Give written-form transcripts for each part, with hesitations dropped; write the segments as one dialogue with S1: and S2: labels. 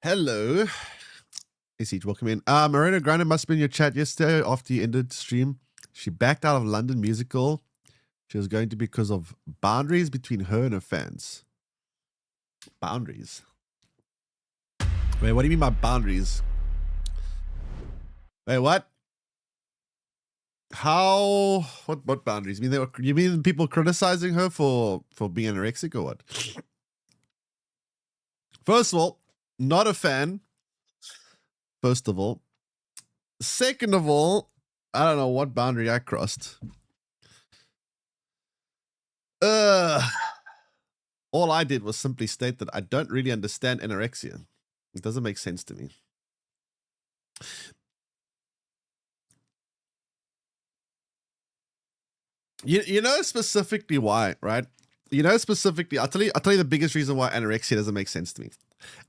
S1: Hello. Hey, Siege, welcome in. Marina Grande must have been in your chat yesterday after you ended stream. She backed out of London musical. She was going to because of boundaries between her and her fans. Boundaries? Wait, what do you mean by boundaries? Wait, what? How? What boundaries? You mean people criticizing her for being anorexic or what? First of all, not a fan. First of all. Second of all, I don't know what boundary I crossed. All I did was simply state that I don't really understand anorexia. It doesn't make sense to me. You know specifically why, right? You know specifically. I'll tell you the biggest reason why anorexia doesn't make sense to me.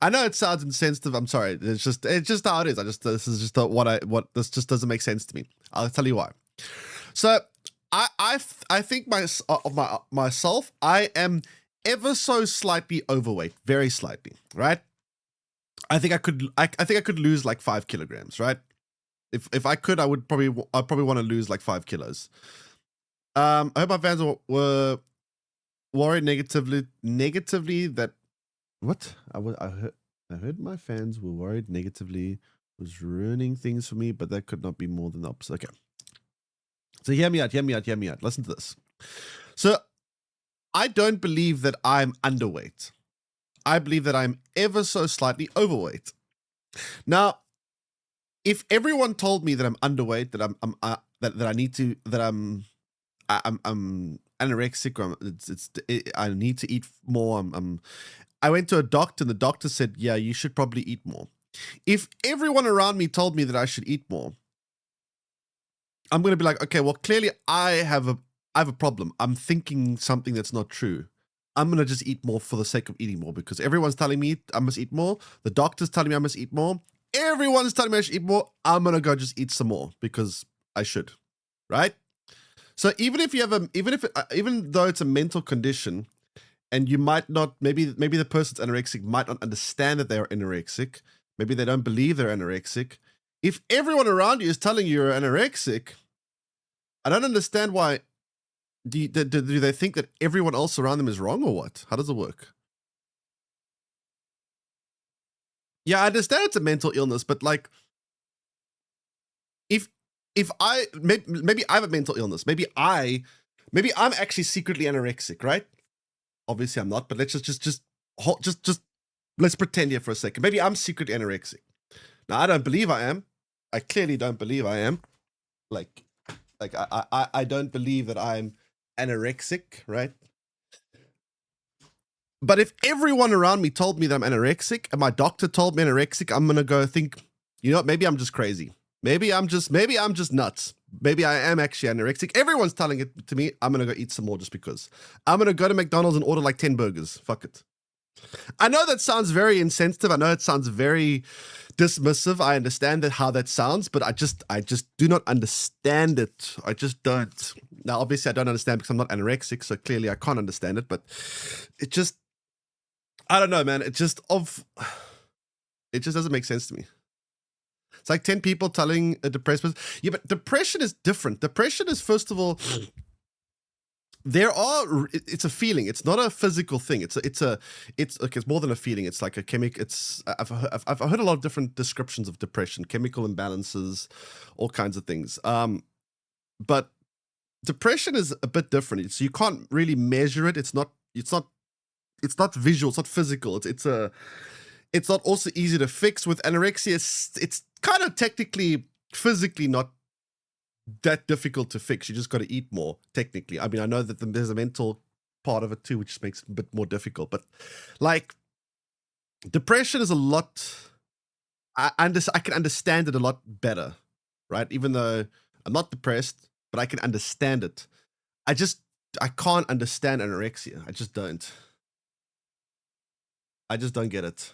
S1: I know it sounds insensitive. I'm sorry. It's just how it is. This just doesn't make sense to me. I'll tell you why. So I think myself, I am ever so slightly overweight, very slightly, right? I think I could lose like 5 kilograms, right? If I could, I'd probably want to lose like 5 kilos. I hope my fans were worried negatively that what I heard my fans were worried negatively was ruining things for me, but that could not be more than the opposite. Okay. So hear me out. Listen to this. So I don't believe that I'm underweight. I believe that I'm ever so slightly overweight. Now, if everyone told me that I'm underweight, that I'm anorexic, or I need to eat more. I went to a doctor, and the doctor said, "Yeah, you should probably eat more." If everyone around me told me that I should eat more, I'm going to be like, okay, well, clearly I have a problem. I'm thinking something that's not true. I'm going to just eat more for the sake of eating more because everyone's telling me I must eat more. The doctor's telling me I must eat more. Everyone's telling me I should eat more. I'm going to go just eat some more because I should, right? So even though it's a mental condition and you might not, maybe the person's anorexic might not understand that they're anorexic. Maybe they don't believe they're anorexic. If everyone around you is telling you you're anorexic, I don't understand why. Do they think that everyone else around them is wrong or what? How does it work? Yeah, I understand it's a mental illness, but like, if maybe I have a mental illness, maybe I'm actually secretly anorexic, right? Obviously I'm not, but let's just let's pretend here for a second. Maybe I'm secretly anorexic. Now I don't believe I am. I clearly don't believe I am. Like I don't believe that I'm anorexic, right? But if everyone around me told me that I'm anorexic and my doctor told me anorexic, I'm gonna go think, you know what, maybe I'm just crazy. Maybe I'm just nuts. Maybe I am actually anorexic. Everyone's telling it to me. I'm gonna go eat some more just because. I'm gonna go to McDonald's and order like 10 burgers. Fuck it. I know that sounds very insensitive. I know it sounds very dismissive. I understand how that sounds, but I just do not understand it. I just don't. Now, obviously, I don't understand because I'm not anorexic, so clearly I can't understand it. But it just, I don't know, man. It just doesn't make sense to me. It's like 10 people telling a depressed person. Yeah, but depression is different. Depression is, first of all, it's a feeling. It's not a physical thing. It's more than a feeling. It's like a chemical. I've heard a lot of different descriptions of depression, chemical imbalances, all kinds of things. But depression is a bit different. So you can't really measure it. It's not visual. It's not physical. It's not also easy to fix. With anorexia, it's kind of technically, physically not that difficult to fix. You just got to eat more, technically. I mean, I know that there's a mental part of it too, which makes it a bit more difficult. But like, depression is a lot. I can understand it a lot better, right? Even though I'm not depressed, but I can understand it. I can't understand anorexia. I just don't. I just don't get it.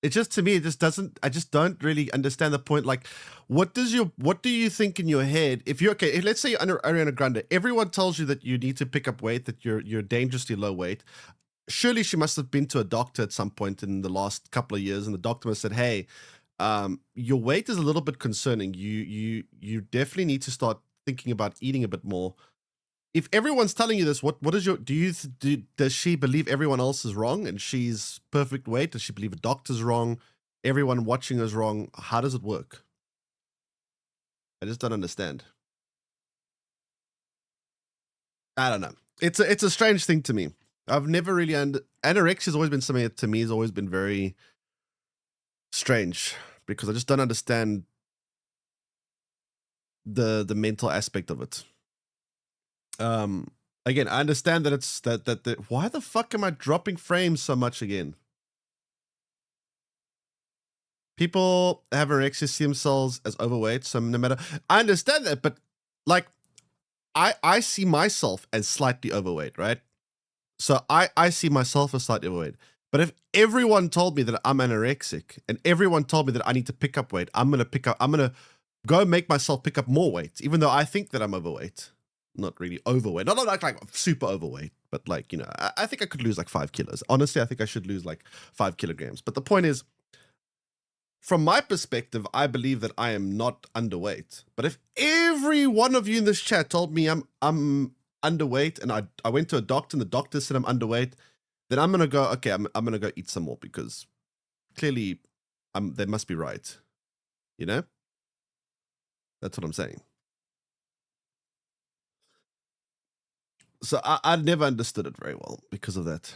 S1: It just, to me, it just doesn't. I just don't really understand the point. Like, what do you think in your head? If you're okay, let's say you're Ariana Grande, everyone tells you that you need to pick up weight, that you're dangerously low weight. surely she must have been to a doctor at some point in the last couple of years, and the doctor must have said, "Hey, your weight is a little bit concerning. You definitely need to start thinking about eating a bit more." If everyone's telling you this, what is your does she believe everyone else is wrong and she's perfect weight? Does she believe a doctor's wrong? Everyone watching is wrong? How does it work? I just don't understand. I don't know. It's a strange thing to me. I've never really anorexia has always been something that to me has always been very strange because I just don't understand the mental aspect of it. Again, I understand that it's that why the fuck am I dropping frames so much again? People have anorexia see themselves as overweight, so no matter I understand that, but like I see myself as slightly overweight, right? So I see myself as slightly overweight. But if everyone told me that I'm anorexic and everyone told me that I need to pick up weight, I'm gonna go make myself pick up more weight, even though I think that I'm overweight. Not really overweight. Not like super overweight, but like, you know, I think I could lose like 5 kilos. Honestly, I think I should lose like 5 kilograms. But the point is, from my perspective, I believe that I am not underweight. But if every one of you in this chat told me I'm underweight and I went to a doctor and the doctor said I'm underweight, then I'm gonna go, okay, I'm gonna go eat some more because clearly they must be right. You know? That's what I'm saying. So I never understood it very well because of that.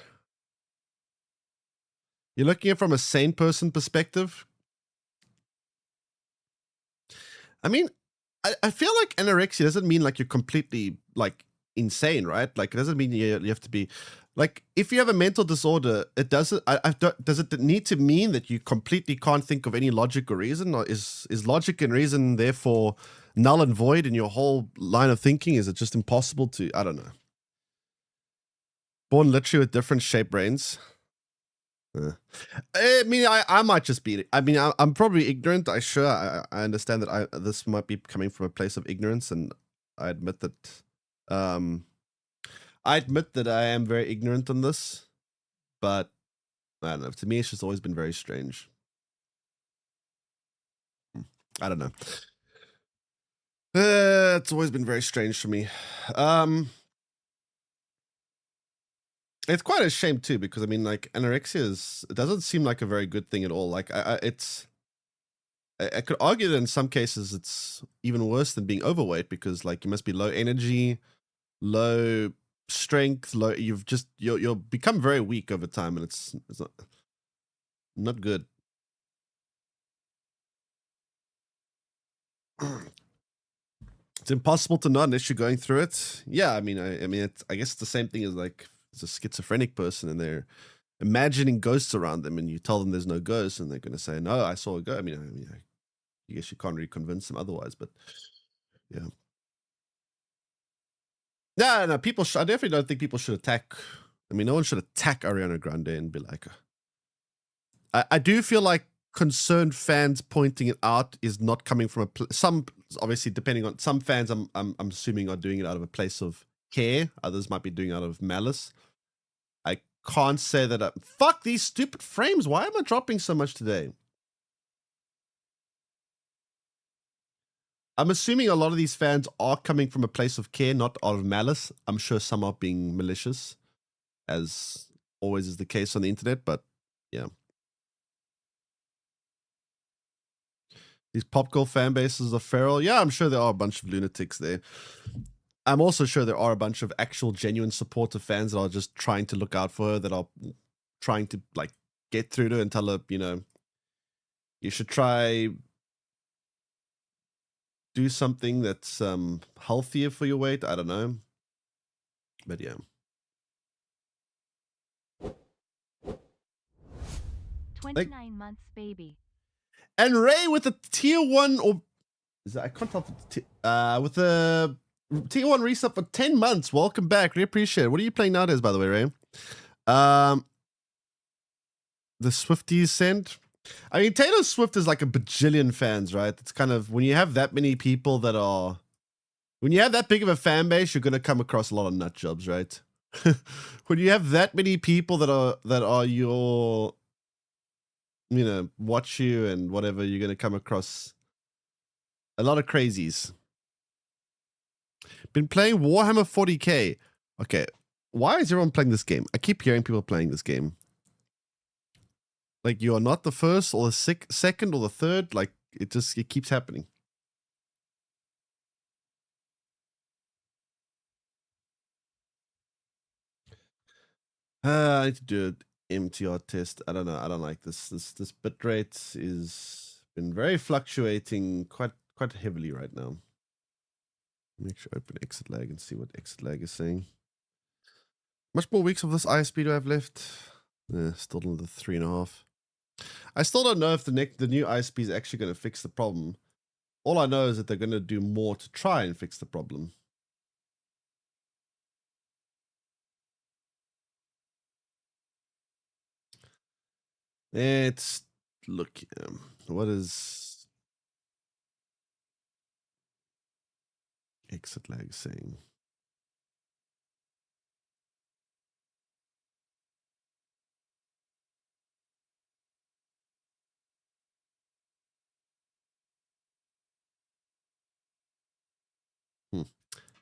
S1: You're looking at it from a sane person perspective. I mean, I feel like anorexia doesn't mean like you're completely like insane, right? Like it doesn't mean you have to be like if you have a mental disorder, it doesn't. Does it need to mean that you completely can't think of any logic or reason, or is logic and reason therefore null and void in your whole line of thinking? Is it just impossible to? I don't know. Born literally with different shaped brains. I mean, I might just be. I mean, I'm probably ignorant. I understand that this might be coming from a place of ignorance, and I admit that. I admit that I am very ignorant on this, but I don't know. To me, it's just always been very strange. I don't know. It's always been very strange for me. It's quite a shame too, because I mean, like anorexia it doesn't seem like a very good thing at all. Like I could argue that in some cases it's even worse than being overweight because like you must be low energy, low strength, low. You'll become very weak over time, and it's not good. It's impossible to know unless you're going through it. Yeah, I mean, I guess it's the same thing as like it's a schizophrenic person and they're imagining ghosts around them, and you tell them there's no ghost, and they're going to say, "No, I saw a ghost." I mean, I guess you can't really convince them otherwise, but yeah. No. People. I definitely don't think people should attack. I mean, no one should attack Ariana Grande and be like. I do feel like concerned fans pointing it out is not coming from some. Obviously, depending on some fans, I'm assuming are doing it out of a place of care. Others might be doing it out of malice. I can't say that. Fuck these stupid frames. Why am I dropping so much today? I'm assuming a lot of these fans are coming from a place of care, not out of malice. I'm sure some are being malicious, as always is the case on the internet, but yeah. These pop girl fan bases are feral. Yeah, I'm sure there are a bunch of lunatics there. I'm also sure there are a bunch of actual genuine supportive fans that are just trying to look out for her, that are trying to like get through to her and tell her, you know, you should try do something that's healthier for your weight. I don't know. But yeah.
S2: 29 months, baby.
S1: And Ray with a tier 1 or is that I can't tell with a tier 1 resub for 10 months. Welcome back. Really appreciate it. What are you playing nowadays, by the way, Ray? The Swifties sent. I mean, Taylor Swift is like a bajillion fans, right? It's kind of when you have that many people that are when you have that big of a fan base, you're gonna come across a lot of nut jobs, right? when you have that many people that are your, watch you and whatever, you're gonna come across a lot of crazies. Been playing Warhammer 40k. Okay, why is everyone playing this game? I keep hearing people playing this game. Like, you are not the first or the second or the third. Like, it keeps happening. I need to do an MTR test. I don't know. I don't like this. This bit rate is been very fluctuating quite heavily right now. Make sure I open exit lag and see what exit lag is saying. Much more weeks of this ISP do I have left? Still another 3.5. I still don't know if the new ISP is actually going to fix the problem. All I know is that they're going to do more to try and fix the problem. It's look. What is exit lag saying?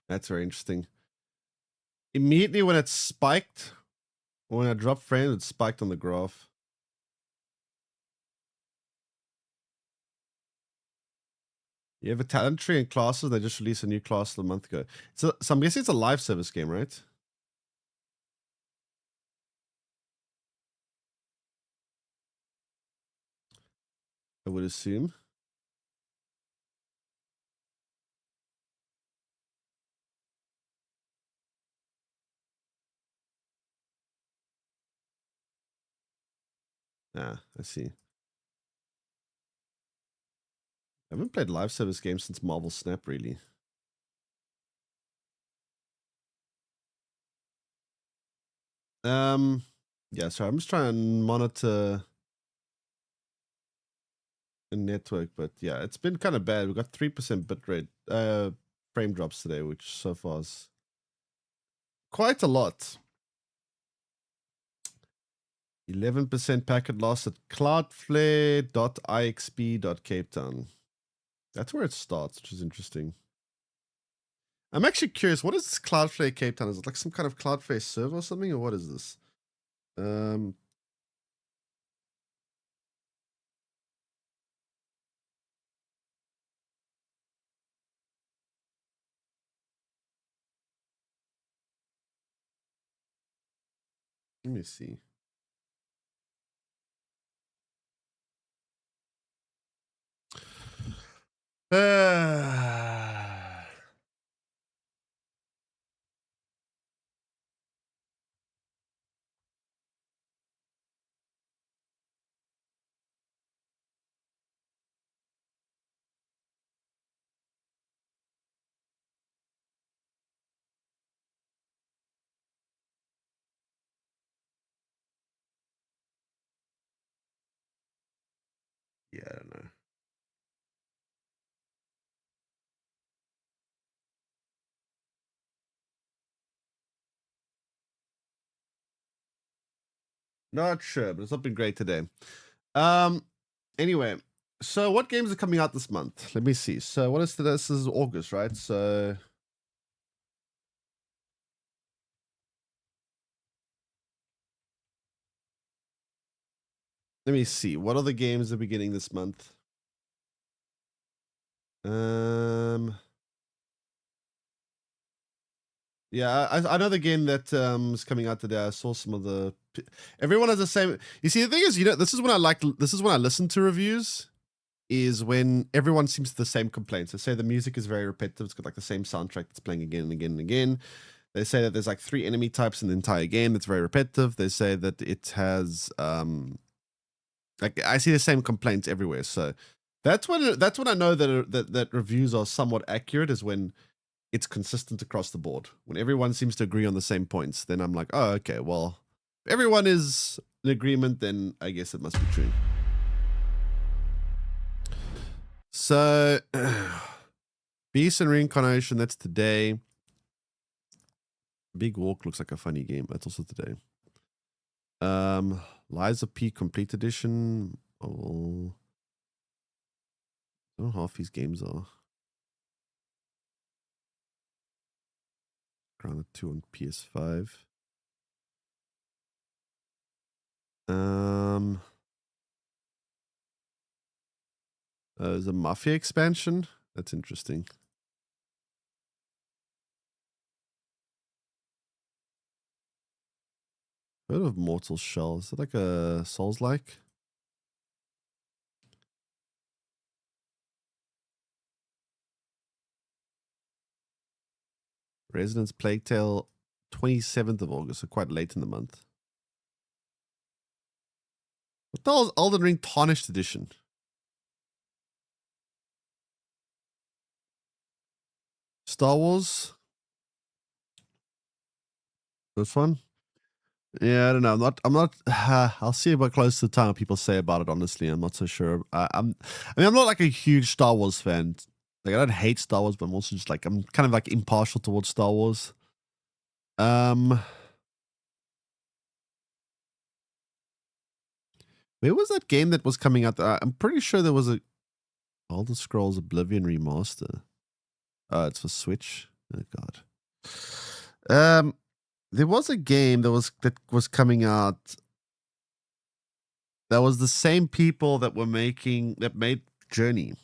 S1: That's very interesting. Immediately when it spiked, when I dropped frame, it spiked on the graph. You have a talent tree and classes. They just released a new class a month ago. So I'm guessing it's a live service game, right? I would assume. Ah, I see. I haven't played live service games since Marvel Snap, really. Yeah, so I'm just trying to monitor the network, but yeah, it's been kind of bad. We got 3% bitrate frame drops today, which so far is quite a lot. 11% packet loss at cloudflare.ixb.capetown. That's where it starts, which is interesting. I'm actually curious, what is this Cloudflare Cape Town? Is it like some kind of Cloudflare server or something, or what is this? Let me see. Yeah, I don't know. Not sure, but it's not been great today. Anyway, so what games are coming out this month? Let me see. So what is today? This is August, right? So let me see. What are the games that are beginning this month? Yeah, I know the game that is coming out today. I saw some of the. Everyone has the same. You see, the thing is, this is when I like. This is when I listen to reviews. Is when everyone seems to the same complaints. They say the music is very repetitive. It's got like the same soundtrack that's playing again and again and again. They say that there's like 3 enemy types in the entire game. That's very repetitive. They say that it has like I see the same complaints everywhere. So that's when I know that reviews are somewhat accurate, is when it's consistent across the board. When everyone seems to agree on the same points, then I'm like, oh, okay, well, if everyone is in agreement, then I guess it must be true. So, Beast and Reincarnation, that's today. Big Walk looks like a funny game. That's also today. Lies of P Complete Edition. Oh, I don't know how half these games are. Grounded 2 on PS5. There's a Mafia expansion. That's interesting. Heard of Mortal Shell? Is it like a Souls-like? Residence Plague Tale, 27th of August, so quite late in the month. What the hell is Elden Ring Tarnished Edition? Star Wars? This one? Yeah, I don't know. I'm not. I'll see about close to the time what people say about it. Honestly, I'm not so sure. I'm not like a huge Star Wars fan. Like, I don't hate Star Wars, but I'm also just like, I'm kind of like impartial towards Star Wars. Where was that game that was coming out? I'm pretty sure there was a Elder Scrolls Oblivion remaster. It's for Switch. Oh God. There was a game that was coming out. That was the same people that made Journey.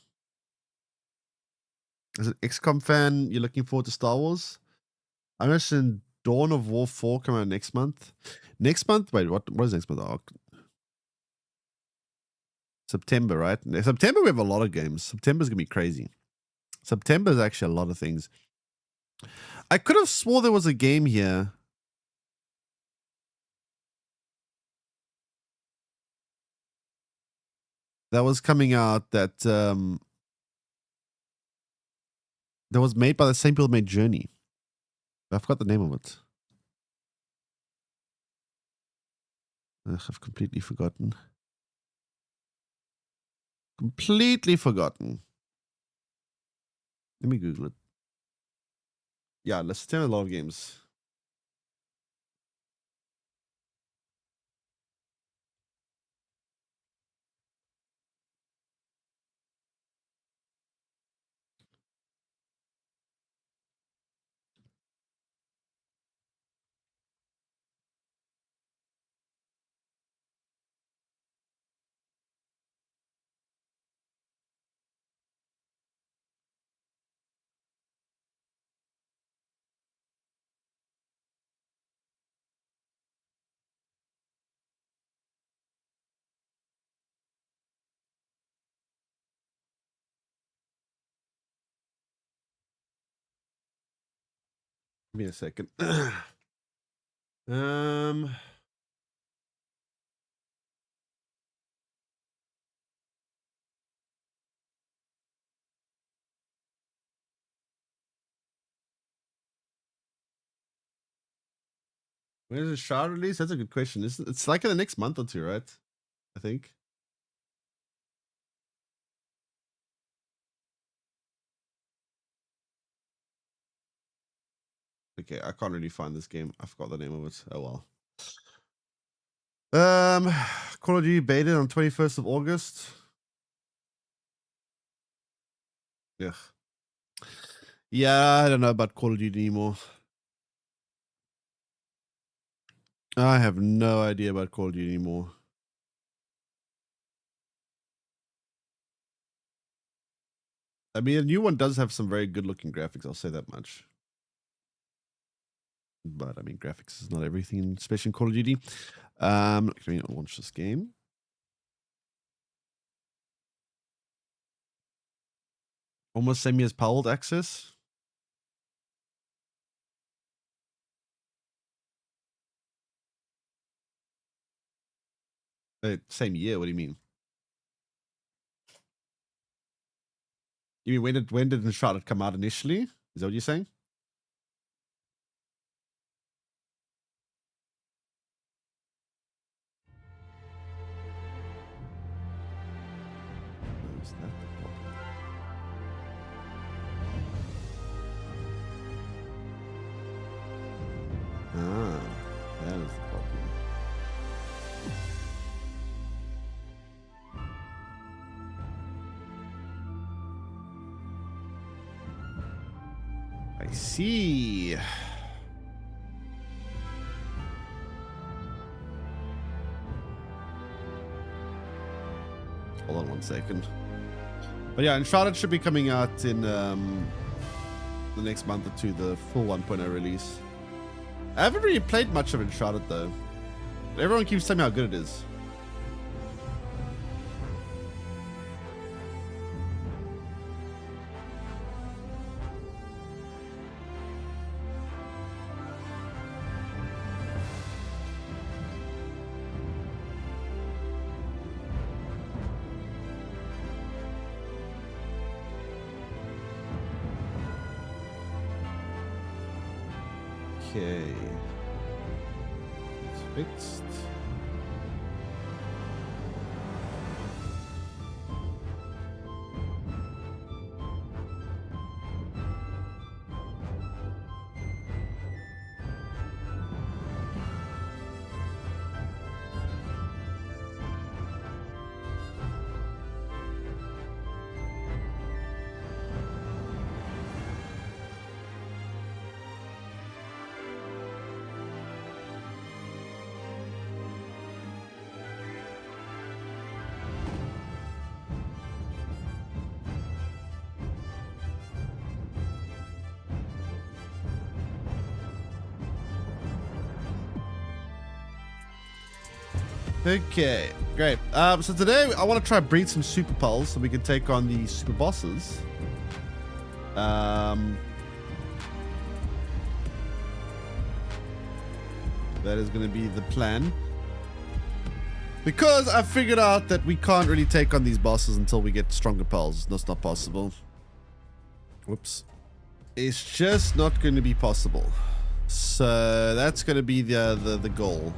S1: As an XCOM fan, you're looking forward to Star Wars? I mentioned Dawn of War 4 coming out next month. Next month? Wait, what is next month? Oh, September, right? September we have a lot of games. September's gonna be crazy. September's actually a lot of things. I could have swore there was a game here. That was coming out that was made by the same people who made Journey. I forgot the name of it. Ugh, I've completely forgotten. Completely forgotten. Let me Google it. Yeah, let's tell a lot of games. Give me a second. When is the Shroud release? That's a good question. It's like in the next month or two, right? I think. Okay, I can't really find this game. I forgot the name of it. Oh well. Call of Duty beta on 21st of August. Yeah. Yeah, I don't know about Call of Duty anymore. I have no idea about Call of Duty anymore. I mean, a new one does have some very good looking graphics, I'll say that much. But I mean, graphics is not everything, especially in Call of Duty. Can we launch this game? Almost same year as Palworld Access. Same year. What do you mean? You mean when did Uncharted come out initially? Is that what you're saying? Is that the problem? I see. Hold on 1 second. But yeah, Uncharted should be coming out in the next month or two, the full 1.0 release. I haven't really played much of Uncharted though. Everyone keeps telling me how good it is. Okay. It's fixed. Okay, great. So today I want to try breed some super pulls so we can take on the super bosses. That is going to be the plan. Because I figured out that we can't really take on these bosses until we get stronger pulls. That's not possible. Whoops. It's just not going to be possible. So that's going to be the goal.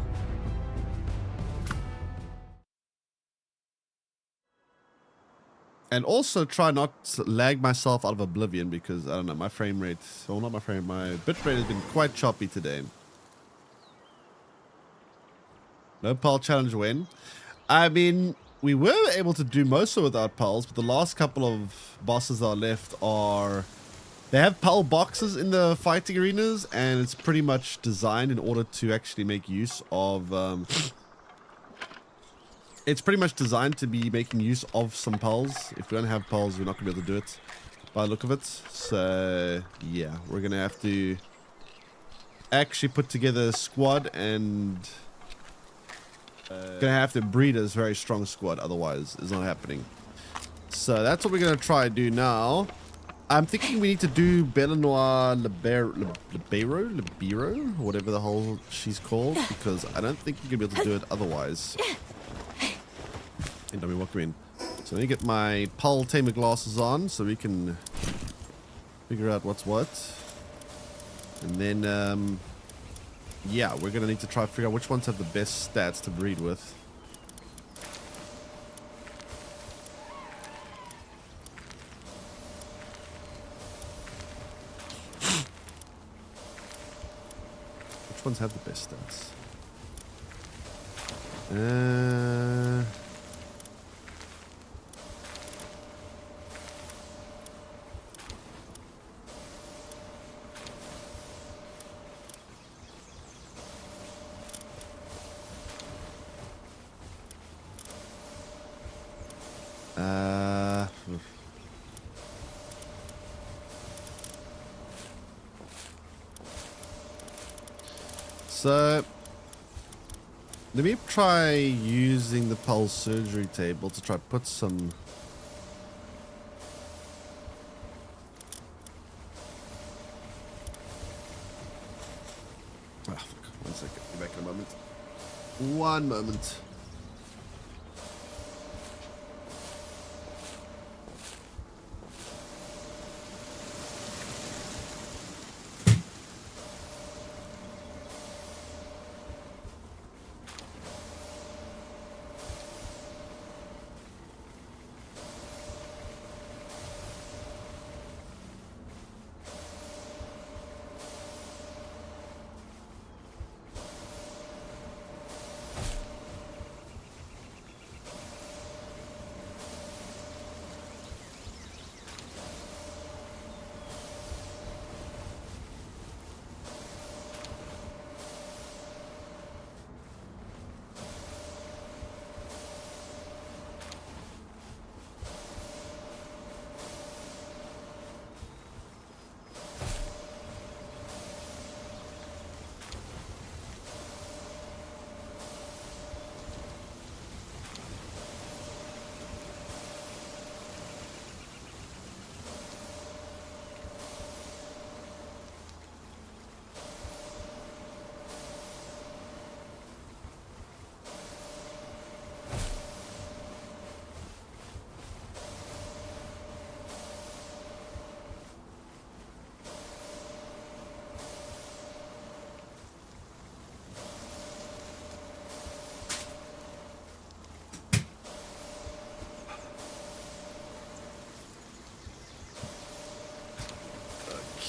S1: And also try not to lag myself out of oblivion because, I don't know, my frame rate, well, not my frame, my bit rate has been quite choppy today. No Pal challenge win. I mean, we were able to do most of it without Pals, but the last couple of bosses that are left are... They have Pal boxes in the fighting arenas, and it's pretty much designed in order to actually make use of... It's pretty much designed to be making use of some pulls. If we don't have pulls, we're not going to be able to do it by the look of it. So, yeah, we're going to have to actually put together a squad and going to have to breed a very strong squad. Otherwise, it's not happening. So that's what we're going to try and do now. I'm thinking we need to do Belenoir Libero, whatever the hell she's called, because I don't think we're going to be able to do it otherwise. And let me walk in. So let me get my Pal Tamer glasses on so we can figure out what's what. And then, yeah, we're going to need to try to figure out which ones have the best stats to breed with. Which ones have the best stats? So let me try using the pulse surgery table to try to put some fuck. 1 second, be back in a moment. 1 moment.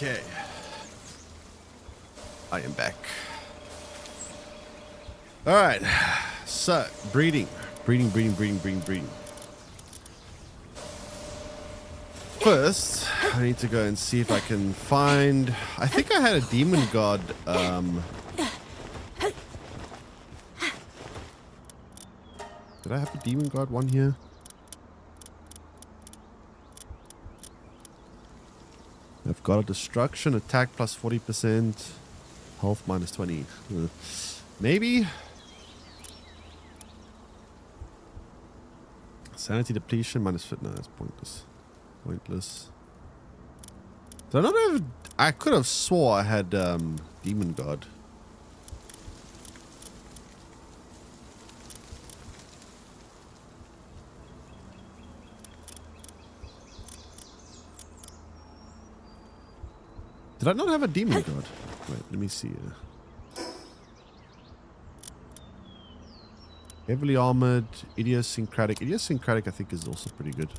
S1: Okay. I am back. All right. So, breeding. Breeding. First, I need to go and see if I can find... I think I had a demon god. Did I have a demon god one here? I've got a destruction, attack plus 40%, health minus 20. Maybe? Sanity depletion minus fit. No, that's pointless. Did I not have... I could have swore I had demon god. Did I not have a demon god? Wait, let me see. Heavily armored, idiosyncratic. Idiosyncratic, I think, is also pretty good.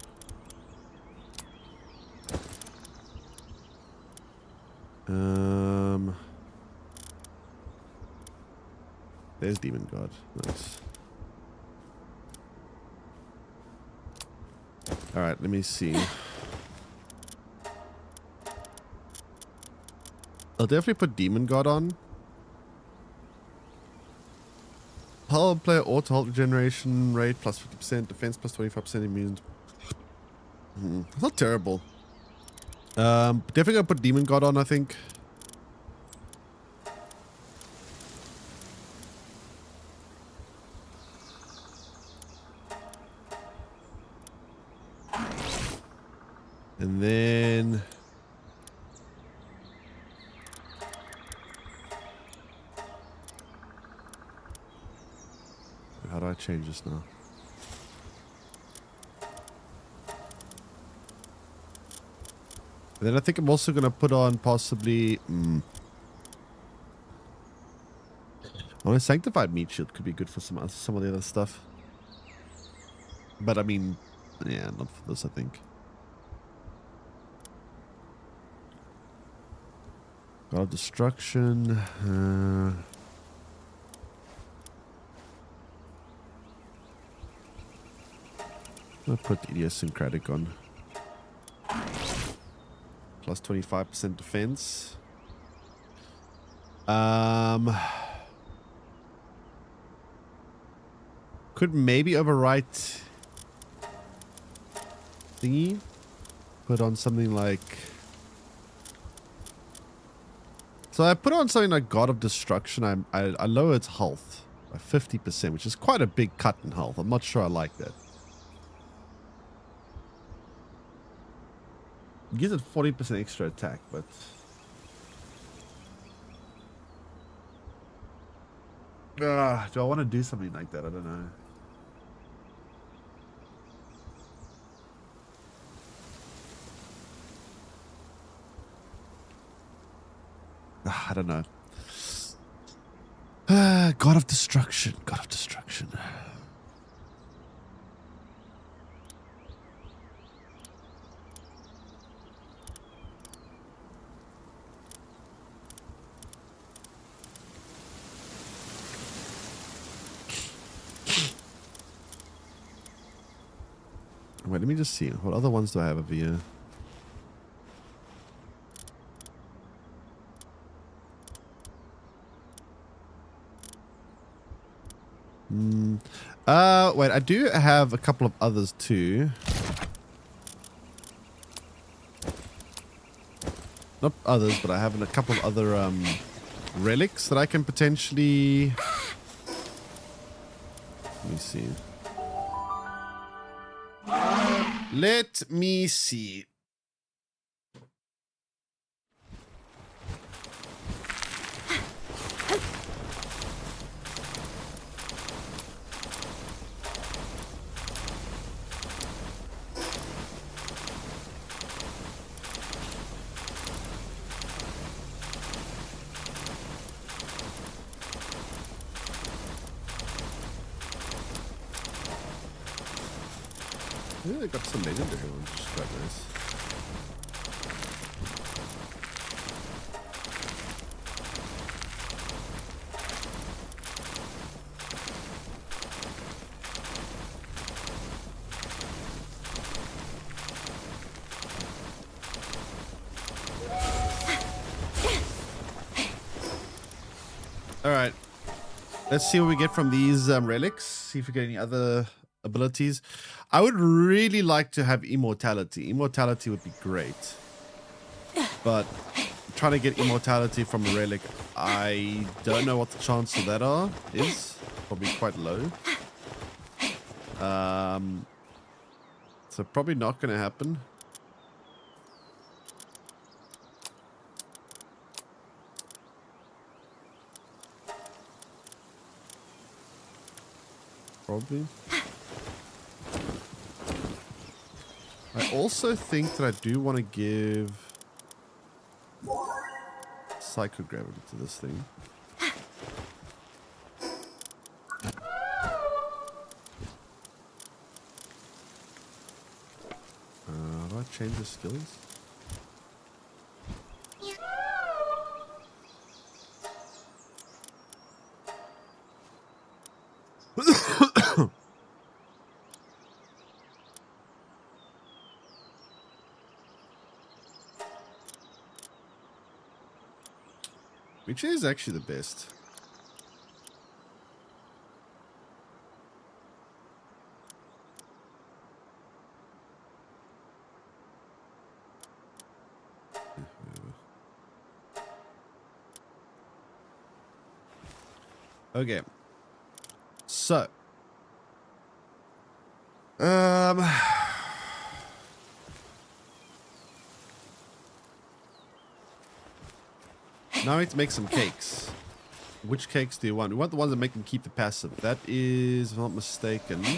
S1: There's demon god. Nice. All right, let me see. I'll definitely put demon god on. Hull player auto health regeneration rate plus 50%, defense plus 25% immune. It's not terrible. Definitely gonna put demon god on, I think. And then how do I change this now? And then I think I'm also going to put on possibly... Oh, a sanctified meat shield could be good for some of the other stuff. But I mean, yeah, not for this, I think. God of Destruction. I'll put idiosyncratic on. Plus 25% defense. Could maybe overwrite thingy. Put on something like... So I put on something like God of Destruction. I lower its health by 50%, which is quite a big cut in health. I'm not sure I like that. It gives it 40% extra attack, but... do I want to do something like that? I don't know. I don't know. God of Destruction. God of Destruction. Wait, let me just see. What other ones do I have over here? Wait, I do have a couple of others too. Not others, but I have a couple of other relics that I can potentially... Let me see. Let me see. Yeah, they got some legendary ones, which is quite nice. All right. Let's see what we get from these relics. See if we get any other abilities. I would really like to have immortality. Immortality would be great. But trying to get immortality from a relic, I don't know what the chance of that is. Probably quite low. So probably not going to happen. Probably. I also think that I do want to give psychogravity to this thing. Do I change the skills? Which is actually the best? Okay. So. Now I need to make some cakes. Which cakes do you want? We want the ones that make them keep the passive. That is, if I'm not mistaken, the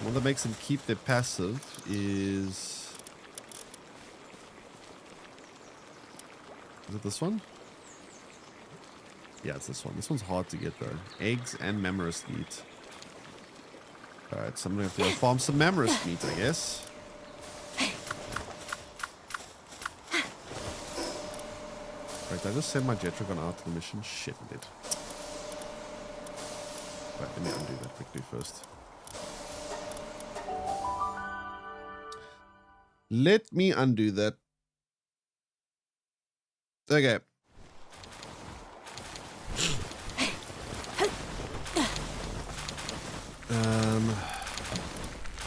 S1: one that makes them keep their passive is it this one? Yeah, it's this one. This one's hard to get though. Eggs and mammoth meat. Alright, so I'm gonna have to go farm some mammoth meat, I guess. Right, did I just send my Jetragon out to the mission? Shit, I did. Right, let me undo that quickly first. Let me undo that. Okay.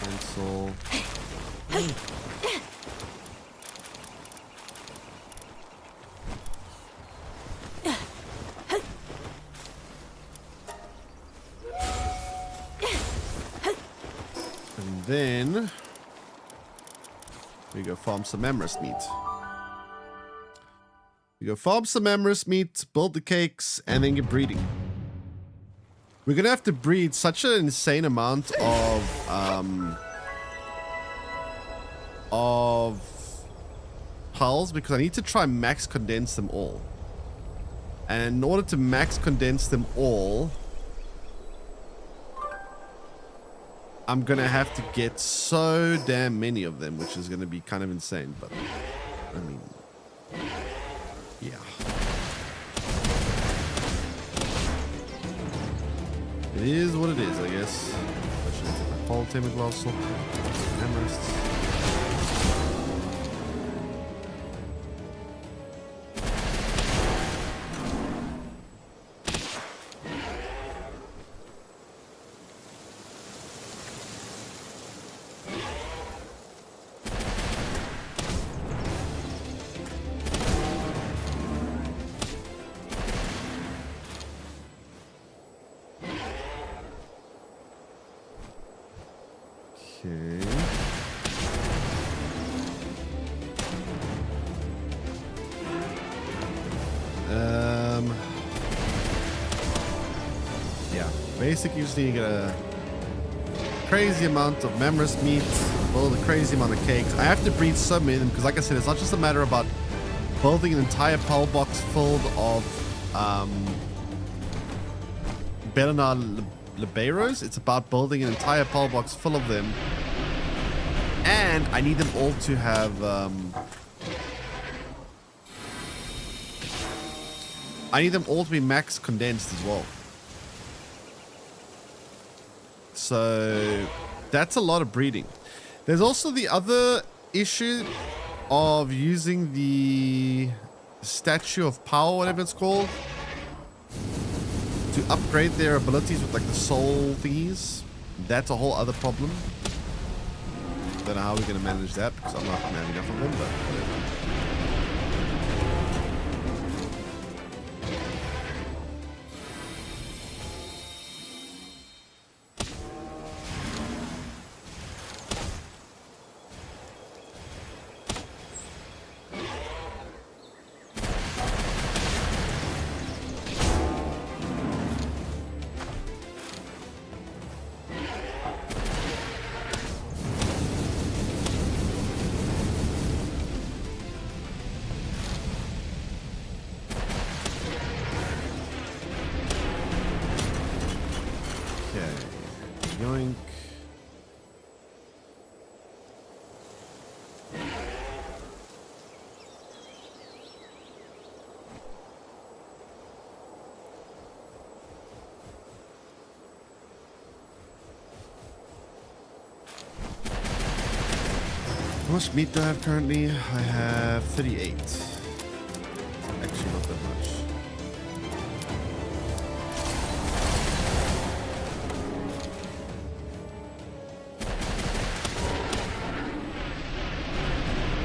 S1: Cancel. And then we go farm some mammoth meat. We go farm some mammoth meat, build the cakes, and then get breeding. We're gonna have to breed such an insane amount of pulls because I need to try max condense them all. And in order to max condense them all, I'm gonna have to get so damn many of them, which is gonna be kind of insane, but I mean, yeah. It is what it is, I guess. I should take my pole tamer glass off. Amherst. Basically, you just need to get a crazy amount of mammoth meat, build a crazy amount of cakes. I have to breed so many of them because, like I said, it's not just a matter about building an entire pole box filled of Bellinar Liberos. It's about building an entire pole box full of them, and I need them all to have. I need them all to be max condensed as well. So that's a lot of breeding. There's also the other issue of using the statue of power, whatever it's called, to upgrade their abilities with like the soul thingies. That's a whole other problem. Don't know how we're going to manage that because I'm not going to have enough of them, but whatever. Yoink. How much meat do I have currently? I have 38. Actually, not that much.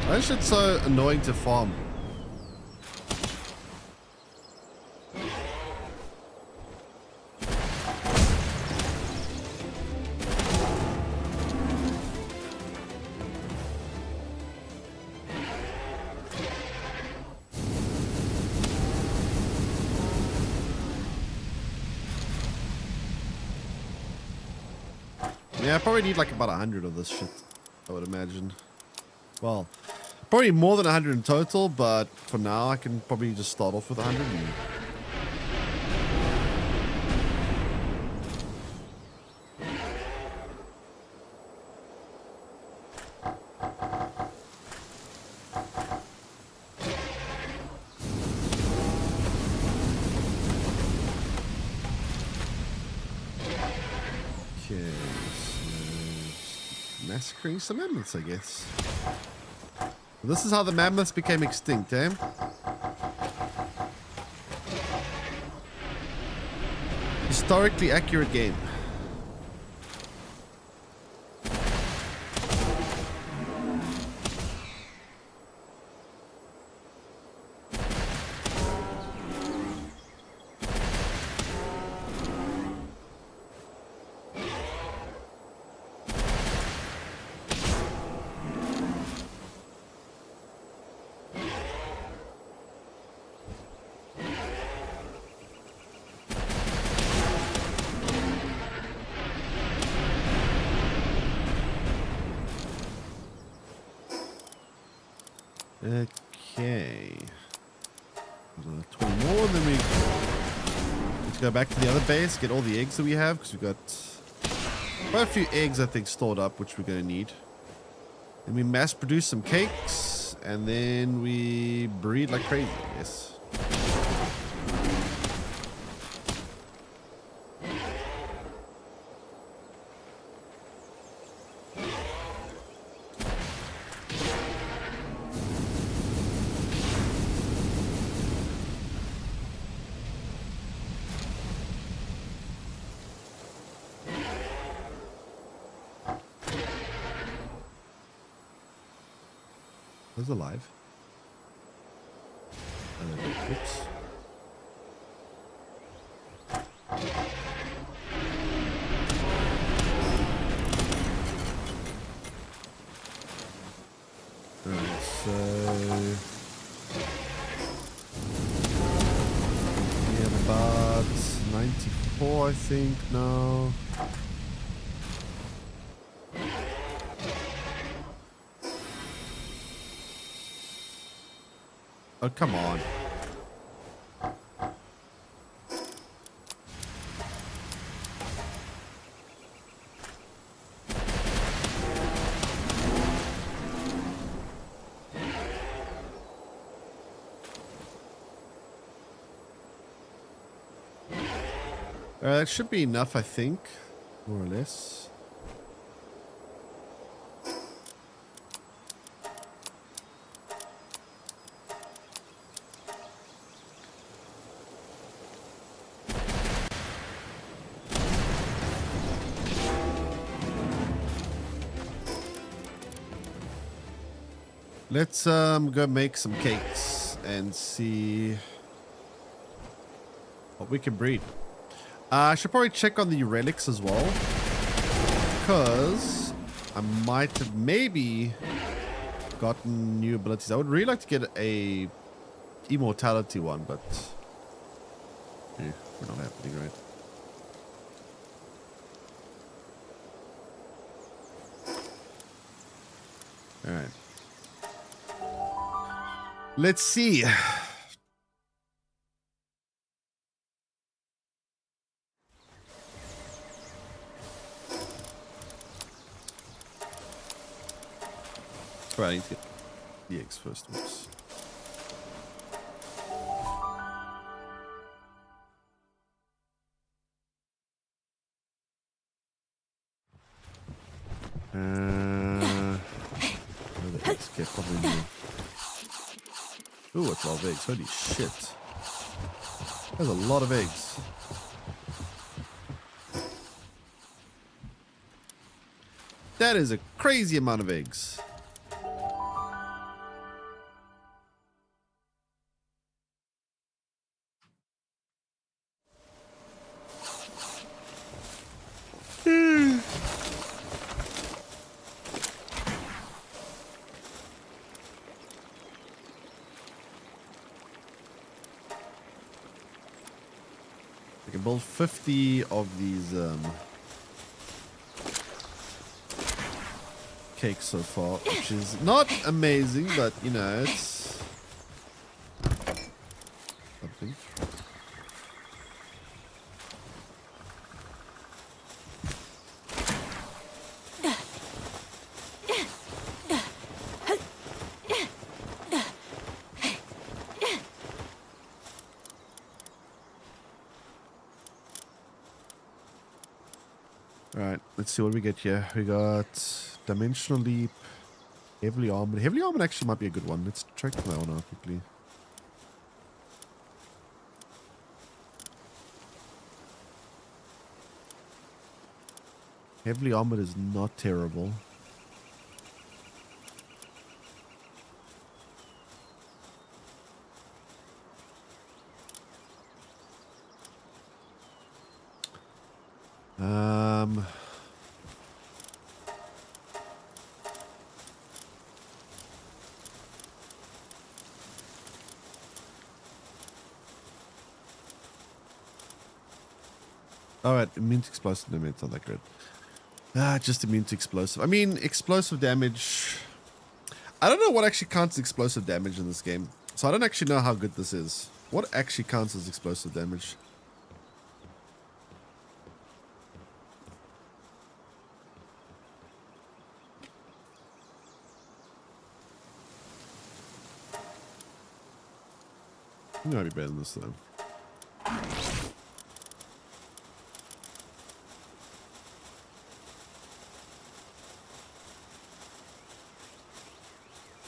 S1: Why is it so annoying to farm? Yeah, I probably need like about 100 of this shit, I would imagine. Well, probably more than 100 in total, but for now I can probably just start off with 100. Okay, so massacring some mammoths, I guess. This is how the mammoths became extinct, eh? Historically accurate game. Okay. 20 more, and then we need to go back to the other base, get all the eggs that we have, because we've got quite a few eggs, I think, stored up, which we're going to need. Then we mass produce some cakes, and then we breed like crazy, I guess. Who's alive? Oops. Alright, so we have about 94, I think, now. Oh, come on. That should be enough, I think, more or less. Let's go make some cakes and see what we can breed. I should probably check on the relics as well, because I might have maybe gotten new abilities. I would really like to get a immortality one, but yeah, we're not happening, right? All right. Let's see. Right, I need to get the eggs first. Oops. Where the eggs get probably new. Ooh, it's a lot of eggs. Holy shit. There's a lot of eggs. That is a crazy amount of eggs. I can build 50 of these cakes so far, which is not amazing, but you know, it's something. Alright, let's see what we get here. We got Dimensional Leap, Heavily Armored. Heavily Armored actually might be a good one. Let's check that one out quickly. Heavily Armored is not terrible. Alright, immune to explosive damage, it's not that good. Just immune to explosive. I mean, explosive damage. I don't know what actually counts as explosive damage in this game. So I don't actually know how good this is. What actually counts as explosive damage? You might be better than this though.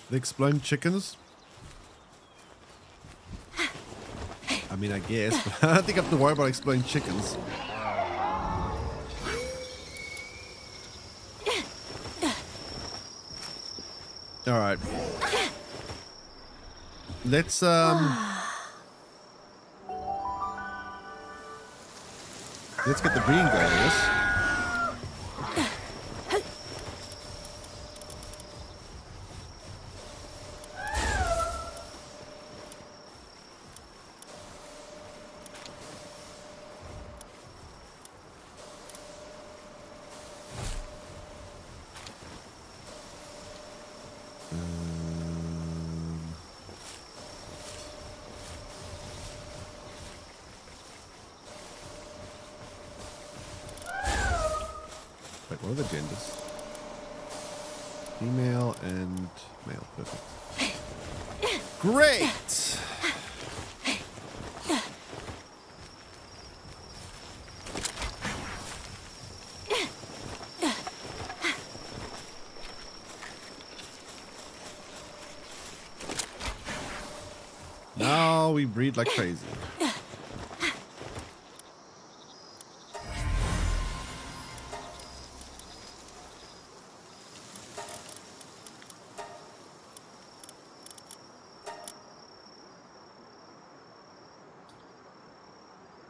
S1: The exploding chickens? I mean, I guess, but I don't think I have to worry about exploding chickens. Alright. Let's, let's get the breeding going, yes? Wait, what are the genders? Female and male. Perfect. Great! Now we breed like crazy.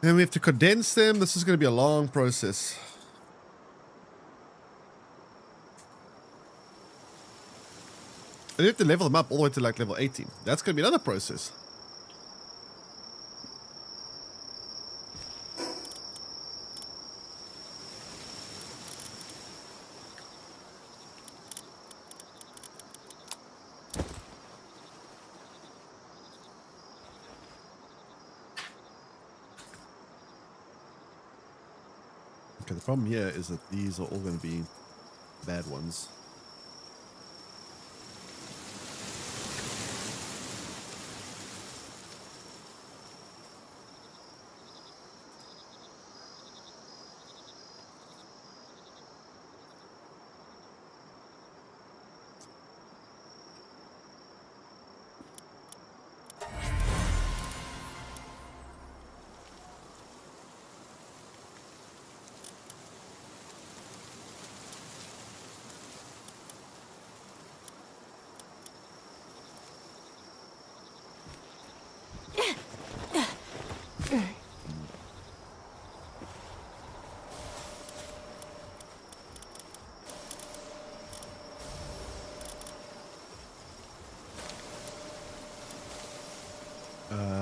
S1: And we have to condense them. This is going to be a long process. And you have to level them up all the way to like level 18. That's going to be another process. Okay, the problem here is that these are all going to be bad ones.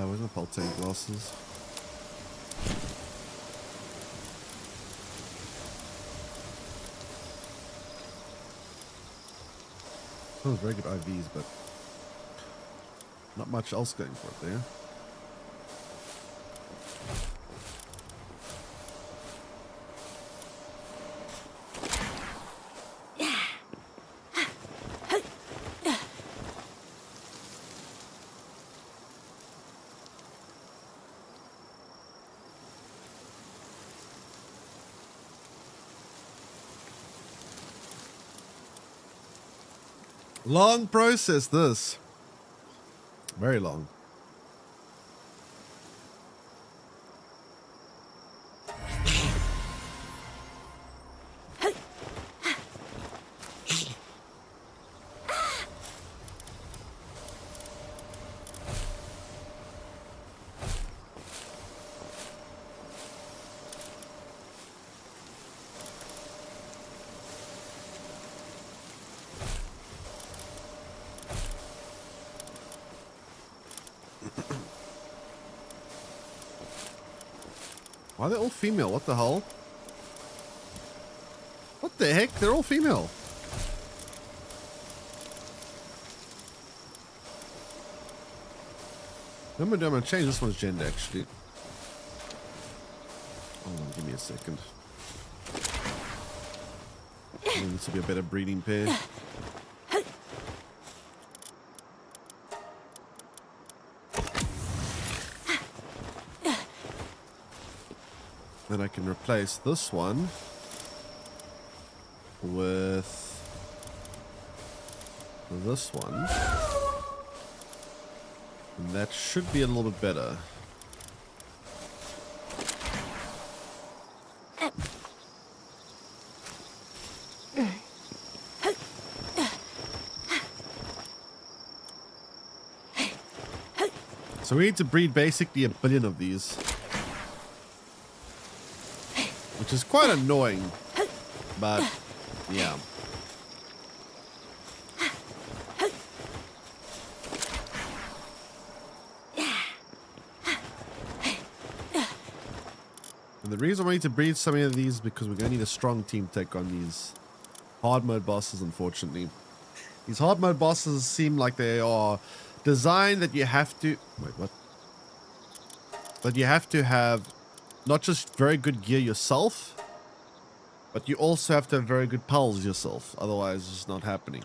S1: Where's my Palworld glasses? Oh, very good IVs, but not much else going for it there. Long process, this. Very long. Why are they all female? What the hell? What the heck? They're all female. I'm gonna change this one's gender actually. Hold on, give me a second. This will be a better breeding pair. Then I can replace this one with this one. And that should be a little bit better. So we need to breed basically 1 billion of these. Which is quite annoying, but yeah. And the reason we need to breed so many of these is because we're going to need a strong team to take on these hard mode bosses, unfortunately. These hard mode bosses seem like they are designed that you have to... Wait, what? That you have to have not just very good gear yourself, but you also have to have very good pals yourself. Otherwise, it's not happening.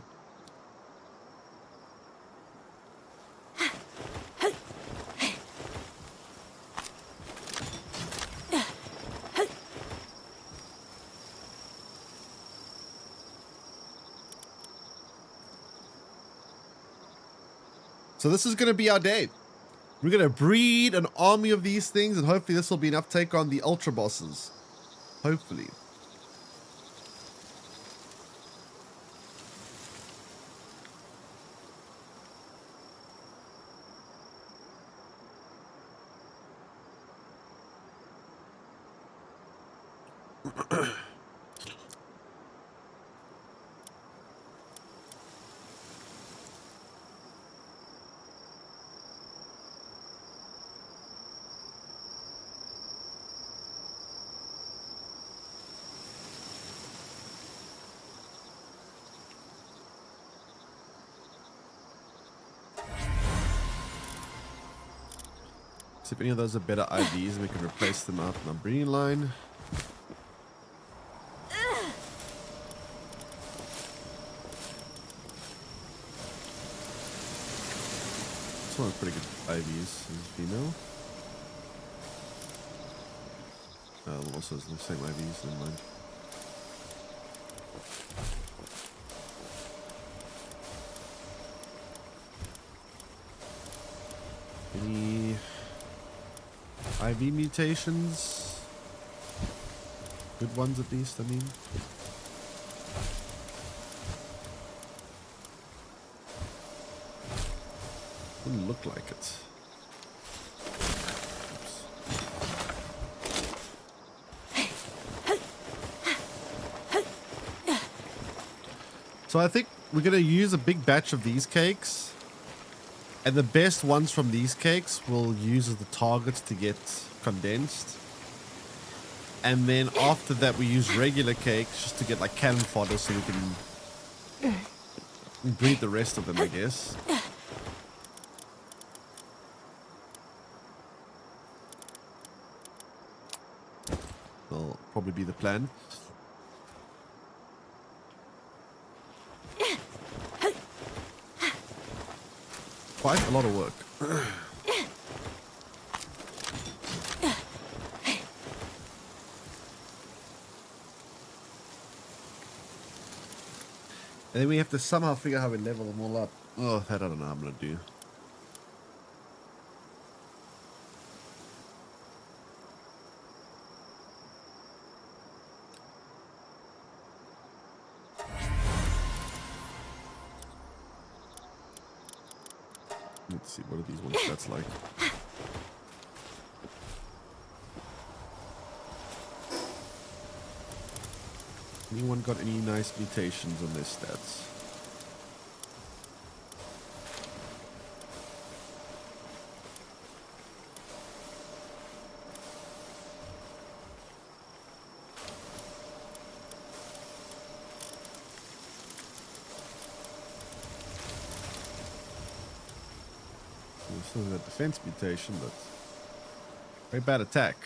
S1: So this is going to be our day. We're going to breed an army of these things, and hopefully this will be enough to take on the ultra bosses. Hopefully. See if any of those are better IVs and we can replace them out in our breeding line. This one's pretty good IVs. This is female. Also has the same IVs, never mind. Any IV mutations? Good ones at least, I mean. Wouldn't look like it. So I think we're going to use a big batch of these cakes. And the best ones from these cakes we'll use as the targets to get condensed. And then after that we use regular cakes just to get like cannon fodder so we can breed the rest of them, I guess. That'll probably be the plan. Quite a lot of work. And then we have to somehow figure out how we level them all up. Oh, that I don't know how I'm going to do. Let's see, what are these ones stats like? Anyone got any nice mutations on their stats? Still got defense mutation, but very bad attack.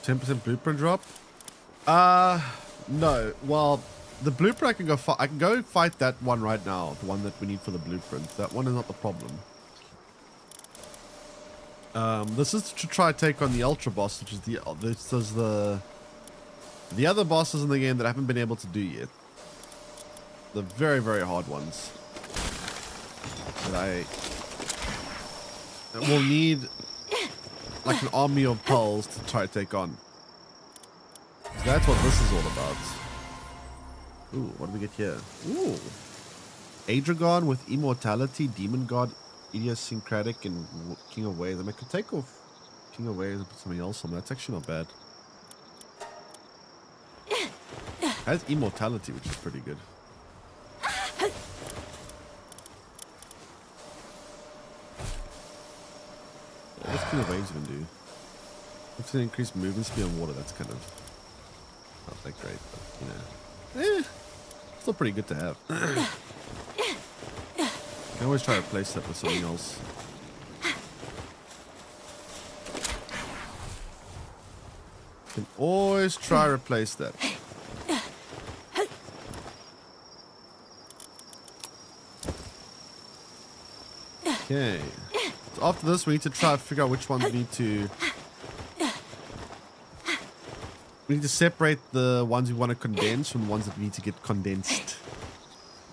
S1: %10 blueprint drop? No. Well, the blueprint I can go fight. I can go fight that one right now. The one that we need for the blueprint. That one is not the problem. This is to try to take on the Ultra boss, which is the other bosses in the game that I haven't been able to do yet. The very, very hard ones. That will need like an army of pulls to try to take on. So that's what this is all about. Ooh, what do we get here? Ooh. Adragon with Immortality, Demon God, Idiosyncratic, and King of Waves. I mean, I could take off King of Waves and put something else on that. That's actually not bad. It has Immortality, which is pretty good. What's King of Waves going to do? It's going to increase movement speed on water. That's kind of not that great, but, you know. Still pretty good to have. You can always try to replace that with something else. You can always try to replace that. Okay. So after this, we need to try to figure out which ones we need to... We need to separate the ones we want to condense from the ones that we need to get condensed.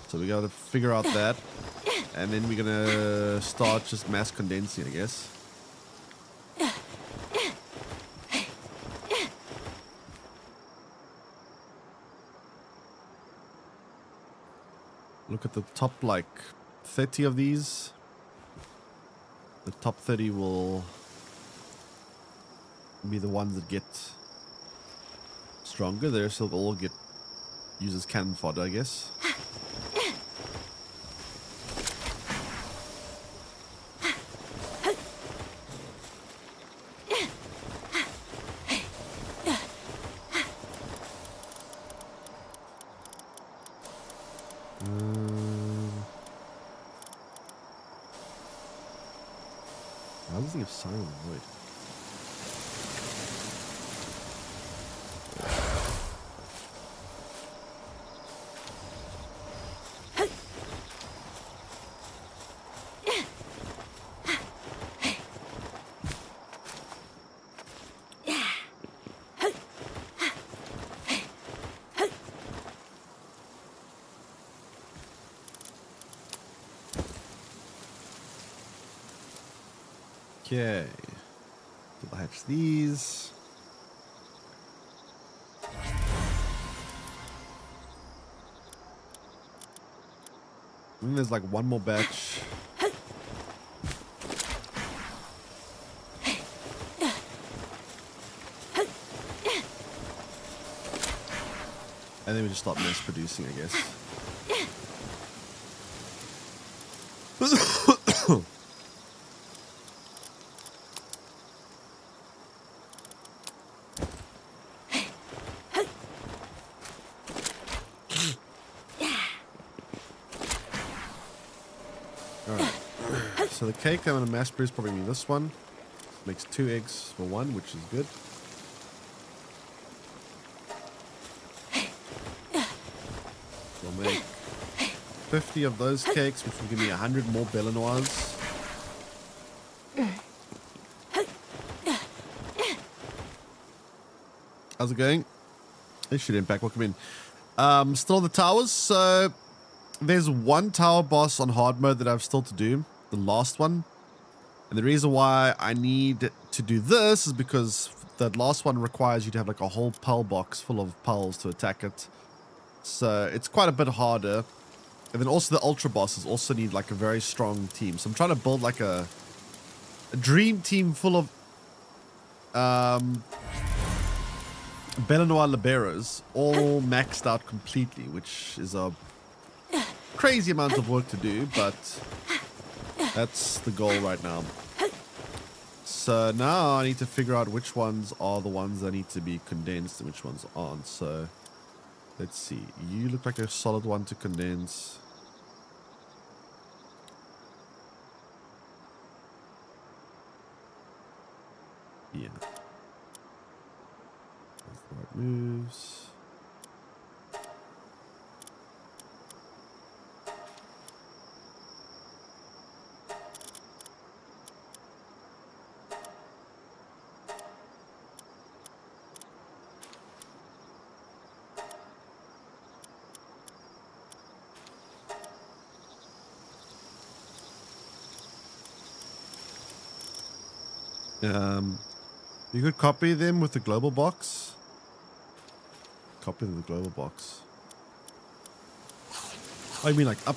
S1: So we got to figure out that. And then we're going to start just mass condensing, I guess. look at the top like 30 of these. The top 30 will be the ones that get stronger. The rest will all get used as cannon fodder, I guess. How does he have Siren Void? Okay. Double hatch these. And there's like one more batch. And then we just start mass producing, I guess. So the cake I'm going to mass produce probably be this one. Makes 2 eggs for 1, which is good. We'll make 50 of those cakes, which will give me 100 more Belanoise. How's it going? They should impact. Welcome in. Still on the towers. So there's one tower boss on hard mode that I've still to do. The last one. And the reason why I need to do this is because that last one requires you to have like a whole pearl box full of pearls to attack it. So it's quite a bit harder. And then also the ultra bosses also need like a very strong team. So I'm trying to build like a dream team full of Belanois Liberos, all maxed out completely, which is a crazy amount of work to do, but that's the goal right now. So now I need to figure out which ones are the ones that need to be condensed and which ones aren't. So let's see. You look like a solid one to condense. Yeah. That's the right moves. You could copy them with the global box. Copy the global box. Oh, you mean like up?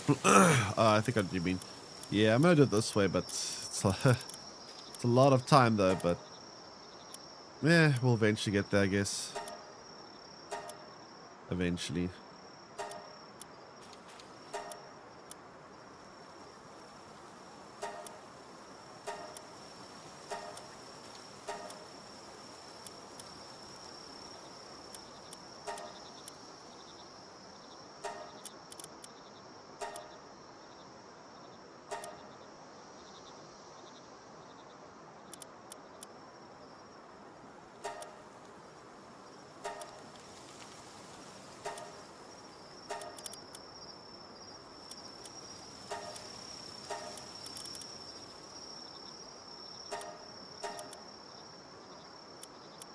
S1: I think I know what you mean. Yeah, I'm gonna do it this way, but it's a lot of time though. But yeah, we'll eventually get there, I guess. Eventually.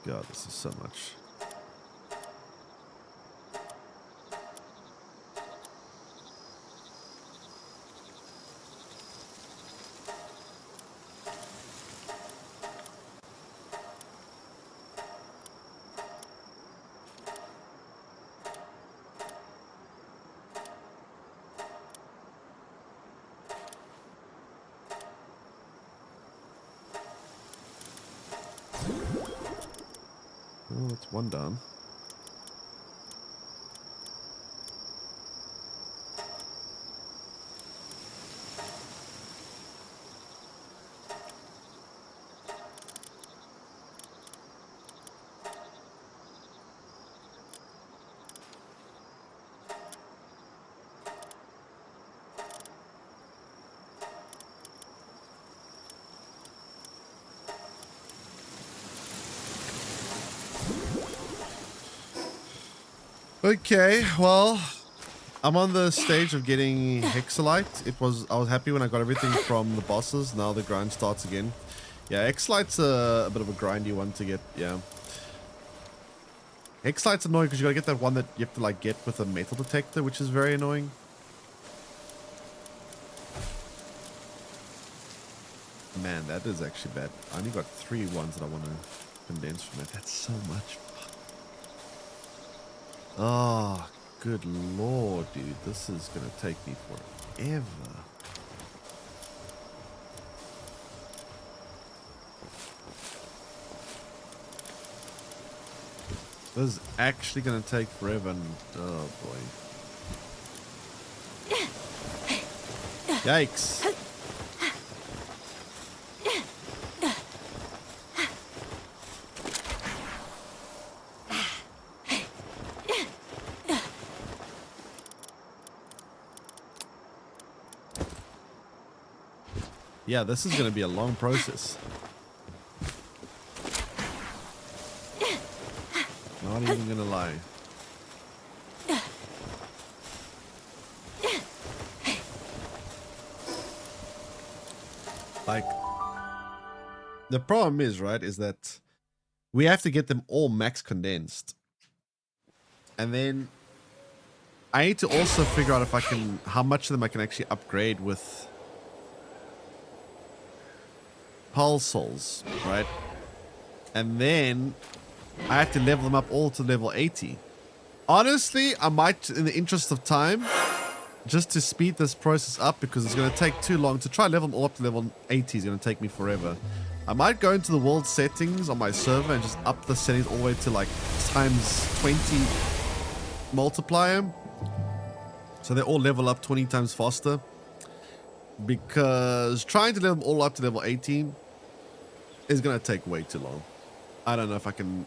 S1: God, this is so much. Oh, that's one down. Okay, well, I'm on the stage of getting Hexalite. I was happy when I got everything from the bosses. Now the grind starts again. Yeah, Hexalite's a bit of a grindy one to get, yeah. Hexalite's annoying because you gotta get that one that you have to like get with a metal detector, which is very annoying. Man, that is actually bad. I only got 3 ones that I want to condense from it. That's so much. Oh, good lord, dude. This is gonna take me forever. This is actually gonna take forever. And, oh boy. Yikes. Yeah, this is going to be a long process. Not even going to lie. Like, the problem is, right, is that we have to get them all max condensed. And then I need to also figure out if I can, how much of them I can actually upgrade with Pulse Souls, right? And then I have to level them up all to level 80. Honestly, I might, in the interest of time, just to speed this process up, because it's going to take too long to try level them all up to level 80 is going to take me forever. I might go into the world settings on my server and just up the settings all the way to like times 20 multiplier, so they all level up 20 times faster, because trying to level them all up to level 18 is going to take way too long. I don't know if I can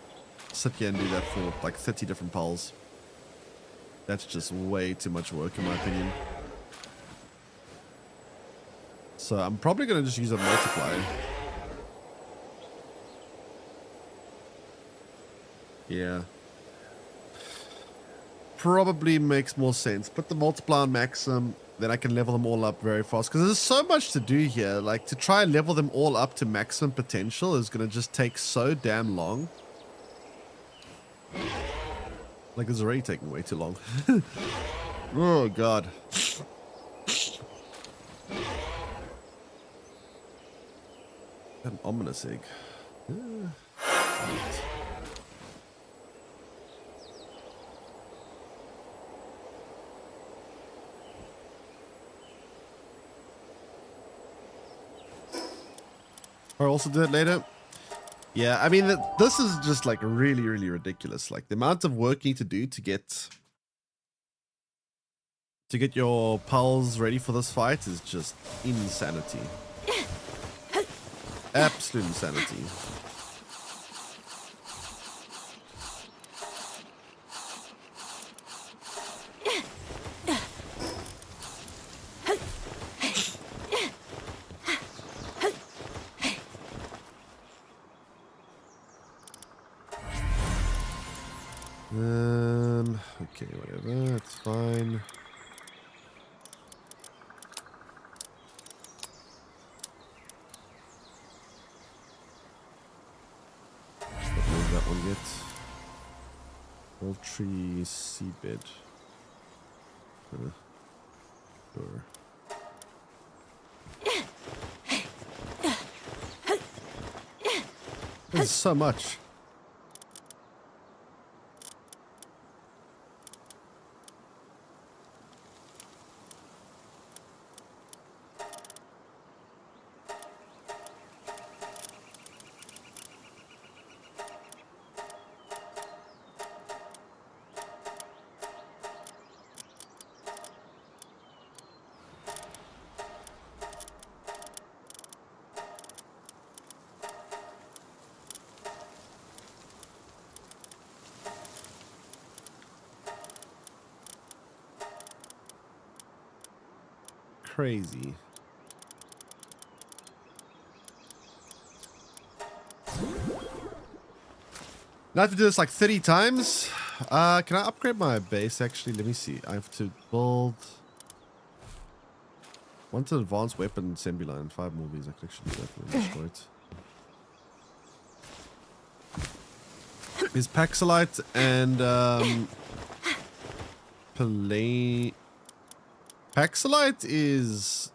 S1: sit here and do that for like 30 different pulls. That's just way too much work in my opinion. So I'm probably going to just use a multiplier. Yeah. Probably makes more sense. Put the multiplier on maximum, then I can level them all up very fast. Because there's so much to do here. Like, to try and level them all up to maximum potential is going to just take so damn long. Like, it's already taking way too long. Oh, God. An ominous egg. Right. Or also do it later. Yeah, I mean, this is just like really, really ridiculous. Like the amount of work you need to do to get your pals ready for this fight is just insanity. Absolute insanity. Okay, whatever, it's fine. What was that one yet? Poultry seabed. Sure. There's so much. crazy. Now I have to do this like 30 times. Can I upgrade my base actually? Let me see. I have to build... Want an advanced weapon assembly line. 5 more of these. I can actually do that for destroy it. Is Paxilite and Paxilite is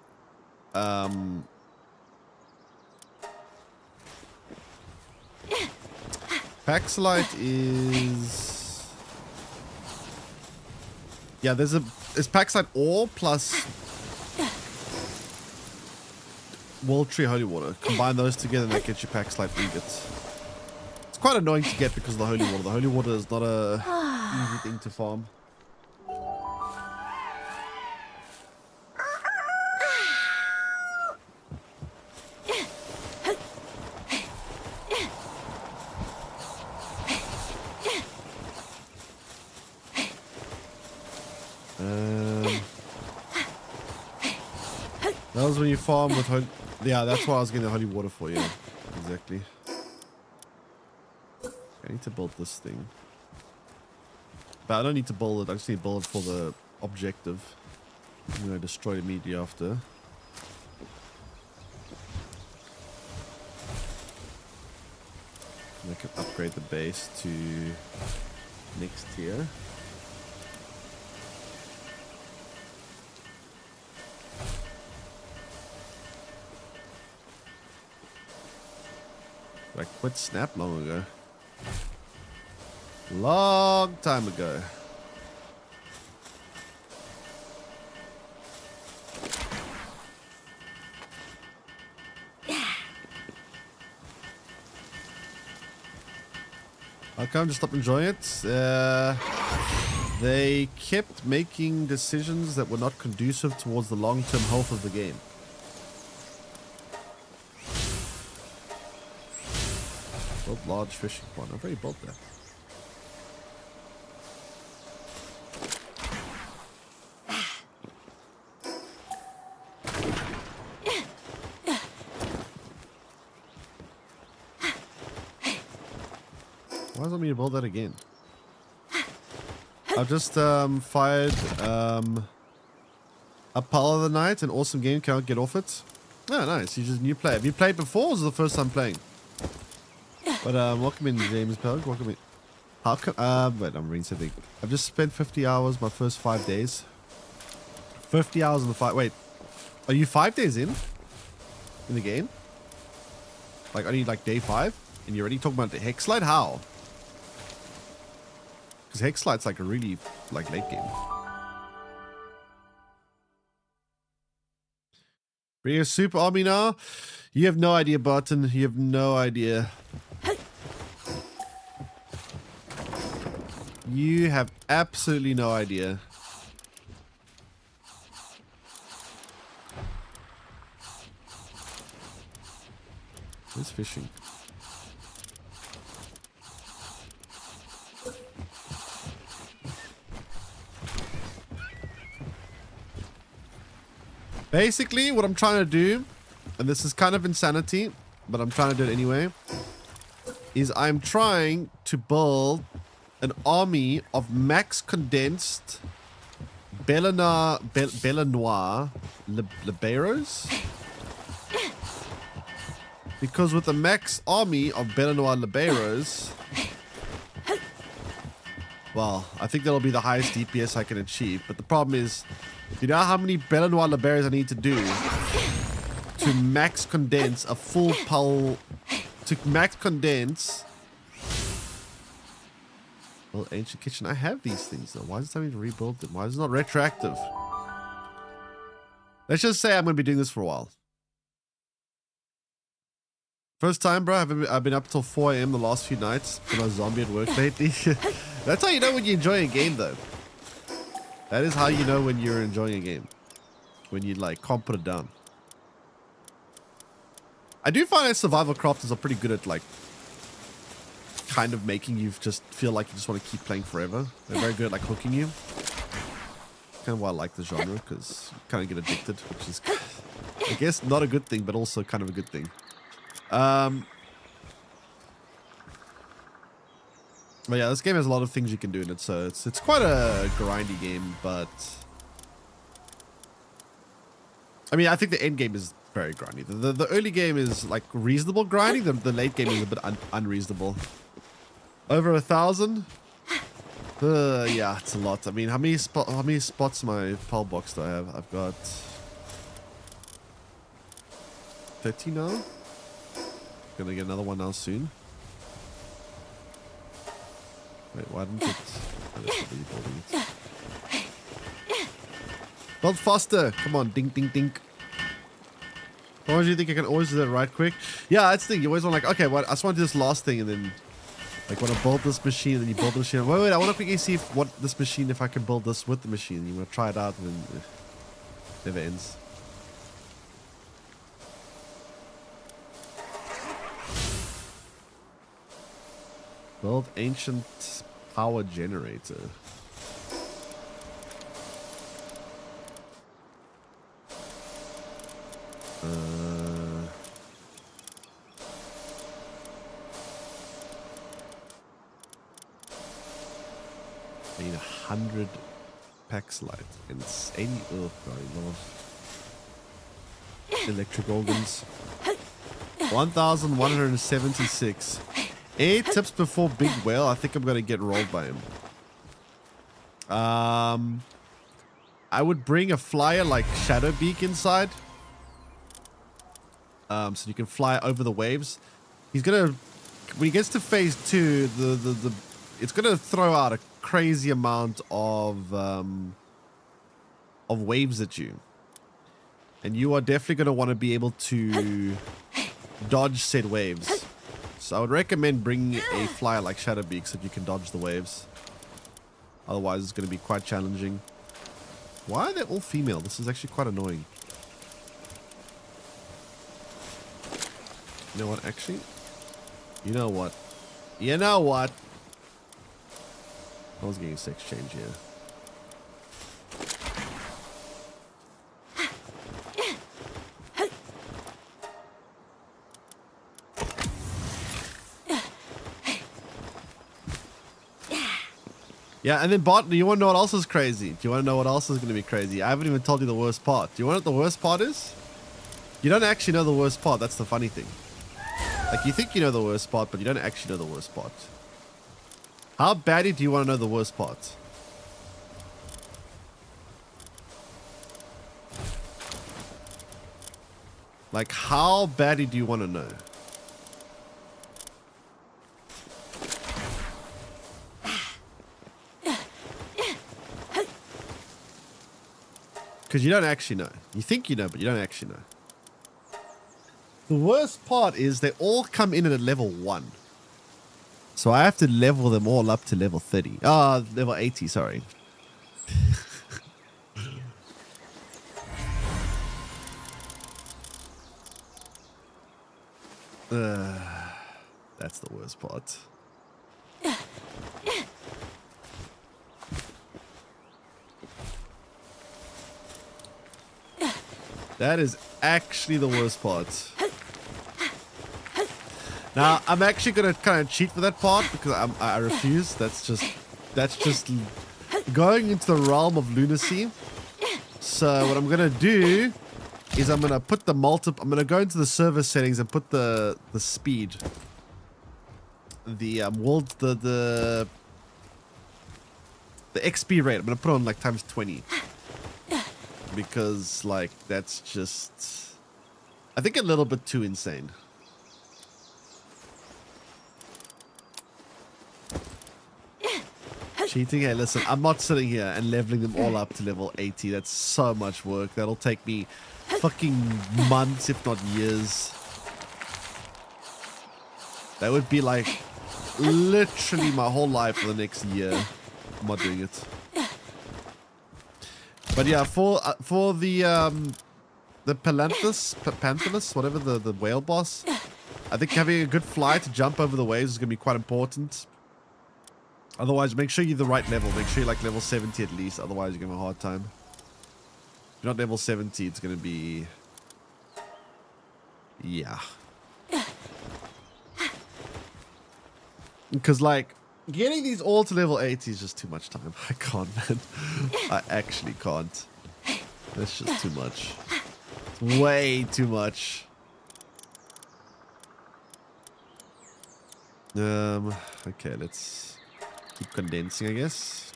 S1: Paxilite is is Paxilite ore plus World Tree Holy Water. Combine those together and that gets you Paxilite ingots. It's quite annoying to get because of the Holy Water. The Holy Water is not a easy thing to farm. That was when you farm with holy... Yeah, that's why I was getting the holy water for, yeah. Exactly. I need to build this thing. But I don't need to build it, I just need to build it for the objective. I'm going to destroy it immediately after. And I can upgrade the base to next tier. I quit Snap long ago. Long time ago. How come just stop enjoying it? They kept making decisions that were not conducive towards the long-term health of the game. Build large fishing pond. I've already built that. Why does it mean to build that again? I've just fired a Power of the Night, an awesome game. Can't get off it. Oh, nice. You're just a new player. Have you played before or is it the first time playing? But welcome in, James Pug. Welcome in. How come? Wait, I'm reading something. I've just spent 50 hours my first 5 days. 50 hours in the fight. Wait, are you 5 days in the game? Like only like day 5, and you're already talking about the Hexlight? How? Because Hexlight's like a really like late game. Bring a super army now. You have no idea, Barton. You have no idea. You have absolutely no idea. Who's fishing? Basically, what I'm trying to do, and this is kind of insanity, but I'm trying to do it anyway, is I'm trying to build an army of max condensed Belanois liberos. Because with the max army of Belanois liberos, well, I think that'll be the highest DPS I can achieve. But the problem is, you know how many Belanois liberos I need to do to max condense a full pal, to max condense. Well, Ancient Kitchen, I have these things though. Why does it have to rebuild them? Why is it not retroactive? Let's just say I'm going to be doing this for a while. First time, bro. I've been up till 4 AM the last few nights. Been a zombie at work lately. That's how you know when you enjoy a game though. That is how you know when you're enjoying a game. When you like can't put it down. I do find that survival crafters are pretty good at like kind of making you just feel like you just want to keep playing forever. They're very good at like hooking you. kind of why I like the genre, because you kind of get addicted, which is, I guess, not a good thing, but also kind of a good thing. But yeah, this game has a lot of things you can do in it, so it's quite a grindy game, but I mean, I think the end game is very grindy. The early game is like reasonable grindy. The late game is a bit unreasonable. Over 1,000. Yeah, it's a lot. I mean, how many spots my pal box do I have? I've got 30 now. Gonna get another one now soon. Wait, why didn't it? Oh, that's really building it. Build faster! Come on, ding, ding, ding. Why do you think I can always do that right quick? Yeah, that's the thing. You always want like, okay, well, I just want to do this last thing, and then like want to build this machine, and then you build the machine. Wait, I want to quickly see if this machine, if I can build this with the machine. You want to try it out, and then it never ends. Build ancient power generator. I need 100 packs light and it's 80. Oh, sorry, Lord. Electric organs. 1,176. 8 tips before big whale. I think I'm gonna get rolled by him. I would bring a flyer like Shadow Beak inside. So you can fly over the waves. He's gonna, when he gets to phase 2, it's gonna throw out a crazy amount of waves at you, and you are definitely gonna want to be able to dodge said waves. So I would recommend bringing a flyer like Shadow Beak so that you can dodge the waves. Otherwise, it's gonna be quite challenging. Why are they all female? This is actually quite annoying. You know what, actually? You know what? You know what? I was getting a sex change here. Yeah, and then Bot, do you want to know what else is crazy? Do you want to know what else is going to be crazy? I haven't even told you the worst part. Do you want to know what the worst part is? You don't actually know the worst part. That's the funny thing. Like, you think you know the worst part, but you don't actually know the worst part. How badly do you want to know the worst part? Like, how badly do you want to know? Because you don't actually know. You think you know, but you don't actually know. The worst part is they all come in at level 1. So I have to level them all up to level 30. Level 80, sorry. That's the worst part. That is actually the worst part. Now, I'm actually going to kind of cheat for that part because I refuse. That's just going into the realm of lunacy. So what I'm going to do is I'm going to put I'm going to go into the server settings and put the speed. The XP rate. I'm going to put on like times 20. Because like that's just, I think, a little bit too insane. Cheating? Hey, listen, I'm not sitting here and leveling them all up to level 80. That's so much work. That'll take me fucking months, if not years. That would be like literally my whole life for the next year. I'm not doing it. But yeah, for the Panthalus, whatever, the whale boss, I think having a good fly to jump over the waves is going to be quite important. Otherwise, make sure you're the right level. Make sure you're like level 70 at least. Otherwise, you're going to have a hard time. If you're not level 70, it's going to be... Yeah. Because, like, getting these all to level 80 is just too much time. I can't, man. I actually can't. That's just too much. It's way too much. Okay, let's keep condensing, I guess.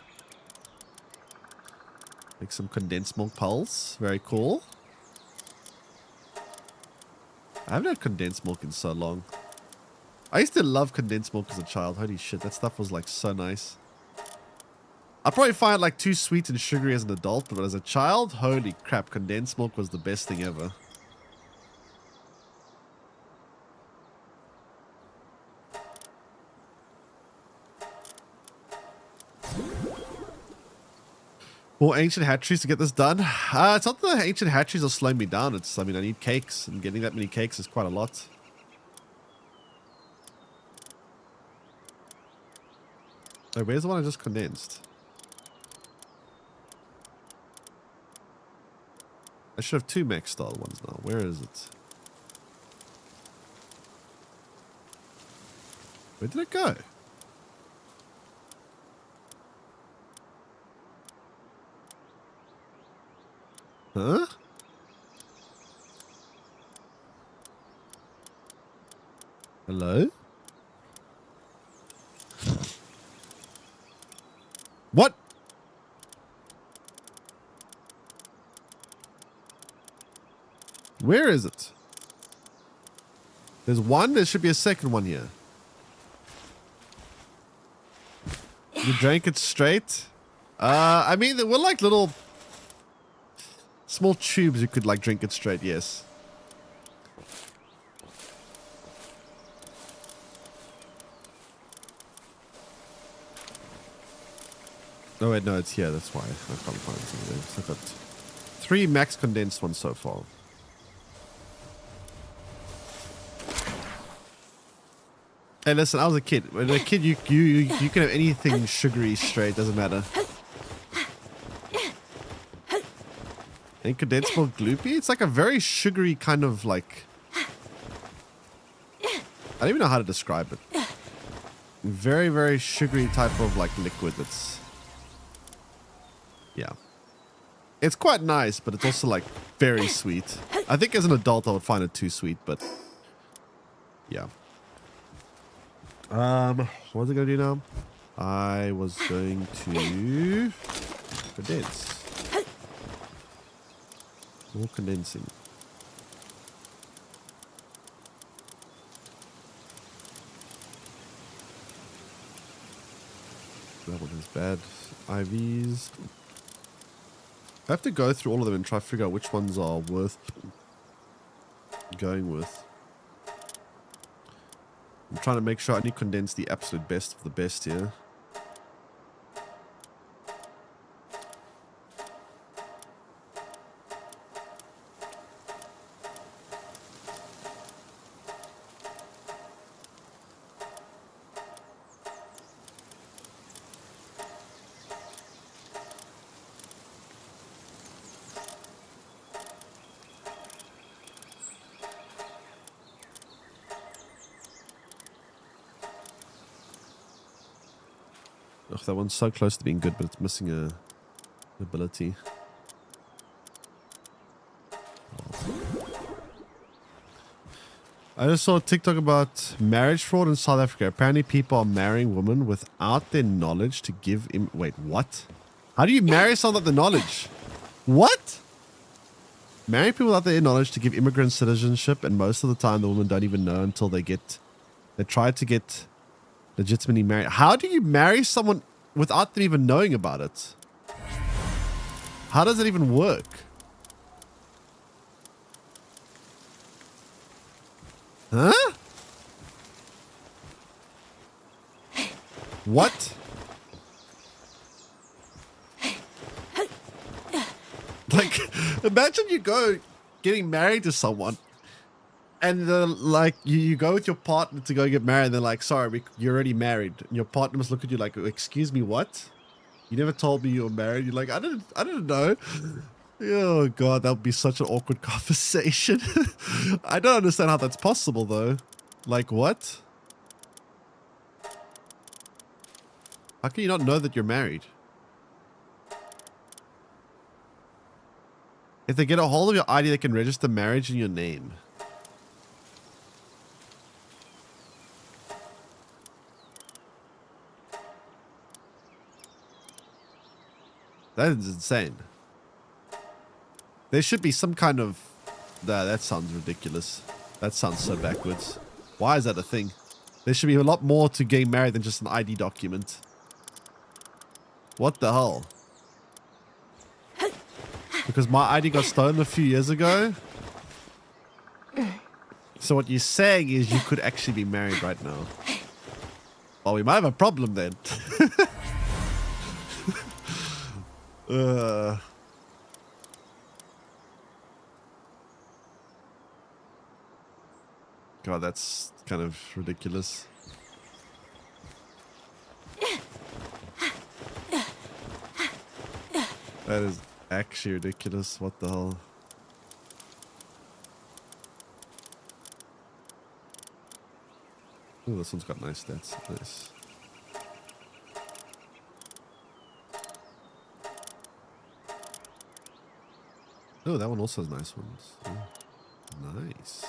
S1: Make some condensed milk pulse. Very cool. I haven't had condensed milk in so long. I used to love condensed milk as a child. Holy shit, that stuff was like so nice. I probably find it like too sweet and sugary as an adult, but as a child, holy crap, condensed milk was the best thing ever. More ancient hatcheries to get this done. It's not the ancient hatcheries are slowing me down. It's, I mean, I need cakes, and getting that many cakes is quite a lot. Oh, where's the one I just condensed? I should have 2 max style ones now. Where is it? Where did it go? Huh? Hello? What? Where is it? There's one. There should be a second one here. You drank it straight? I mean, there were like little small tubes you could like drink it straight, yes. Oh wait, no, it's here. That's why I can't find something. So I've got 3 max condensed ones so far. Hey, listen, I was a kid. When a kid, you can have anything sugary straight. Doesn't matter. And condensed milk gloopy? It's like a very sugary kind of like... I don't even know how to describe it. Very, very sugary type of like liquid that's... Yeah. It's quite nice, but it's also like very sweet. I think as an adult I would find it too sweet, but... Yeah. What was I going to do now? I was going to... condense. More condensing. That one is bad. IVs. I have to go through all of them and try to figure out which ones are worth going with. I'm trying to make sure I only condense the absolute best of the best here. Ugh, that one's so close to being good, but it's missing a ability. I just saw a TikTok about marriage fraud in South Africa. Apparently people are marrying women without their knowledge to give him... Wait, what? How do you marry someone without the knowledge? What? Marrying people without their knowledge to give immigrant citizenship, and most of the time the women don't even know until they try to get legitimately married. How do you marry someone without them even knowing about it? How does it even work? Huh? What? Like, imagine you go getting married to someone And like you go with your partner to go get married, and they're like, sorry, you're already married. And your partner must look at you like, excuse me, what? You never told me you were married. You're like, I didn't know. Oh god, that would be such an awkward conversation. I don't understand how that's possible though. Like what? How can you not know that you're married? If they get a hold of your ID, they can register marriage in your name. That is insane. There should be some kind of... Nah, that sounds ridiculous. That sounds so backwards. Why is that a thing? There should be a lot more to getting married than just an ID document. What the hell? Because my ID got stolen a few years ago. So what you're saying is you could actually be married right now. Well, we might have a problem then. God, that's kind of ridiculous. That is actually ridiculous. What the hell? Oh, this one's got nice stats. Nice. Oh, that one also has nice ones. Oh, nice.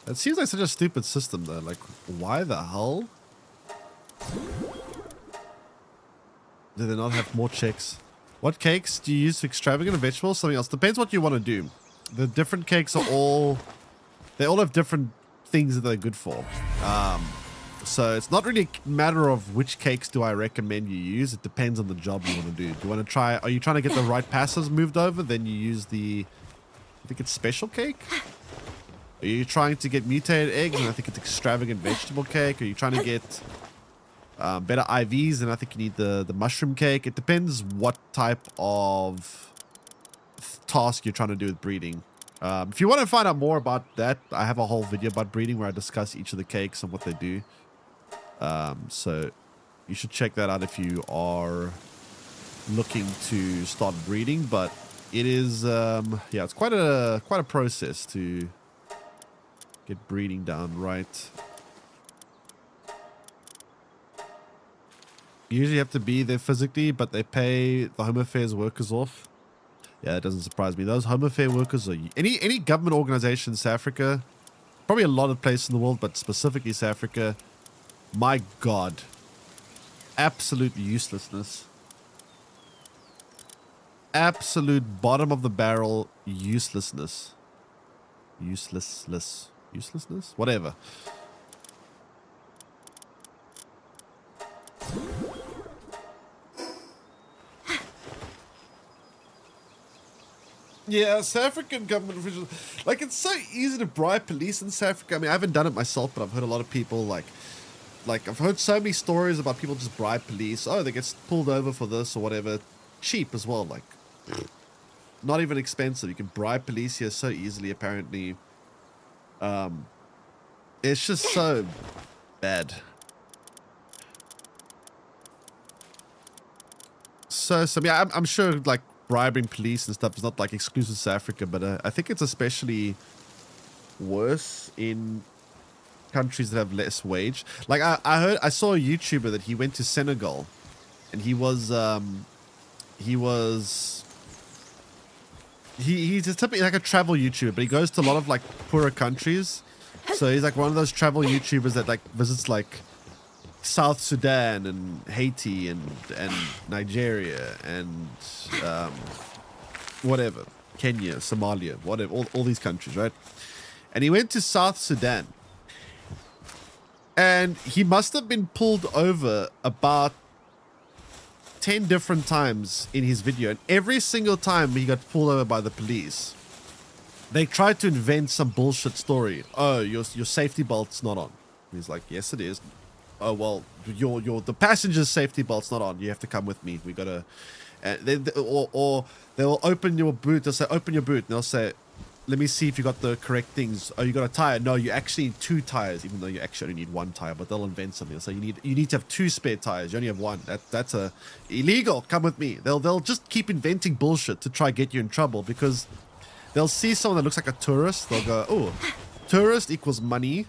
S1: It seems like such a stupid system though. Like, why the hell do they not have more checks? What cakes do you use for extravagant vegetables? Something else. Depends what you want to do. The different cakes are all... They all have different things that they're good for. So it's not really a matter of which cakes do I recommend you use. It depends on the job you want to do. Do you want to try... Are you trying to get the right passives moved over? Then you use the... I think it's special cake? Are you trying to get mutated eggs? And I think it's extravagant vegetable cake. Are you trying to get better IVs? And I think you need the mushroom cake. It depends what type of task you're trying to do with breeding. If you want to find out more about that, I have a whole video about breeding where I discuss each of the cakes and what they do. So you should check that out if you are looking to start breeding. But it is, yeah, it's quite a process to get breeding down right. You usually have to be there physically, but they pay the Home Affairs workers off. Yeah, it doesn't surprise me. Those Home Affairs workers are any government organization in South Africa, probably a lot of places in the world, but specifically South Africa. My God, absolute uselessness. Absolute bottom of the barrel uselessness. Uselessness? Whatever. Yeah, South African government officials, like, it's so easy to bribe police in South Africa. I mean, I haven't done it myself, but I've heard a lot of people, like I've heard so many stories about people just bribe police. Oh, they get pulled over for this or whatever. Cheap as well, like, not even expensive. You can bribe police here so easily, apparently. It's just so bad. So yeah, I'm sure, like, bribing police and stuff is not like exclusive to South Africa, but I think it's especially worse in countries that have less wage. Like I saw a YouTuber that he went to Senegal, and he's just typically like a travel YouTuber, but he goes to a lot of like poorer countries. So he's like one of those travel YouTubers that like visits like South Sudan and Haiti and Nigeria and whatever, Kenya, Somalia, whatever, all these countries, right? And he went to South Sudan, and he must have been pulled over about 10 different times in his video, and every single time he got pulled over by the police, they tried to invent some bullshit story. Oh, your safety belt's not on. And he's like, yes, it is. Oh, well, the passenger's safety belt's not on. You have to come with me. We gotta... And or they will open your boot. They'll say, open your boot. And they'll say, let me see if you got the correct things. Oh, you got a tire? No, you actually need 2 tires, even though you actually only need 1 tire. But they'll invent something. They'll say you need to have 2 spare tires. You only have 1. That's illegal. Come with me. They'll just keep inventing bullshit to try get you in trouble, because they'll see someone that looks like a tourist. They'll go, oh, tourist equals money.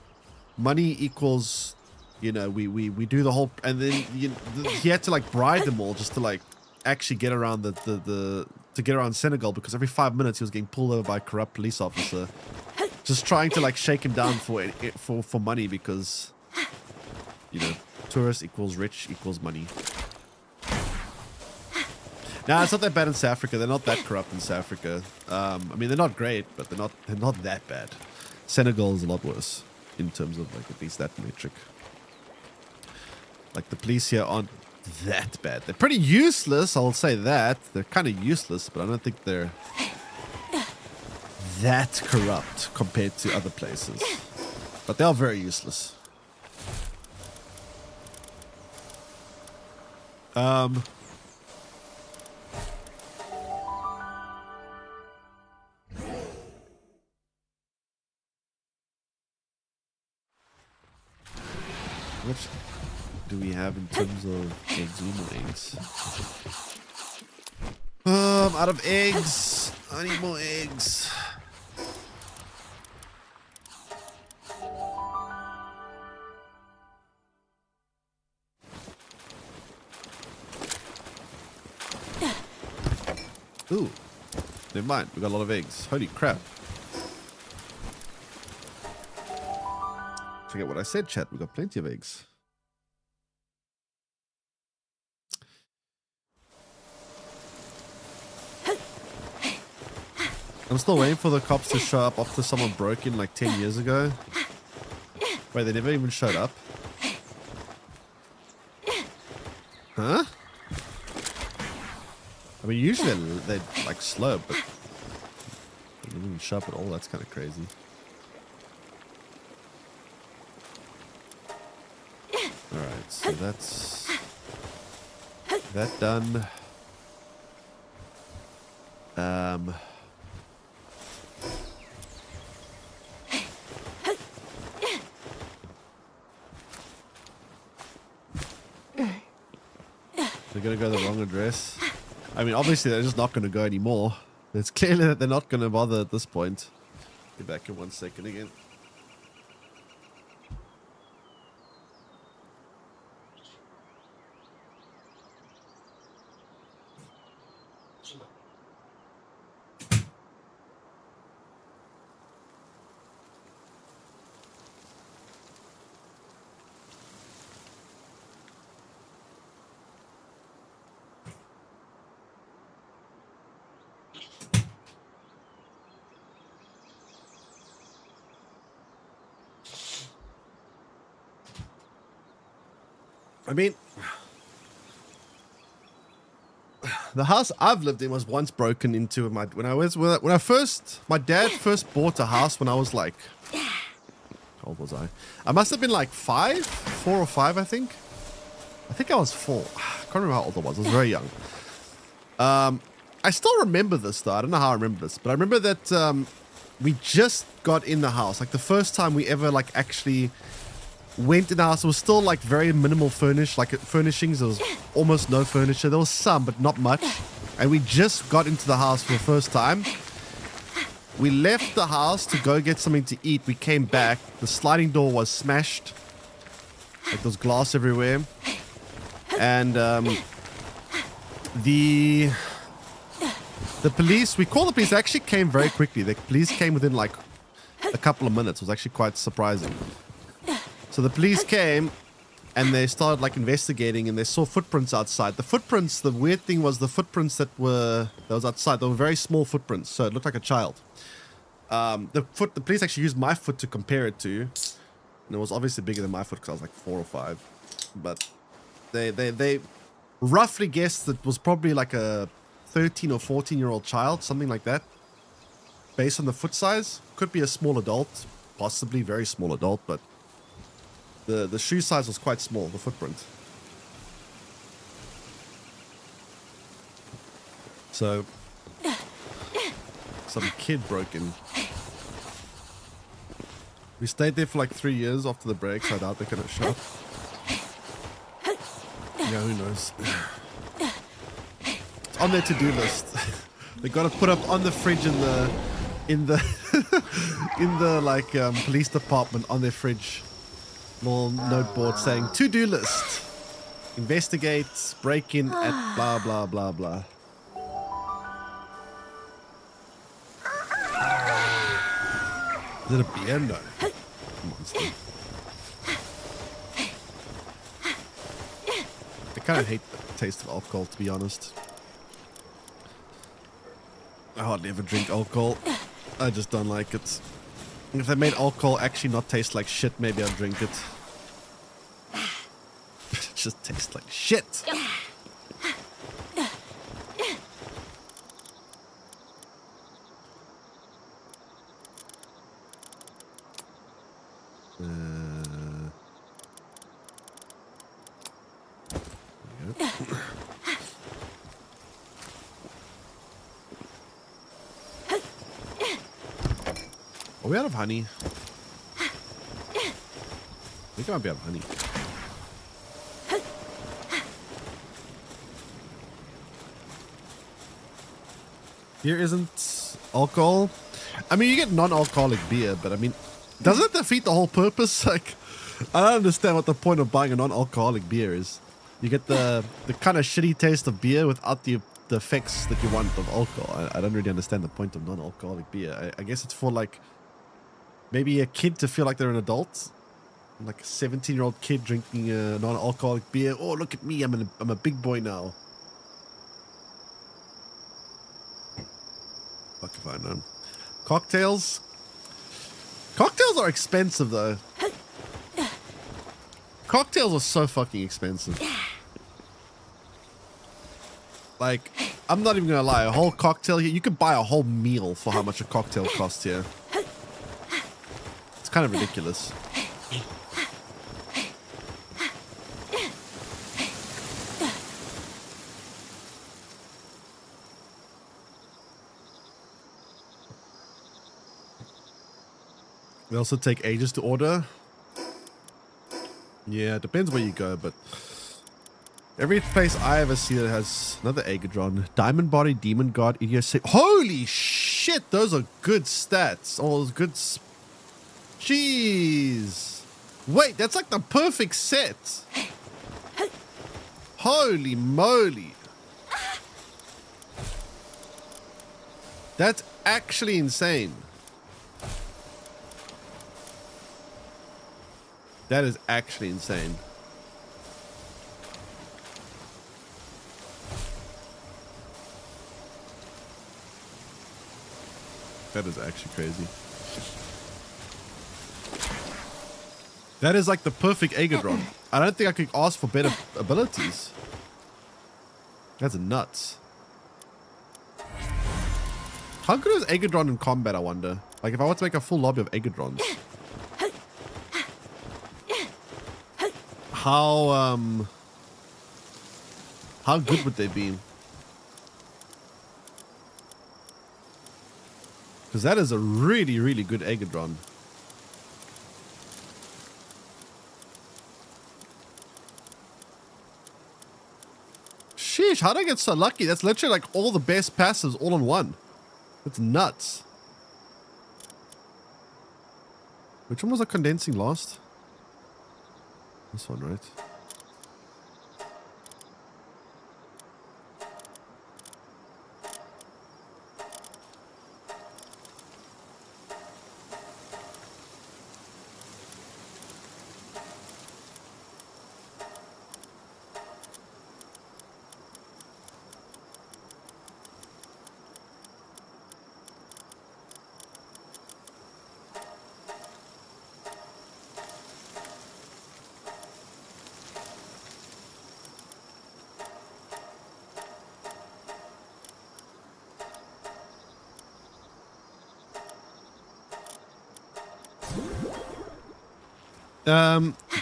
S1: Money equals, we do the whole, and then he had to like bribe them all just to like actually get around to get around Senegal, because every 5 minutes he was getting pulled over by a corrupt police officer, just trying to like shake him down for money, because tourist equals rich equals money. Nah, it's not that bad in South Africa. They're not that corrupt in South Africa. I mean, they're not great, but they're not that bad. Senegal is a lot worse in terms of like at least that metric. Like the police here aren't that bad. They're pretty useless, I'll say that. They're kind of useless, but I don't think they're that corrupt compared to other places. But they are very useless. Which do we have in terms of eggs? Eggs. Out of eggs. I need more eggs. Ooh. Never mind. We got a lot of eggs. Holy crap. Forget what I said, chat. We got plenty of eggs. I'm still waiting for the cops to show up after someone broke in like 10 years ago. Wait, they never even showed up? Huh? I mean, usually they're like slow, but they didn't even show up at all. That's kind of crazy. Alright, so that's that done. They're gonna go the wrong address. I mean, obviously they're just not gonna go anymore. It's clearly that they're not gonna bother at this point. Get back in 1 second again. I mean, the house I've lived in was once broken into. My dad first bought a house when I was like, how old was I? I must have been like 4 or 5, I think. I think I was 4. I can't remember how old I was. I was very young. I still remember this though. I don't know how I remember this, but I remember that we just got in the house. Like the first time we ever like actually went in the house, it was still like very minimal furnishings. There was almost no furniture. There was some, but not much. And we just got into the house for the first time. We left the house to go get something to eat. We came back. The sliding door was smashed. Like there was glass everywhere. And the police, we called the police, they actually came very quickly. The police came within like a couple of minutes. It was actually quite surprising. So the police came and they started like investigating, and they saw footprints outside. The footprints, the weird thing was the footprints that was outside, they were very small footprints, so it looked like a child. The police actually used my foot to compare it to, and it was obviously bigger than my foot because I was like 4 or 5. But they roughly guessed that it was probably like a 13 or 14-year-old child, something like that. Based on the foot size, could be a small adult, possibly very small adult, but the shoe size was quite small, the footprint. So some kid broke in. We stayed there for like 3 years after the break, so I doubt they could have shot. Yeah, who knows? It's on their to-do list. They got to put up on the fridge in the in the like police department on their fridge, little note board saying to-do list. Investigate, break in at blah blah blah blah. Is it a beer? No. Monster. I kind of hate the taste of alcohol, to be honest. I hardly ever drink alcohol. I just don't like it. If they made alcohol actually not taste like shit, maybe I'd drink it. It just tastes like shit. Are we out of honey? I think I might be out of honey. Here isn't alcohol. I mean, you get non-alcoholic beer, but I mean, doesn't it defeat the whole purpose? Like, I don't understand what the point of buying a non-alcoholic beer is. You get the kind of shitty taste of beer without the effects that you want of alcohol. I don't really understand the point of non-alcoholic beer. I guess it's for like maybe a kid to feel like they're an adult. Like a 17-year-old kid drinking a non-alcoholic beer. Oh, look at me. I'm a big boy now. Fuck if I know. Cocktails. Cocktails are expensive though. Cocktails are so fucking expensive. Like, I'm not even gonna lie. A whole cocktail here, you could buy a whole meal for how much a cocktail costs here. It's kind of ridiculous. They also take ages to order. Yeah, it depends where you go, but every place I ever see that has another Agadron. Diamond Body, Demon God, Idiocy. Holy shit, those are good stats. All those good. Jeez. Wait, that's like the perfect set. Holy moly. That's actually insane. That is actually insane. That is actually crazy. That is like the perfect Agadron. I don't think I could ask for better abilities. That's nuts. How good is Agadron in combat, I wonder? Like if I want to make a full lobby of Agadrons. How good would they be? Because that is a really, really good Agadron. Sheesh, how did I get so lucky? That's literally like all the best passives all in one. That's nuts. Which one was I condensing last? This one, right?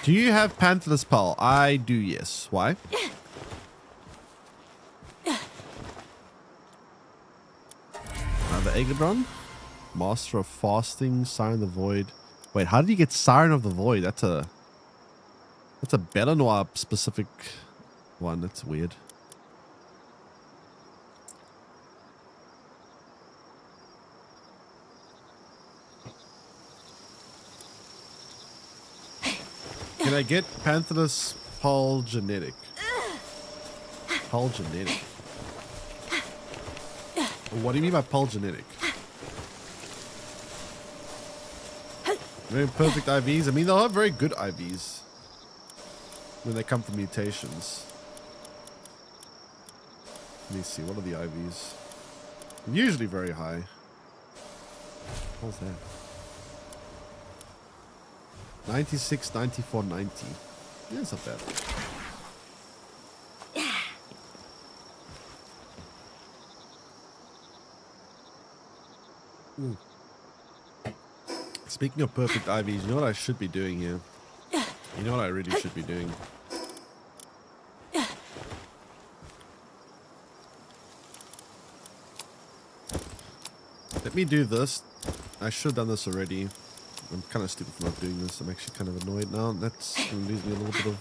S1: Do you have Pantherless Pal? I do, yes. Why? Aegodron. Master of Fasting, Siren of the Void. Wait, how did you get Siren of the Void? That's a Belanoir specific one. That's weird. Can I get Pantherus Palgenetic? Palgenetic. What do you mean by Palgenetic? Very perfect IVs. I mean, they'll have very good IVs when they come from mutations. Let me see. What are the IVs? Usually very high. What's that? 96, 94, 90. Yeah, it's not bad. Speaking of perfect IVs, you know what I should be doing here? You know what I really should be doing? Let me do this. I should have done this already. I'm kind of stupid for not doing this. I'm actually kind of annoyed now. That's going to lose me a little bit of...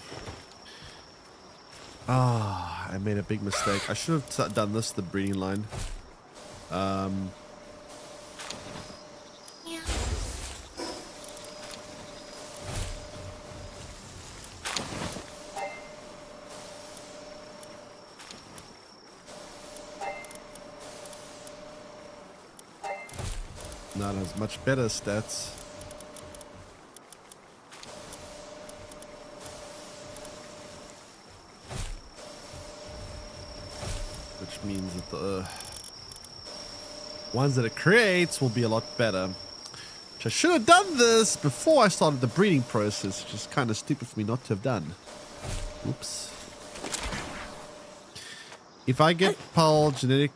S1: I made a big mistake. I should have done this, the breeding line. Not as much better stats. Which means that the ones that it creates will be a lot better. Which I should have done this before I started the breeding process, which is kind of stupid for me not to have done. Oops. If I get Pal genetic,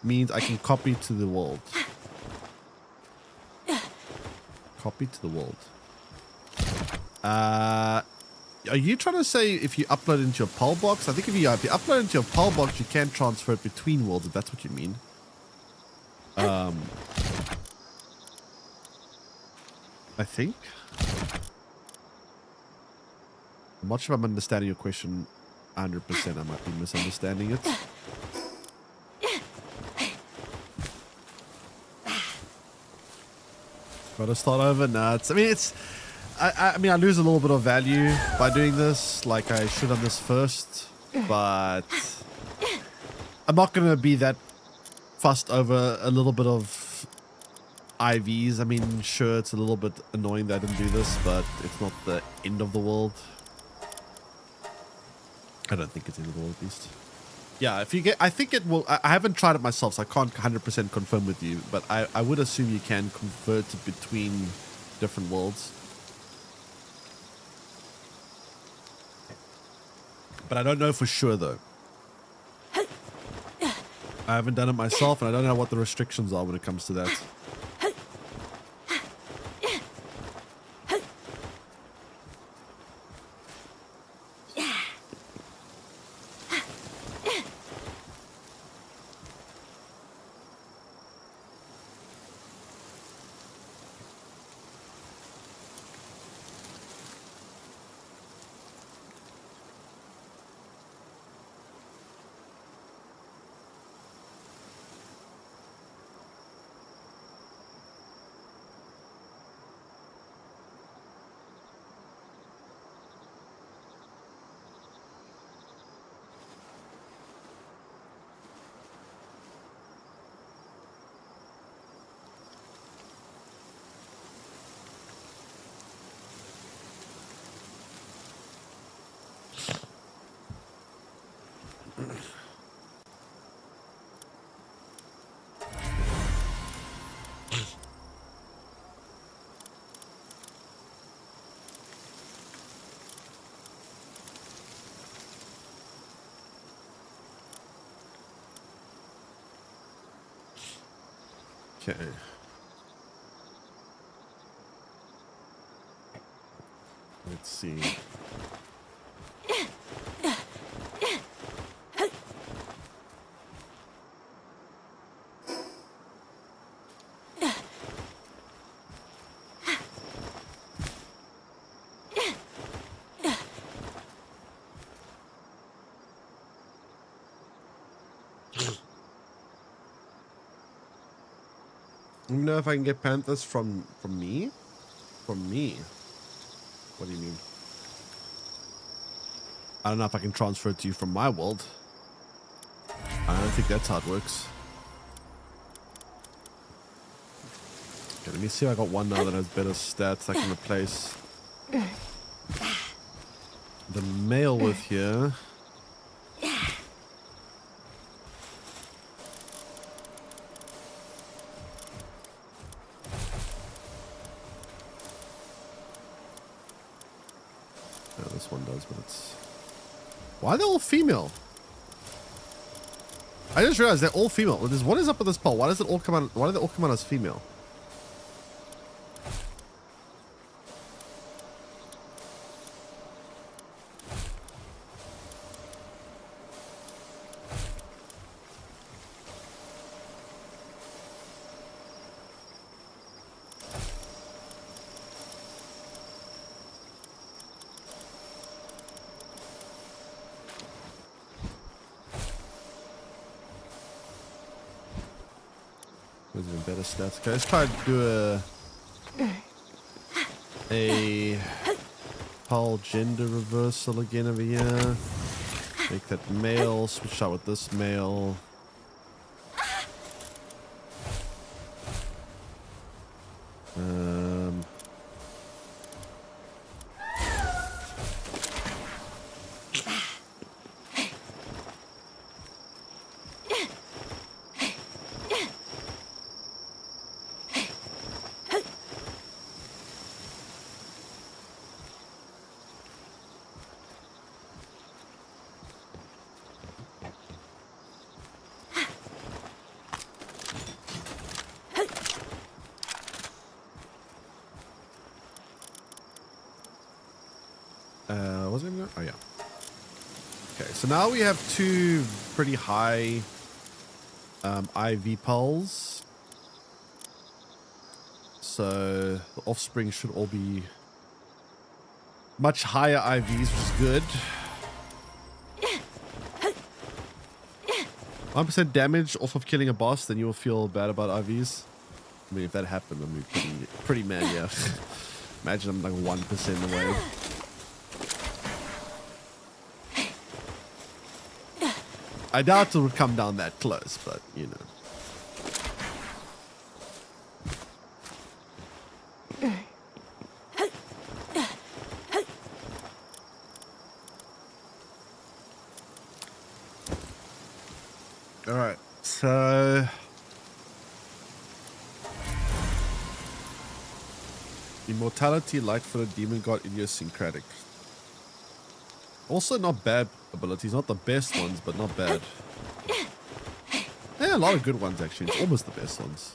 S1: means I can copy to the world. Copy to the world. Are you trying to say if you upload into your PAL box? I think if you upload into your PAL box, you can transfer it between worlds, if that's what you mean. I think. I'm not sure if I'm understanding your question 100%. I might be misunderstanding it. Gotta start over? Nah, I mean, I mean, I lose a little bit of value by doing this. Like, I should have done this first. But I'm not gonna be that fussed over a little bit of IVs. I mean, sure, it's a little bit annoying that I didn't do this, but it's not the end of the world. I don't think it's the end of the world, at least. Yeah, if you get, I think it will. I haven't tried it myself, so I can't 100% confirm with you, but I would assume you can convert it between different worlds. But I don't know for sure, though. I haven't done it myself, and I don't know what the restrictions are when it comes to that. Okay. Let's see. Let me know if I can get Panthers from me. From me. What do you mean? I don't know if I can transfer it to you from my world. I don't think that's how it works. Okay, let me see if I got one now that has better stats I can replace the male with here. No, this one does, but it's... Why are they all female? I just realized they're all female. What is up with this poll? Why does it all come out? Why do they all come out as female? There's even better stats. Okay, let's try to do a Pal gender reversal again over here. Make that male, switch out with this male. Was it? Oh yeah. Okay, so now we have two pretty high IV pulls. So the offspring should all be much higher IVs, which is good. 1% damage off of killing a boss, then you will feel bad about IVs. I mean, if that happened, I'd be pretty mad, yeah. Imagine I'm like 1% away. I doubt it would come down that close, but you know. All right, so immortality, light-footed, demon god, idiosyncratic. Also not bad abilities, not the best ones, but not bad. Yeah, a lot of good ones actually. It's almost the best ones.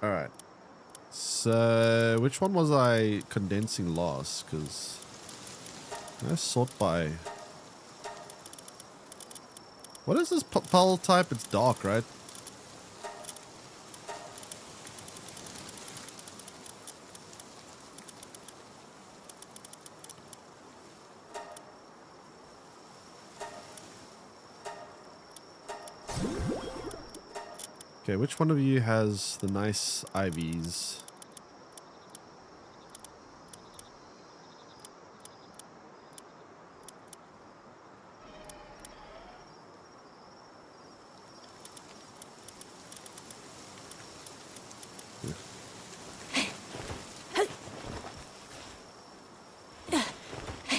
S1: All right. So which one was I condensing last? Because I sort by. What is this Pal type? It's dark, right? Okay, which one of you has the nice IVs?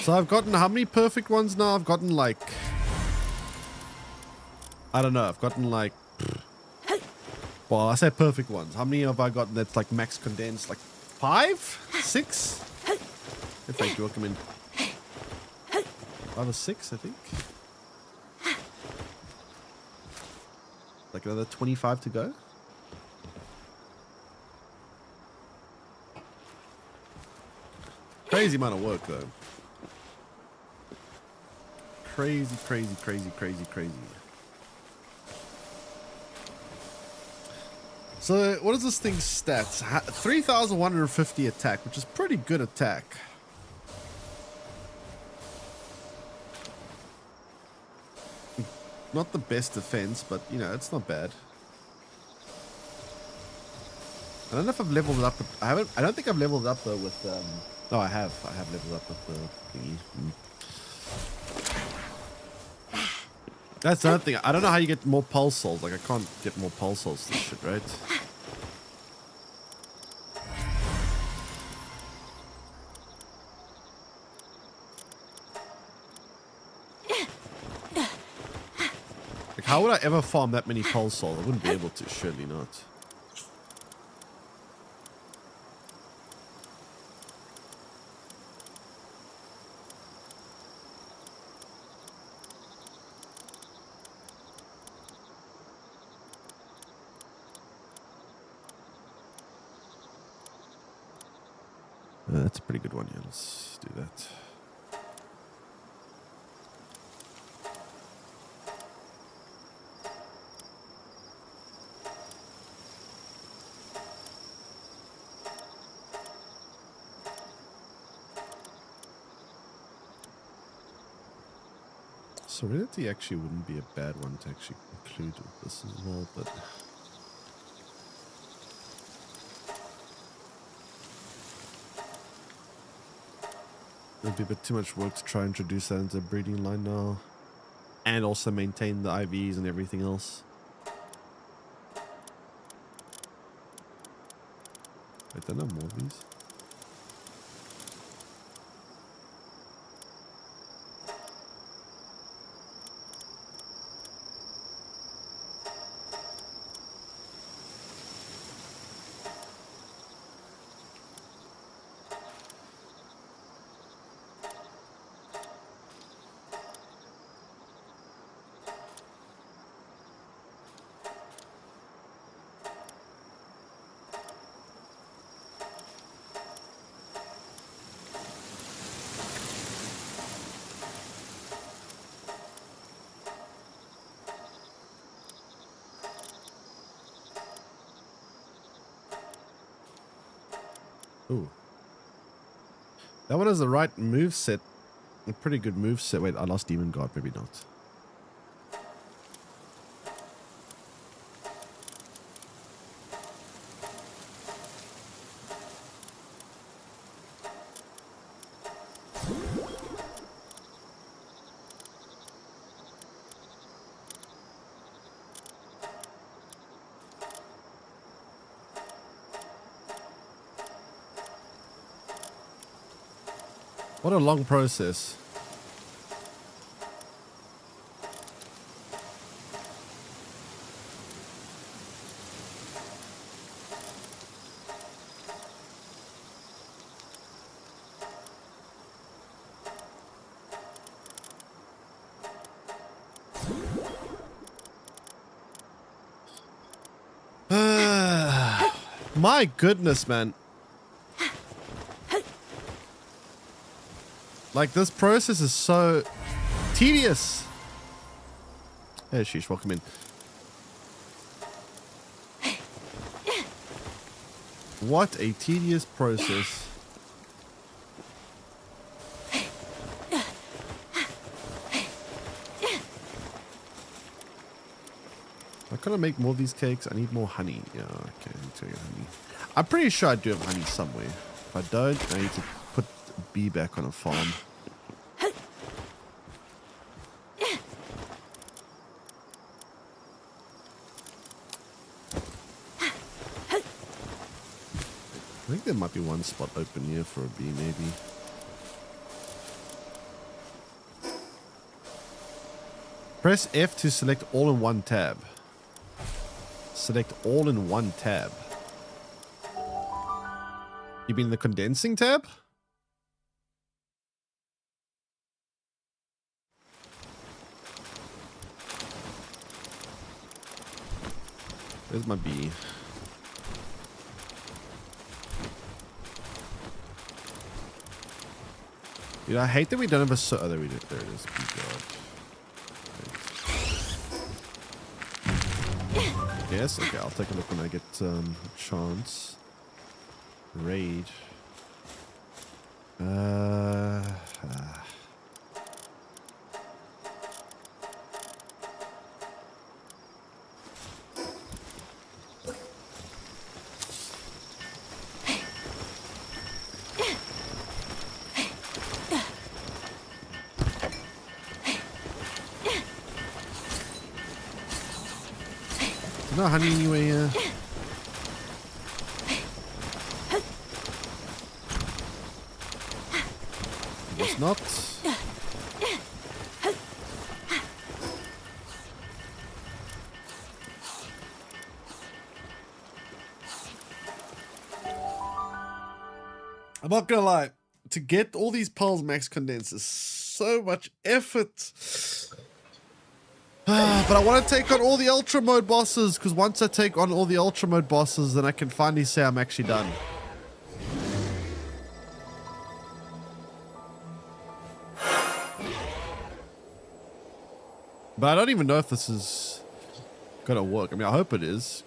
S1: So I've gotten how many perfect ones now? I've gotten like... I don't know, I've gotten like... Well, I say perfect ones. How many have I got that's like max condensed? Like 5? 6? Thank you, welcome in. 5 or 6, I think. Like another 25 to go. Crazy amount of work though. Crazy, crazy, crazy, crazy, crazy. So, what is this thing's stats? 3,150 attack, which is pretty good attack. Not the best defense, but you know, it's not bad. I don't know if I've leveled it up. I don't think I've leveled it up though with no, I have leveled up with the thingy. That's another thing. I don't know how you get more pulse souls. Like I can't get more pulse souls to this shit, right? Like how would I ever farm that many pulse souls? I wouldn't be able to, surely not. That's a pretty good one. Yeah, let's do that. Serenity actually wouldn't be a bad one to actually include with this as well, but it'd be a bit too much work to try and introduce that into a breeding line now. And also maintain the IVs and everything else. Wait, there are no more of these? Ooh. That one has the right move set. A pretty good move set. Wait, I lost Demon Guard. Maybe not. What a long process. My goodness, man. Like, this process is so tedious. Hey, Sheesh, welcome in. What a tedious process. I gotta make more of these cakes. I need more honey. Yeah, okay, I need to get honey. I'm pretty sure I do have honey somewhere. If I don't, I need to put a bee back on a farm. I think there might be one spot open here for a bee, maybe. Press F to select all in one tab. Select all in one tab. You mean the condensing tab? There's my bee. Dude, I hate that we don't have a oh, there we do. There it is. Yes, okay, I'll take a look when I get a chance. Raid. no honey anywhere here. Guess not. I'm not gonna lie. To get all these pearls max condensed is so much effort. But I want to take on all the ultra mode bosses, because once I take on all the ultra mode bosses, then I can finally say I'm actually done. But I don't even know if this is gonna work. I mean, I hope it is.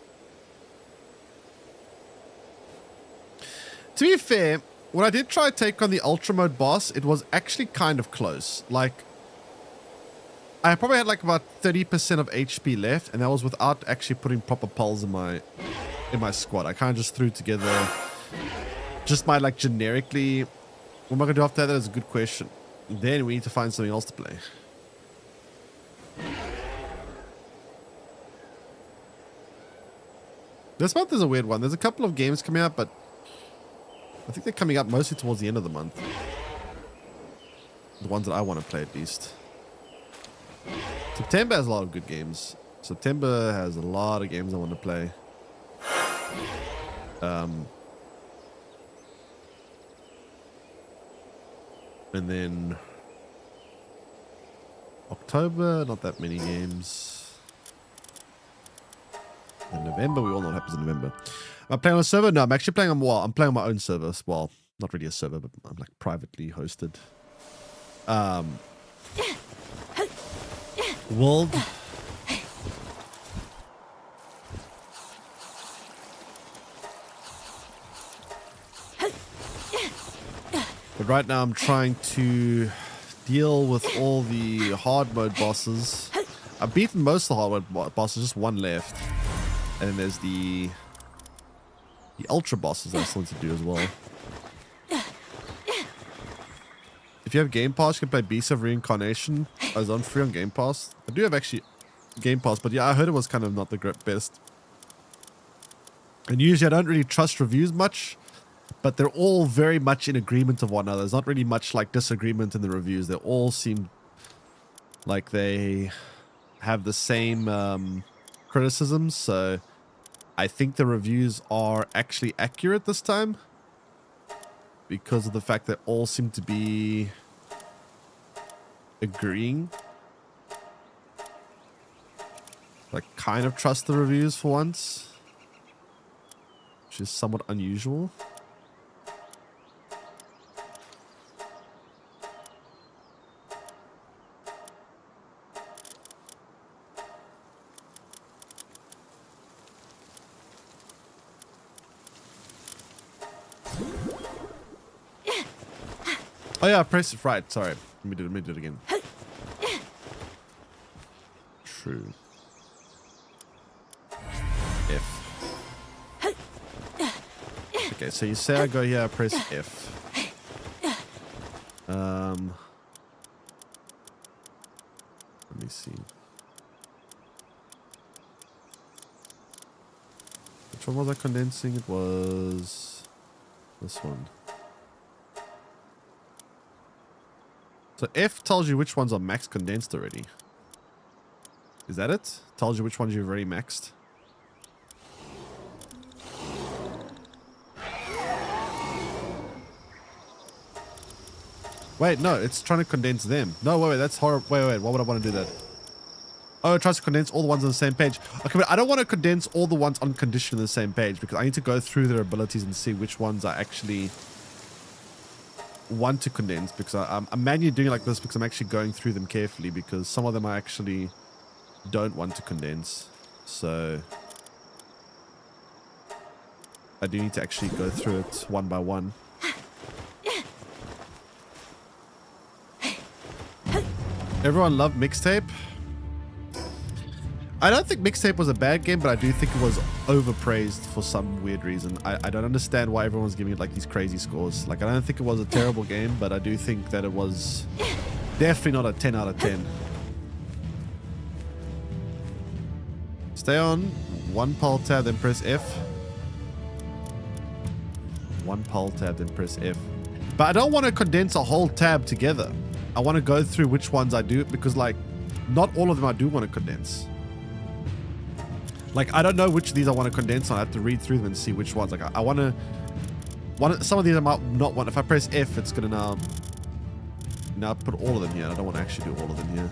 S1: To be fair, when I did try to take on the ultra mode boss, it was actually kind of close. Like, I probably had like about 30% of HP left, and that was without actually putting proper pulls in my squad. I kind of just threw together just my like generically. What am I gonna do after that? That is a good question. Then we need to find something else to play. This month is a weird one. There's a couple of games coming out, but I think they're coming up mostly towards the end of the month. The ones that I want to play at least. September has a lot of good games. September has a lot of games I want to play. And then October, not that many games. In November, we all know what happens in November. Am I playing on a server? No, I'm actually playing on, well, I'm playing on my own server. Well, not really a server, but I'm like privately hosted. World. But right now I'm trying to deal with all the hard mode bosses. I've beaten most of the hard mode bosses, just one left. And then there's the ultra bosses that I still need to do as well. If you have Game Pass, you can play Beast of Reincarnation. I was on free on Game Pass. I do have actually Game Pass, but yeah, I heard it was kind of not the best. And usually I don't really trust reviews much, but they're all very much in agreement of one another. There's not really much like disagreement in the reviews. They all seem like they have the same criticisms. So I think the reviews are actually accurate this time, because of the fact that all seem to be agreeing. Like, kind of trust the reviews for once, which is somewhat unusual. Oh yeah, press it right. Sorry. Let me do it again. True. F. Okay, so you say I go here, I press F. Let me see. Which one was I condensing? It was this one. So F tells you which ones are max condensed already. Is that it? Tells you which ones you've already maxed. Wait, no, it's trying to condense them. No, wait, that's horrible. Wait, why would I want to do that? Oh, it tries to condense all the ones on the same page. Okay, but I don't want to condense all the ones on condition on the same page, because I need to go through their abilities and see which ones I actually want to condense, because I'm manually doing it like this because I'm actually going through them carefully, because some of them I actually don't want to condense. So I do need to actually go through it one by one. Everyone loved Mixtape. I don't think Mixtape was a bad game, but I do think it was overpraised for some weird reason. I don't understand why everyone's giving it like these crazy scores. Like, I don't think it was a terrible game, but I do think that it was definitely not a 10 out of 10. Stay on one pal tab, then press F. One pal tab, then press F. But I don't want to condense a whole tab together. I want to go through which ones I do, because like not all of them I do want to condense. Like I don't know which of these I want to condense on. I have to read through them and see which ones. Like I want to. Some of these I might not want. If I press F, it's gonna now put all of them here. I don't want to actually do all of them here.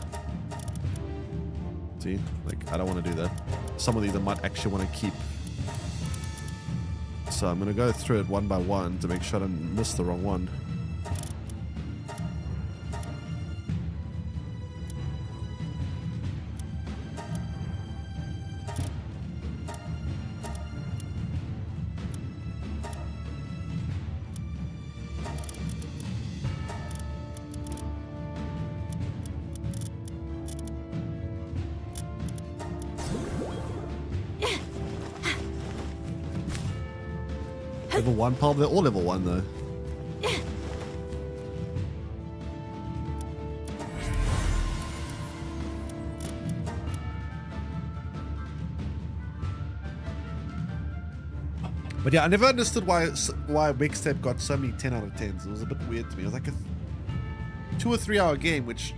S1: See, like I don't want to do that. Some of these I might actually want to keep. So I'm gonna go through it one by one to make sure I don't miss the wrong one. Level 1 pulp, they're all level 1 though. But yeah, I never understood why Mixtape got so many 10 out of 10s. It was a bit weird to me. It was like a 2 or 3 hour game, which,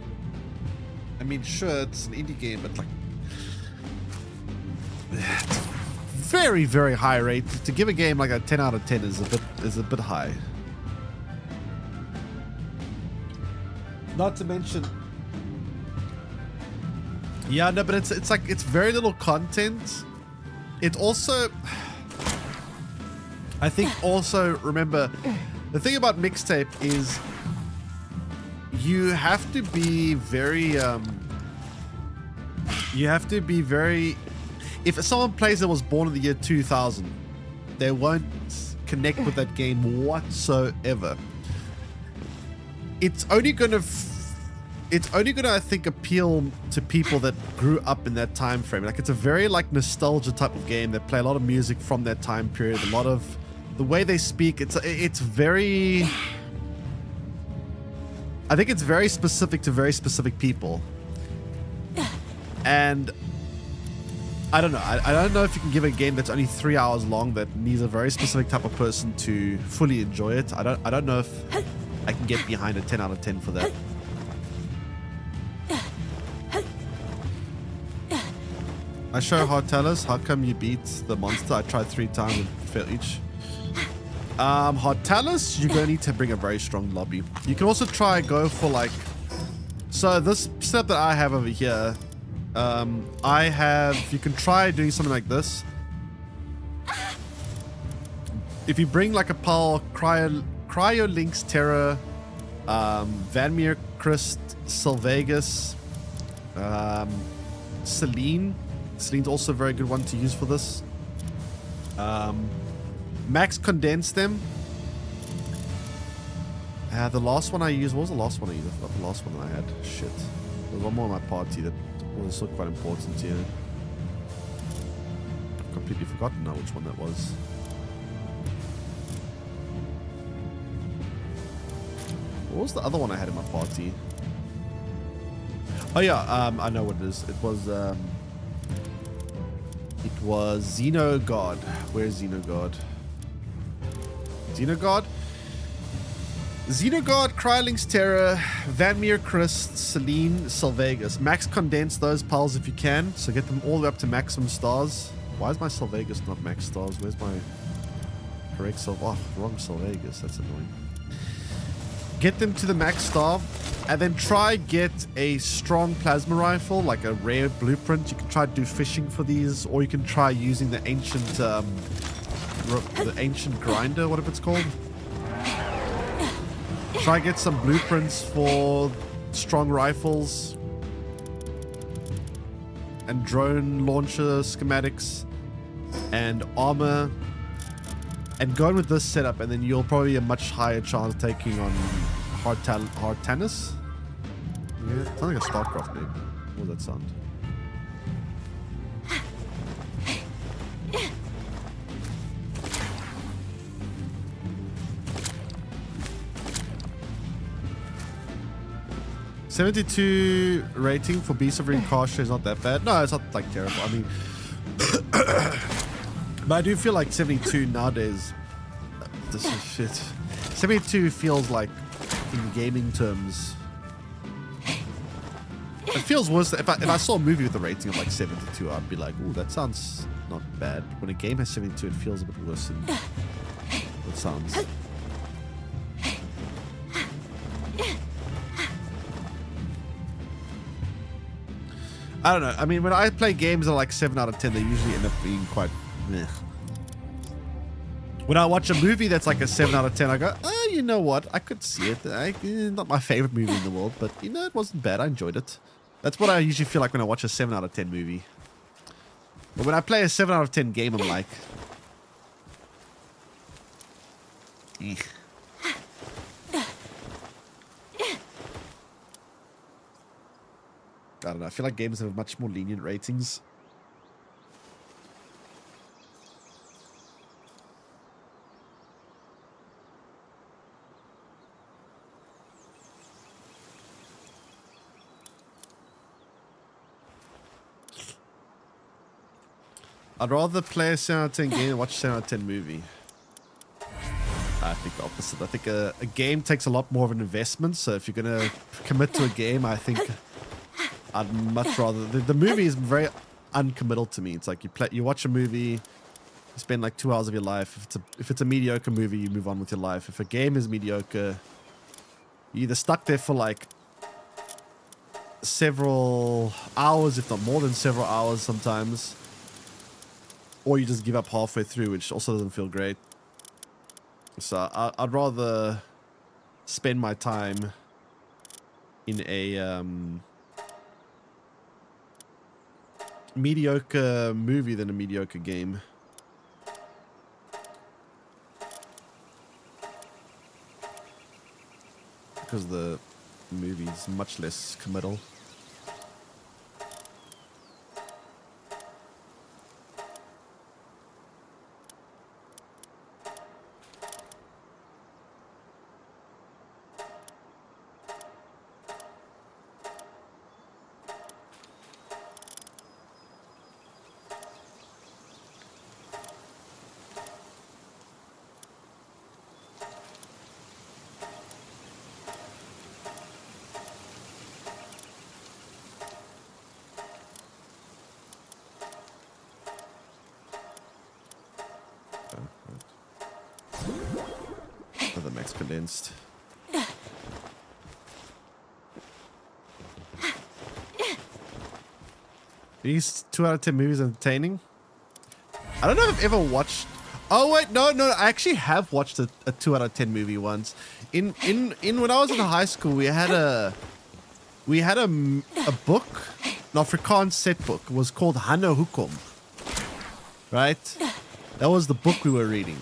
S1: I mean, sure, it's an indie game, but like, very, very high rate. To give a game like a 10 out of 10 is a bit high. Not to mention, yeah, no, but it's like it's very little content. It also, I think, also remember the thing about Mixtape is you have to be very if someone plays that was born in the year 2000, they won't connect with that game whatsoever. It's only gonna I think appeal to people that grew up in that time frame. Like it's a very like nostalgia type of game. They play a lot of music from that time period. A lot of the way they speak. It's very. I think it's very specific to very specific people. And I don't know. I don't know if you can give a game that's only 3 hours long that needs a very specific type of person to fully enjoy it. I don't know if I can get behind a 10 out of 10 for that. I show Hortalis, how come you beat the monster? I tried 3 times and failed each. Hortalis, you're going to need to bring a very strong lobby. You can also try go for like... So this setup that I have over here, you can try doing something like this. If you bring like a Pal, Cryo Lynx Terror, Vanmir Christ, Sylvagus, Celine. Celine's also a very good one to use for this. Max condense them. The last one I used, what was the last one I used? I forgot the last one I had. Shit. There was one more in my party that was also quite important here. I've completely forgotten now which one that was. What was the other one I had in my party? Oh yeah, I know what it is. It was Xenogod. Where's Xenogod? Xenogod? Xenogod, Krylink's Terror, Vanmir Christ, Celine, Sylvagus. Max condense those pals if you can. So get them all the way up to maximum stars. Why is my Sylvagus not max stars? Where's my correct Oh, wrong Sylvagus. That's annoying. Get them to the max star. And then try get a strong plasma rifle, like a rare blueprint. You can try to do fishing for these, or you can try using the ancient grinder, whatever it's called. Try get some blueprints for strong rifles and drone launcher schematics and armor, and go in with this setup, and then you'll probably have a much higher chance of taking on Hortalis? Yeah, it sounds like a StarCraft name. What does that sound? $72 rating for Beast of Reincarnation is not that bad. No, it's not like terrible. I mean, But I do feel like 72 nowadays, this is shit. 72 feels like, in gaming terms, it feels worse. If I saw a movie with a rating of like 72, I'd be like, "Ooh, that sounds not bad." When a game has 72, it feels a bit worse than it sounds. I don't know. I mean, when I play games that are like 7 out of 10, they usually end up being quite meh. When I watch a movie that's like a 7 out of 10, I go, oh, you know what? I could see it. Not my favorite movie in the world, but you know, it wasn't bad. I enjoyed it. That's what I usually feel like when I watch a 7 out of 10 movie. But when I play a 7 out of 10 game, I'm like, eh. I don't know. I feel like games have much more lenient ratings. I'd rather play a 7 out of 10 game than watch a 7 out of 10 movie. I think the opposite. I think a game takes a lot more of an investment. So if you're going to commit to a game, I think I'd much rather... The movie is very uncommittal to me. It's like you watch a movie, you spend like 2 hours of your life. If it's a mediocre movie, you move on with your life. If a game is mediocre, you're either stuck there for like several hours, if not more than several hours sometimes, or you just give up halfway through, which also doesn't feel great. So I'd rather spend my time in a mediocre movie than a mediocre game. Because the movie is much less committal. The max condensed. These 2 out of 10 movies entertaining? I don't know if I've ever watched. Oh wait, no, I actually have watched a 2 out of 10 movie once. In when I was in high school, we had a book, an Afrikaans set book. It was called Hano Hukum. Right? That was the book we were reading.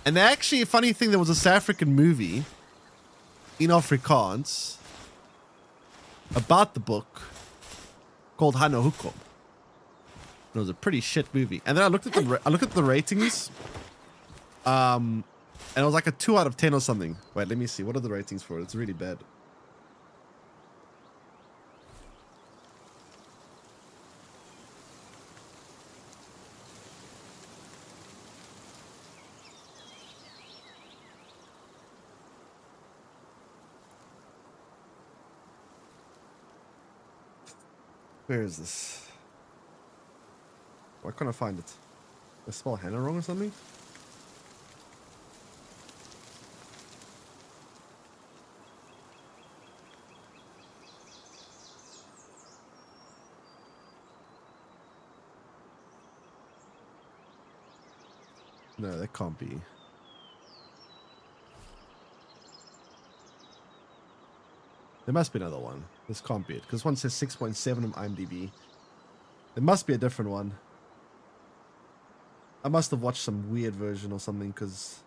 S1: And actually, a funny thing, there was a South African movie in Afrikaans about the book called Hano Hukum. It was a pretty shit movie. And then I looked at the ratings, and it was like a 2 out of 10 or something. Wait, let me see. What are the ratings for it? It's really bad. Where is this? Why can't I find it? Did I spell Hannah wrong or something? No, that can't be. There must be another one. This can't be it, because one says 6.7 on IMDb. There must be a different one. I must have watched some weird version or something, because...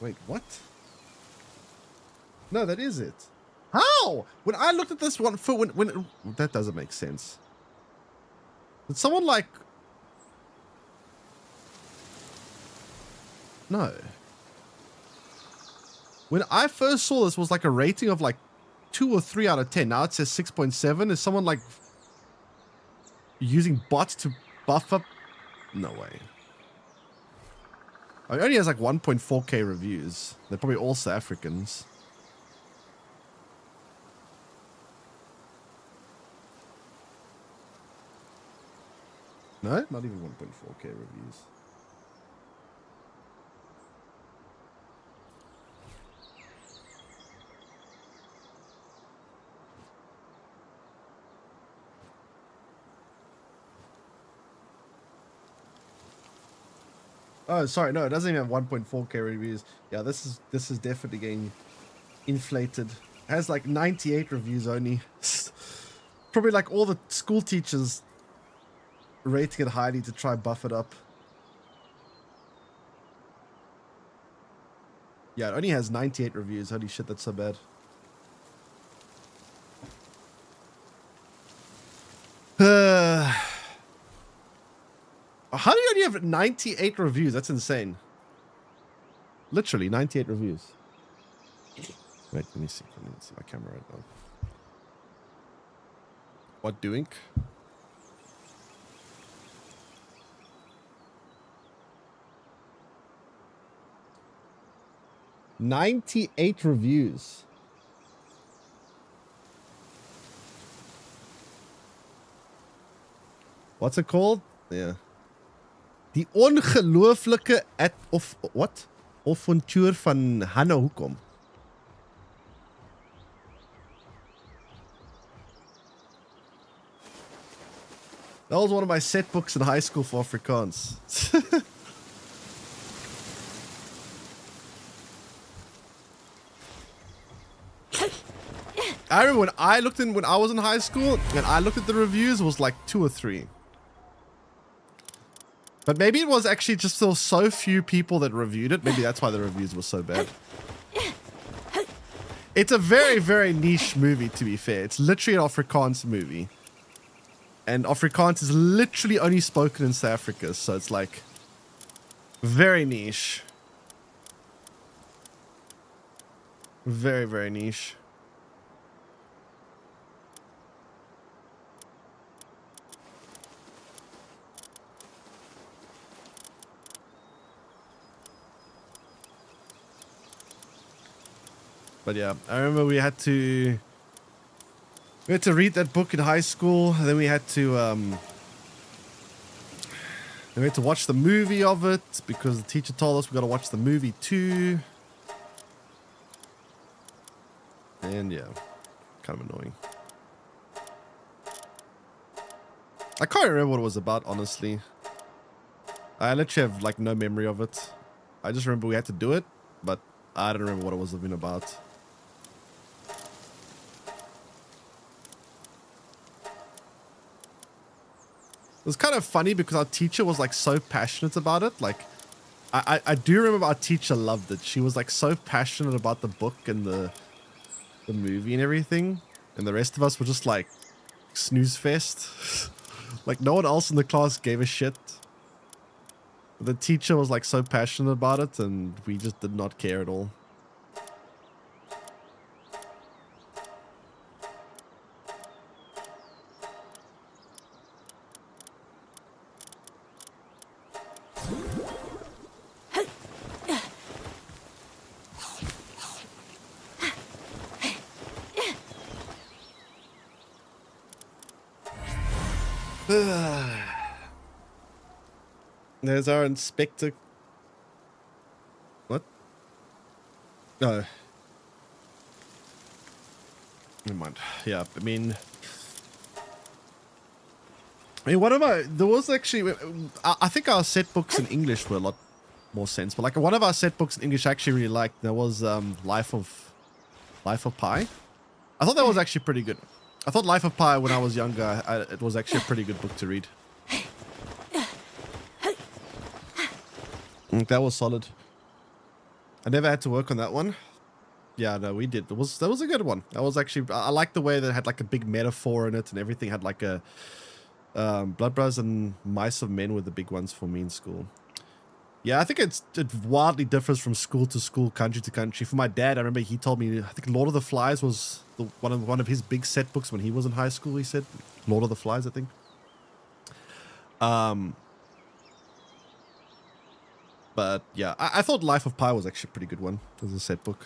S1: Wait, what? No, that is it. How? When I looked at this one, when that doesn't make sense. Did someone like... No. When I first saw this was like a rating of like 2 or 3 out of 10. Now it says 6.7. Is someone like using bots to buff up? No way. It only has like 1.4k reviews. They're probably all South Africans. No, not even 1.4k reviews. Oh, sorry, no, it doesn't even have 1.4k reviews. Yeah, this is definitely getting inflated. It has like 98 reviews only. Probably like all the school teachers rating it highly to try buff it up. Yeah, it only has 98 reviews. Holy shit, that's so bad. How do you only have 98 reviews? That's insane. Literally 98 reviews. Wait, let me see. Let me see my camera right now. What doing? $98 reviews. What's it called? Yeah. Die ongelooflike avontuur van Hannah Hoekom. That was one of my set books in high school for Afrikaans. I remember when I was in high school and I looked at the reviews, it was like 2 or 3. But maybe it was actually just still so few people that reviewed it. Maybe that's why the reviews were so bad. It's a very, very niche movie, to be fair. It's literally an Afrikaans movie. And Afrikaans is literally only spoken in South Africa. So it's like very niche. Very, very niche. But yeah, I remember we had to read that book in high school. And then we had to watch the movie of it because the teacher told us we got to watch the movie too. And yeah, kind of annoying. I can't remember what it was about, honestly. I literally have like no memory of it. I just remember we had to do it, but I don't remember what it was even about. It was kind of funny because our teacher was like so passionate about it. Like, I do remember our teacher loved it. She was like so passionate about the book and the movie and everything. And the rest of us were just like snooze fest. Like no one else in the class gave a shit. The teacher was like so passionate about it and we just did not care at all. There's our inspector. What? No. Never mind. Yeah, I mean, one of our, there was actually, I think our set books in English were a lot more sense, but like one of our set books in English I actually really liked. There was Life of Pi. I thought that was actually pretty good. I thought Life of Pi when I was younger, it was actually a pretty good book to read. That was solid. I never had to work on that one. Yeah, no, we did. That was a good one. That was actually, I liked the way that it had like a big metaphor in it and everything had like a Blood Brothers and Mice of Men were the big ones for me in school. Yeah, I think it wildly differs from school to school, country to country. For my dad, I remember he told me, I think Lord of the Flies was one of his big set books when he was in high school. He said Lord of the Flies, I think. But yeah, I thought Life of Pi was actually a pretty good one as a set book.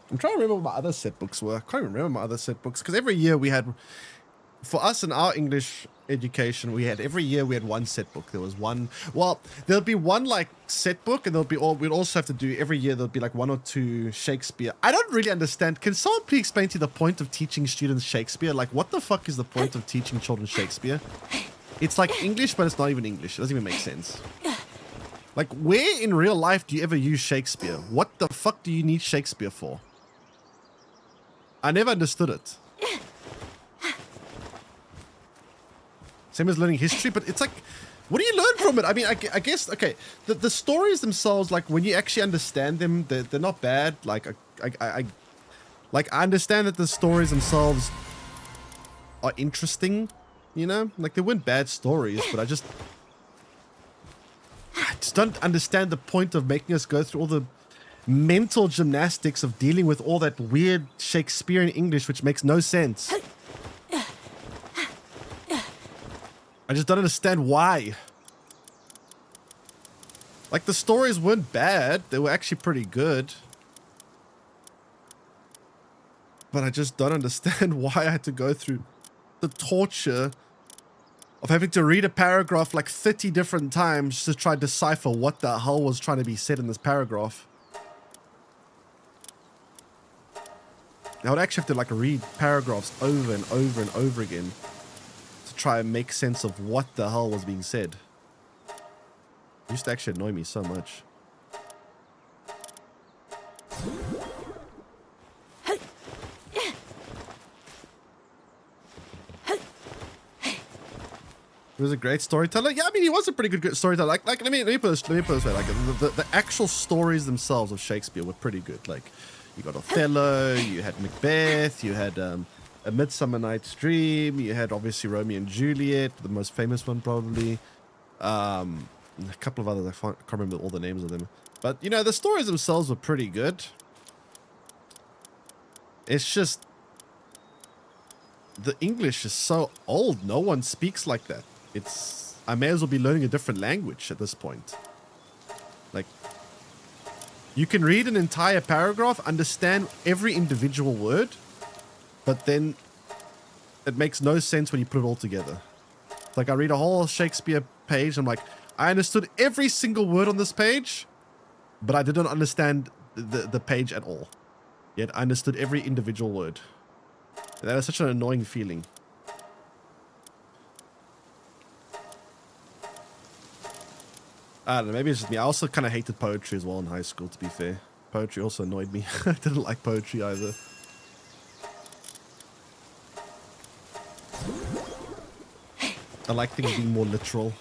S1: I'm trying to remember what my other set books were. I can't even remember my other set books because every year we had, for us in our English education, every year we had one set book. There was one, well, there'll be one like set book, and we'd also have to do every year. There'll be like one or two Shakespeare. I don't really understand. Can someone please explain to me the point of teaching students Shakespeare? Like, what the fuck is the point of teaching children Shakespeare? It's like English, but it's not even English. It doesn't even make sense. Like, where in real life do you ever use Shakespeare? What the fuck do you need Shakespeare for? I never understood it. Same as learning history, but it's like, what do you learn from it? I mean, I guess, okay, the stories themselves, like, when you actually understand them, they're not bad. Like, I understand that the stories themselves are interesting, you know? Like, they weren't bad stories, but I just don't understand the point of making us go through all the mental gymnastics of dealing with all that weird Shakespearean English, which makes no sense. I just don't understand why. Like, the stories weren't bad. They were actually pretty good. But I just don't understand why I had to go through the torture of having to read a paragraph like 30 different times to try to decipher what the hell was trying to be said in this paragraph. I would actually have to like read paragraphs over and over and over again to try and make sense of what the hell was being said. It used to actually annoy me so much. He was a great storyteller. Yeah, I mean, he was a pretty good storyteller. Like let me put this way. Like the actual stories themselves of Shakespeare were pretty good. Like, you got Othello, you had Macbeth, you had A Midsummer Night's Dream, you had obviously Romeo and Juliet, the most famous one probably. A couple of others, I can't remember all the names of them. But, you know, the stories themselves were pretty good. It's just, the English is so old, no one speaks like that. I may as well be learning a different language at this point. Like, you can read an entire paragraph, understand every individual word, but then it makes no sense when you put it all together. Like, I read a whole Shakespeare page, I'm like, I understood every single word on this page, but I didn't understand the page at all. Yet I understood every individual word. And that is such an annoying feeling. I don't know, maybe it's just me. I also kind of hated poetry as well in high school, to be fair. Poetry also annoyed me. I didn't like poetry either. I like things being more literal.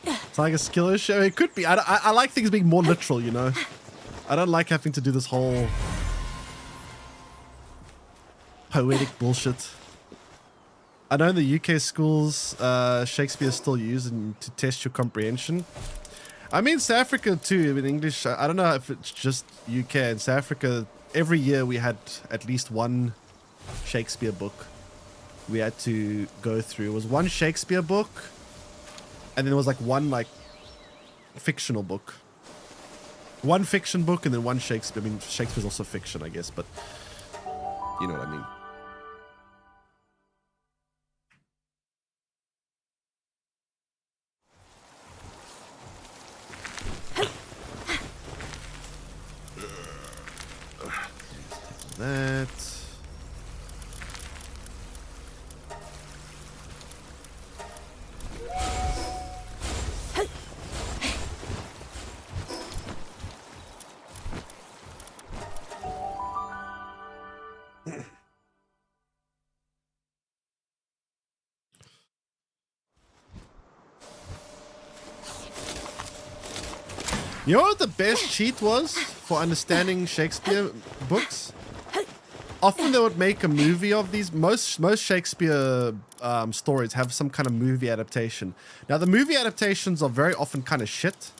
S1: It's like a skill issue. It could be. I like things being more literal, you know? I don't like having to do this whole poetic bullshit. I know in the UK schools, Shakespeare is still used to test your comprehension. I mean, South Africa too. In English, I don't know if it's just UK. In South Africa, every year we had at least one Shakespeare book we had to go through. It was one Shakespeare book, and then there was like one like fictional book. One fiction book and then one Shakespeare. I mean, Shakespeare's also fiction, I guess, but you know what I mean. That. You know what the best cheat was for understanding Shakespeare books? Often they would make a movie of these. Most Shakespeare stories have some kind of movie adaptation. Now the movie adaptations are very often kind of shit,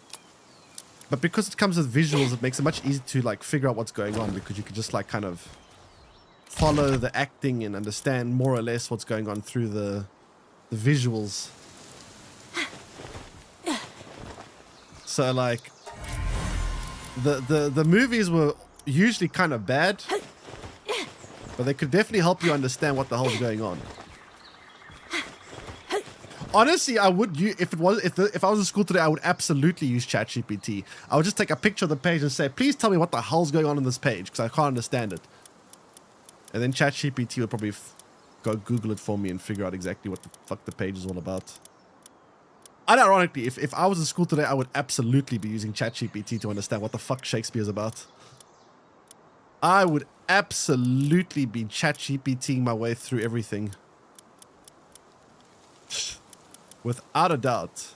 S1: but because it comes with visuals, it makes it much easier to like figure out what's going on, because you can just like kind of follow the acting and understand more or less what's going on through the visuals. So like the movies were usually kind of bad, but they could definitely help you understand what the hell's going on. Honestly, I would if I was in school today, I would absolutely use ChatGPT. I would just take a picture of the page and say, "Please tell me what the hell's going on this page, because I can't understand it." And then ChatGPT would probably go Google it for me and figure out exactly what the fuck the page is all about. Unironically, if I was in school today, I would absolutely be using ChatGPT to understand what the fuck Shakespeare's about. I would absolutely be ChatGPTing my way through everything. Without a doubt.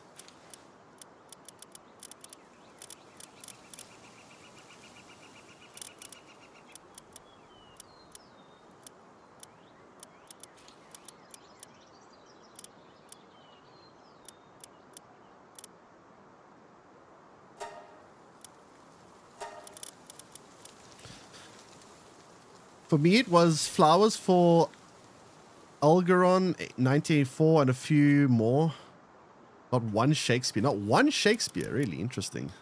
S1: For me, it was Flowers for Algernon, 1984, and a few more. Not one Shakespeare. Not one Shakespeare. Really interesting.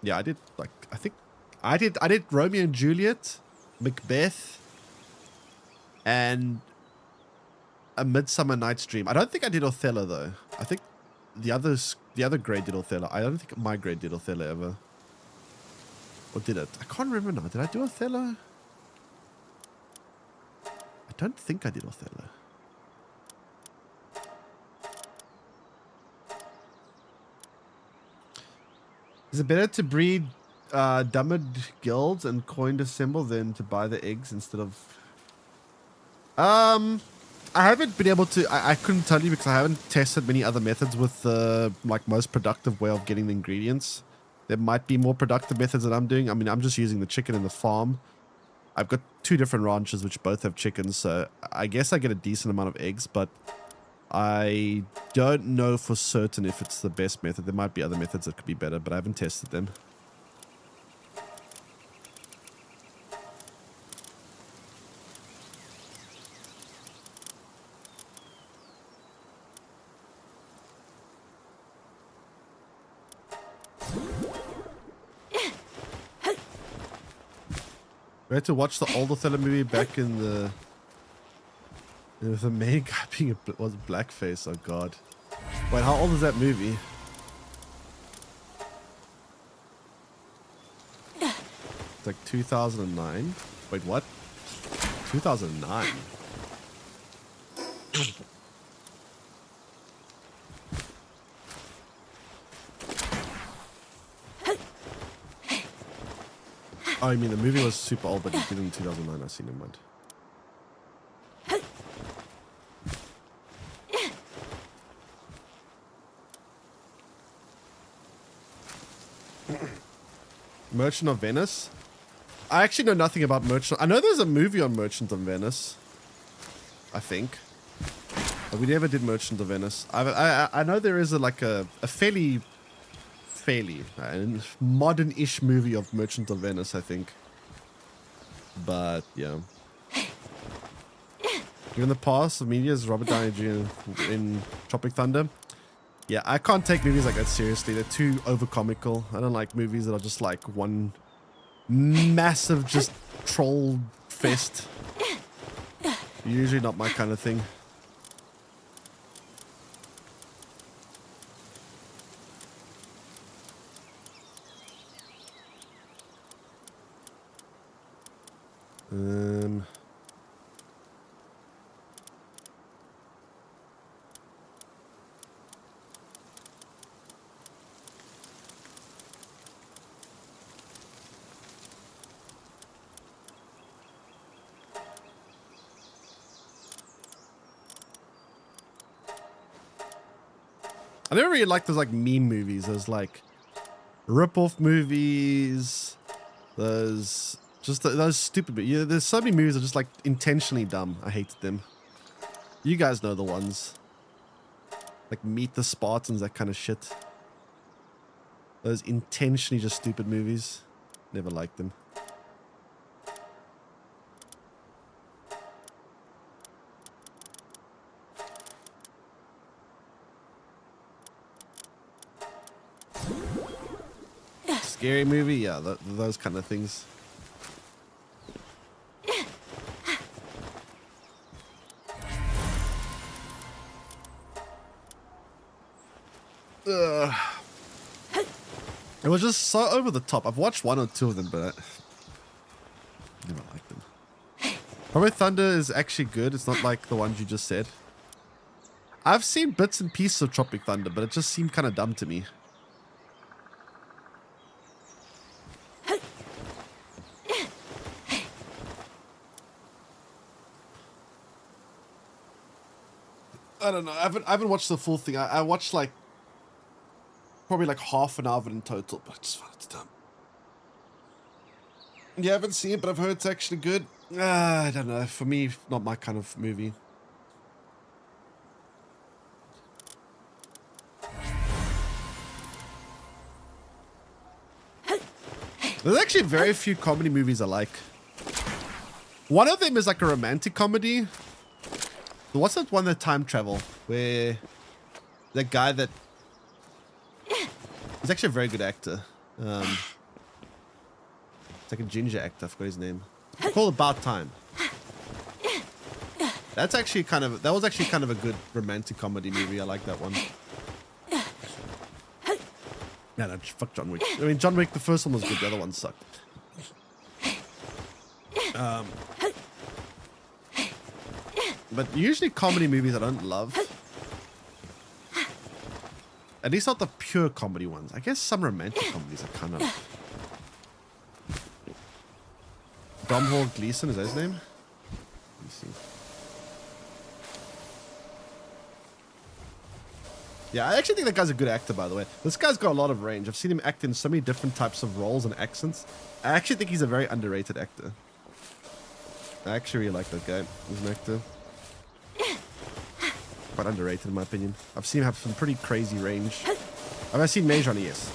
S1: Yeah, I did like, I think I did Romeo and Juliet, Macbeth, and A Midsummer Night's Dream. I don't think I did Othello though. I think the other grade did Othello. I don't think my grade did Othello ever. Or did it? I can't remember now. Did I do Othello? I don't think I did Othello. Is it better to breed dummered guilds and coin assemble than to buy the eggs instead of... I haven't been able to... I couldn't tell you because I haven't tested many other methods with the like most productive way of getting the ingredients. There might be more productive methods that I'm doing. I mean, I'm just using the chicken in the farm. I've got 2 different ranches which both have chickens, so I guess I get a decent amount of eggs, but I don't know for certain if it's the best method. There might be other methods that could be better, but I haven't tested them. We had to watch the old Othello movie back in the... The main guy being was blackface. Oh god. Wait, how old is that movie? It's like 2009. Wait, what? 2009. Oh, I mean the movie was super old, but it did in 2009. I see, never mind. Merchant of Venice? I actually know nothing about Merchant. I know there's a movie on Merchant of Venice. I think. But we never did Merchant of Venice. I know there is a fairly modern-ish movie of Merchant of Venice, I think. But, yeah. Given the past of media is Robert Downey Jr. in Tropic Thunder. Yeah, I can't take movies like that seriously. They're too over-comical. I don't like movies that are just like one massive just troll fest. Usually not my kind of thing. I never really liked those like meme movies. Those like rip-off movies. Those just those stupid. But yeah, there's so many movies that are just like intentionally dumb. I hated them. You guys know the ones. Like Meet the Spartans, that kind of shit. Those intentionally just stupid movies. Never liked them. Scary movie? Yeah, those kind of things. Ugh. It was just so over the top. I've watched one or two of them, but I never liked them. Tropic Thunder is actually good. It's not like the ones you just said. I've seen bits and pieces of Tropic Thunder, but it just seemed kind of dumb to me. I don't know. I haven't watched the full thing. I watched like probably like half an hour of it in total, but I just found it dumb. Yeah, I haven't seen it, but I've heard it's actually good. I don't know. For me, not my kind of movie. There's actually very few comedy movies I like. One of them is like a romantic comedy. What's that one that time travel? Where that guy that... He's actually a very good actor. It's like a ginger actor. I forgot his name. It's called About Time. That's actually kind of... That was actually kind of a good romantic comedy movie. I like that one. No, fuck John Wick. I mean, John Wick, the first one was good. The other one sucked. But usually comedy movies I don't love. At least not the pure comedy ones. I guess some romantic comedies are kind of... Domhnall Gleeson, is that his name? Let me see. Yeah, I actually think that guy's a good actor, by the way. This guy's got a lot of range. I've seen him act in so many different types of roles and accents. I actually think he's a very underrated actor. I actually really like that guy as an actor. Quite underrated in my opinion. I've seen him have some pretty crazy range. Have I seen Maze Runner? Yes.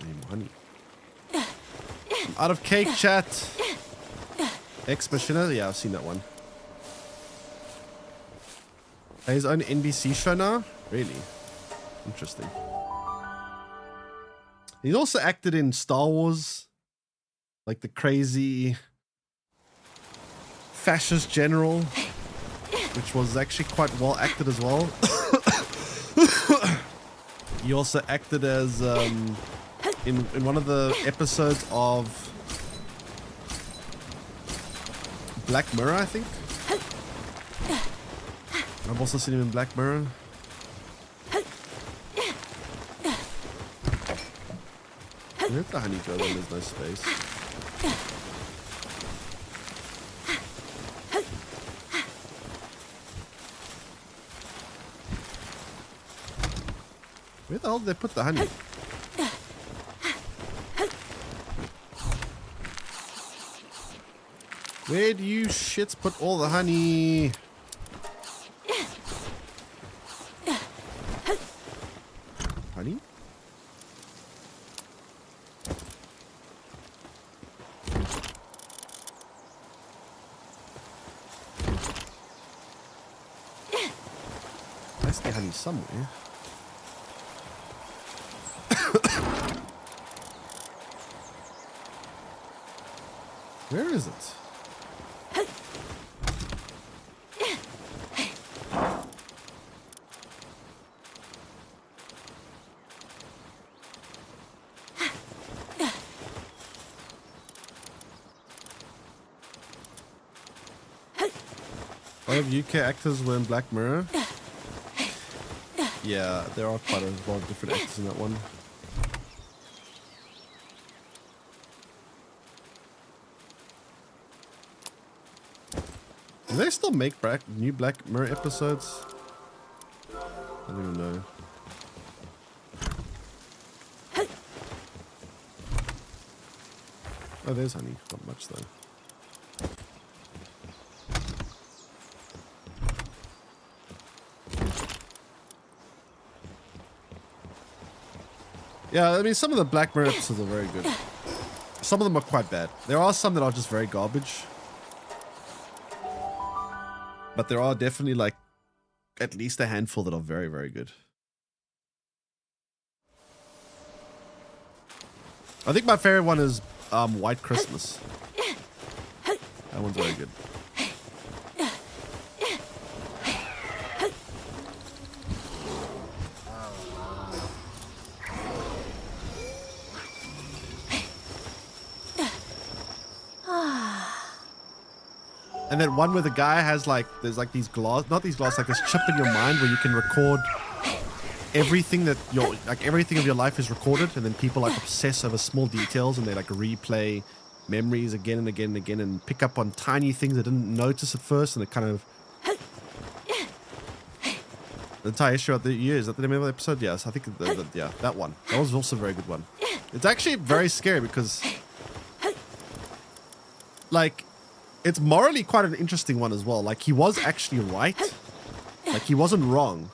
S1: Any more honey? I'm out of cake, chat. Ex Machina? Yeah, I've seen that one. His own NBC show now? Really? Interesting. He's also acted in Star Wars. Like the crazy fascist general, which was actually quite well acted as well. He also acted as in one of the episodes of Black Mirror, I think. I've also seen him in Black Mirror. Where's the honey go when there's no space? Where the hell did they put the honey? Where do you shits put all the honey? Honey? There's the honey somewhere. Where is it? A lot of UK actors were in Black Mirror. Yeah, there are quite a lot of different actors in that one. Do they still make new Black Mirror episodes? I don't even know. Oh, there's honey. Not much though. Yeah, I mean, some of the Black Mirror episodes are very good. Some of them are quite bad. There are some that are just very garbage. But there are definitely, like, at least a handful that are very, very good. I think my favorite one is White Christmas. That one's very good. And then one where the guy has like, there's like these glass, not these glass, like this chip in your mind where you can record everything that everything of your life is recorded, and then people like obsess over small details and they like replay memories again and again and again and pick up on tiny things they didn't notice at first, and it kind of the entire issue of the year. Is that the name of the episode? Yes, I think yeah, that one. That was also a very good one. It's actually very scary because like it's morally quite an interesting one as well. Like he was actually right. Like he wasn't wrong.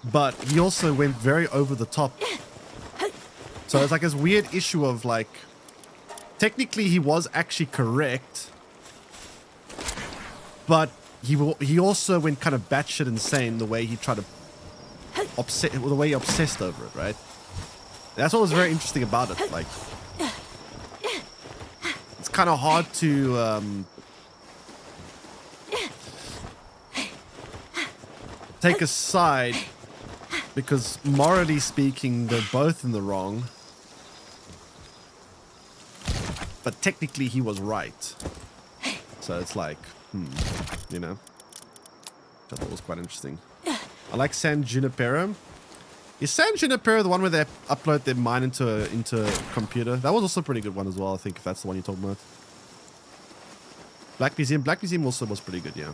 S1: But he also went very over the top. So it's like this weird issue of like, technically he was actually correct, but he also went kind of batshit insane the way he tried to the way he obsessed over it, right? That's what was very interesting about it. Like, it's kind of hard to take a side. Because morally speaking, they're both in the wrong. But technically he was right. So it's like, you know. I thought it was quite interesting. I like San Junipero. Is San Junipero the one where they upload their mind into a computer? That was also a pretty good one as well, I think, if that's the one you're talking about. Black Museum. Black Museum also was pretty good, yeah.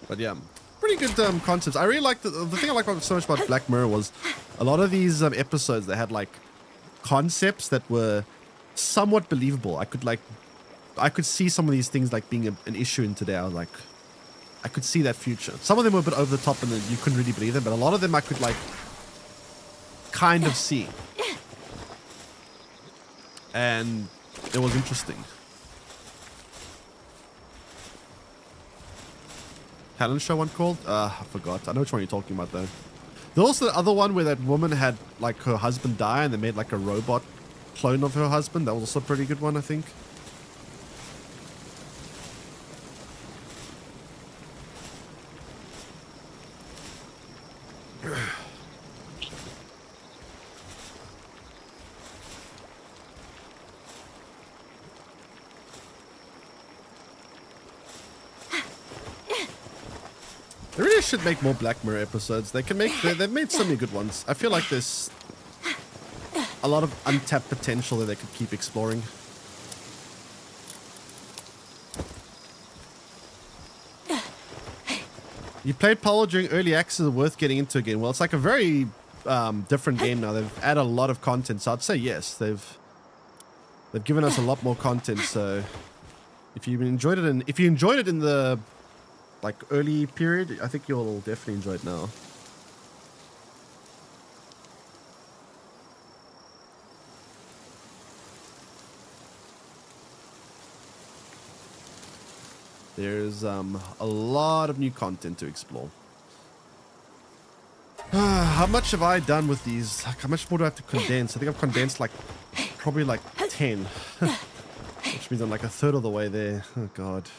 S1: But yeah, pretty good concepts. I really liked the thing I liked so much about Black Mirror was a lot of these episodes, they had like concepts that were somewhat believable. I could see some of these things like being an issue in today. I was like, I could see that future. Some of them were a bit over the top and you couldn't really believe them, but a lot of them I could like kind of see. And it was interesting. Talent show one called? I forgot. I know which one you're talking about though. There's also the other one where that woman had like her husband die and they made like a robot clone of her husband. That was also a pretty good one, I think. They really should make more Black Mirror episodes. They can make. They've made so many good ones. I feel like there's a lot of untapped potential that they could keep exploring. You played Palworld during early access, is worth getting into again. Well, it's like a very different game now. They've added a lot of content, so I'd say yes. They've given us a lot more content. So if you enjoyed it in the like early period, I think you'll definitely enjoy it now. There's a lot of new content to explore. How much have I done with these? Like, how much more do I have to condense? I think I've condensed like probably like 10, which means I'm like a third of the way there. Oh god.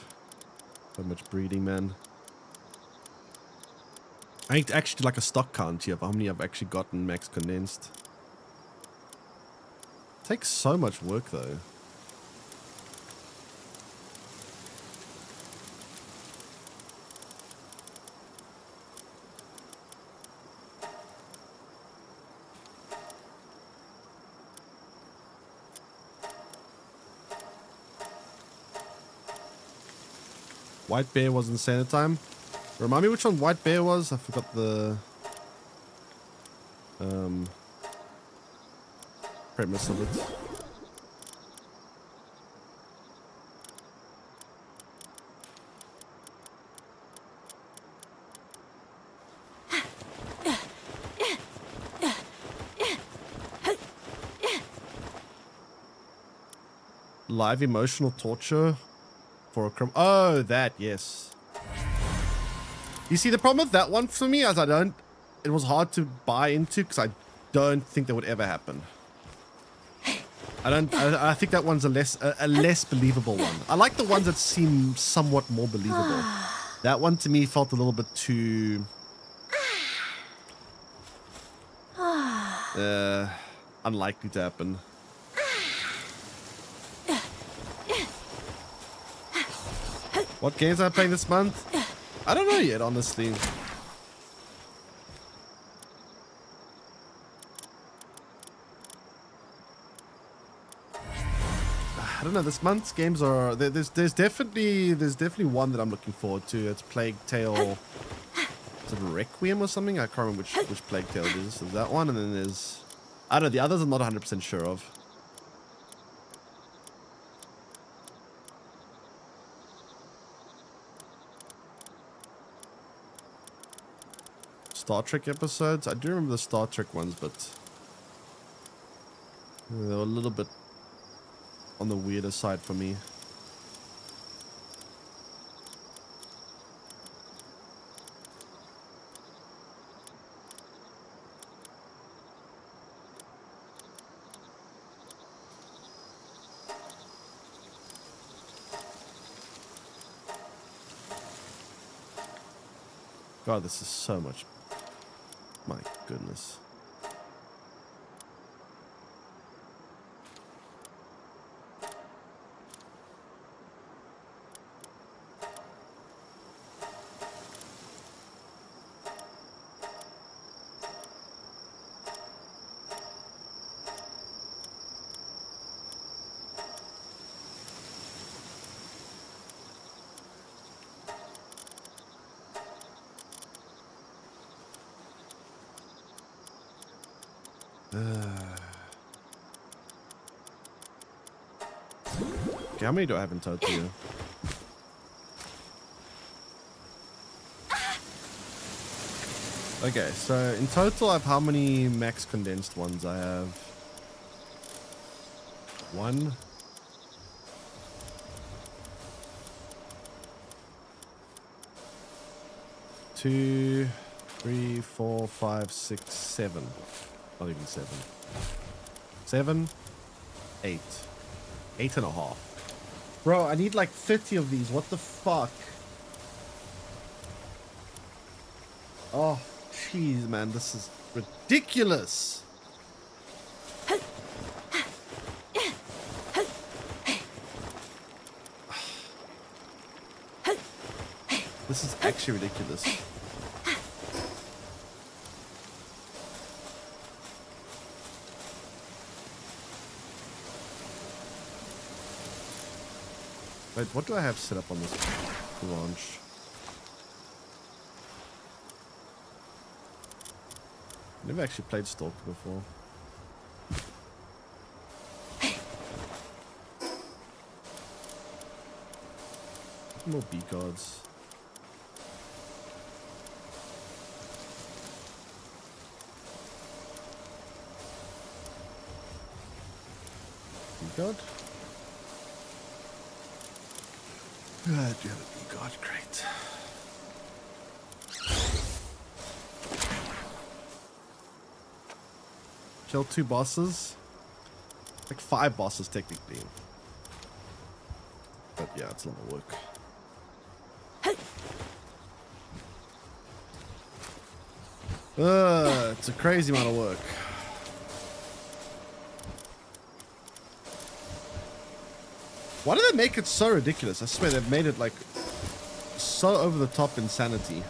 S1: So much breeding, man. I need to actually do like a stock count here of how many I've actually gotten max condensed. It takes so much work though. White Bear was insane at the time. Remind me which one White Bear was? I forgot the premise of it. Live emotional torture for a crime. Oh, that, yes. You see, the problem with that one for me is it was hard to buy into because I don't think that would ever happen. I think that one's a less believable one. I like the ones that seem somewhat more believable. That one to me felt a little bit too unlikely to happen. What games am I playing this month? I don't know yet, honestly. I don't know. This month's games are there's definitely one that I'm looking forward to. It's Plague Tale. Is it Requiem or something? I can't remember which Plague Tale it is. There's that one, and then there's I don't know. The others I'm not 100% sure of. Star Trek episodes. I do remember the Star Trek ones, but they were a little bit on the weirder side for me. God, this is so much. My goodness. Okay, how many do I have in total here? Okay, so in total I have how many max condensed ones? I have 1, 2, 3, 4, 5, 6, 7. Not even 7. 7, 8. 8.5. Bro, I need like 30 of these. What the fuck? Oh, jeez, man. This is ridiculous. This is actually ridiculous. Wait, what do I have set up on this launch? Never actually played Stalker before. More B cards. B card? Do you have a B card? Great. Kill 2 bosses. Like 5 bosses technically. But yeah, it's a lot of work. It's a crazy amount of work. Why do they make it so ridiculous? I swear they've made it like so over the top insanity.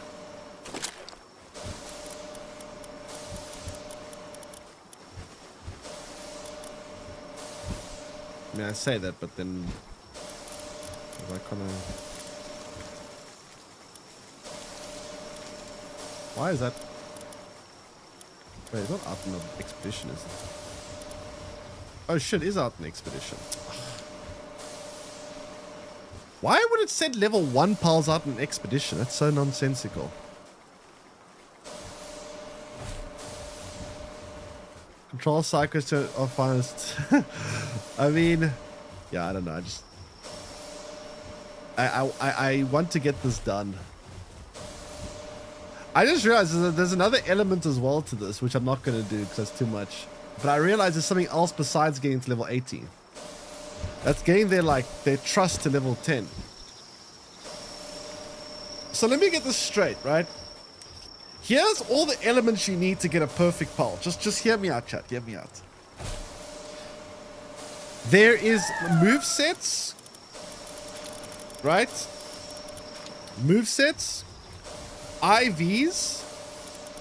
S1: I mean, I say that, but then I kind of Why is that? Wait, it's not out in the expedition, is it? Oh shit, it is out in the expedition. Why would it send level 1 pals out in an expedition? That's so nonsensical. Control cycles to our finest. I mean, yeah, I don't know. I want to get this done. I just realized there's another element as well to this, which I'm not going to do because that's too much. But I realized there's something else besides getting to level 18. That's getting their trust to level 10. So let me get this straight, right? Here's all the elements you need to get a perfect pal. Just hear me out, chat. Hear me out. There is move sets, right? Move sets, IVs,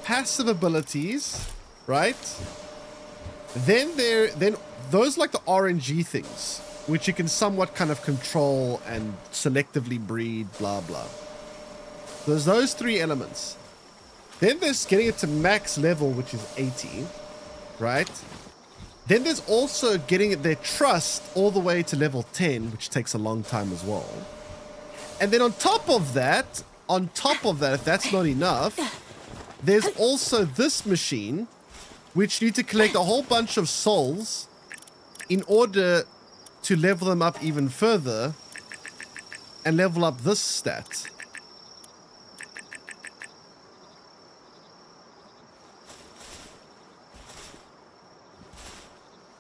S1: passive abilities, right? Then those like the RNG things, which you can somewhat kind of control and selectively breed, blah blah. There's those 3 elements. Then there's getting it to max level, which is 80, right? Then there's also getting their trust all the way to level 10, which takes a long time as well. And then on top of that, if that's not enough, there's also this machine, which you need to collect a whole bunch of souls in order to level them up even further and level up this stat.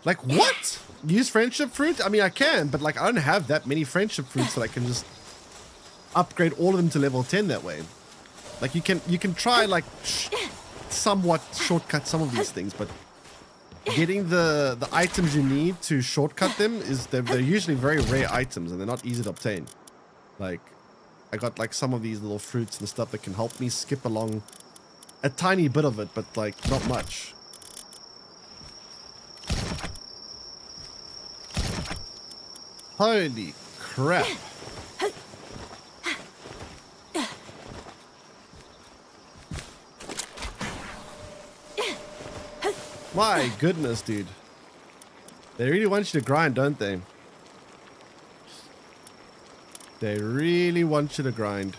S1: Like, what? Use friendship fruit? I mean, I can, but like, I don't have that many friendship fruits that I can just upgrade all of them to level 10 that way. Like, you can try like somewhat shortcut some of these things, but getting the items you need to shortcut them is they're usually very rare items and they're not easy to obtain. Like, I got like some of these little fruits and stuff that can help me skip along a tiny bit of it, but like not much. Holy crap. My goodness, dude. They really want you to grind, don't they? They really want you to grind.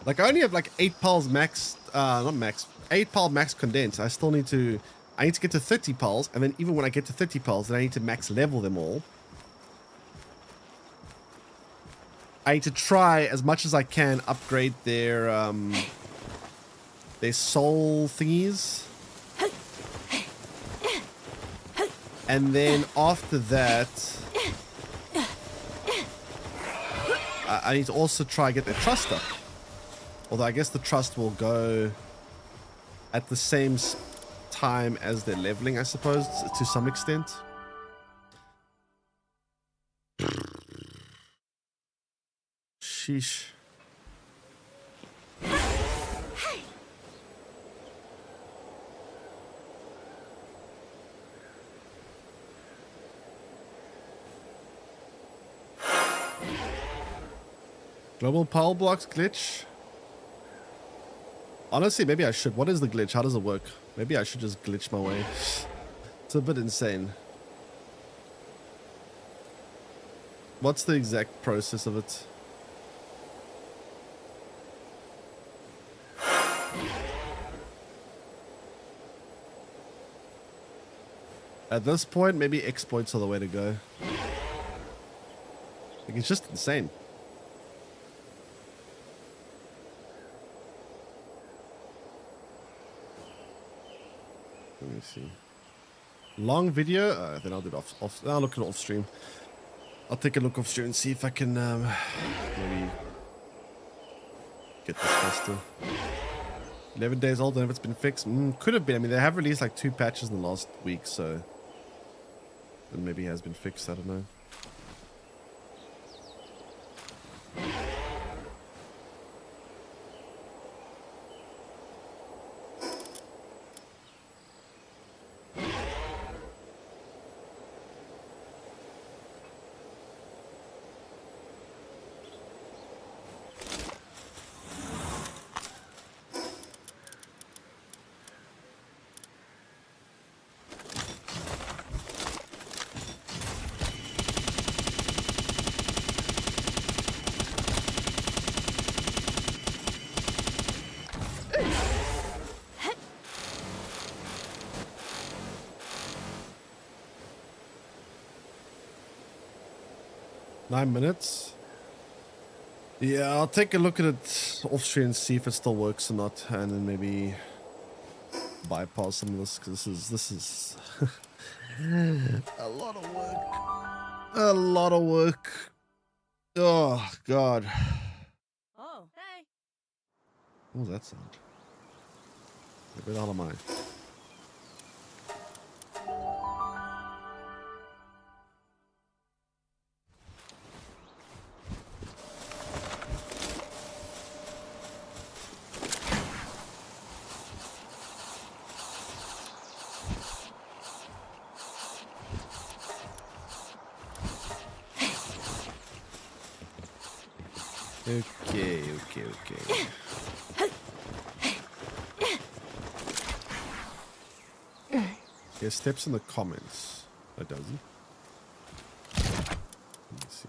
S1: Like, I only have like 8 pals max, not max, 8 pal max condensed. I need to get to 30 pals, and then even when I get to 30 pals, then I need to max level them all. I need to try as much as I can upgrade their soul thingies. And then after that, I need to also try get their trust up. Although I guess the trust will go at the same time as they're leveling, I suppose, to some extent. Sheesh. Global pile blocks glitch. Honestly, maybe I should. What is the glitch? How does it work? Maybe I should just glitch my way. It's a bit insane. What's the exact process of it? At this point, maybe exploits are the way to go. Like, it's just insane. Let me see. Long video? Then I'll do it off. I'll look at it off stream. I'll take a look off stream and see if I can maybe get this faster. 11 days old and if it's been fixed. Could have been. I mean, they have released like 2 patches in the last week, so and maybe it has been fixed. I don't know. 9 minutes. Yeah, I'll take a look at it off screen and see if it still works or not, and then maybe bypass some of this, because this is a lot of work. A lot of work. Oh God.
S3: Oh, hey.
S1: What was that sound? Where the hell am I? Okay. There's steps in the comments. That doesn't. Let me see.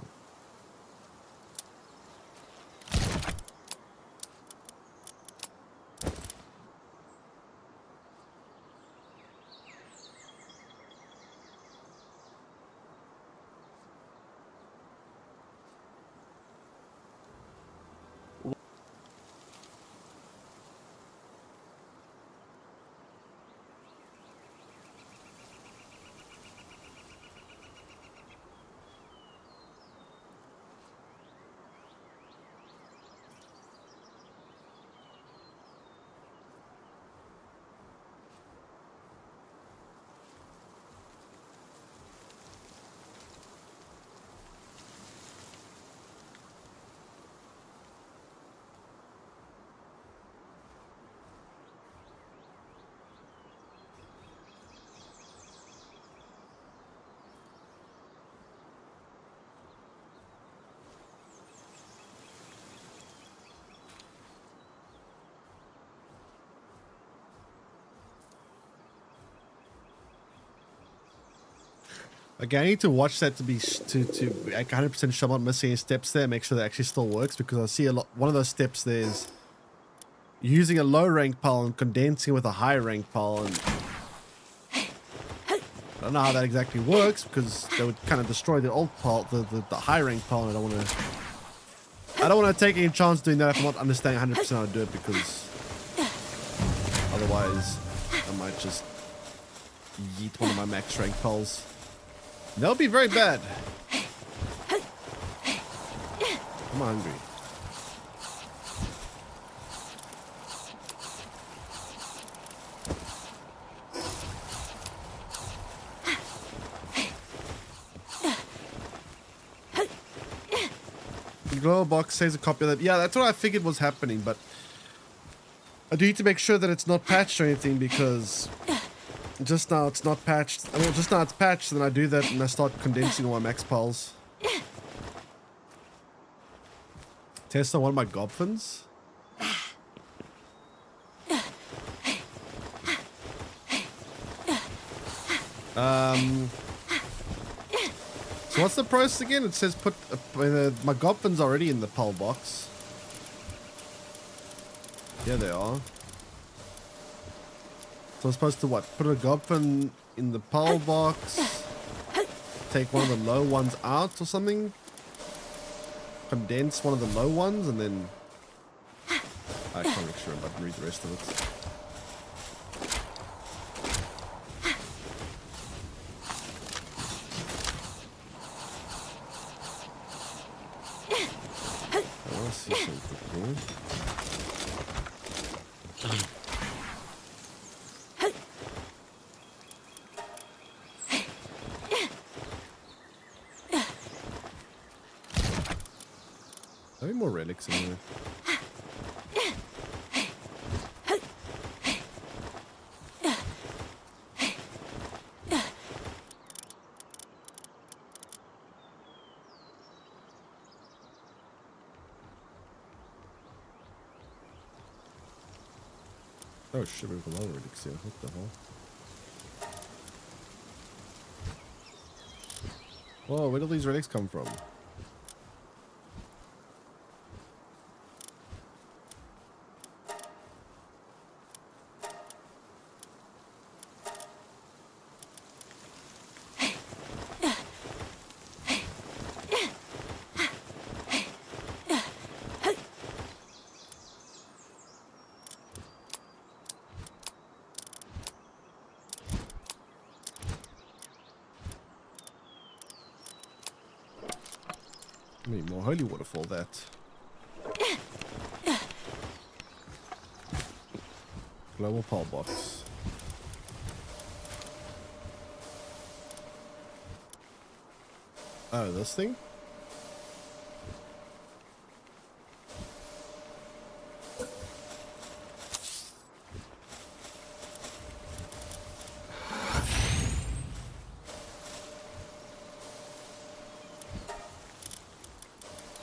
S1: Okay, I need to watch that to be to like 100% sure I'm not missing any steps there. Make sure that actually still works, because I see a lot. One of those steps there is using a low rank pile and condensing with a high rank pile, and I don't know how that exactly works, because they would kind of destroy the old pile, the high rank pile. And I don't want to take any chance doing that if I'm not understanding 100% how to do it, because otherwise I might just yeet one of my max rank piles. That'll be very bad. I'm hungry. The global box says a copy of that. Yeah, that's what I figured was happening, but I do need to make sure that it's not patched or anything, because just now it's not patched. I mean, just now it's patched, and then I do that and I start condensing all my max piles. Test on one of my gobfins. So what's the process again? It says put my gobfin's already in the pile box. Yeah, they are. So I'm supposed to what? Put a gobfin in the pile box, take one of the low ones out or something, condense one of the low ones, and then I can't make sure, but read the rest of it. I want to see something here. Maybe more relics in here. Oh shit, we've got a lot of relics here. What the hell? Whoa, where do these relics come from? Need more holy waterfall. That. Global pole box. Oh, this thing?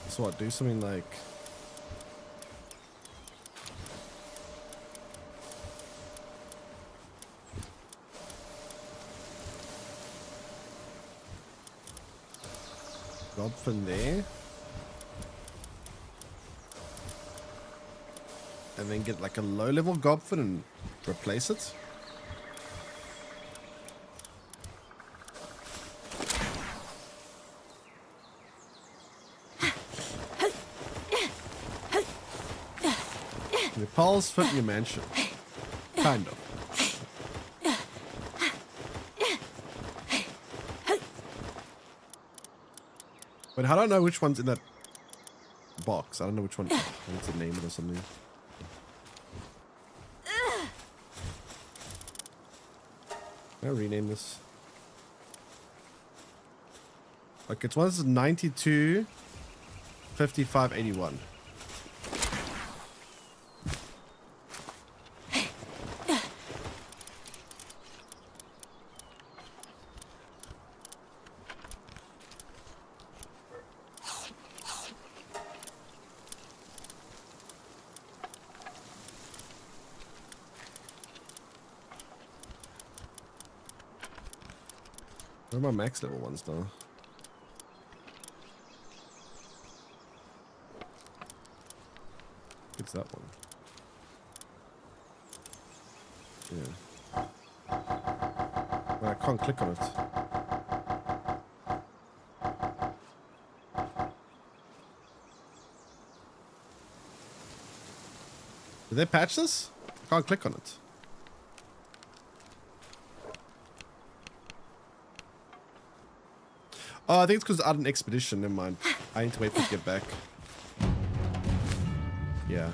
S1: So what, do something like... Godfin there. And then get like a low level Godfin and replace it. Your pals fit in your mansion. Kind of. But I don't know which one's in that box. I don't know which one. I need to name it or something. Can I rename this? Okay, it's one is 92 55 81. Where are my max level ones now? It's that one. Yeah. Well, I can't click on it. Did they patch this? I can't click on it. Oh, I think it's because out an expedition. Never mind. I need to wait for it to get back. Yeah.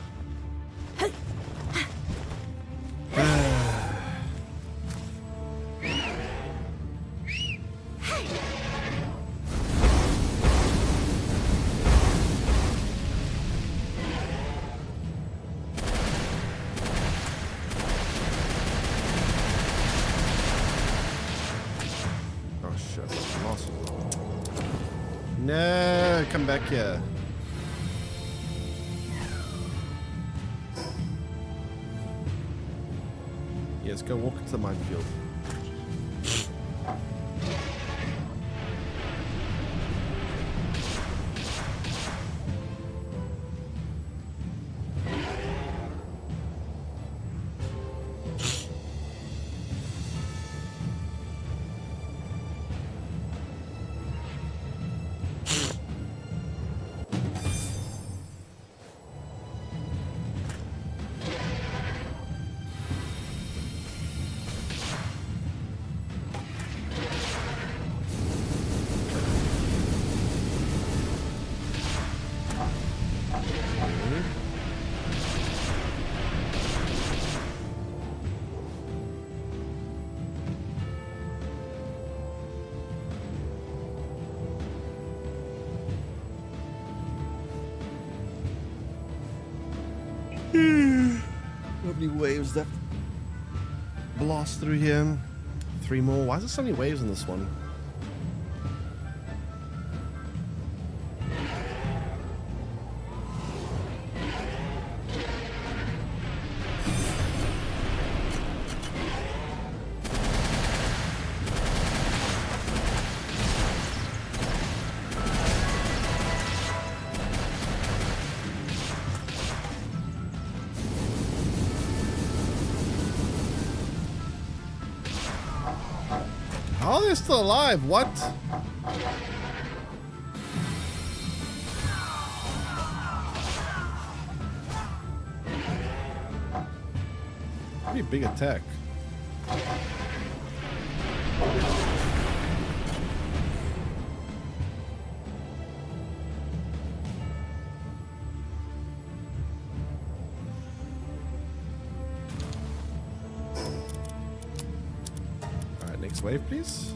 S1: Oh shit! I lost it. No, come back here. Yes, go walk into the minefield. How many waves that blast through here? 3 more. Why is there so many waves in this one? How are they still alive? What? Pretty big attack. Next wave, please.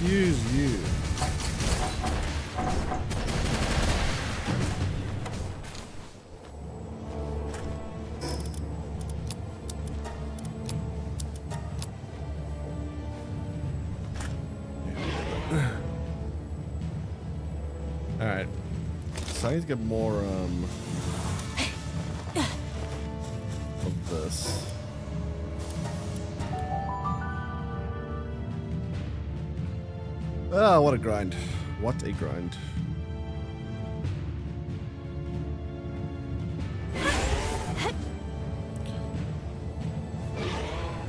S1: Excuse you. All right. So I need to get more of this. Ah, what a grind. What a grind.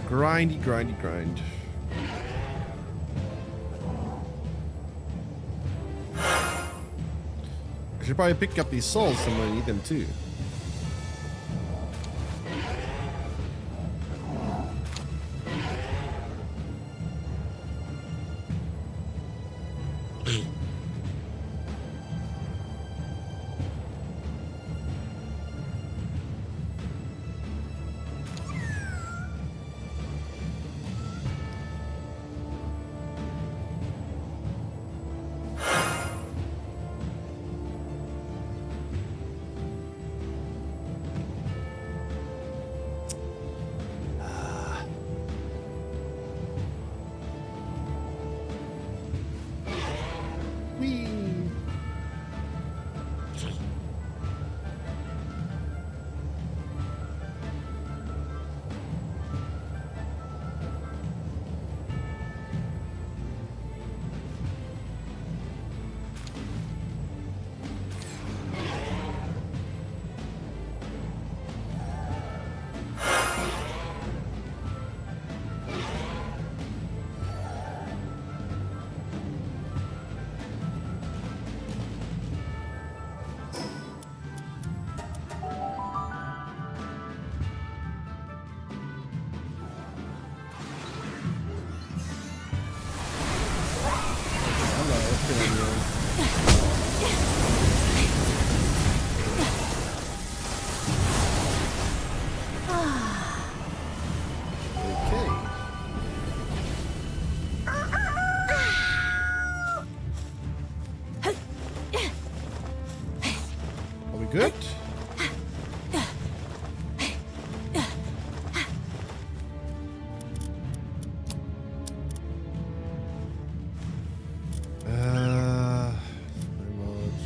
S1: Grindy, grindy, grind. I should probably pick up these souls somewhere I need them too. Good. Very much.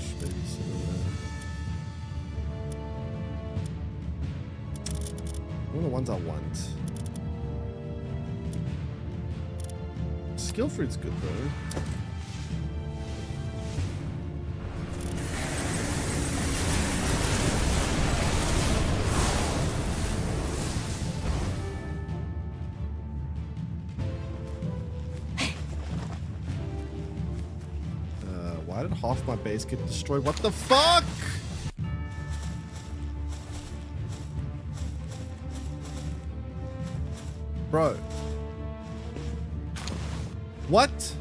S1: Maybe one of the ones I want. Skill fruit's good though. Why did half my base get destroyed? What the fuck? Bro. What?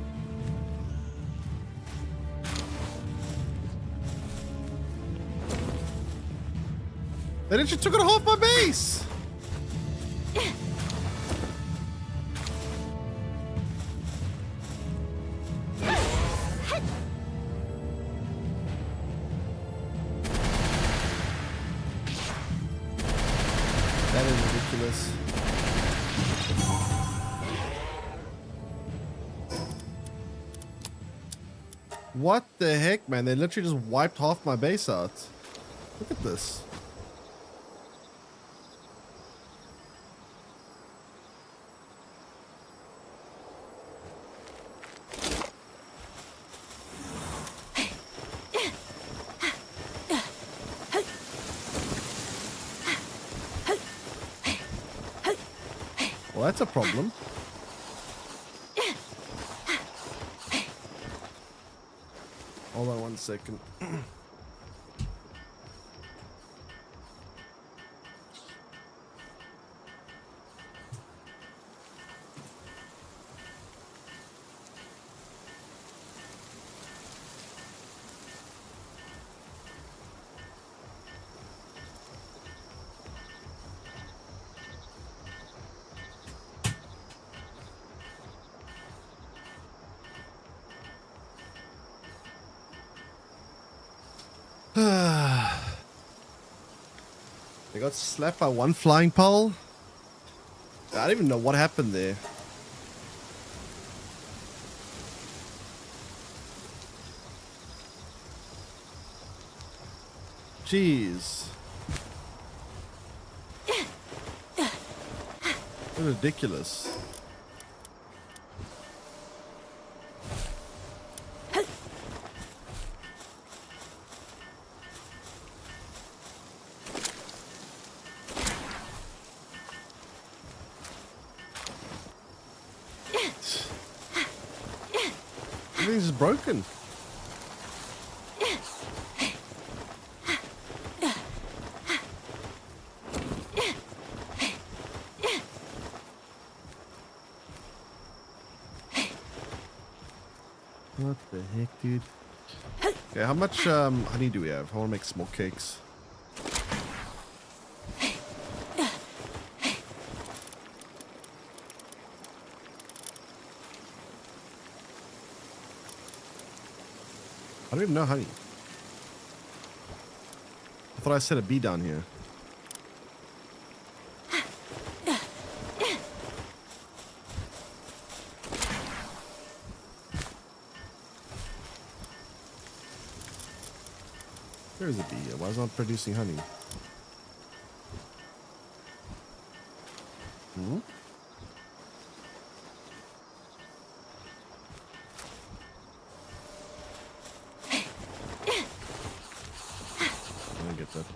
S1: They literally took it off my base. That is ridiculous. What the heck, man? They literally just wiped half my base out. Look at this. Well, that's a problem. Hold on 1 second. They got slapped by one flying pole. I don't even know what happened there. Jeez. They're ridiculous. Everything's just broken. What the heck, dude? Okay, how much honey do we have? I want to make some more cakes. I don't even know honey. I thought I set a bee down here. There is a bee. Why is it not producing honey? Hmm? I don't get that.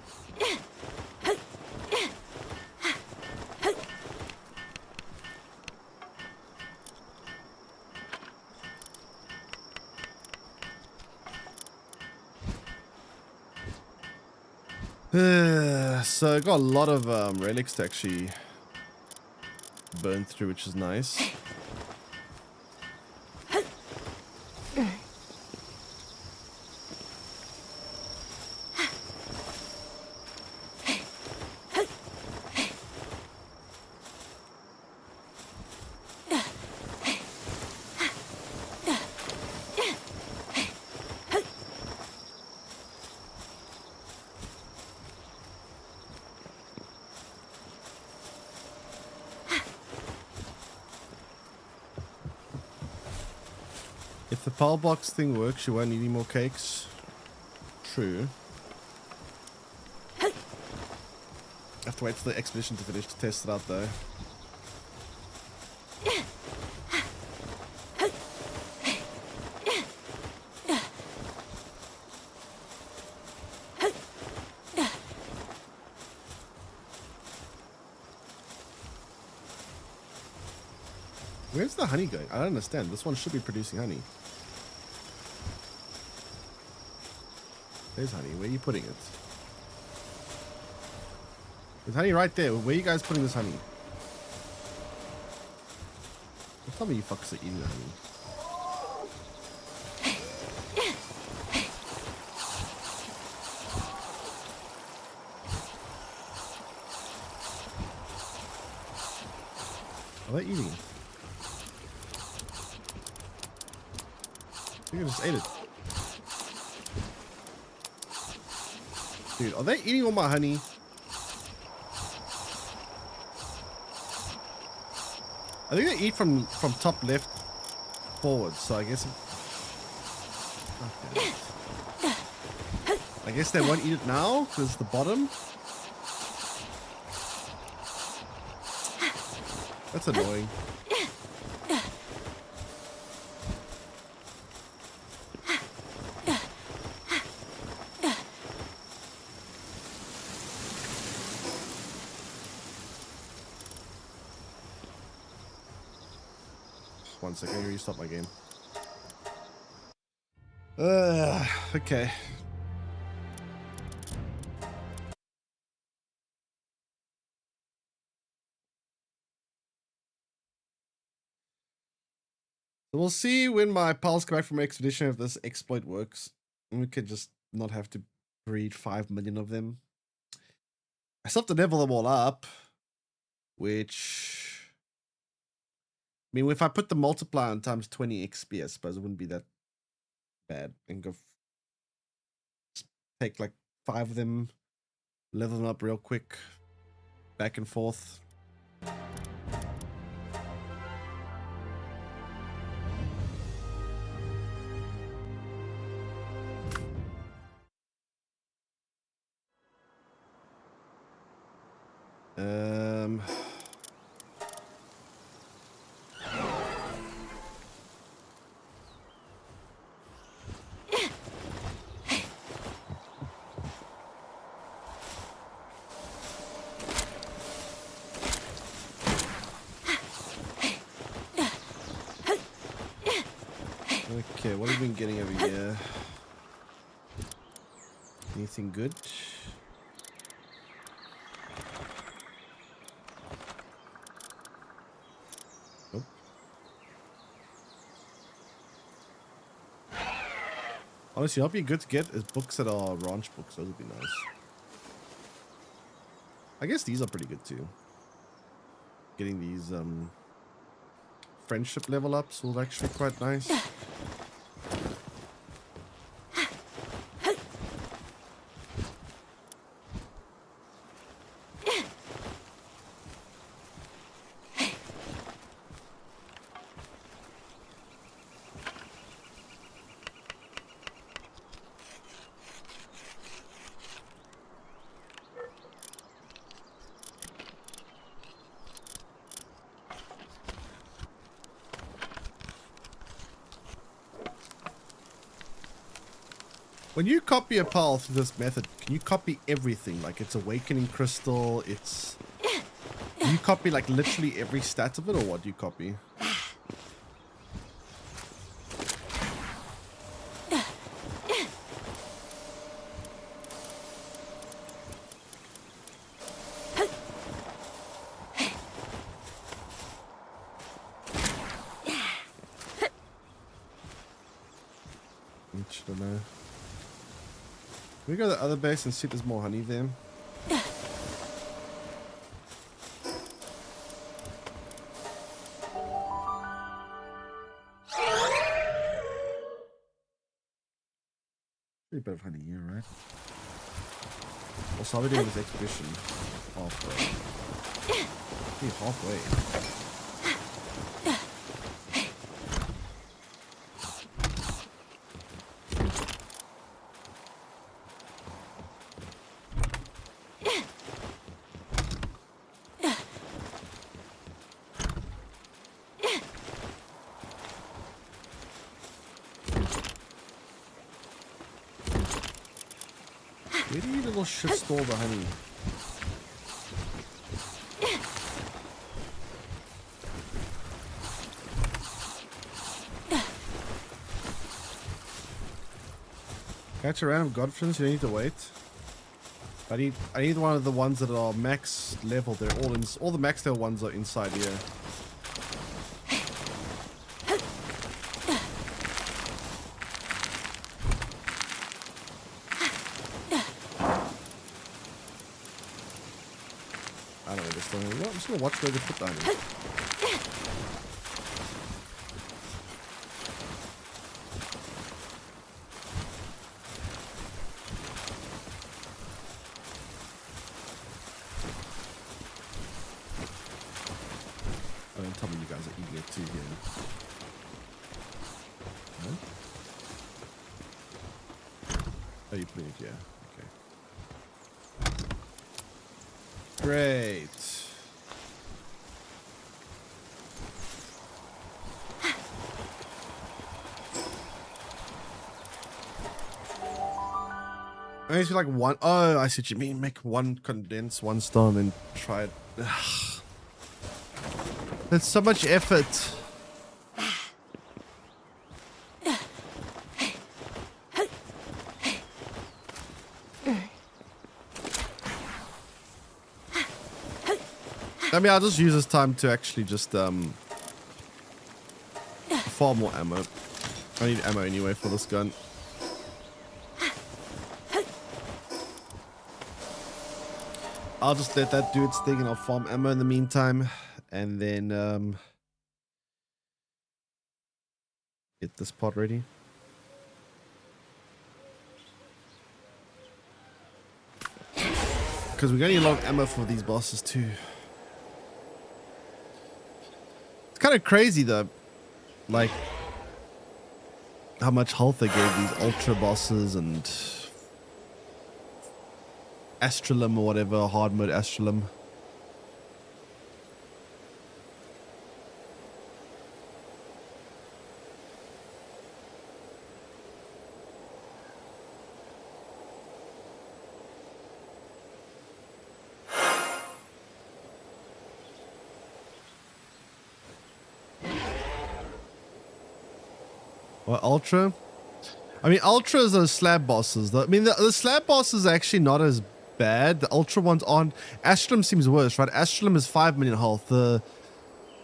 S1: So I got a lot of relics to actually burn through, which is nice. If the pile box thing works, you won't need any more cakes. True. I have to wait for the expedition to finish to test it out though. Where's the honey going? I don't understand. This one should be producing honey. There's honey. Where are you putting it? There's honey right there. Where are you guys putting this honey? Don't tell me you fuckers are eating the honey. Are they eating? I think I just ate it. Dude, are they eating all my honey? I think they eat from top left forward, so I guess... Okay. I guess they won't eat it now, because it's the bottom. That's annoying. 1 second. Let me restart my game. Okay. So we'll see when my pals come back from expedition if this exploit works. And we could just not have to breed 5 million of them. I still have to level them all up, which, I mean, if I put the multiplier on times 20 XP, I suppose it wouldn't be that bad. And go take like 5 of them, level them up real quick, back and forth. Okay, what have we been getting over here? Anything good? Nope. Honestly, what would be good to get is books that are ranch books. Those would be nice. I guess these are pretty good too. Getting these friendship level ups will actually be quite nice. When you copy a pal through this method, can you copy everything? Like it's awakening crystal, it's... Do you copy like literally every stat of it, or what do you copy? I don't know. Can we go to the other base and see if there's more honey there? Pretty bit of honey here, right? Also, how are we doing this expedition? Halfway. Hey, halfway. Where do you little shit store the honey? Catch a random godfriends, you need to wait. I need one of the ones that are max level. They're all the max level ones are inside here. I don't know this thing. I'm just gonna watch where they put that in. Oh, don't tell me you guys are eating it too here. No? Oh, you're putting it, yeah. Okay. Great. I used to like one. Oh, I see what you mean. Make one condense, one stone, and try it. Ugh. That's so much effort. I mean, I'll just use this time to actually just farm more ammo. I need ammo anyway for this gun. I'll just let that do its thing and I'll farm ammo in the meantime. And then get this pot ready. Because we're getting a lot of ammo for these bosses too. It's kind of crazy though. Like how much health they gave these ultra bosses and Astralum or whatever, hard mode Astralum. What, Ultra? I mean, Ultras are slab bosses. I mean, the slab bosses are actually not as bad. The Ultra ones aren't. Astrum seems worse, right? Astrum is 5 million health.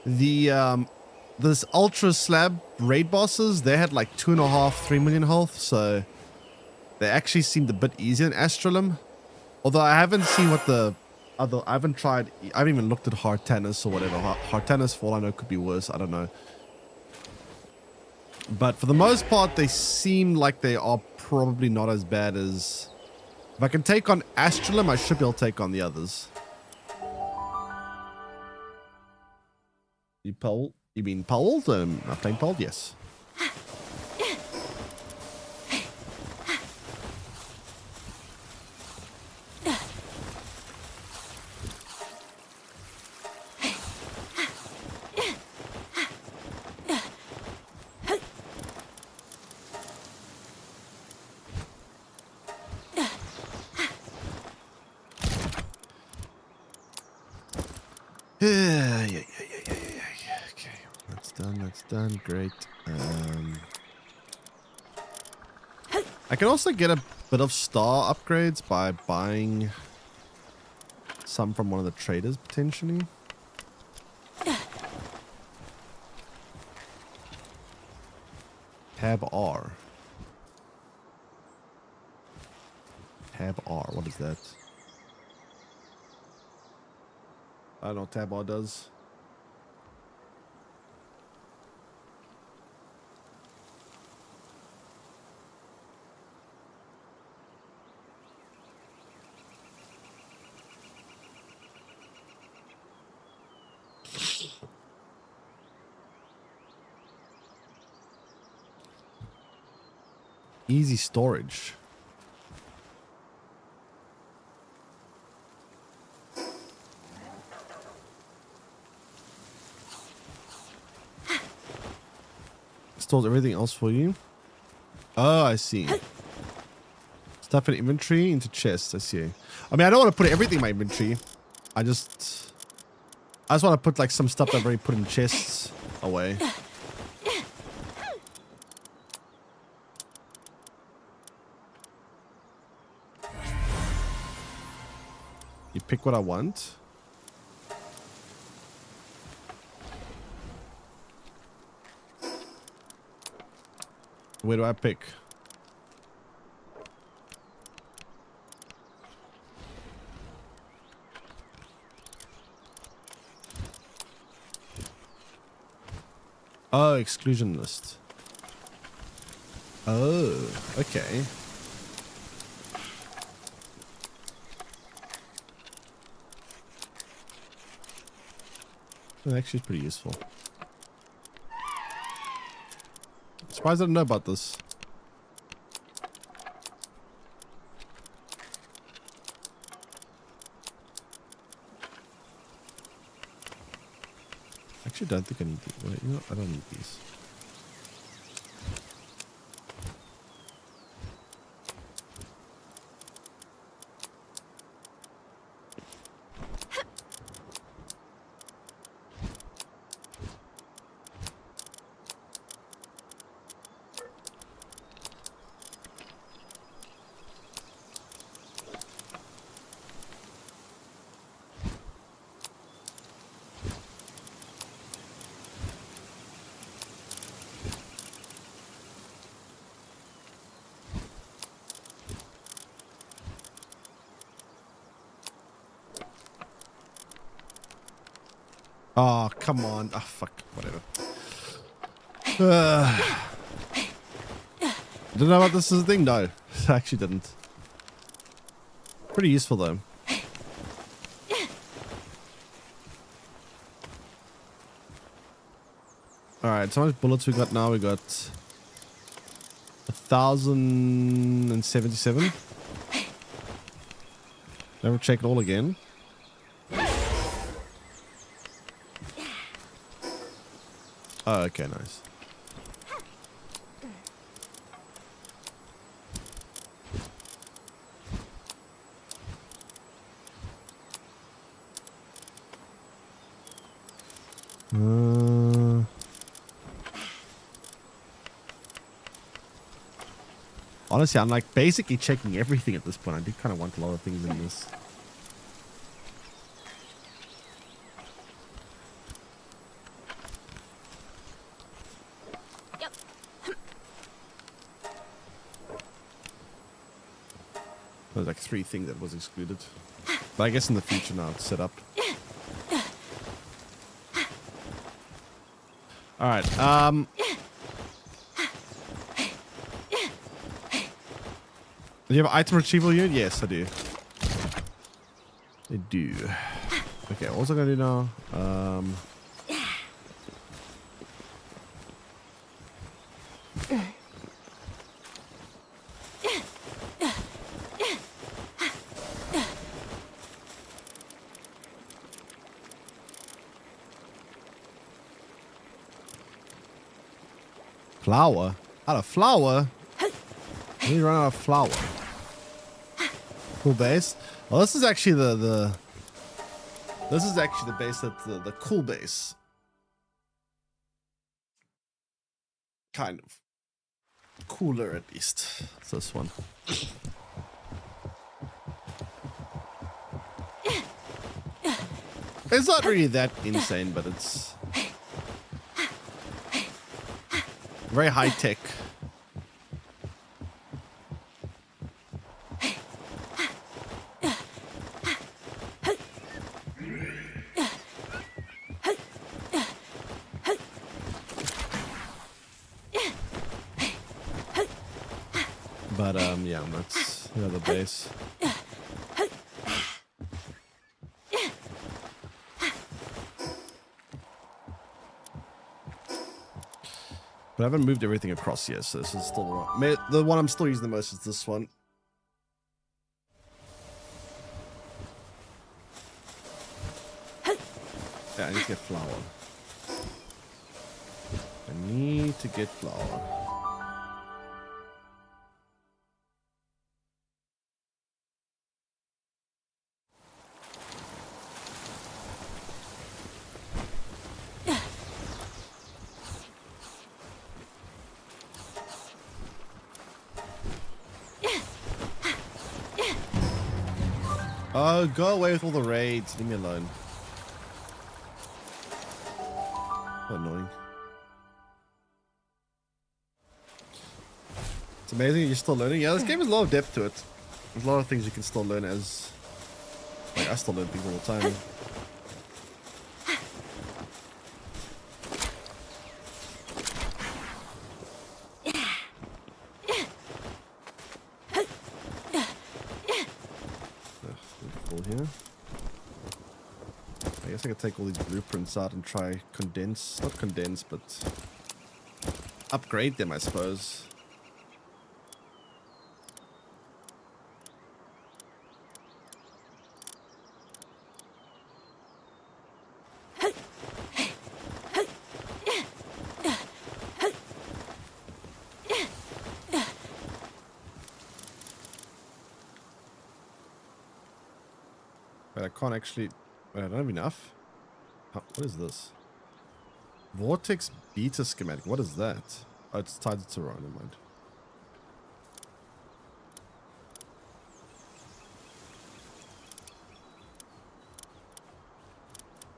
S1: This Ultra slab raid bosses, they had like 2.5, 3 million health. So they actually seemed a bit easier than Astralum. Although I haven't seen what the other, I haven't even looked at Hartanus or whatever. Hartanus, for all I know, could be worse. I don't know. But for the most part, they seem like they are probably not as bad as... If I can take on Astralum, I should be able to take on the others. You mean Palworld? I'm playing Palworld? Yes. Yeah. Okay, that's done. Great. I can also get a bit of star upgrades by buying some from one of the traders potentially. Tab R. Tab R. What is that? I don't know what Tab R does. Easy storage. Stores everything else for you. Oh, I see. Stuff in inventory into chests. I see. I mean, I don't want to put everything in my inventory. I just want to put like some stuff that I've already put in chests away. You pick what I want. Where do I pick? Oh, exclusion list. Oh, okay. That actually is pretty useful. Surprised I didn't know about this. Actually, don't think I need these. Wait, you know, I don't need these. Oh, come on. Ah, fuck. Whatever. Uh, didn't know about this as a thing? No. I actually didn't. Pretty useful, though. Alright, so how much bullets we got now? We got 1,077. Never check it all again. Oh, okay, nice. Honestly, I'm like basically checking everything at this point. I do kind of want a lot of things in this.
S3: Yep.
S1: There's like 3 things that was excluded. But I guess in the future now it's set up. Alright, do you have an item retrieval unit? Yes, I do. I do. Okay, what's I gonna do now? Flour? Out of flour? We run out of flour. Cool base. Well, this is actually this is actually the base that's the cool base. Kind of. Cooler at least. It's this one. It's not really that insane, but it's very high tech. But yeah, that's the other base. But I haven't moved everything across yet, so this is still the one I'm still using the most is this one. Yeah, I need to get flour. I need to get flour. Oh, go away with all the raids. Leave me alone. So annoying. It's amazing you're still learning. Yeah, this game has a lot of depth to it. There's a lot of things you can still learn as... Like, I still learn things all the time. Here. I guess I could take all these blueprints out and try condense, not condense, but upgrade them, I suppose. But I can't actually... Wait, I don't have enough. What is this? Vortex beta schematic. What is that? Oh, it's tied to Toronto, never mind.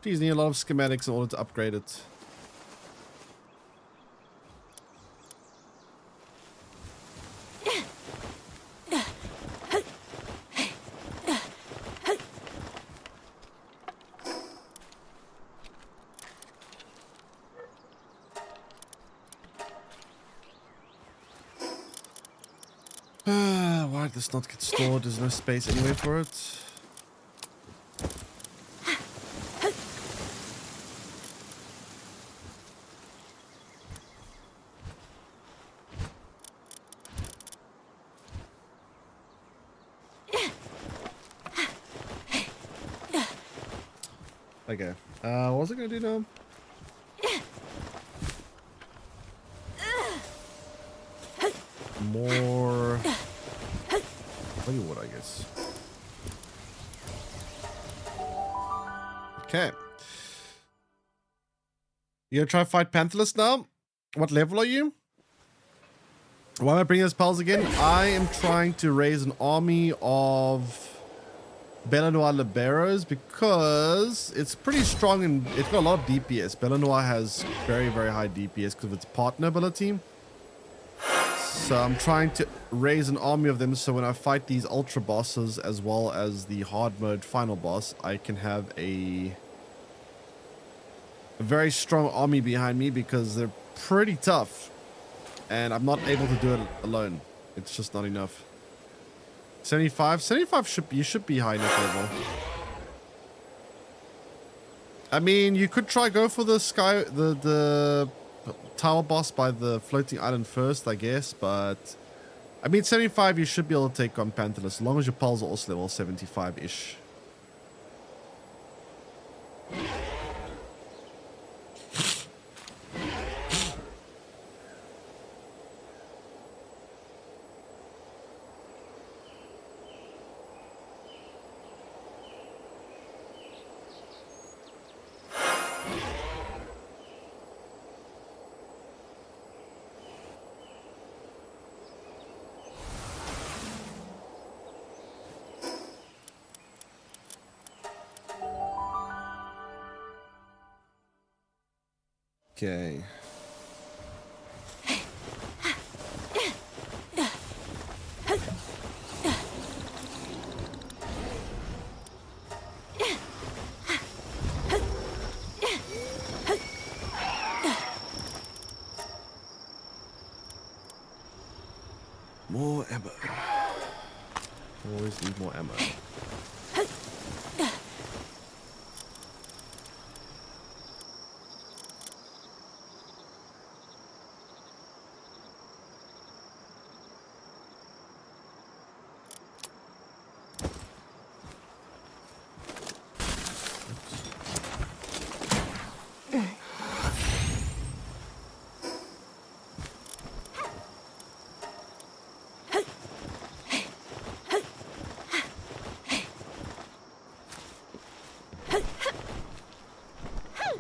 S1: Geez, need a lot of schematics in order to upgrade it. Why did this not get stored? There's no space anyway for it. Okay. What was I gonna do now? More plywood, I guess. Okay. You gonna try fight Pantherless now? What level are you? Why am I bringing those pals again? I am trying to raise an army of Belanoir Liberos because it's pretty strong and it's got a lot of DPS. Belanoir has very, very high DPS because of its partner ability. So I'm trying to raise an army of them so when I fight these ultra bosses as well as the hard mode final boss, I can have a very strong army behind me because they're pretty tough. And I'm not able to do it alone. It's just not enough. 75? 75 you should be high enough level. I mean, you could try go for the tower boss by the floating island first, I guess, but I mean 75 you should be able to take on Pantherless as long as your pulls are also level 75-ish. Okay. More ammo. Always need more ammo.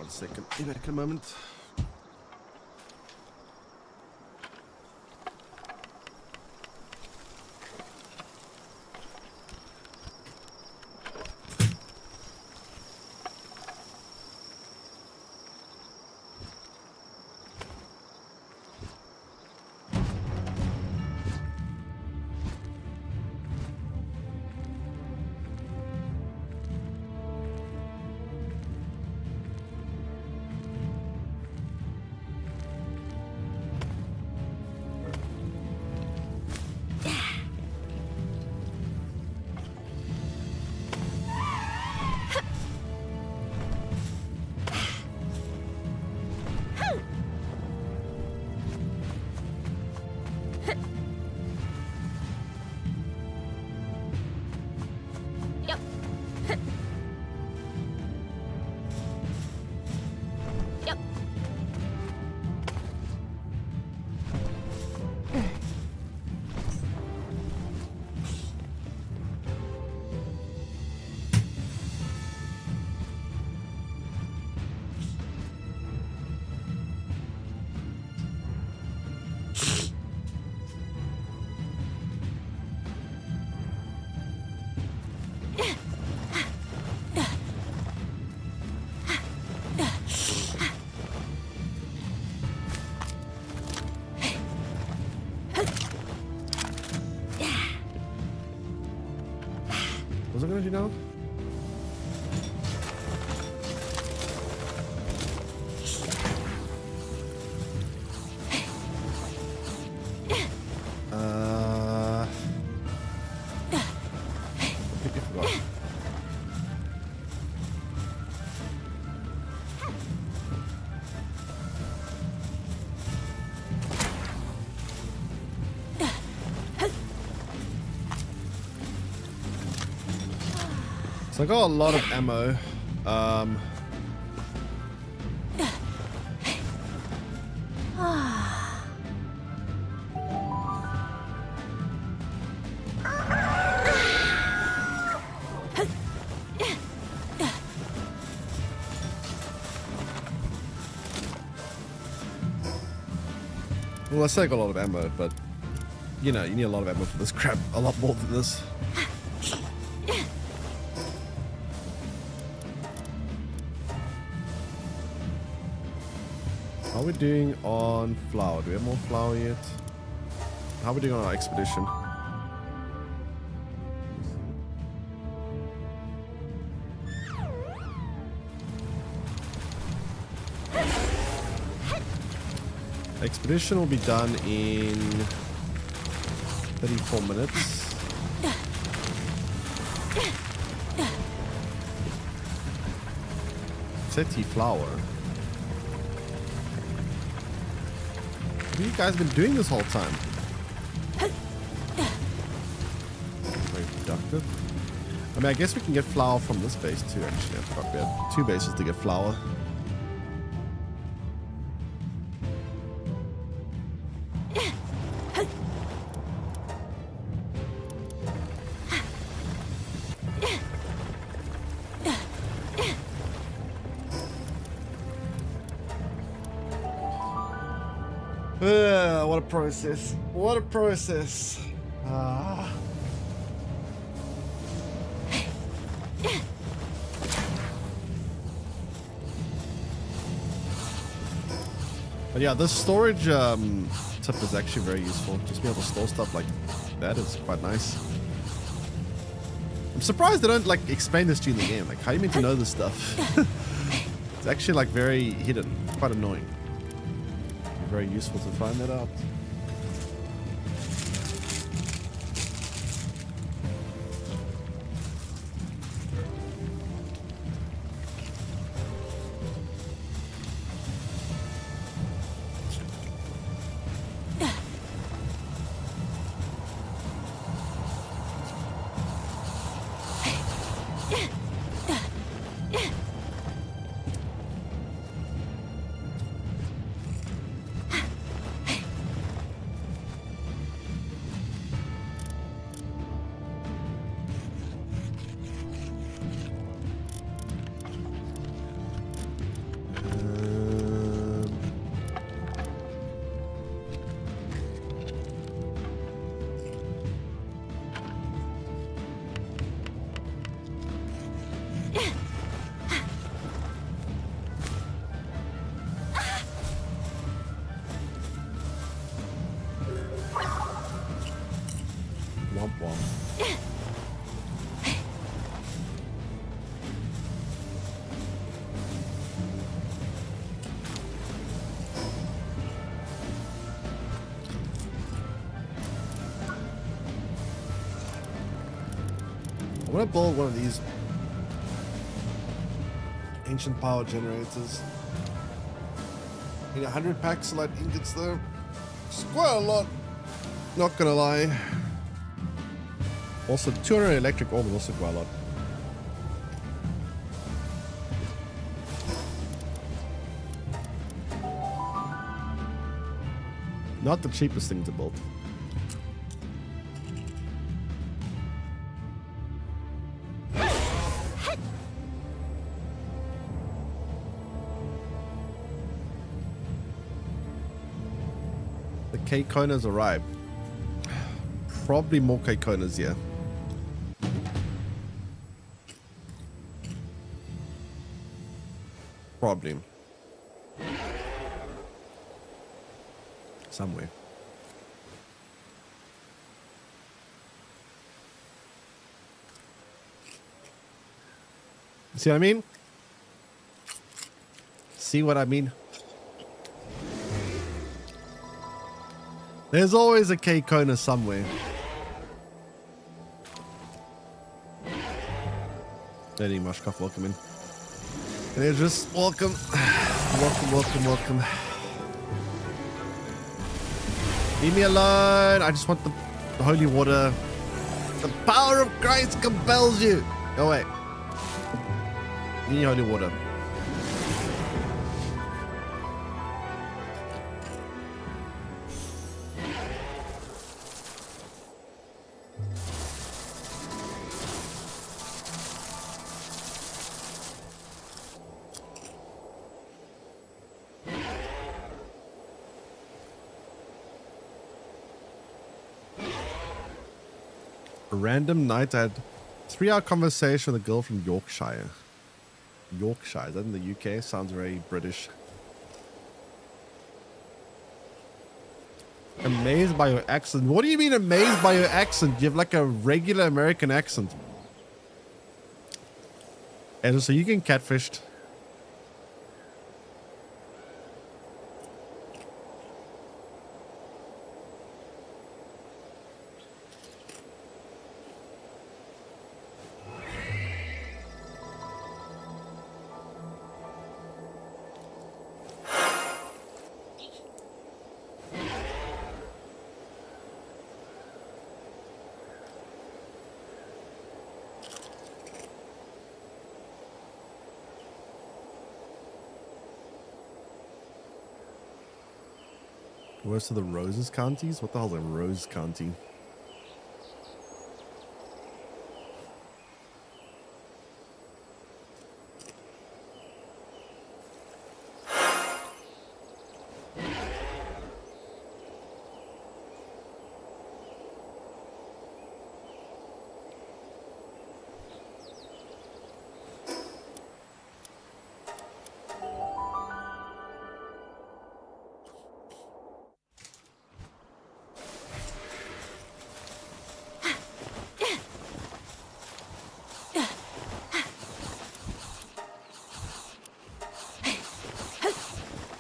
S1: Second, be back in a moment. What was I gonna do now? I got a lot of ammo. Well, I say I got a lot of ammo, but you know, you need a lot of ammo for this crap. A lot more than this. How are we doing on flour? Do we have more flour yet? How are we doing on our expedition? Expedition will be done in 34 minutes. Seti flour. What have you guys been doing this whole time? Very productive. I mean, I guess we can get flour from this base too, actually. I forgot we had 2 bases to get flour. What a process. What a process. But yeah, this storage tip is actually very useful. Just be able to store stuff like that is quite nice. I'm surprised they don't like explain this to you in the game. Like, how are you meant to know this stuff? It's actually like very hidden. It's quite annoying. Very useful to find that out. Womp womp. I want to build one of these ancient power generators. Need 100 packs of light ingots though. It's quite a lot. Not gonna lie. Also, 200 electric orb is also quite a lot. Not the cheapest thing to build. The K-Konas arrived. Probably more K-Konas, yeah. Probably. Somewhere. See what I mean? See what I mean? There's always a K-Kona somewhere. Lady Mushkoff, welcome in. And just welcome. Welcome, welcome, welcome. Leave me alone. I just want the holy water. The power of Christ compels you. Go away. Give me holy water. A random night I had 3-hour conversation with a girl from Yorkshire. Yorkshire, is that in the UK? Sounds very British. Amazed by your accent. What do you mean amazed by your accent? You have like a regular American accent. And so you get catfished. Where's to the Roses counties? What the hell's a Rose County?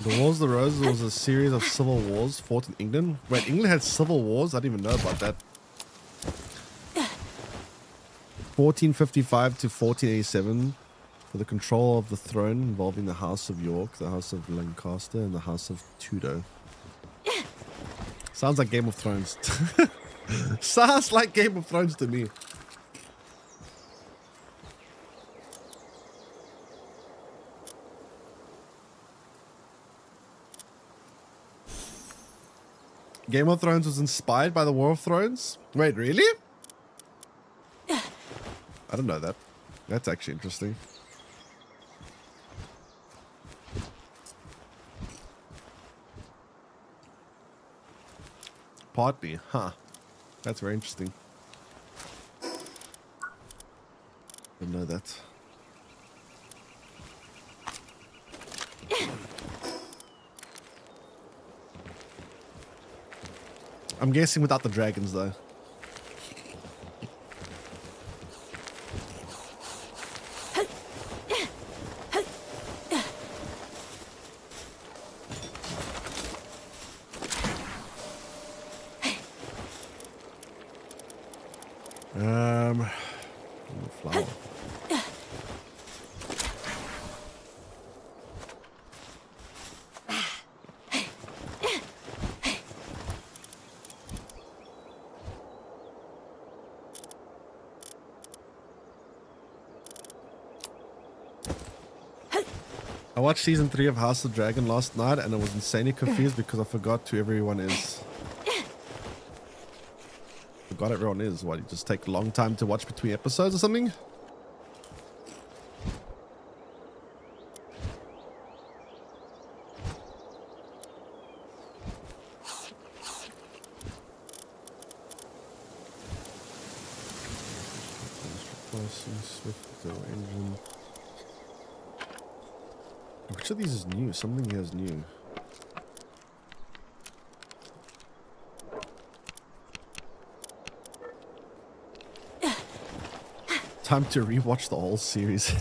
S1: The Wars of the Roses was a series of civil wars fought in England. Wait, England had civil wars? I didn't even know about that. 1455 to 1487 for the control of the throne involving the House of York, the House of Lancaster, and the House of Tudor. Sounds like Game of Thrones. Sounds like Game of Thrones to me. Game of Thrones was inspired by the War of Thrones? Wait, really? I don't know that. That's actually interesting. Partly, huh? That's very interesting. Didn't know that. I'm guessing without the dragons, though. Flower. I watched season 3 of House of Dragon last night and I was insanely confused because I forgot who everyone is. Forgot everyone is. What, you just take a long time to watch between episodes or something? Which of these is new? Something here is new. Time to rewatch the whole series.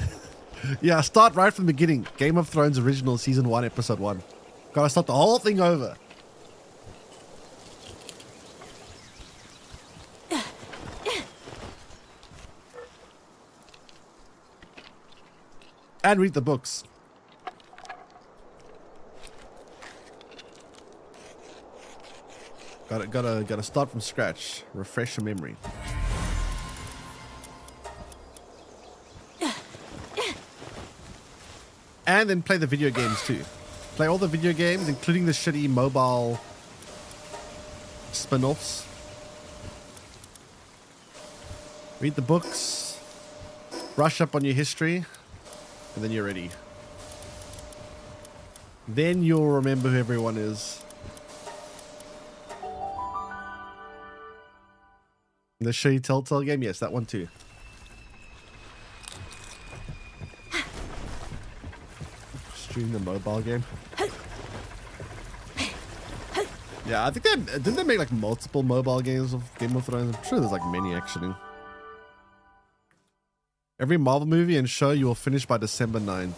S1: Yeah, start right from the beginning. Game of Thrones original season 1, episode 1. Gotta start the whole thing over. And read the books. Gotta start from scratch. Refresh your memory. And then play the video games too. Play all the video games, including the shitty mobile spin-offs. Read the books. Brush up on your history. And then you're ready. Then you'll remember who everyone is. The shitty Telltale game? Yes, that one too. Stream the mobile game. Yeah, I think didn't they make like multiple mobile games of Game of Thrones? I'm sure there's like many actually. Every Marvel movie and show you will finish by December 9th.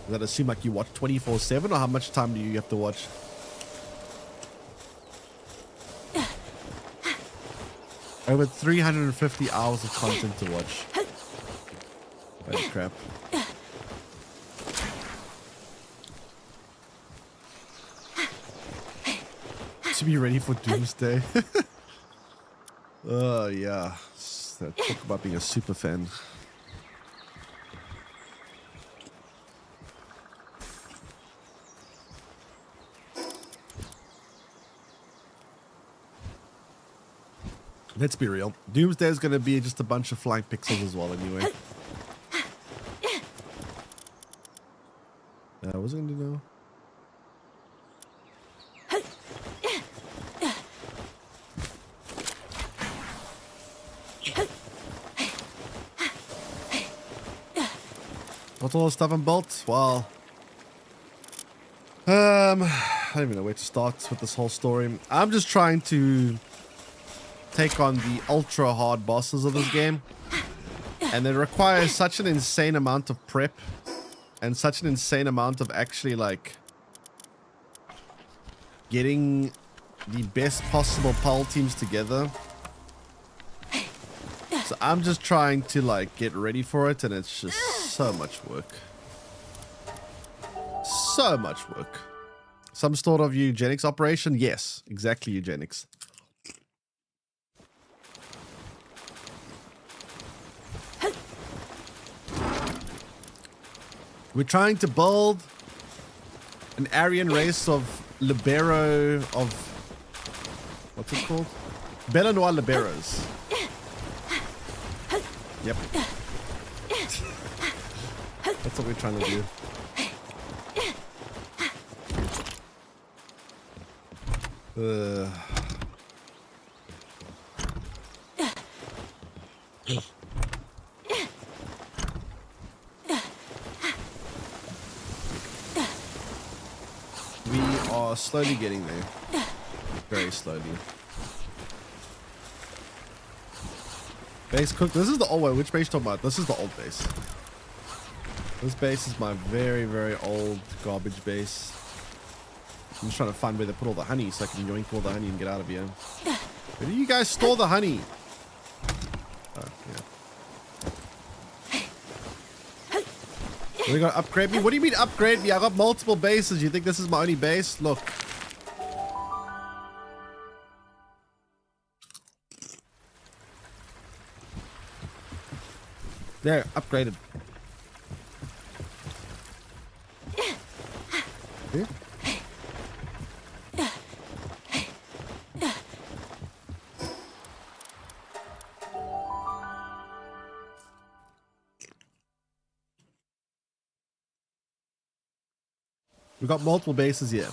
S1: Does that assume like you watch 24/7 or how much time do you have to watch? Over 350 hours of content to watch. Holy crap. To be ready for Doomsday. Oh, yeah. Talk about being a super fan. Let's be real. Doomsday is going to be just a bunch of flying pixels as well anyway. What was I going to do now? What's all the stuff I'm built? Well, I don't even know where to start with this whole story. I'm just trying to take on the ultra hard bosses of this game, and it requires such an insane amount of prep and such an insane amount of actually like getting the best possible pull teams together. So I'm just trying to like get ready for it, and it's just so much work. So much work. Some sort of eugenics operation? Yes, exactly, eugenics. We're trying to build an Aryan race of libero of what's it called? Belanois liberos. Yep. That's what we're trying to do. We are slowly getting there. Very slowly. Base cooked. This is the old way. Which base you talking about? This is the old base. This base is my very, very old garbage base. I'm just trying to find where they put all the honey so I can yoink all the honey and get out of here. Where do you guys store the honey? Oh, yeah. Are they gonna upgrade me? What do you mean upgrade me? I got multiple bases. You think this is my only base? Look. There, upgraded. See? We've got multiple bases here.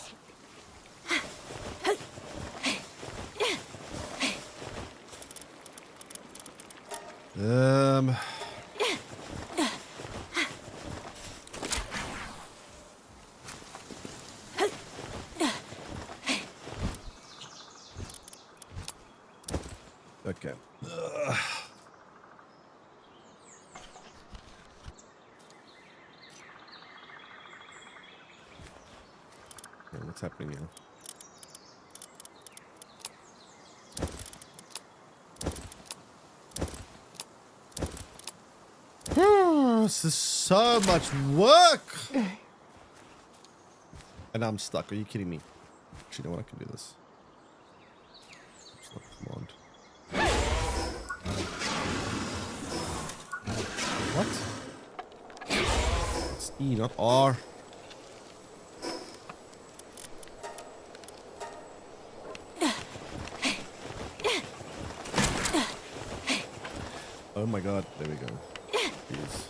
S1: Okay. Okay, what's happening here? This is so much work. And I'm stuck. Are you kidding me? Actually, you know what? I can do this. Stop command. What? E, not R. Oh my god, there we go. Jeez.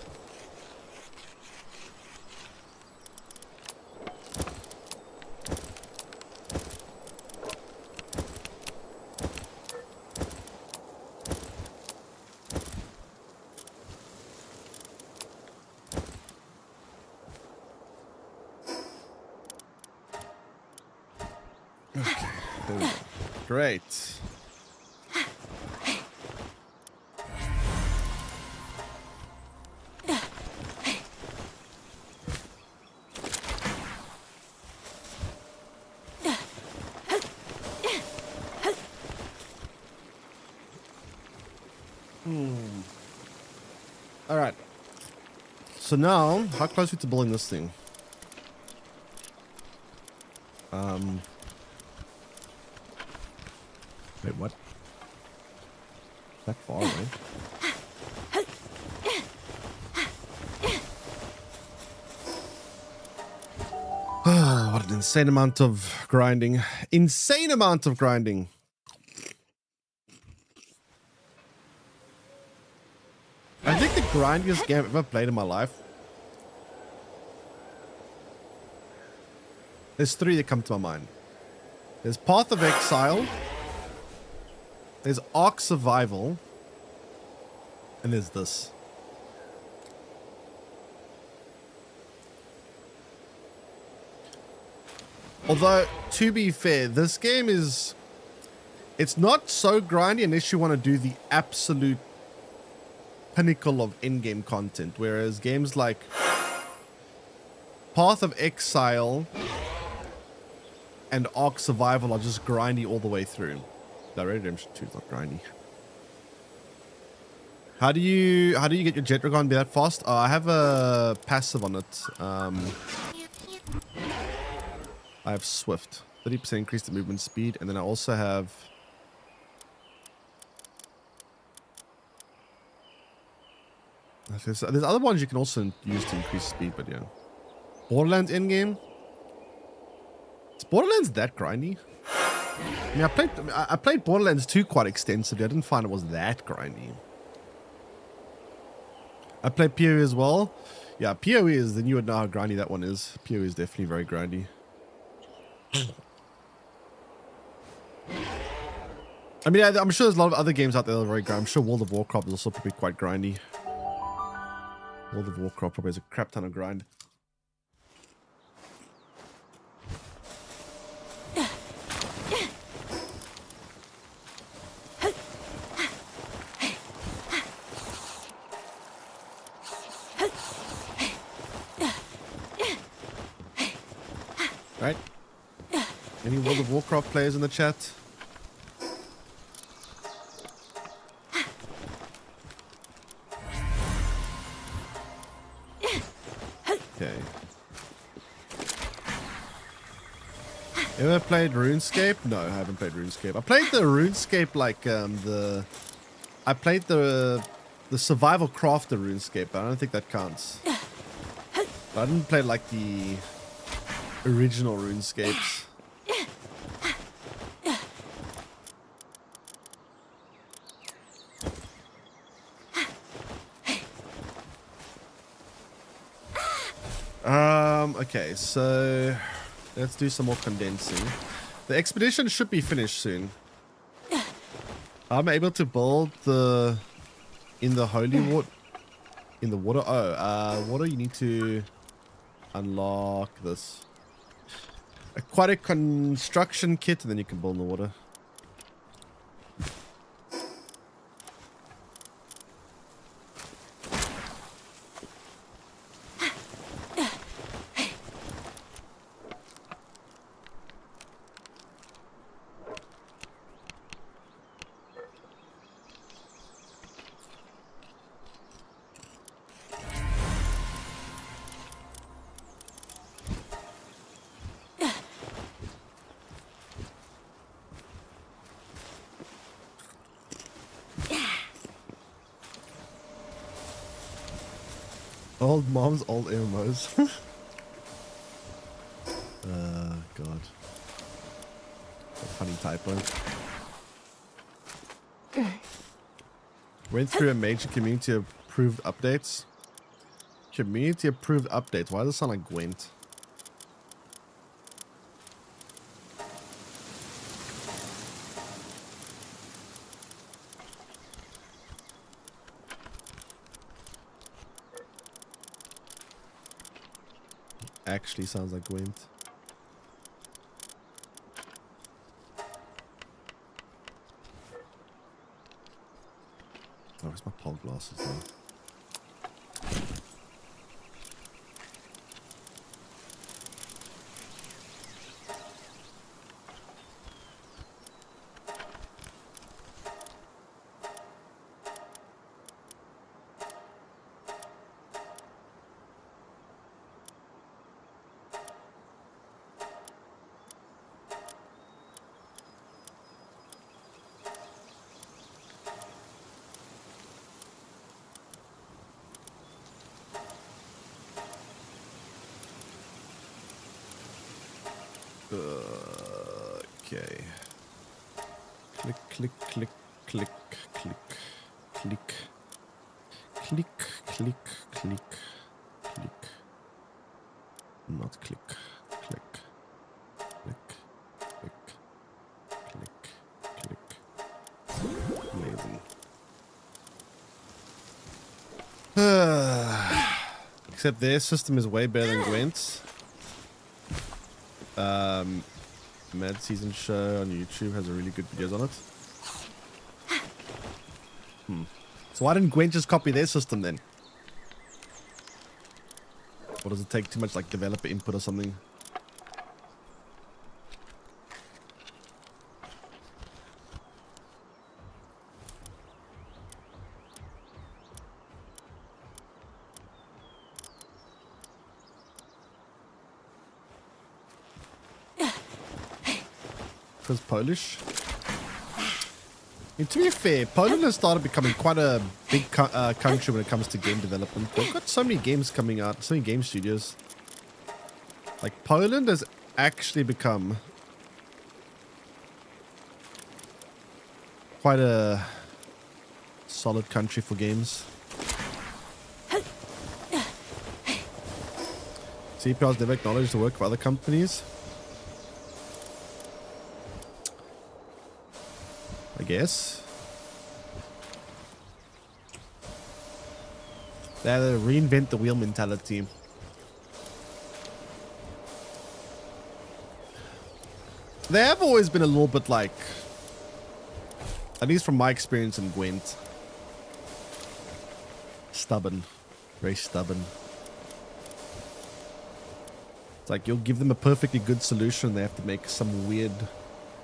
S1: Okay, there we go. Great. All right. So now, how close are we to building this thing? Wait, what? That far away? Oh, what an insane amount of grinding. Insane amount of grinding. I think the grindiest game I've ever played in my life. There's three that come to my mind. There's Path of Exile. There's Ark Survival. And there's this. Although, to be fair, this game is... It's not so grindy unless you want to do the absolute pinnacle of in-game content. Whereas games like Path of Exile and Ark Survival are just grindy all the way through. No, Red Redemption 2 is not grindy. How do you get your jet dragon to be that fast? I have a passive on it. I have Swift. 30% increase the movement speed, and then I also have there's other ones you can also use to increase speed, but yeah. Borderlands endgame. Is Borderlands that grindy? I mean, I played Borderlands 2 quite extensively. I didn't find it was that grindy. I played PoE as well. Yeah, PoE is, then you would know how grindy that one is. PoE is definitely very grindy. I mean, I'm sure there's a lot of other games out there that are very grindy. I'm sure World of Warcraft is also probably quite grindy. World of Warcraft probably has a crap ton of grind. Right? Any World of Warcraft players in the chat? Okay. Ever played RuneScape? No, I haven't played RuneScape. I played the RuneScape like I played the survival crafter RuneScape, but I don't think that counts. But I didn't play like the original RuneScapes. Okay, so let's do some more condensing. The expedition should be finished soon. I'm able to build in the holy water. In the water. Oh, water. You need to unlock this aquatic construction kit, and then you can build in the water. old mom's old MMOs. God. A funny typo. Went through a major community approved updates. Community approved updates. Why does it sound like Gwent? Actually sounds like Gwent. Oh, where's my pole glasses now? Okay. Click, click, click, click, click, click, click, click, click, click. Not click, click, click, click, click, click. Amazing. Except their system is way better than Gwent's. Mad Season Show on YouTube has a really good videos on it. So why didn't Gwent just copy their system then? Or does it take too much like developer input or something? Because Polish. And to be fair, Poland has started becoming quite a big country when it comes to game development. They've got so many games coming out, so many game studios. Like Poland has actually become quite a solid country for games. CPR's never acknowledged the work of other companies. I guess. They had to reinvent the wheel mentality. They have always been a little bit like, at least from my experience in Gwent, stubborn. Very stubborn. It's like you'll give them a perfectly good solution, they have to make some weird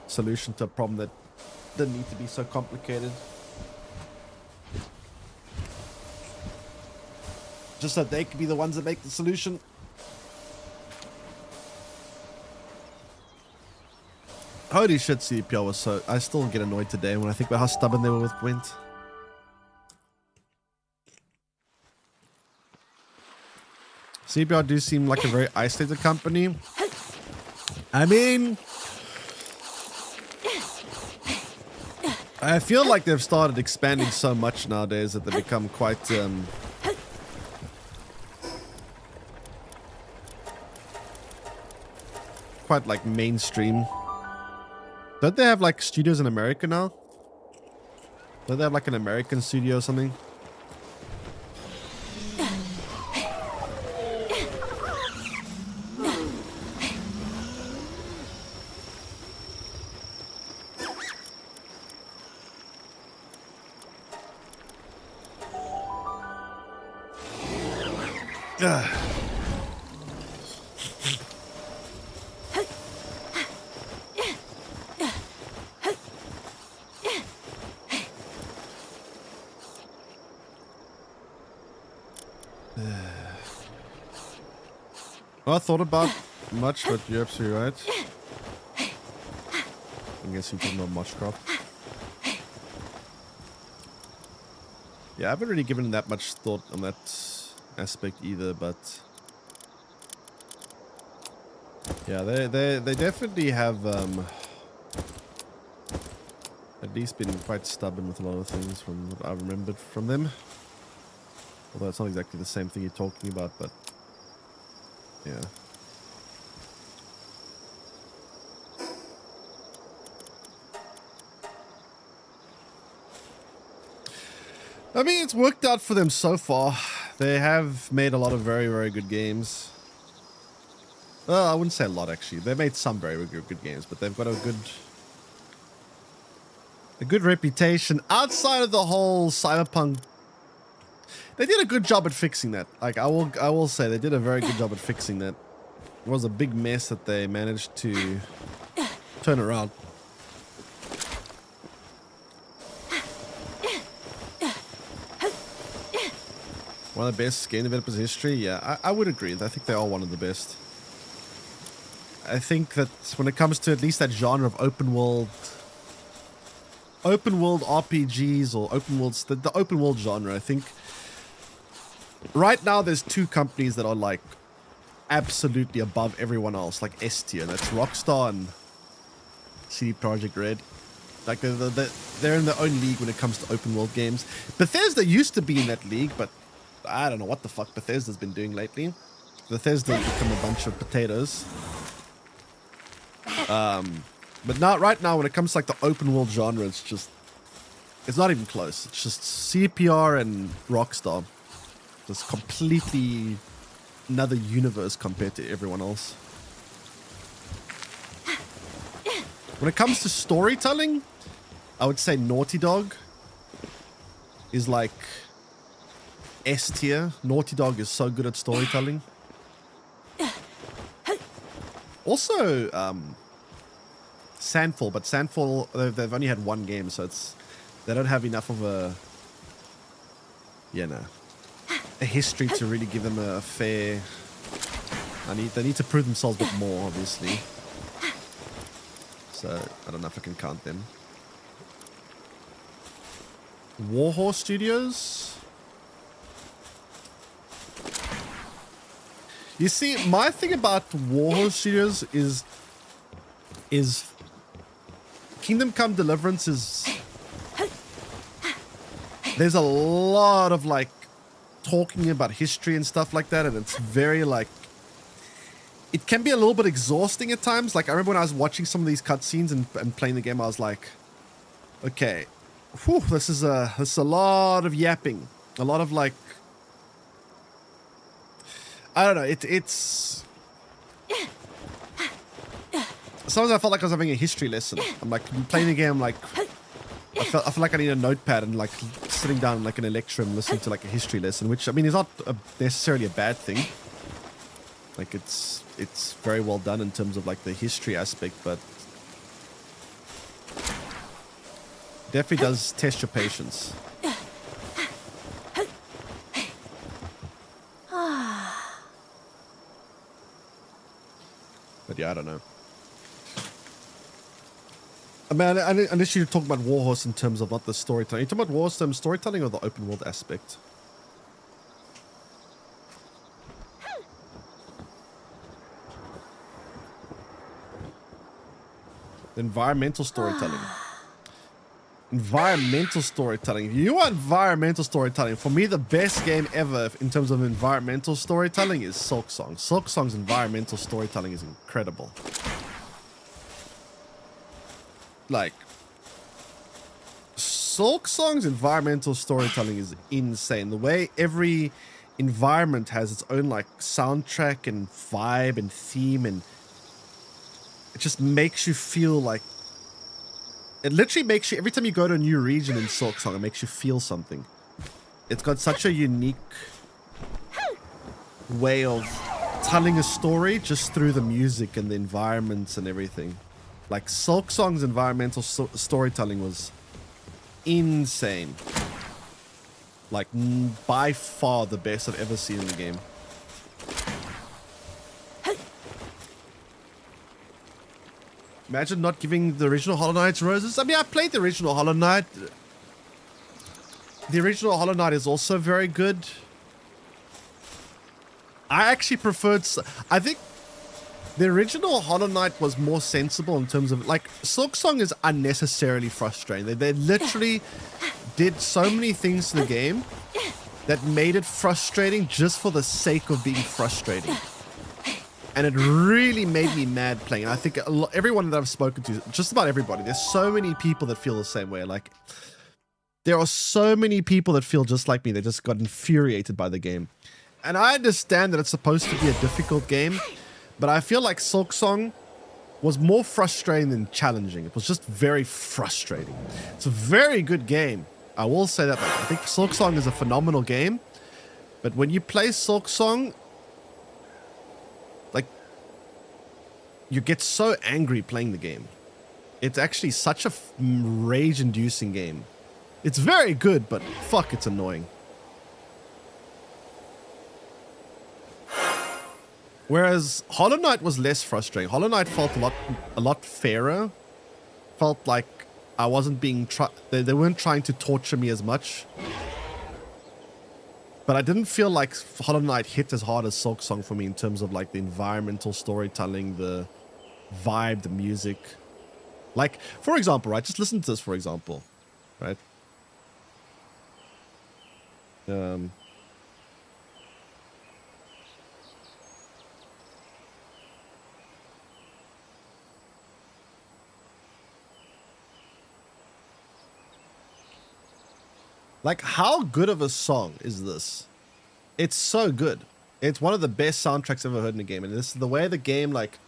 S1: solution to a problem that didn't need to be so complicated. Just so they could be the ones that make the solution. Holy shit, CPL was so... I still get annoyed today when I think about how stubborn they were with Gwent. CPL do seem like a very isolated company. I mean... I feel like they've started expanding so much nowadays that they've become quite quite like mainstream. Don't they have like studios in America now? Don't they have like an American studio or something? Well, I thought about much, but you're absolutely right. I guess you're talking about Mushcraft. Yeah, I haven't really given that much thought on that aspect either, but yeah, they definitely have at least been quite stubborn with a lot of things from what I remembered from them. Although it's not exactly the same thing you're talking about, but yeah. I mean, it's worked out for them so far. They have made a lot of very, very good games. Well, I wouldn't say a lot, actually. They made some very, very good games, but they've got a good reputation outside of the whole cyberpunk. They did a good job at fixing that. Like, I will say they did a very good job at fixing that. It was a big mess that they managed to turn around. One of the best game developers in history? Yeah, I would agree. I think they are one of the best. I think that when it comes to at least that genre of open world RPGs or the open world genre, I think right now there's two companies that are like absolutely above everyone else, like S tier. That's Rockstar and CD Projekt Red. Like they're in their own league when it comes to open world games. Bethesda used to be in that league, but I don't know what the fuck Bethesda's been doing lately. Bethesda's become a bunch of potatoes. But right now, when it comes to like the open world genre, it's not even close. It's just CPR and Rockstar. Just completely another universe compared to everyone else. When it comes to storytelling, I would say Naughty Dog is like S tier. Naughty Dog is so good at storytelling. Also, Sandfall, but Sandfall, they've only had one game, so they don't have enough of a history to really give them a fair. They need to prove themselves a bit more, obviously. So I don't know if I can count them. Warhorse Studios. You see, my thing about Warhorse Studios is Kingdom Come Deliverance is... There's a lot of, like, talking about history and stuff like that, and it's very, like... It can be a little bit exhausting at times. Like, I remember when I was watching some of these cutscenes and playing the game, I was like, okay, whew, this is a lot of yapping. A lot of, like... I don't know, it's... Sometimes I felt like I was having a history lesson. I'm like playing the game, like I feel like I need a notepad and like sitting down like in a lecture and listening to like a history lesson, which I mean is not necessarily a bad thing. Like it's very well done in terms of like the history aspect, but definitely does test your patience. But yeah, I don't know. I mean, unless you talk about Warhorse in terms of not the storytelling. You talking about Warhorse in terms of storytelling or the open world aspect? The environmental storytelling. Environmental storytelling. If you want environmental storytelling, for me the best game ever in terms of environmental storytelling is Silksong. Silksong's environmental storytelling is incredible. Like, Silksong's environmental storytelling is insane. The way every environment has its own like soundtrack and vibe and theme, and it just makes you feel like it literally makes you, every time you go to a new region in Silksong, it makes you feel something. It's got such a unique way of telling a story just through the music and the environments and everything. Like, Silksong's environmental storytelling was insane. Like, by far the best I've ever seen in the game. Imagine not giving the original Hollow Knight roses. I mean, I played the original Hollow Knight. The original Hollow Knight is also very good. I actually preferred. I think the original Hollow Knight was more sensible in terms of like Silksong is unnecessarily frustrating. They literally did so many things to the game that made it frustrating just for the sake of being frustrating. And it really made me mad playing. And I think everyone that I've spoken to, just about everybody, there's so many people that feel the same way. Like, there are so many people that feel just like me. They just got infuriated by the game. And I understand that it's supposed to be a difficult game, but I feel like Silksong was more frustrating than challenging. It was just very frustrating. It's a very good game. I will say that. I think Silksong is a phenomenal game, but when you play Silksong, like, you get so angry playing the game. It's actually such a rage-inducing game. It's very good, but fuck, it's annoying. Whereas Hollow Knight was less frustrating. Hollow Knight felt a lot fairer. Felt like I wasn't being they weren't trying to torture me as much. But I didn't feel like Hollow Knight hit as hard as Silksong for me in terms of like the environmental storytelling, the vibe, the music. Like, for example, right? Just listen to this, for example, right? Like, how good of a song is this? It's so good. It's one of the best soundtracks I've ever heard in a game. And this is the way the game, like,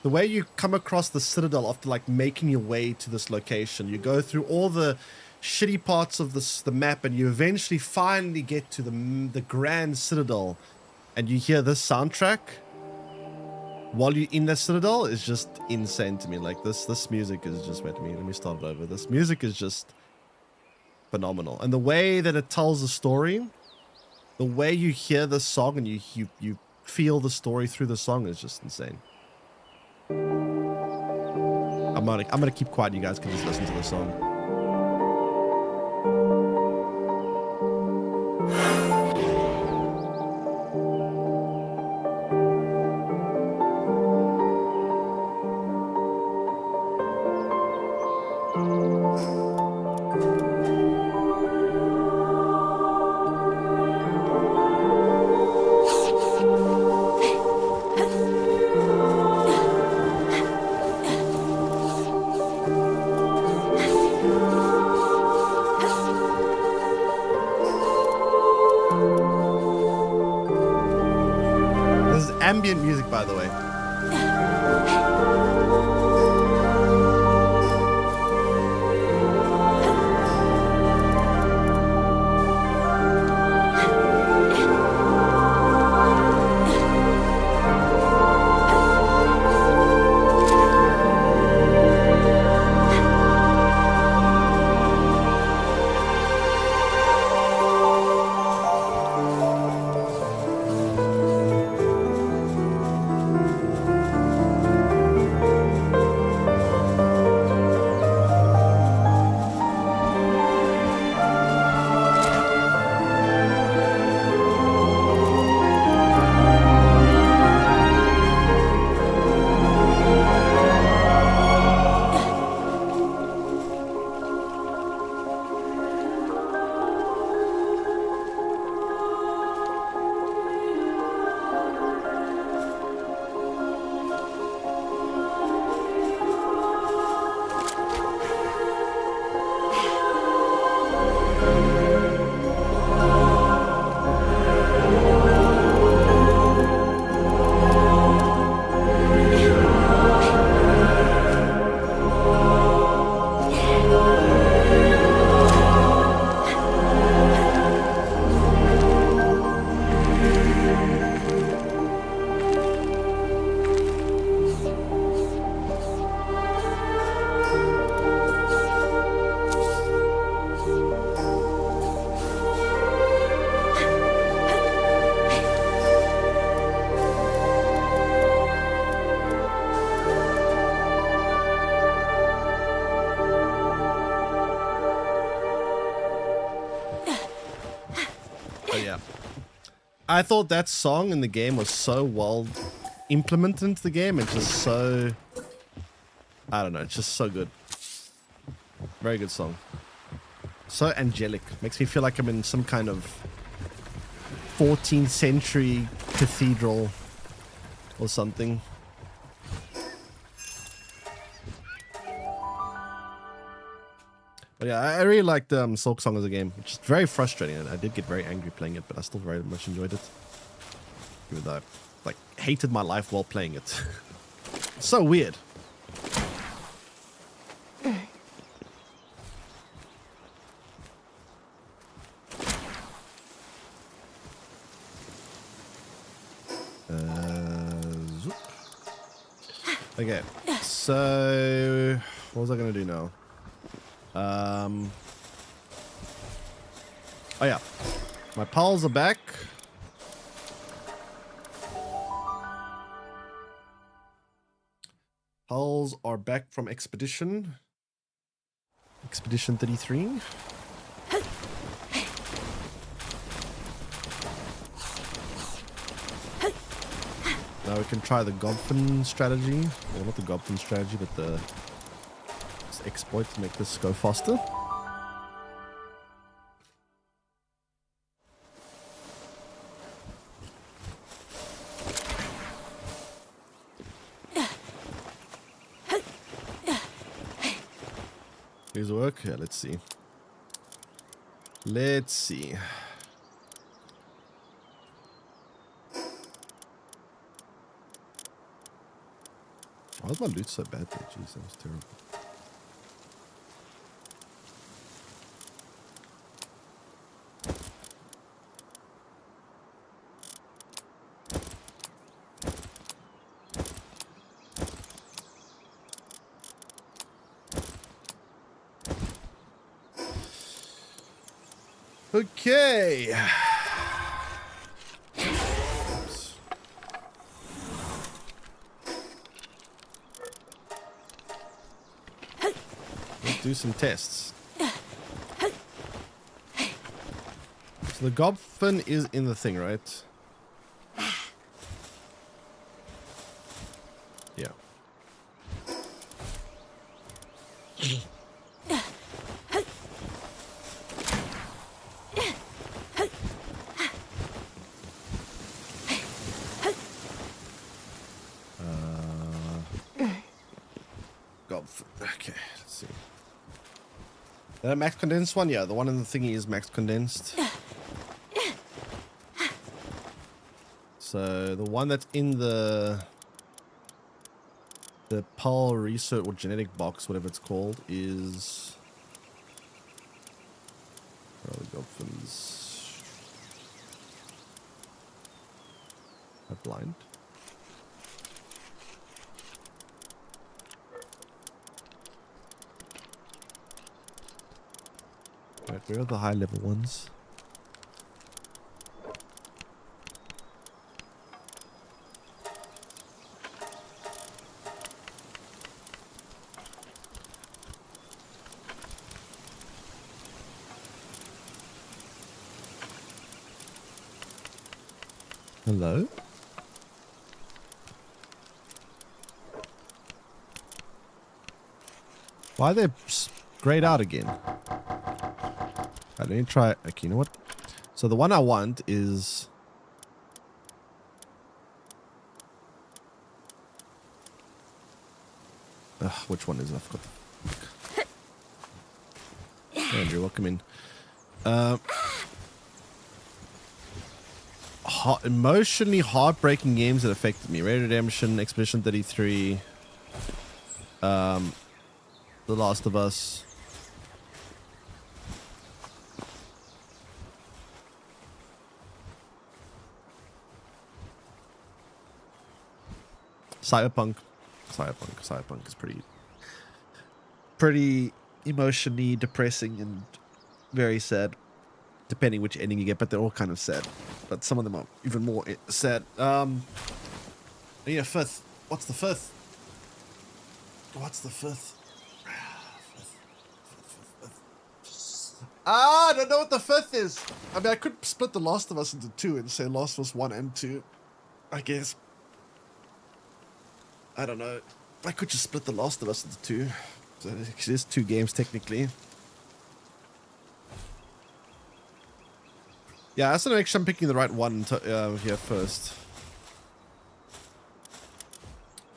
S1: the way you come across the Citadel after, like, making your way to this location. You go through all the shitty parts of the map, and you eventually finally get to the Grand Citadel. And you hear this soundtrack while you're in the Citadel is just insane to me. Like, this music is just, wait a minute, let me start it over. This music is just phenomenal. And the way that it tells the story, the way you hear the song and you feel the story through the song is just insane. I'm gonna keep quiet. You guys can just listen to the song. Ambient music, by the way. I thought that song in the game was so well implemented into the game and just so, I don't know, it's just so good. Very good song. So angelic. Makes me feel like I'm in some kind of 14th century cathedral or something. But yeah, I really liked Silk Song as a game. It's just very frustrating, and I did get very angry playing it, but I still very much enjoyed it. Even though I like hated my life while playing it. It's so weird. Zoop. Okay, so what was I gonna do now? Oh yeah, my pals are back. Pals are back from Expedition 33. Now we can try the Gobfin strategy. Well, not the Gobfin strategy, but the exploit to make this go faster. These work? Yeah, let's see. Let's see. Why was my loot so bad there? Jeez, that was terrible. Okay. Oops. Let's do some tests. So the Gobfin is in the thing, right? Yeah. Okay, let's see. That max condensed one? Yeah, the one in the thingy is max condensed. So the one that's in the Pal research or genetic box, whatever it's called, is where are the Gobfins? I'm blind. Right, where are the high level ones? Hello? Why are they grayed out again? Let me try. Okay, you know what? So the one I want is which one is it? I forgot. Andrew, welcome in. Emotionally heartbreaking games that affected me. Red Dead Redemption, Expedition 33, The Last of Us. Cyberpunk is pretty emotionally depressing and very sad, depending which ending you get, but they're all kind of sad. But some of them are even more sad. Yeah, fifth. What's the fifth? Ah, I don't know what the fifth is. I mean, I could split The Last of Us into two and say Last of Us 1 and 2. I guess. I don't know. I could just split The Last of Us into two. So it is two games technically. Yeah, I just want to make sure I'm picking the right one here first.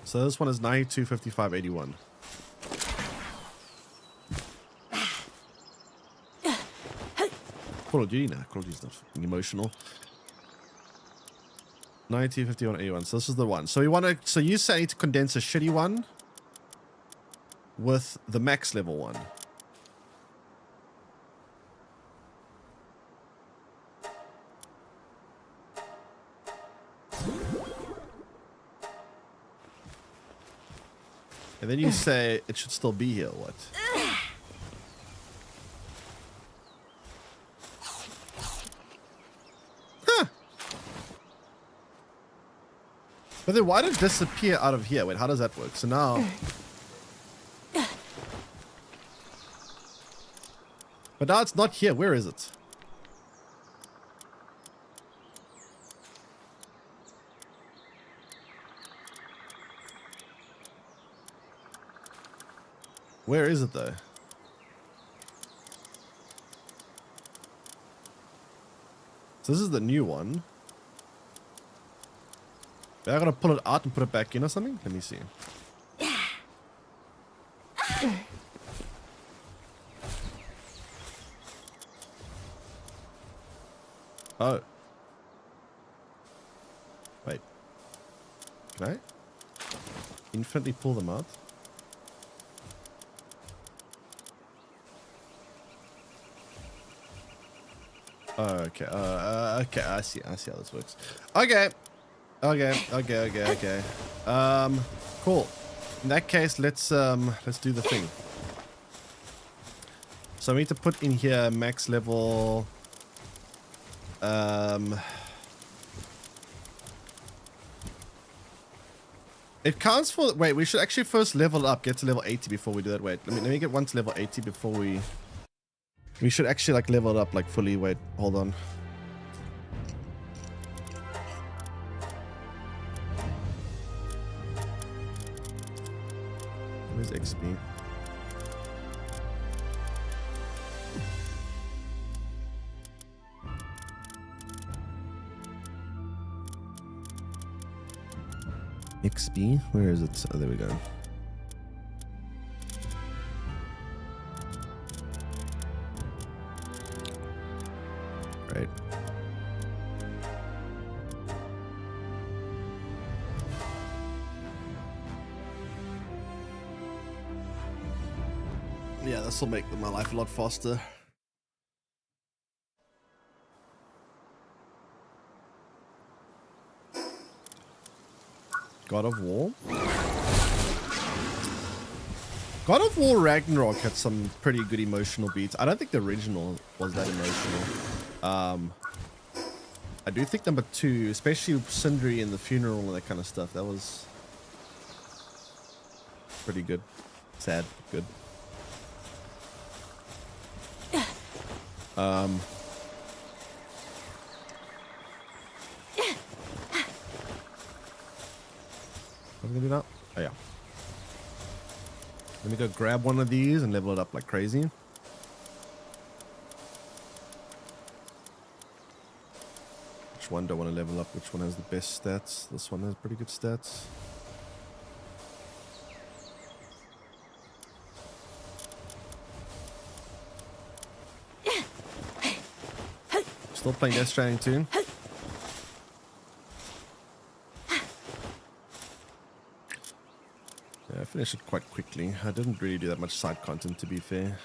S1: So this one is 92, 55, 81. Call of Duty now. Call of Duty's not fucking emotional. 90, 51, 81. So this is the one. So we want to. So you say I need to condense a shitty one with the max level one. And then you say it should still be here. What? But then why did it disappear out of here? Wait, how does that work? So now... But now it's not here. Where is it? Where is it though? So this is the new one. I gotta pull it out and put it back in or something? Let me see. Oh. Wait. Can I infinitely pull them out? Oh, okay. Okay, I see how this works. Okay. Okay. Cool. In that case, let's do the thing. So I need to put in here max level. It counts for. Wait, we should actually first level up, get to level 80 before we do that. Wait, let me get one to level 80 before we. We should actually like level it up like fully. Wait, hold on. Where's XP? XP? Where is it? Oh, there we go. Right. Yeah, this will make my life a lot faster. God of War? God of War Ragnarok had some pretty good emotional beats. I don't think the original was that emotional. I do think number 2, especially Sindri and the funeral and that kind of stuff, that was pretty good. Sad, good. What are we gonna do now? Oh yeah. Let me go grab one of these and level it up like crazy. Which one do I want to level up? Which one has the best stats? This one has pretty good stats. Still playing Death Stranding 2. Yeah, I finished it quite quickly. I didn't really do that much side content, to be fair.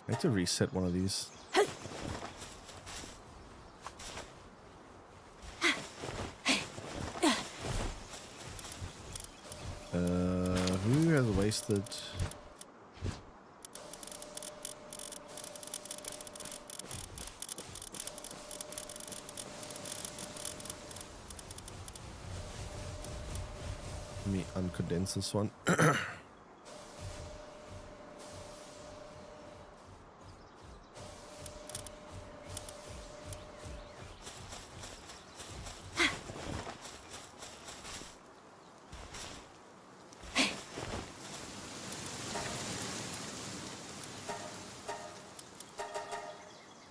S1: I need to reset one of these. wasted. Let me uncondense this one.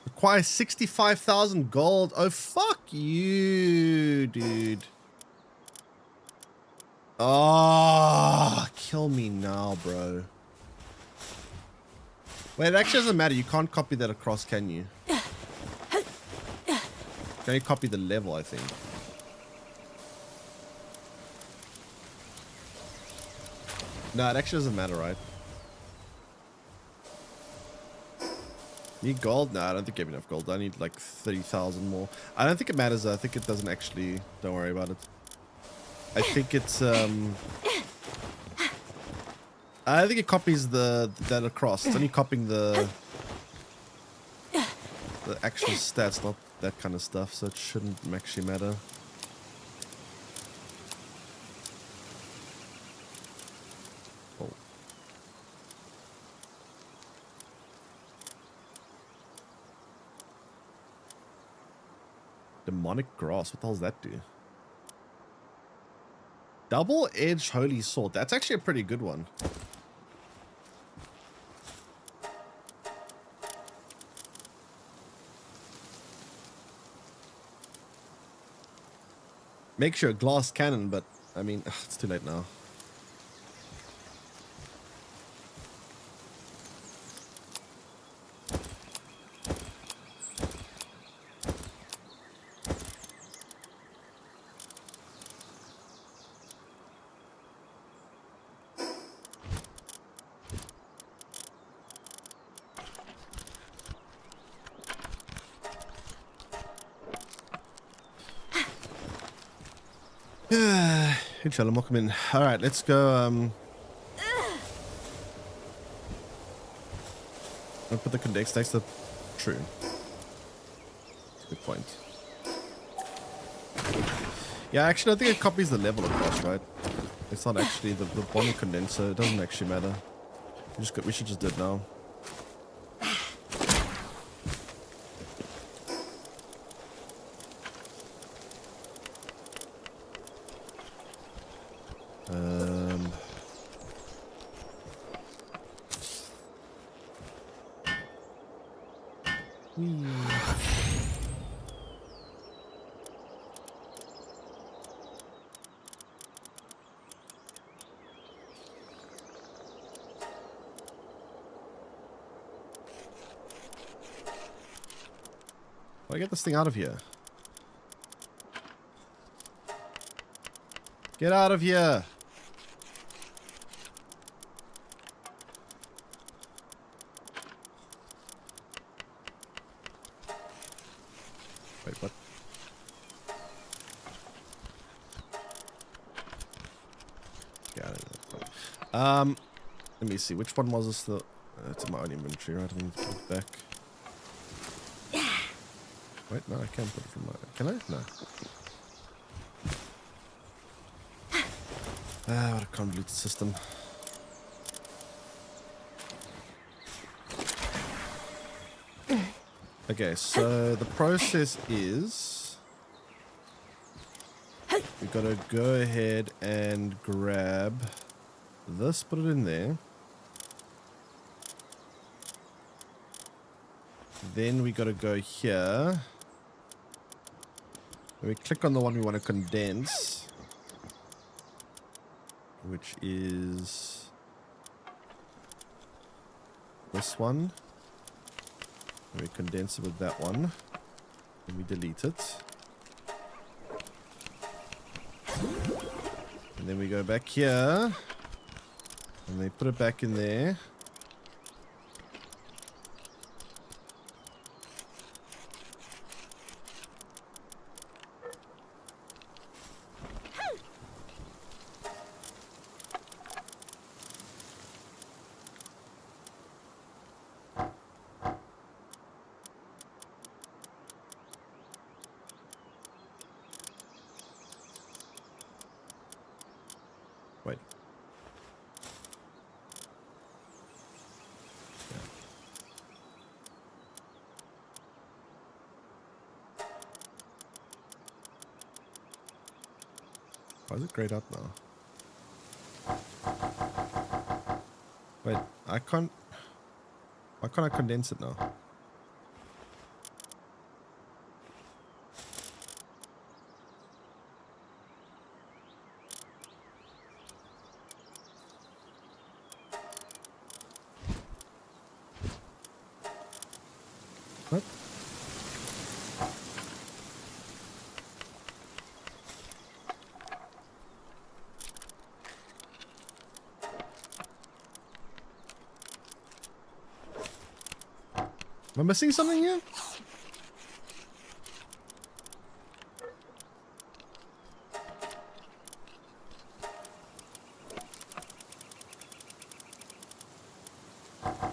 S1: Require 65,000 gold. Oh, fuck you, dude. Oh, kill me now, bro. Wait, it actually doesn't matter. You can't copy that across, can you? Can you copy the level, I think? No, it actually doesn't matter, right? Need gold? No, I don't think I have enough gold. I need like 30,000 more. I don't think it matters though. I think it doesn't actually. Don't worry about it. I think it's I think it copies that across. It's only copying the actual stats, not that kind of stuff. So it shouldn't actually matter. Oh. Demonic grass. What the hell does that do? Double-edged holy sword. That's actually a pretty good one. Make sure glass cannon, but I mean, it's too late now. Inshallah, welcome in. All right, let's go. I'll put the condex next to true. That's a good point. Yeah, actually, I think it copies the level across, right? It's not actually the bond condenser. It doesn't actually matter. We should just do it now. I get this thing out of here. Get out of here. Wait, what? Get out of there. Let me see. Which one was this? It's in my own inventory, right? I need to put it back. Wait, no, I can't put it from my... Can I? No. What a convoluted system. Okay, so the process is... We've got to go ahead and grab this, put it in there. Then we got to go here. We click on the one we want to condense, which is this one. And we condense it with that one, and we delete it. And then we go back here, and they put it back in there. Why is it grayed out now? Wait, I can't. Why can't I condense it now? What? Am I missing something here?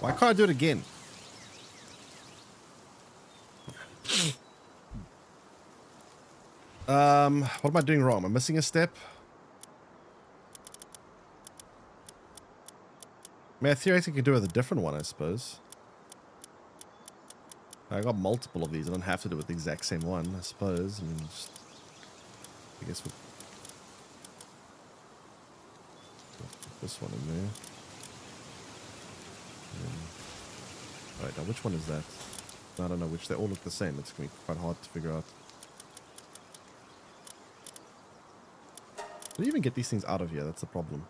S1: Why can't I do it again? What am I doing wrong? Am I missing a step? I mean, I theoretically could do it with a different one, I suppose. I got multiple of these. I don't have to do it with the exact same one, I suppose. I mean, just, I guess we'll put this one in there. Alright, now which one is that? I don't know which. They all look the same. It's going to be quite hard to figure out. How do you even get these things out of here? That's the problem.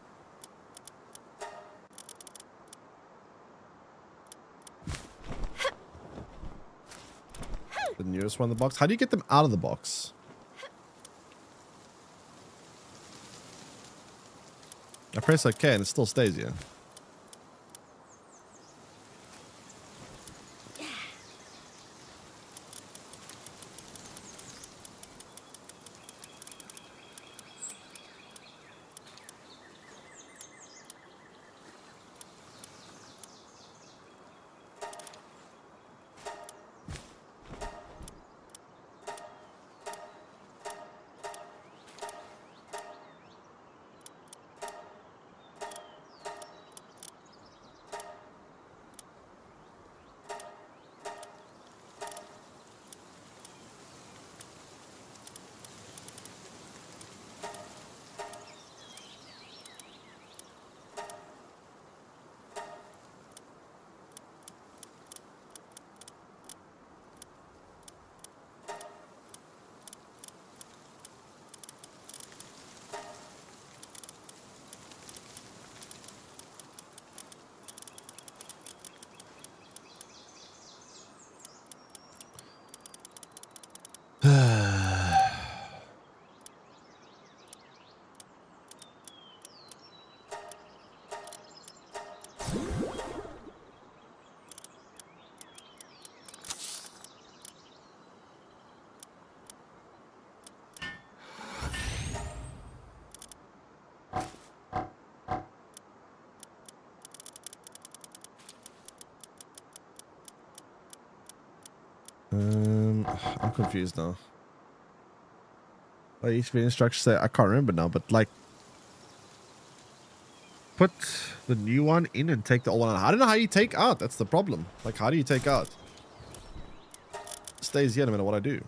S1: The newest one in the box. How do you get them out of the box? I press OK and it still stays here. I'm confused now. Like each video instructions say I can't remember now, but like put the new one in and take the old one out. I don't know how you take out. That's the problem. Like, how do you take out? It stays here no matter what I do.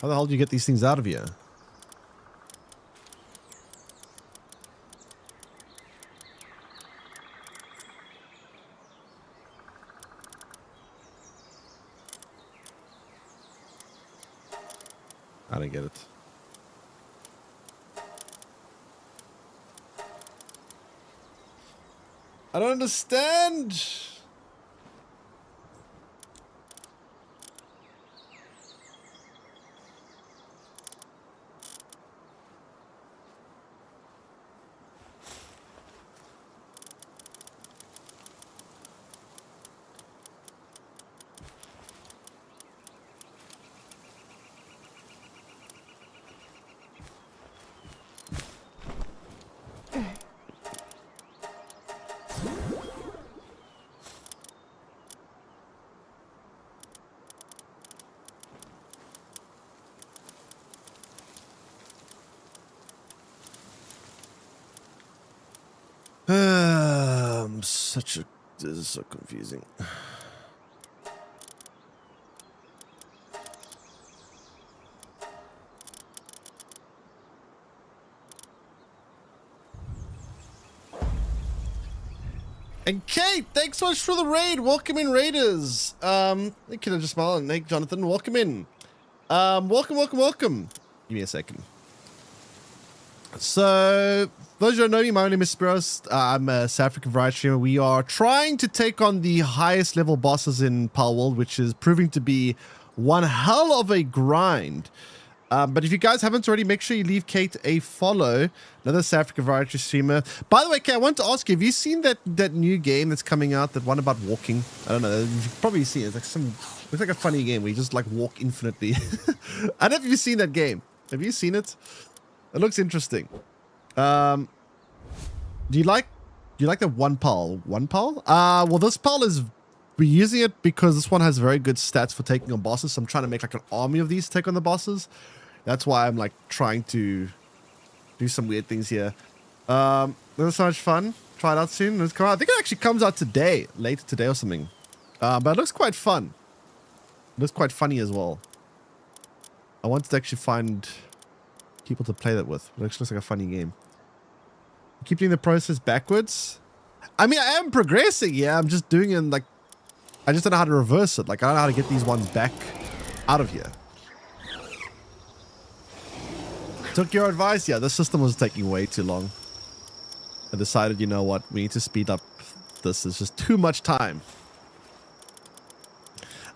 S1: How the hell do you get these things out of here? I don't get it. I don't understand. This is so confusing. And Kate, thanks so much for the raid. Welcome in, Raiders. Hey, Kid Just Smile and hey, Jonathan, welcome in. Welcome. Give me a second. So, those who don't know me, my name is Spiros. I'm a South African variety streamer. We are trying to take on the highest level bosses in Palworld, which is proving to be one hell of a grind. But if you guys haven't already, make sure you leave Kate a follow. Another South African variety streamer. By the way, Kate, I want to ask you, have you seen that new game that's coming out, that one about walking? I don't know. You've probably seen it. It's like a funny game where you just like walk infinitely. I don't know if you've seen that game. Have you seen it? It looks interesting. Do you like the one pal? Well, this pal is, we're using it because this one has very good stats for taking on bosses. So I'm trying to make like an army of these to take on the bosses. That's why I'm like trying to do some weird things here. This is so much fun. Try it out soon. Let's come out. I think it actually comes out today, later today or something. But it looks quite fun. It looks quite funny as well. I wanted to actually find people to play that with. It actually looks like a funny game. Keep doing the process backwards. I mean, I am progressing. Yeah, I'm just doing it in like, I just don't know how to reverse it. Like, I don't know how to get these ones back out of here. Took your advice. Yeah, the system was taking way too long. I decided, you know what? We need to speed up this. It's just too much time.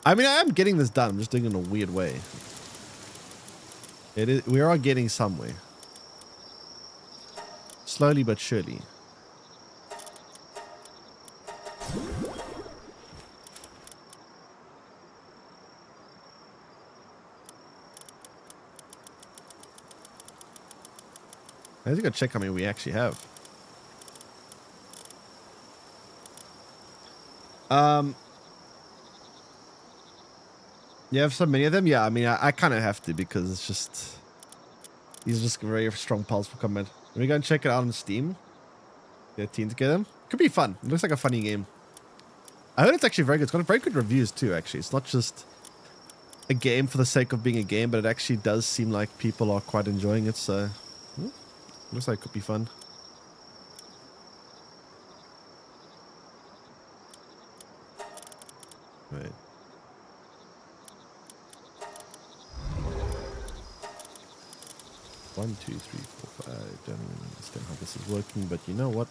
S1: I mean, I am getting this done. I'm just doing it in a weird way. It is. We are getting somewhere. Slowly but surely. I think I'll check how many we actually have. You have so many of them? Yeah, I mean, I kind of have to because it's just... These are just very strong pulse for combat. Let me go and check it out on Steam. Get a team together. Could be fun. It looks like a funny game. I heard it's actually very good. It's got very good reviews too, actually. It's not just a game for the sake of being a game, but it actually does seem like people are quite enjoying it, so... Looks like it could be fun. Wait. One, two, three, four, five. Don't even understand how this is working, but you know what?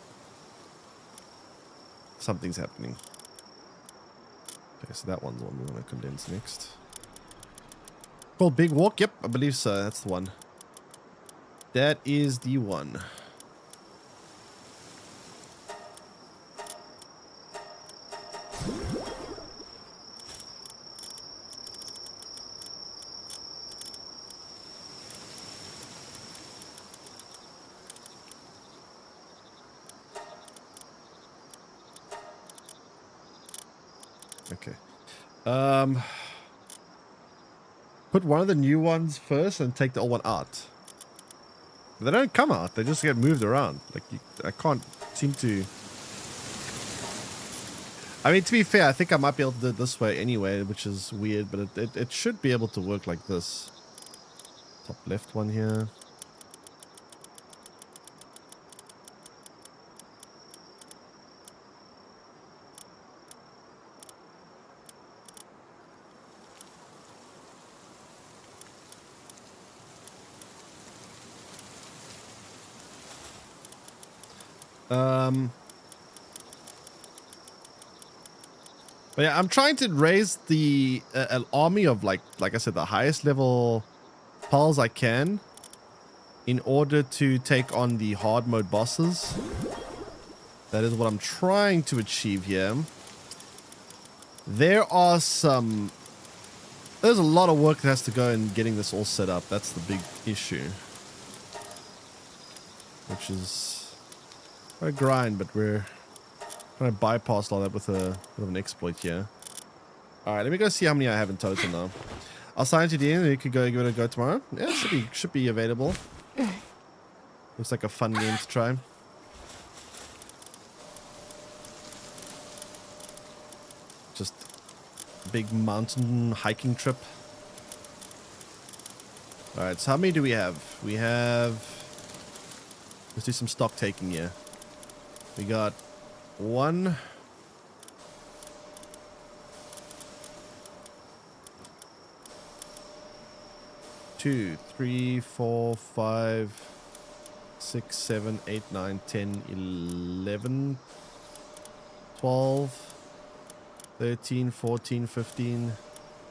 S1: Something's happening. Okay, so that one's the one we want to condense next. Called Big Walk? Yep, I believe so. That's the one. That is the one. Okay. Put one of the new ones first and take the old one out. They don't come out. They just get moved around. Like, I can't seem to... I mean, to be fair, I think I might be able to do it this way anyway, which is weird, but it should be able to work like this. Top left one here. But yeah, I'm trying to raise the an army of like I said, the highest level pals I can in order to take on the hard mode bosses. That is what I'm trying to achieve here. There's a lot of work that has to go in getting this all set up. That's the big issue. Which is quite a grind, but we're trying to bypass all that with a bit of an exploit here. Alright, let me go see how many I have in total now. I'll sign to the end and you could go give it a go tomorrow. Yeah, should be available. Looks like a fun game to try. Just a big mountain hiking trip. Alright, so how many do we have? We have... Let's do some stock taking here. We got 1. Two, 3, 4, 5, 6, 7, 8, 9, 10, 11, 12, 13, 14, 15,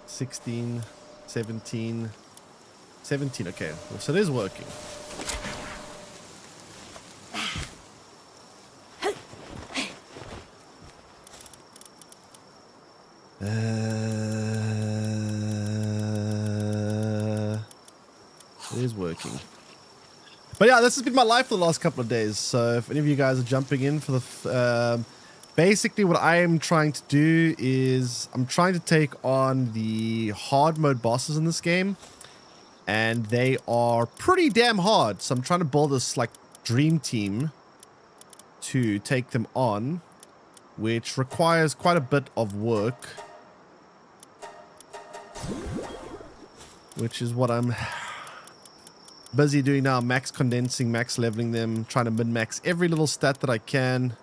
S1: 16, 17, 17. Okay, so it is working. It is working. But yeah, this has been my life for the last couple of days. So if any of you guys are jumping in for the... basically what I am trying to do is I'm trying to take on the hard mode bosses in this game. And they are pretty damn hard. So I'm trying to build this like dream team to take them on, which requires quite a bit of work. Which is what I'm busy doing now. Max condensing, max leveling them, trying to min-max every little stat that I can.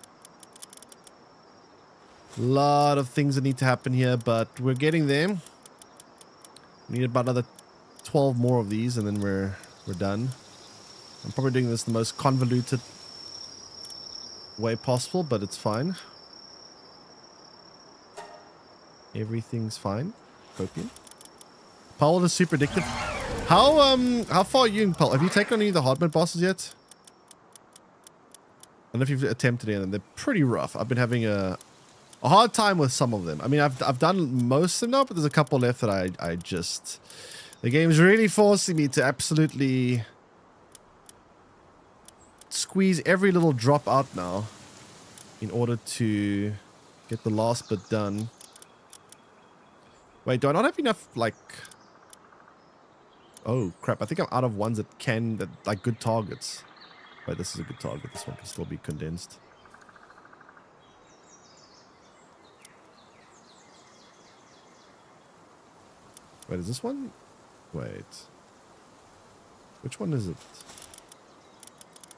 S1: A lot of things that need to happen here, but we're getting there. We need about another 12 more of these and then we're done. I'm probably doing this the most convoluted way possible, but it's fine. Everything's fine. Copium. Palworld is super addictive. How far are you in Palworld? Have you taken on any of the hard mode bosses yet? I don't know if you've attempted any of them. They're pretty rough. I've been having a hard time with some of them. I mean, I've done most of them now, but there's a couple left that I just... The game's really forcing me to absolutely squeeze every little drop out now in order to get the last bit done. Wait, do I not have enough, like... Oh, crap. I think I'm out of ones that like good targets. Wait, this is a good target. This one can still be condensed. Wait, is this one? Wait. Which one is it?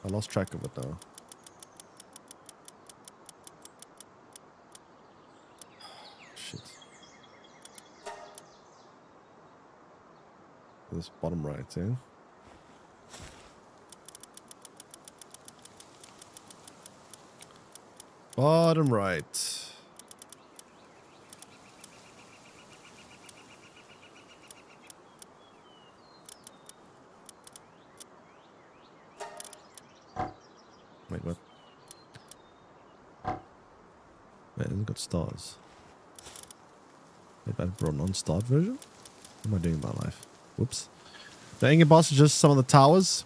S1: I lost track of it now. Shit. This bottom right, eh? Bottom right. Wait, what? Wait, it hasn't got stars. Maybe I brought a non-starred version? What am I doing in my life? Whoops. The Anger Boss is just some of the towers.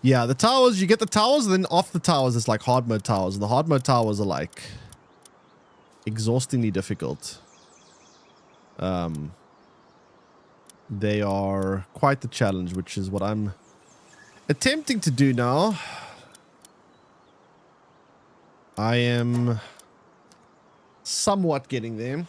S1: Yeah, the towers, you get the towers, and then off the towers, it's like hard mode towers. And the hard mode towers are like exhaustingly difficult. They are quite the challenge, which is what I'm attempting to do now. I am somewhat getting there.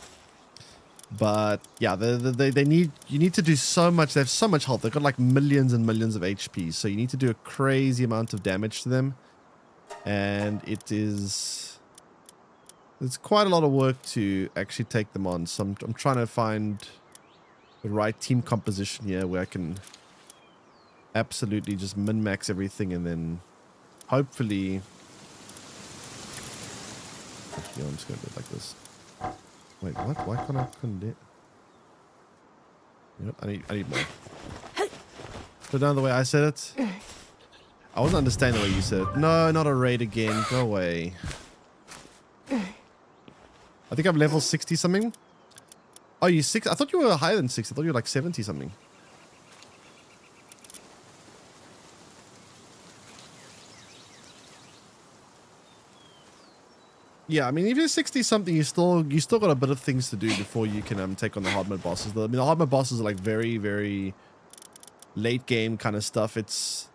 S1: But yeah, you need to do so much. They have so much health. They've got like millions and millions of HP. So you need to do a crazy amount of damage to them. And it's quite a lot of work to actually take them on. So I'm trying to find the right team composition here where I can absolutely just min-max everything and then hopefully... Actually, I'm just going to do it like this. Wait, what? Why can't I condense? You know, I need more. Put it down the way I said it. I wasn't understanding the way you said it. No, not a raid again. Go away. I think I'm level 60 something. Oh, you 6? I thought you were higher than 6. I thought you were like 70 something. Yeah, I mean, if you're 60 something, you still got a bit of things to do before you can take on the hard mode bosses. I mean, the hard mode bosses are like very, very late game kind of stuff. It's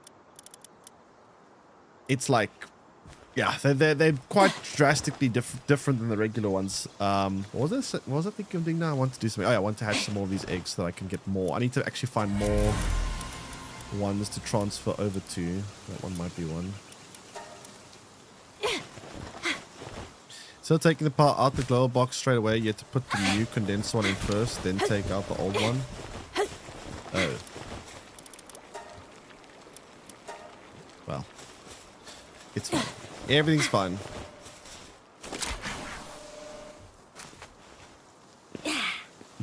S1: like, yeah, they're quite drastically different than the regular ones. What was I thinking of doing now? I want to do something. Oh yeah, I want to hatch some more of these eggs so that I can get more. I need to actually find more ones to transfer over to. That one might be one. So taking the part out the glow box straight away, you have to put the new condensed one in first, then take out the old one. Oh. Well. It's fine. Everything's fine.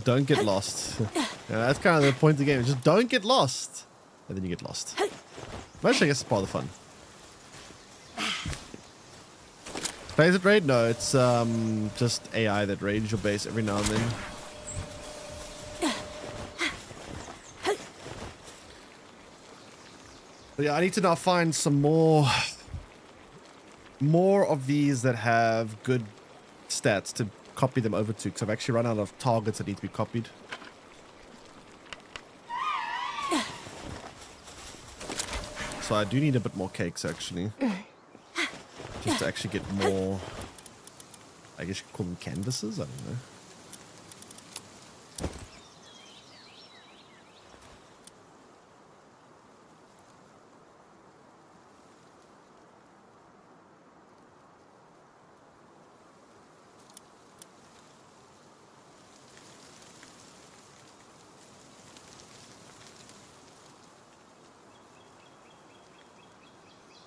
S1: Don't get lost. Yeah, that's kind of the point of the game. Just don't get lost. And then you get lost. Which I guess is part of the fun. Plays it raid? No, it's just AI that raids your base every now and then. But yeah, I need to now find some more of these that have good stats to copy them over to, because I've actually run out of targets that need to be copied. So I do need a bit more cakes actually. Just to actually get more, I guess you could call them canvases, I don't know.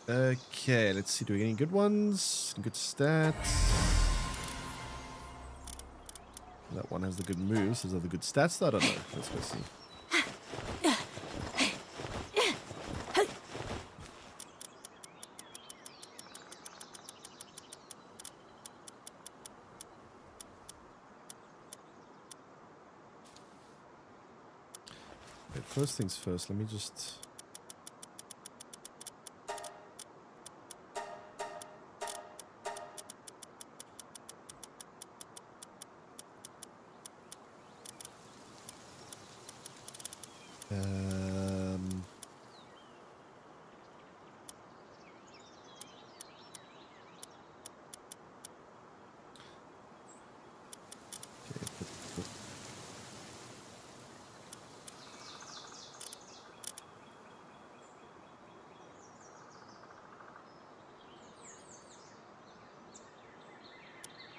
S1: Okay, let's see. Do we get any good ones? Good stats. That one has the good moves. Those are the good stats, though? I don't know. Let's go see. Wait, first things first. Let me just...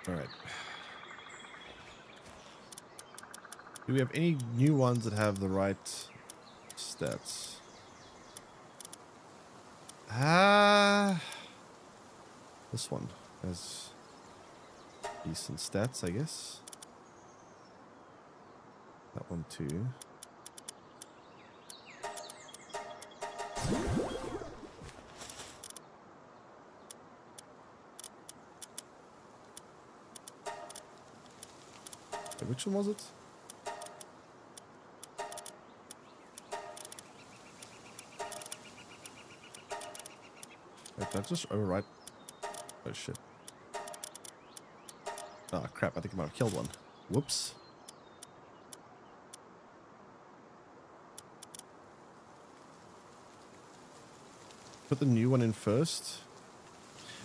S1: All right. Do we have any new ones that have the right stats? This one has decent stats, I guess. That one too. Which one was it? Wait, did I just overwrite? Oh shit. Oh crap, I think I might have killed one. Whoops. Put the new one in first.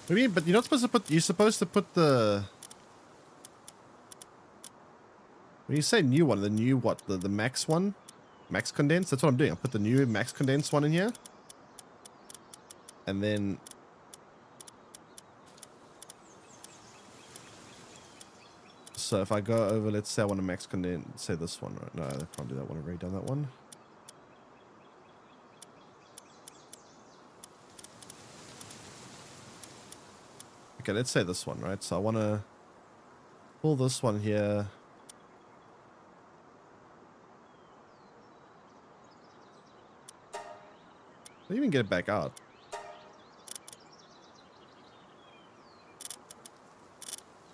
S1: Maybe, but you're not supposed to put, you're supposed to put the... When you say new one, the new what? The max one? Max condense? That's what I'm doing. I'll put the new max condense one in here. And then... So if I go over, let's say I want to max condense, say this one, right? No, I can't do that one. I've already done that one. Okay, let's say this one, right? So I want to pull this one here. Don't even get it back out.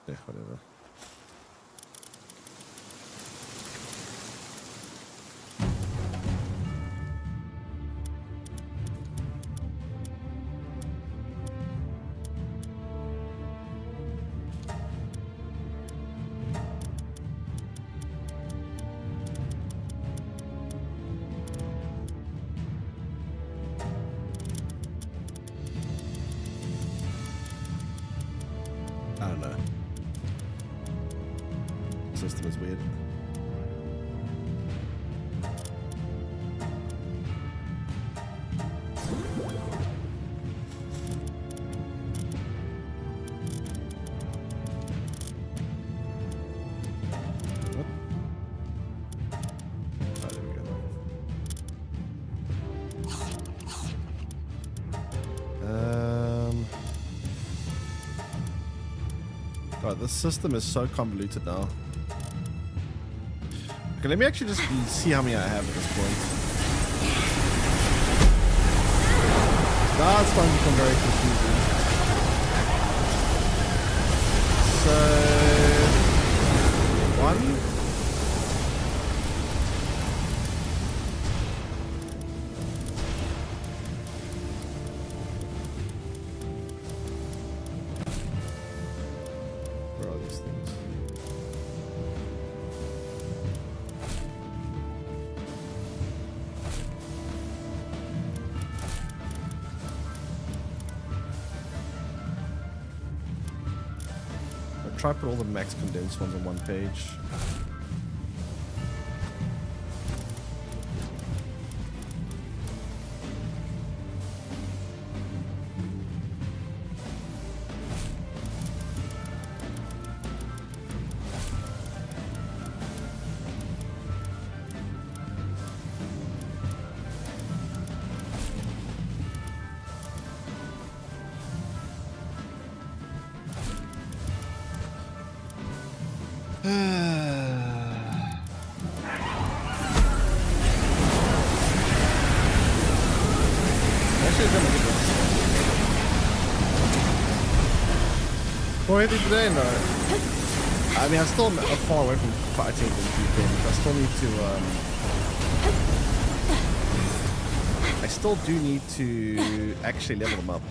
S1: Yeah, whatever. I don't know. The system is weird. God, this system is so convoluted now. Okay, let me actually just see how many I have at this point. Now it's starting to become very confusing. So, 1. Where are these things? I'll try to put all the max condensed ones on one page. For anything today? No. I mean, I'm still far away from fighting in things. I still need to, I still do need to actually level them up.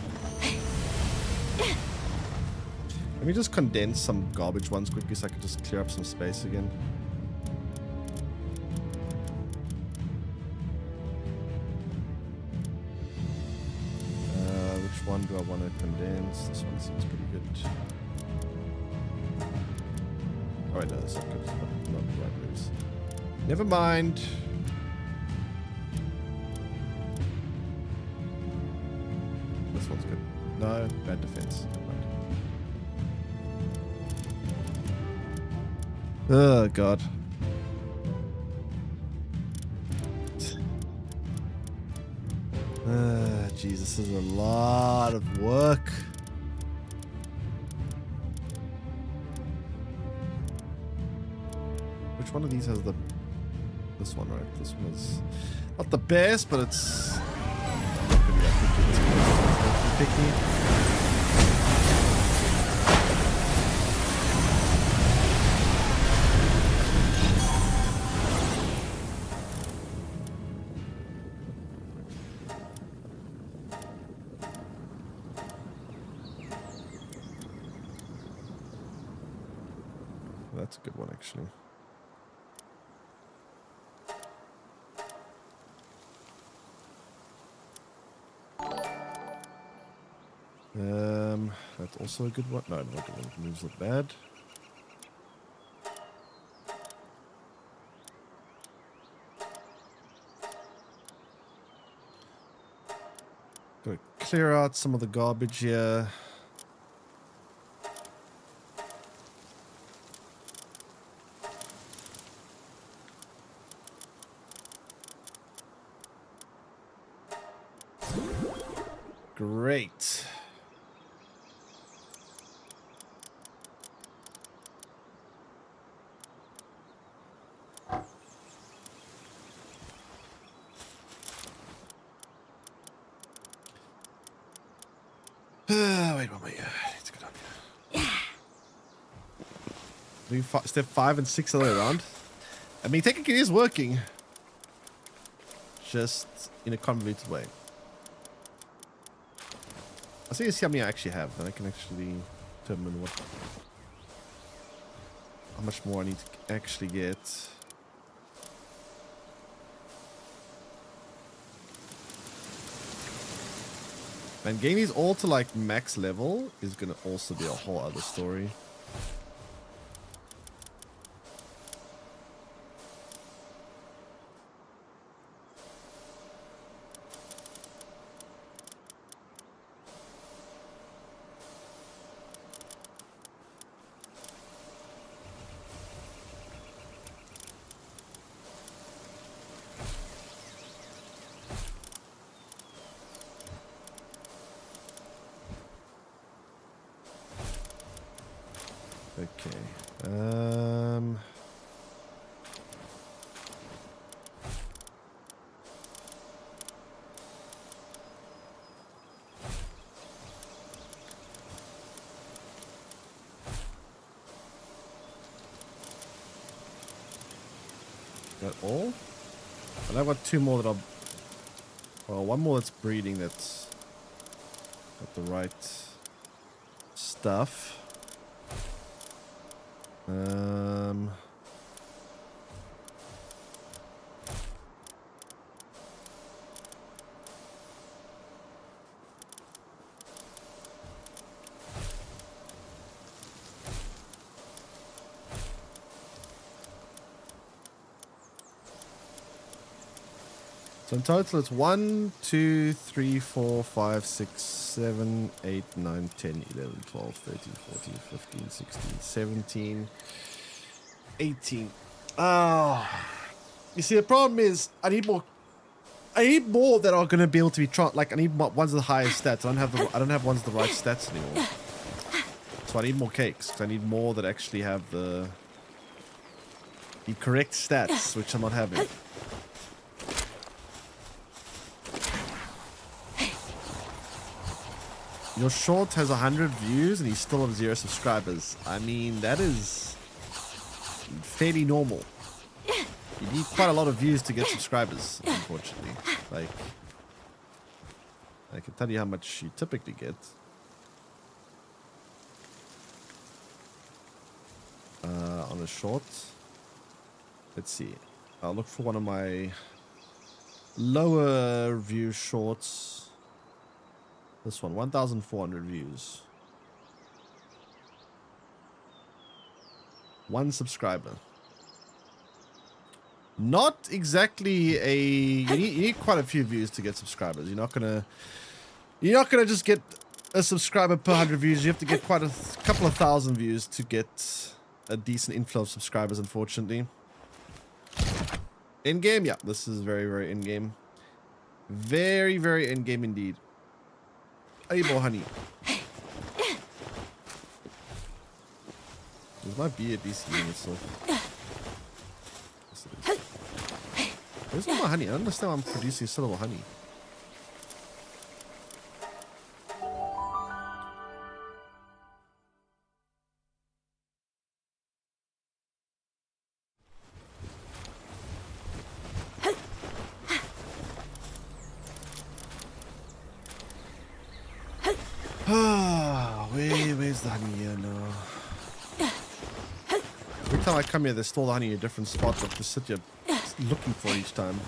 S1: Let me just condense some garbage ones quickly so I can just clear up some space again. Which one do I want to condense? This one seems pretty good. Oh wait, no, that's not good. Not the right moves. Never mind. This one's good. No, bad defense. Never mind. Oh god. Jeez, this is a lot of work. Which one of these has the... This one, right? This one is not the best, but it's... Picky. That's a good one, actually. That's also a good one. No, not a good one. Moves look bad. Gotta clear out some of the garbage here. Great. Wait, what am I here? Let's go down here. Do step 5 and 6 all the way around. I mean, technically it is working. Just in a convoluted way. I'll see how many I actually have, then I can actually determine what, how much more I need to actually get. And getting these all to like max level is gonna also be a whole other story. Okay. That all? And I've got two more that I'll... Well, one more that's breeding that's got the right stuff. So in total, it's 1, 2, 3, 4, 5, 6, 7, 8, 9, 10, 11, 12, 13, 14, 15, 16, 17, 18. You see, the problem is I need more. I need more that are going to be able to be like I need ones with the highest stats. I don't have ones with the right stats anymore. So I need more cakes. 'Cause I need more that actually have the correct stats, which I'm not having. Your short has 100 views and he's still have 0 subscribers. I mean, that is fairly normal. You need quite a lot of views to get subscribers, unfortunately. Like, I can tell you how much you typically get. On a short. Let's see. I'll look for one of my lower view shorts. This one, 1,400 views. 1 subscriber. Not exactly a... You need quite a few views to get subscribers. You're not gonna just get a subscriber per 100 views. You have to get quite a couple of thousand views to get a decent inflow of subscribers, unfortunately. In-game, yeah. This is very, very in-game. Very, very in-game indeed. Hey, boy, honey. This might be a decent game itself. Yes, it is. Where's all my honey? I don't understand why I'm producing so little honey. Where's the honey here now? Every time I come here, there's still the honey in a different spot. I have to sit here looking for it each time.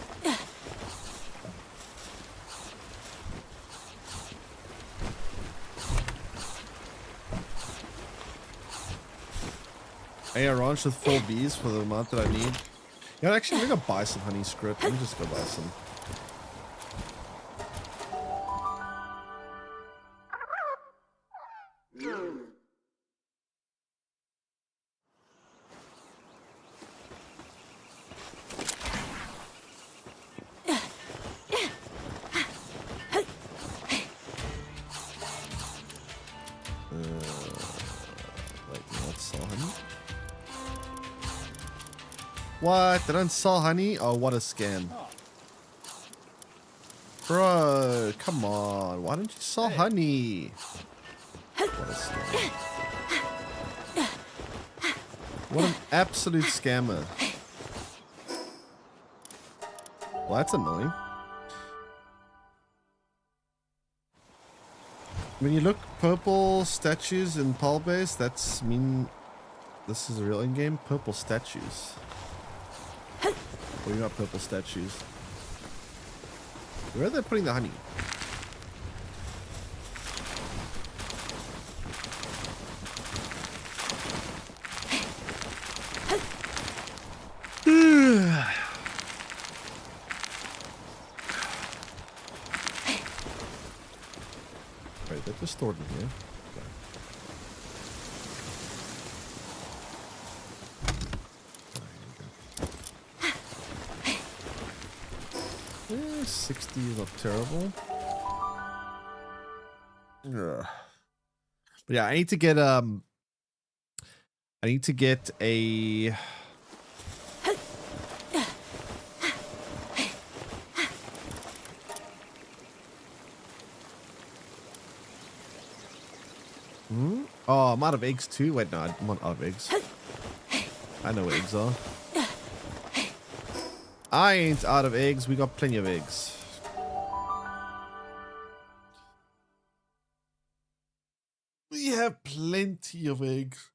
S1: A ranch with 4 bees for the amount that I need. You know, actually, I'm gonna buy some honey script. Let me just go buy some. What? They don't sell honey? Oh, what a scam. Bro, come on. Why don't you sell honey? What a scam. What an absolute scammer. Well, that's annoying. When you look purple statues in Palbase, that's mean this is a real in-game. Purple statues. Or you got purple statues. Where are they putting the honey? Wait, that just stored in here. Okay. 60 is not terrible. Ugh. But yeah, I need to get I need to get a... Oh, I'm out of eggs too. Wait, no, I'm not out of eggs. I know what eggs are. I ain't out of eggs. We got plenty of eggs. We have plenty of eggs.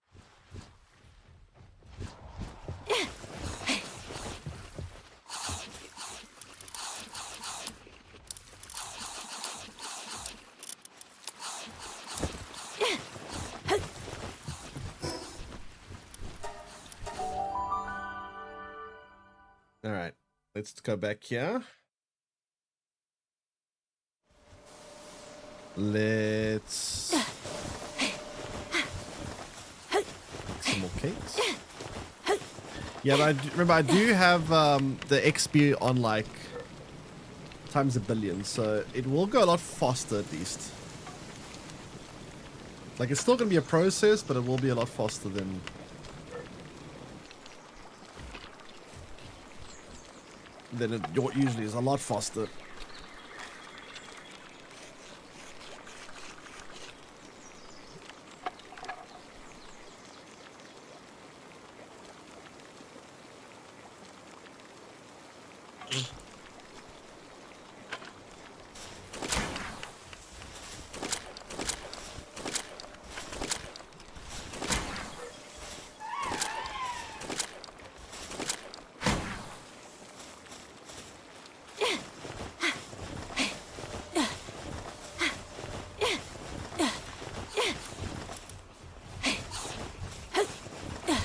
S1: All right, let's go back here. Let's get some more cakes. Yeah, but remember I do have the XP on like times a billion, so it will go a lot faster at least. Like it's still gonna be a process, but it will be a lot faster than. Then it usually is a lot faster.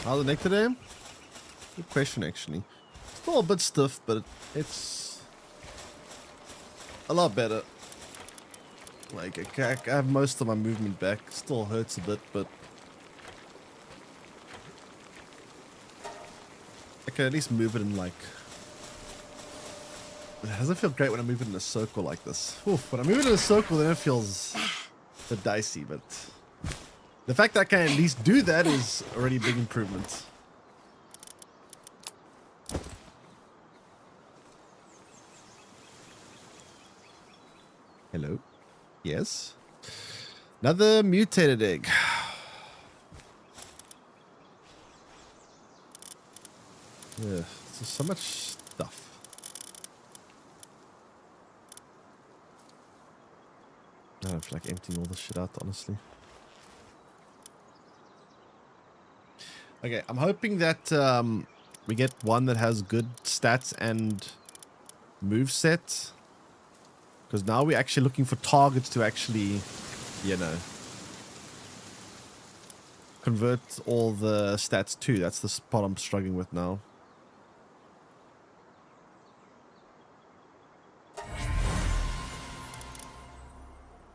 S1: How's the neck today? Good question, actually. Still a bit stiff, but it's a lot better. Like, I have most of my movement back. Still hurts a bit, but I can at least move it in like... It doesn't feel great when I move it in a circle like this. Oof, when I move it in a circle, then it feels a bit dicey, but... The fact that I can at least do that is already a big improvement. Hello. Yes. Another mutated egg. Yeah, there's so much stuff. I don't feel like emptying all this shit out, honestly. Okay, I'm hoping that we get one that has good stats and moveset. Because now we're actually looking for targets to actually, you know, convert all the stats to. That's the spot I'm struggling with now.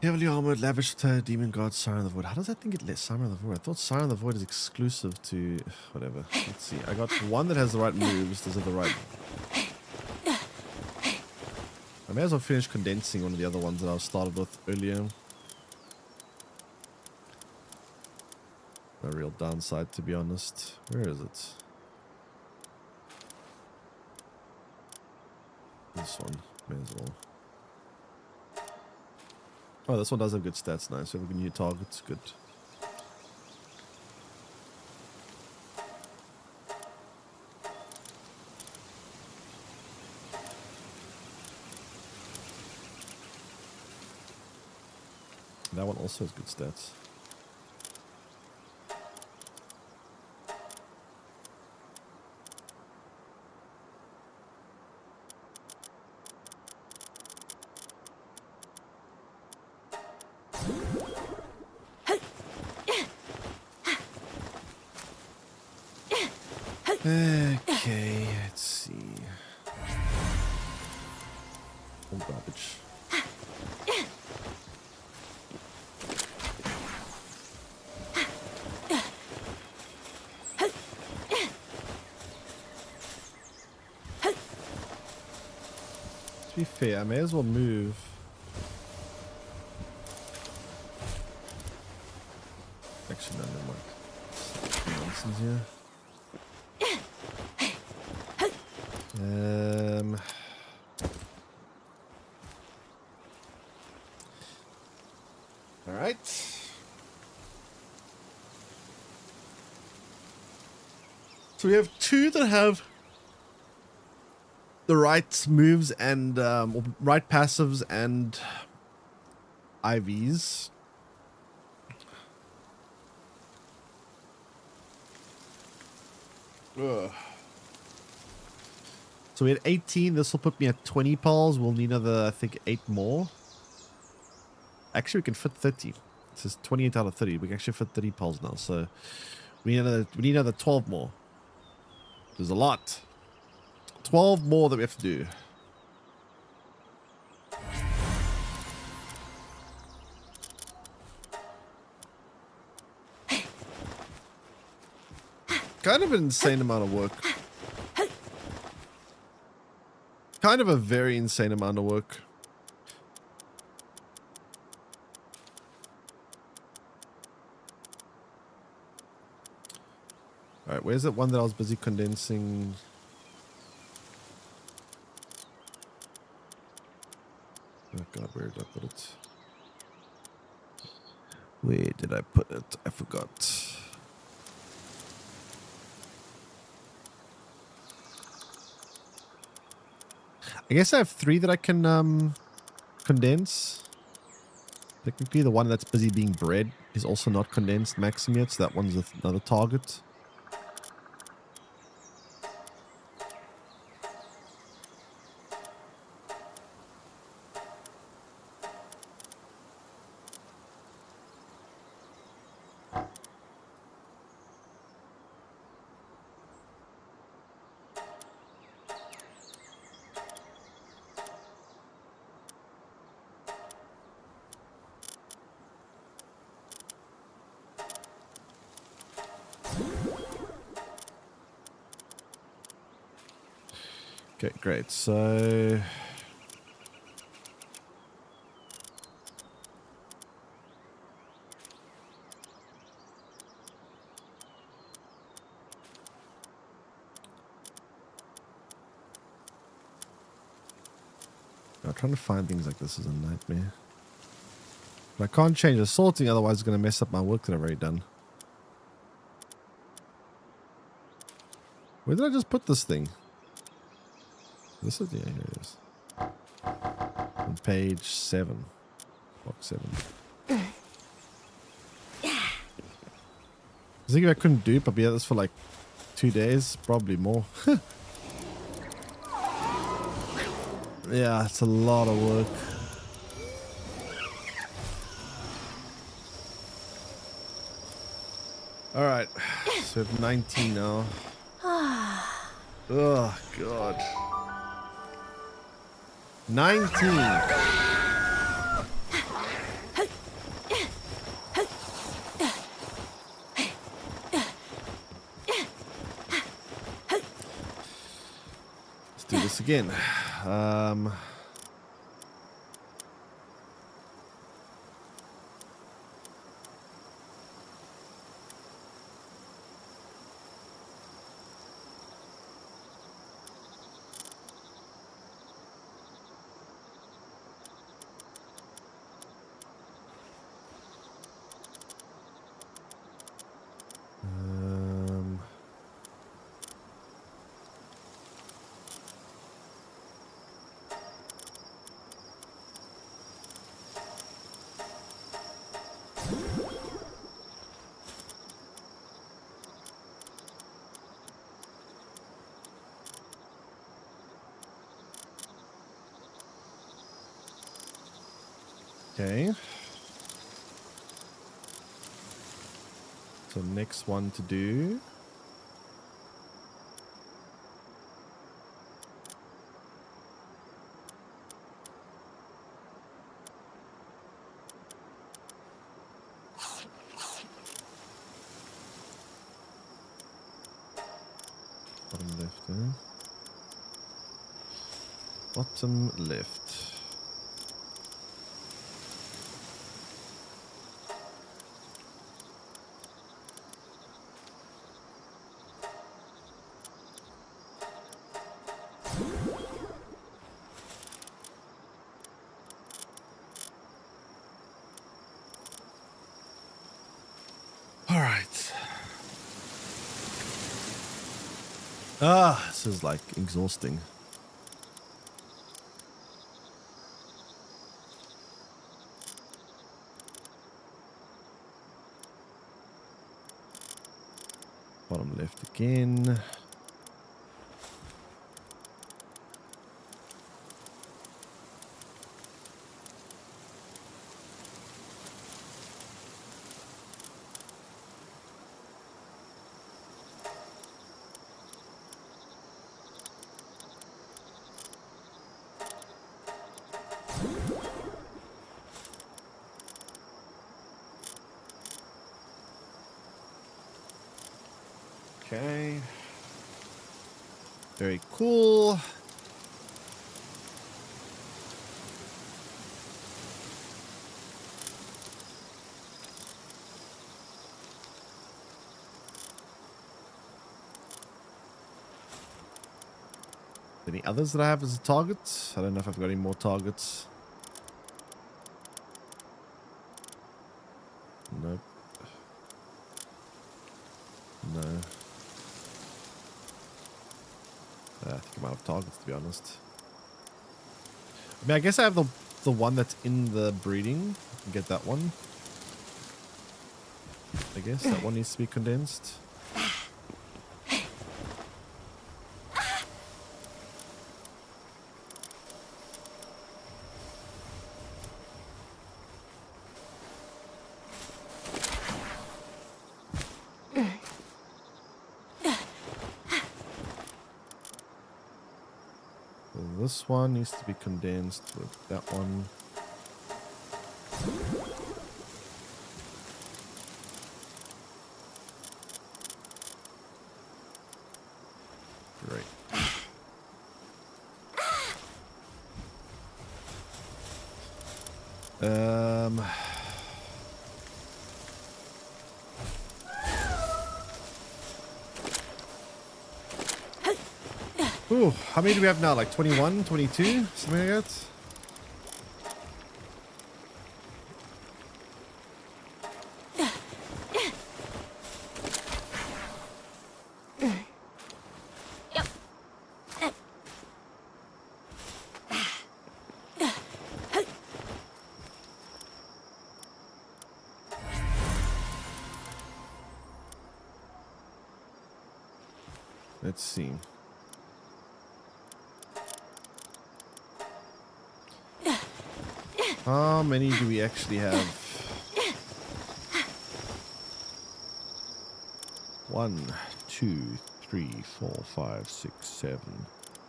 S1: Heavily armored, lavish demon god, Siren of the Void. How does that thing get less? Siren of the Void. I thought Siren of the Void is exclusive to whatever. Let's see. I got one that has the right moves. Does it the right? I may as well finish condensing one of the other ones that I started with earlier. No real downside, to be honest. Where is it? This one. May as well. Oh, this one does have good stats now, so if we can new targets, good. That one also has good stats. Okay, let's see. All garbage. To be fair, I may as well move. Actually, no, never mind. nonsense here. All right. So we have two that have the right moves and or right passives and IVs. Ugh. So we had 18. This will put me at 20 pulls. We'll need another, I think, 8 more. Actually, we can fit 30. It says 28 out of 30. We can actually fit 30 pulls now. So we need another 12 more. There's a lot. 12 more that we have to do. Kind of an insane amount of work. Kind of a very insane amount of work. All right, where's that one that I was busy condensing? Oh God, where did I put it? Where did I put it? I forgot. I guess I have 3 that I can condense. Technically, the one that's busy being bred is also not condensed maximum yet, so that one's another target. Okay, great. So trying to find things like this is a nightmare. But I can't change the sorting, otherwise it's going to mess up my work that I've already done. Where did I just put this thing? This is, yeah, here it is. On page 7. Box 7. I think if I couldn't do it, I'd be at this for like 2 days, probably more. Yeah, it's a lot of work. All right, so we have 19 now. Oh, God. 19. Let's do this again. Okay. So next one to do. Bottom left, eh? Bottom left. All right. Ah, this is like exhausting. Bottom left again. Okay. Very cool. Any others that I have as a target? I don't know if I've got any more targets. Nope. No. I think I'm out of targets, to be honest. I mean, I guess I have the one that's in the breeding. I can get that one. I guess that one needs to be condensed. This one needs to be condensed with that one. Great. Ooh, how many do we have now? Like 21, 22? Something like that? Let's see. How many do we actually have? 1, 2, 3, 4, 5, 6, 7,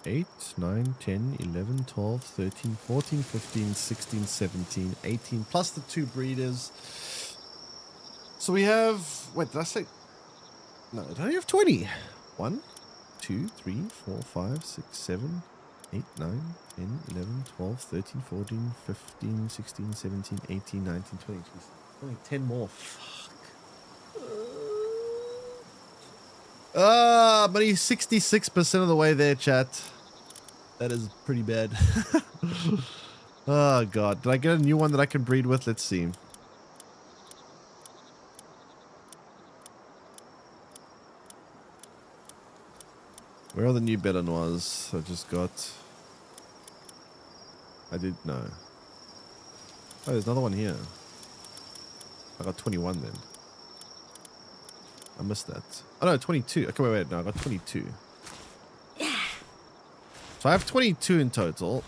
S1: 8, 9, 10, 11, 12, 13, 14, 15, 16, 17, 18, plus the 2 breeders. So we have, wait, did I say? No, I only have 20. 1, 2, 3, 4, 5, 6, 7, 8, 9, 10, 11, 12, 13, 14, 15, 16, 17, 18, 19, 20. Only 10 more. Fuck. I'm only 66% of the way there, chat. That is pretty bad. Oh, God. Did I get a new one that I can breed with? Let's see. Where are the new Belanois I just got? I did no. Oh, there's another one here. I got 21 then. I missed that. Oh no, 22. Okay, wait. No, I got 22. So I have 22 in total.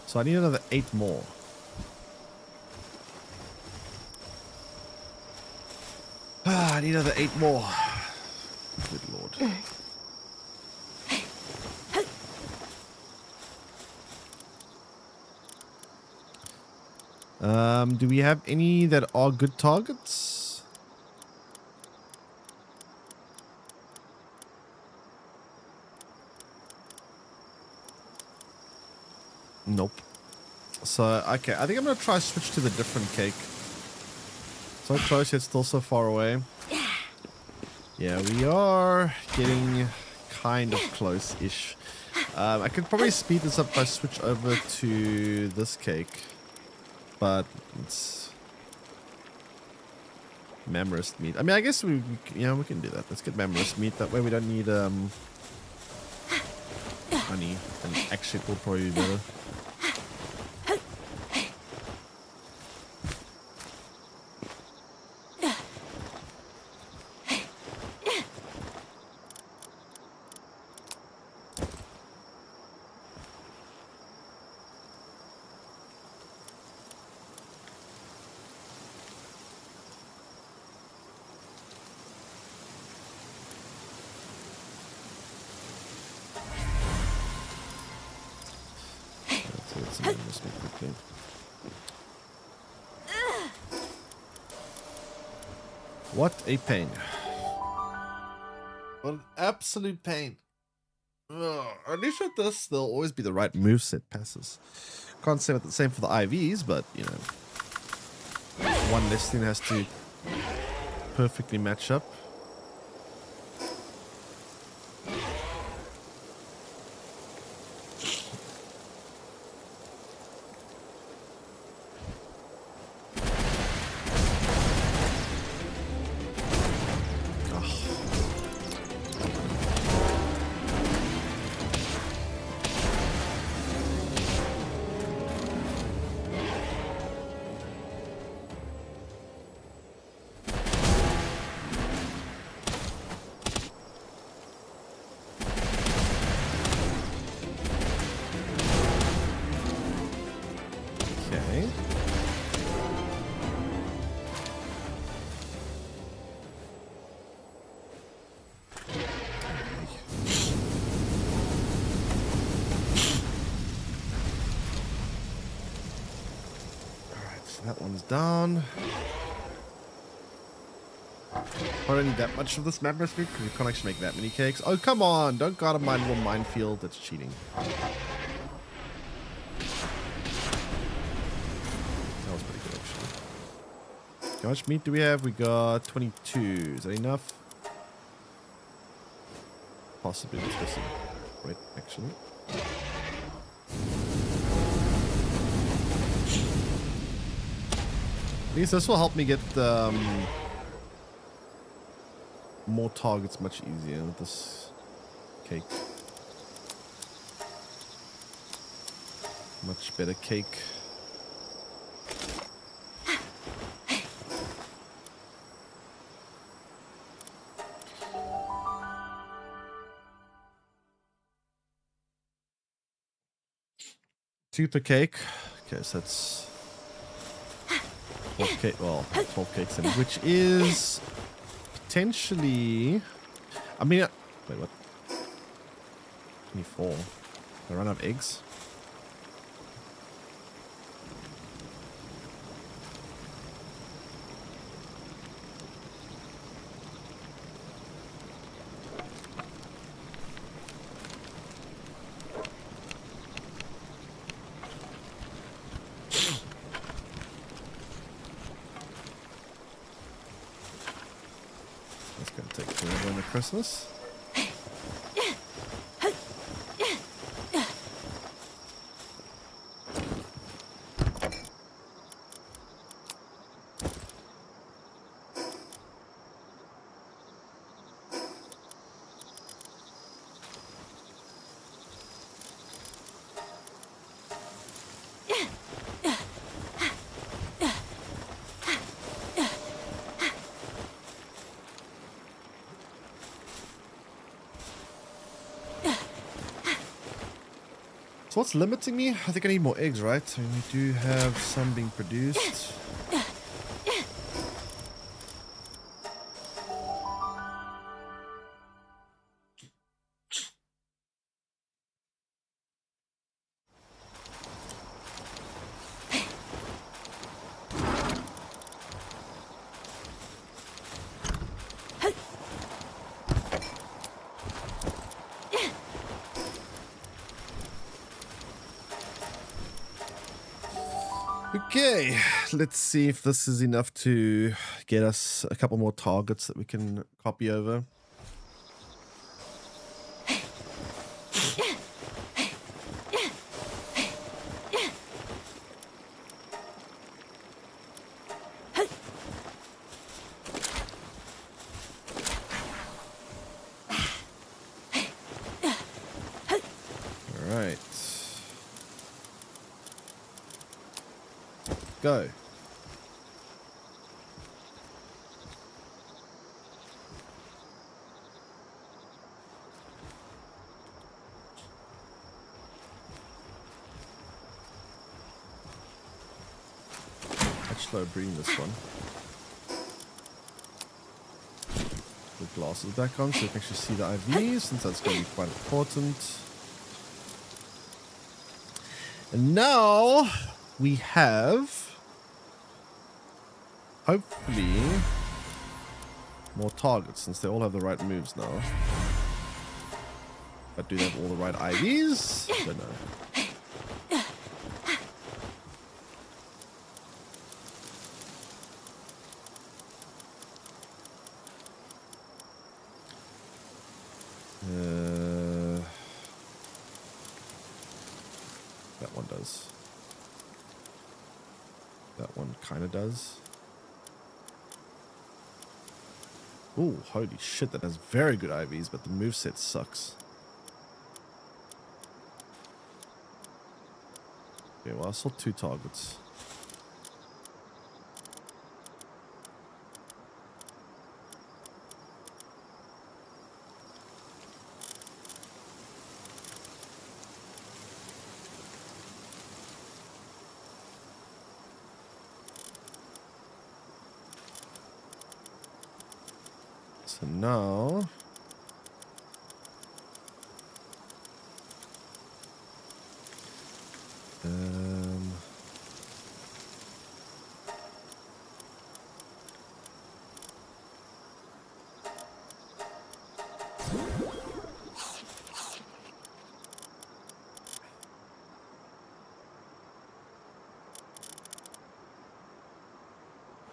S1: So I need another 8 more. I need another 8 more. Good lord. Do we have any that are good targets? Nope. So, okay, I think I'm going to try switch to the different cake. So close, yet still so far away. Yeah, we are getting kind of close-ish. I could probably speed this up if I switch over to this cake. But it's Mammoth meat. I mean, I guess we can do that. Let's get Mammoth meat. That way we don't need honey. And actually it will probably be better. Let's Mammoth meat quickly. What a pain. What an absolute pain. Ugh. At least with this, there'll always be the right moveset passes. Can't say the same for the IVs, but, you know, one less thing has to perfectly match up. Okay. Alright, so that one's down. I don't need that much of this Mammoth meat because you can't actually make that many cakes. Oh, come on! Don't go out of my little minefield. That's cheating. That was pretty good, actually. How much meat do we have? We got 22. Is that enough? Possibly. Let's go see. Wait, actually. At least this will help me get more targets much easier with this cake. Much better cake. Two per cake. Okay, so that's 12 cake. Well, 12 cakes in, which is potentially. I mean, wait, what? 24. I run out of eggs. That's gonna take forever in the Christmas. So what's limiting me? I think I need more eggs, right? I mean, we do have some being produced. Okay, let's see if this is enough to get us a couple more targets that we can copy over. All right. Go. Slow breeding this one. Put glasses back on so we can actually see the IVs, since that's going to be quite important. And now we have, hopefully, more targets, since they all have the right moves now. But do they have all the right IVs? Don't know. That one does. That one kind of does. Ooh, holy shit, that has very good IVs, but the moveset sucks. Okay, well, I saw 2 targets. So now,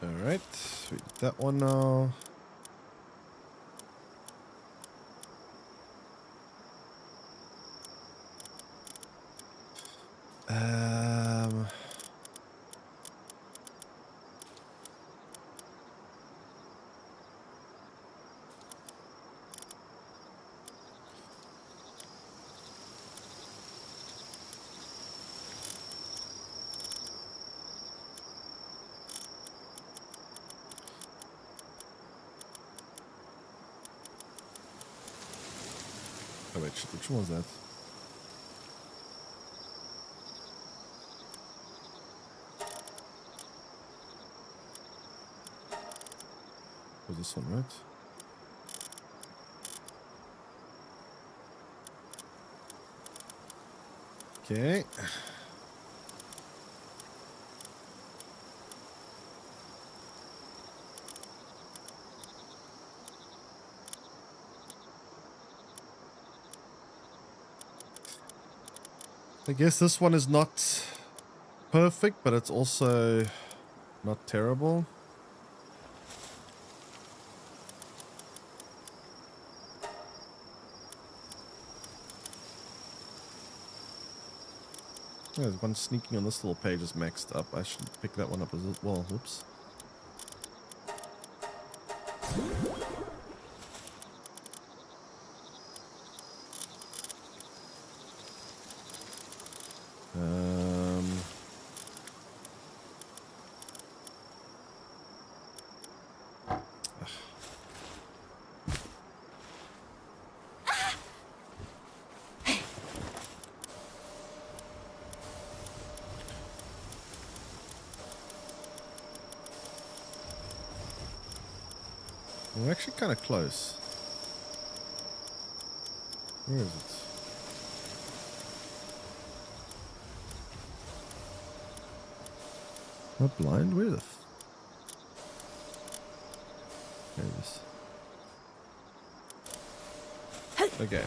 S1: all right, we did that one now. Oh wait, which one was that? Was this one, right? Okay. I guess this one is not perfect, but it's also not terrible. Yeah, there's one sneaking on this little page is maxed up. I should pick that one up as well. Whoops. We're actually kind of close. Where is it? Not blind? Where the f... There it is. Okay.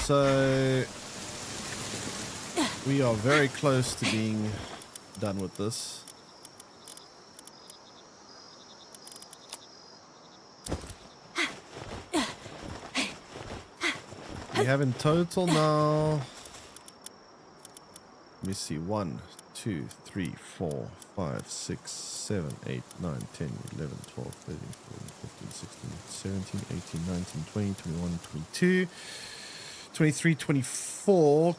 S1: So we are very close to being done with this. We have in total now, let me see, 1, 2, 3, 4, 5, 6, 7, 8, 9, 10, 11, 12, 13, 14, 15, 16, 17, 18, 19, 20, 21, 22, 23, 24,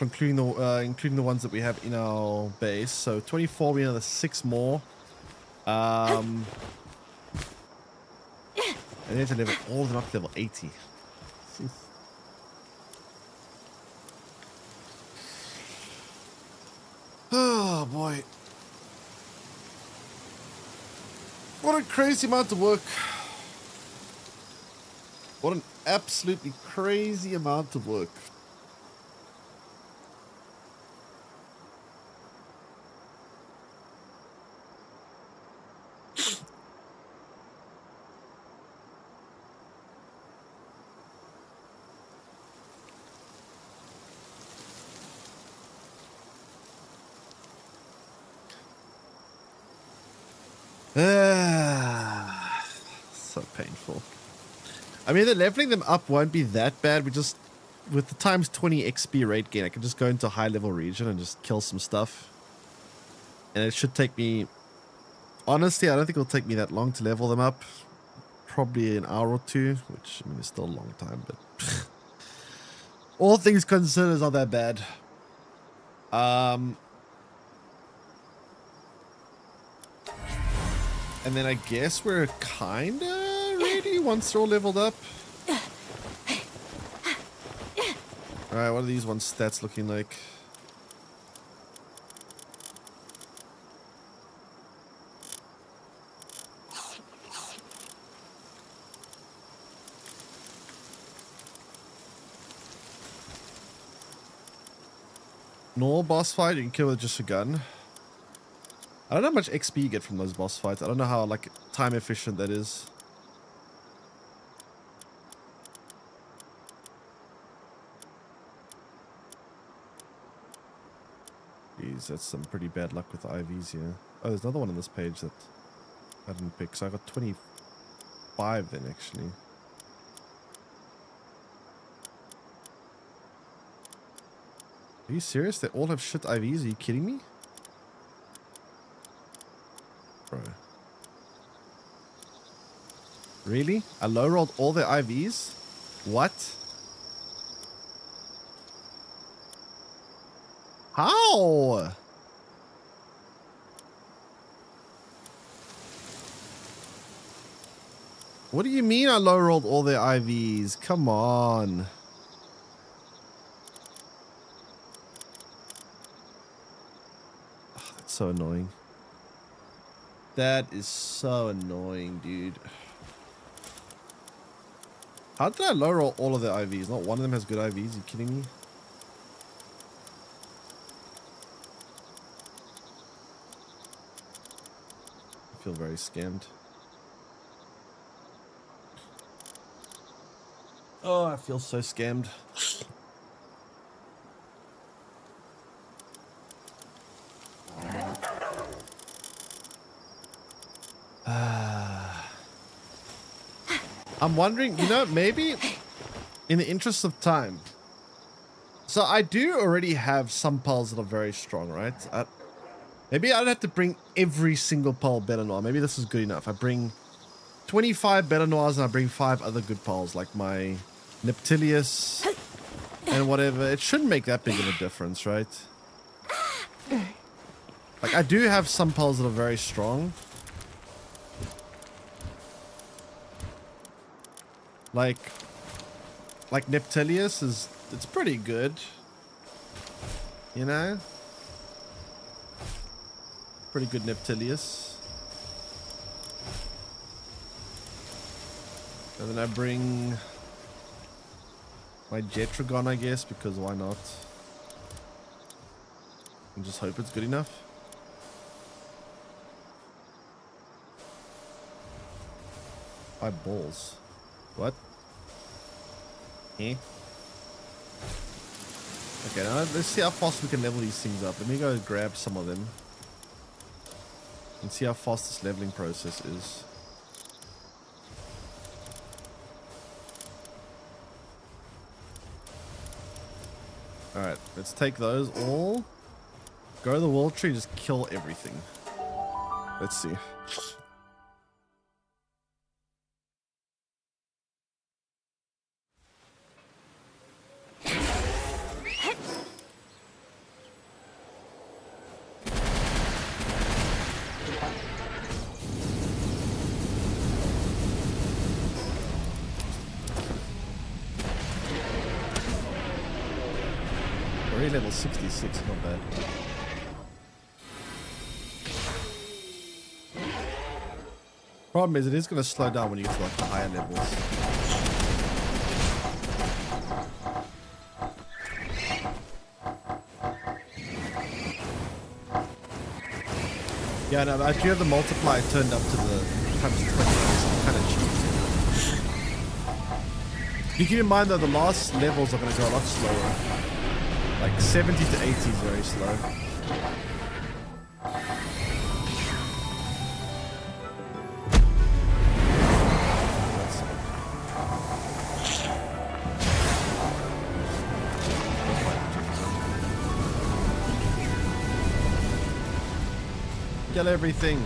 S1: including the ones that we have in our base. So 24, we have another 6 more. And then to level all of them up to level 80. Oh boy. What a crazy amount of work. What an absolutely crazy amount of work. So painful. I mean, the leveling them up won't be that bad. We just, with the times 20 XP rate gain, I can just go into a high level region and just kill some stuff. And it should take me, honestly, I don't think it'll take me that long to level them up. Probably an hour or two, which, I mean, it's still a long time, but all things considered, is not that bad. And then I guess we're kinda ready once they're all leveled up. Alright, what are these ones' stats looking like? Normal boss fight, you can kill with just a gun. I don't know how much XP you get from those boss fights. I don't know how, like, time efficient that is. Jeez, that's some pretty bad luck with the IVs here. Oh, there's another one on this page that I didn't pick. So I got 25 then, actually. Are you serious? They all have shit IVs? Are you kidding me? Bro. Really? I low rolled all their IVs? What? How? What do you mean I low rolled all their IVs? Come on. Oh, that's so annoying. That is so annoying, dude. How did I low roll all of their IVs? Not one of them has good IVs. Are you kidding me? I feel very scammed. Oh, I feel so scammed. I'm wondering, you know, maybe in the interest of time. So I do already have some pals that are very strong, right? Maybe I don't have to bring every single pal Better Noir. Maybe this is good enough. I bring 25 Better Noirs and I bring 5 other good pals, like my Neptilius and whatever. It shouldn't make that big of a difference, right? Like, I do have some pals that are very strong. Like Neptilius is, it's pretty good. You know? Pretty good Neptilius. And then I bring my Jetragon, I guess, because why not? And just hope it's good enough. My balls. What? Eh? Okay, now let's see how fast we can level these things up. Let me go grab some of them and see how fast this leveling process is. Alright, let's take those all. Go to the world tree and just kill everything. Let's see. Already level 66, not bad. Problem is, it is going to slow down when you get to like the higher levels. Yeah, no, but I do have the multiplier turned up to the times 20, so I'm kind of cheap. You keep in mind though, the last levels are going to go a lot slower. Like 70 to 80 is very slow. Kill everything.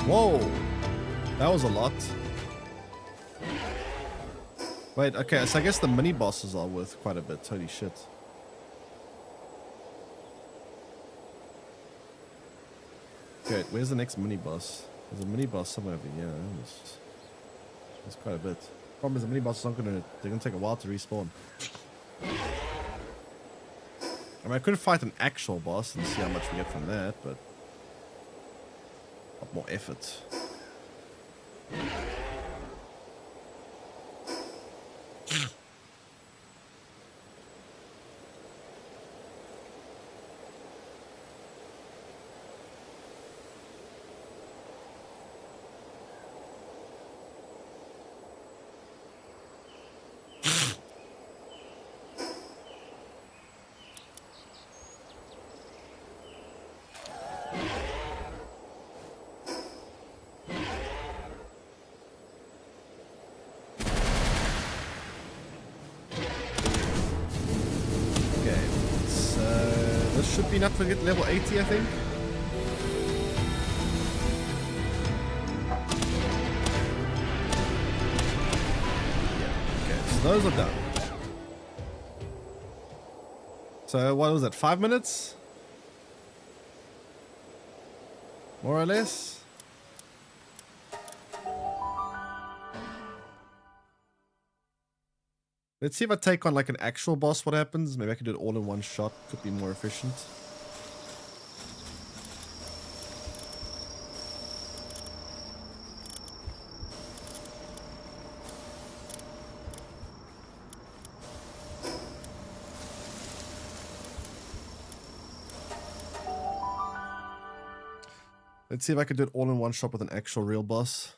S1: Whoa, that was a lot. Wait, okay, so I guess the mini bosses are worth quite a bit. Holy shit. Okay, where's the next mini boss? There's a mini boss somewhere over here. That's quite a bit. Problem is the mini bosses aren't they're gonna take a while to respawn. I mean, I could fight an actual boss and see how much we get from that, but a lot more effort. Should be enough to get level 80, I think. Yeah, okay, so those are done. So what was that, 5 minutes? More or less? Let's see if I take on like an actual boss, what happens. Maybe I can do it all in one shot. Could be more efficient. Let's see if I can do it all in one shot with an actual real boss.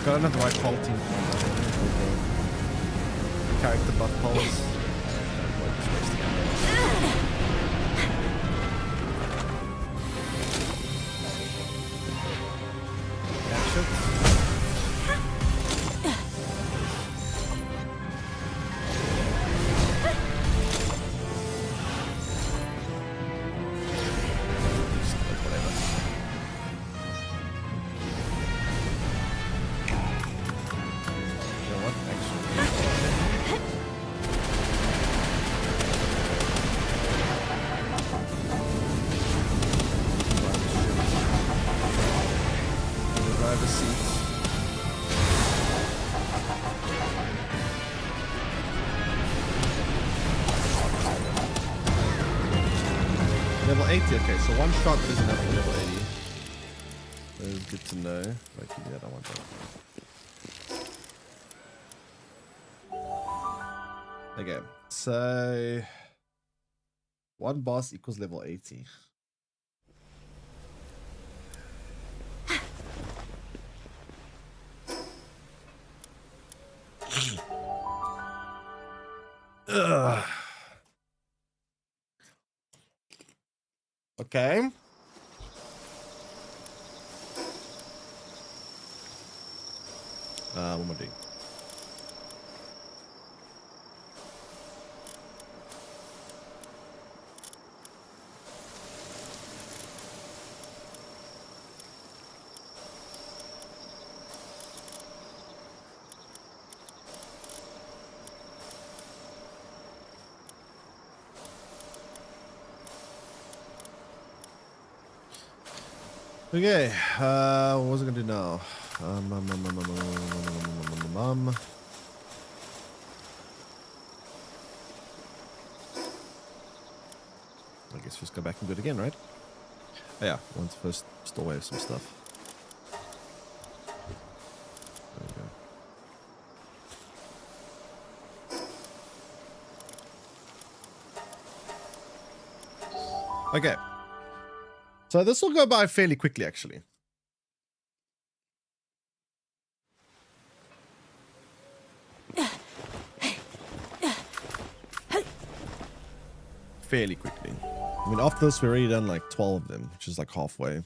S1: I don't have the right pole team. Character buff poles. Level 80, okay, so one shot is enough for level 80. That is good to know. Like, yeah, I don't want that. Okay, so one boss equals level 80. Ugh. Okay. What am I doing? Okay, what was I gonna do now? I guess just go back and do it again, right? Oh, yeah, once first store away some stuff. There we go. Okay. So this will go by fairly quickly, actually. Fairly quickly. I mean, after this, we've already done like 12 of them, which is like halfway.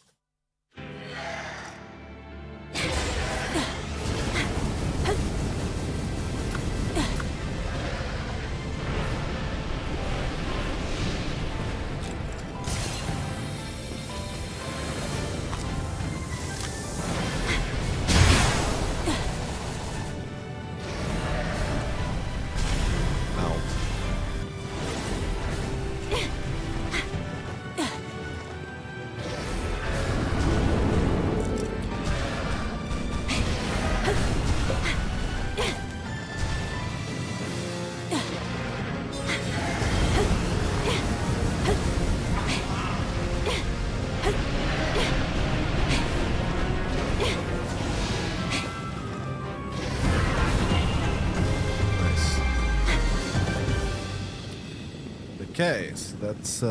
S1: Okay, so that's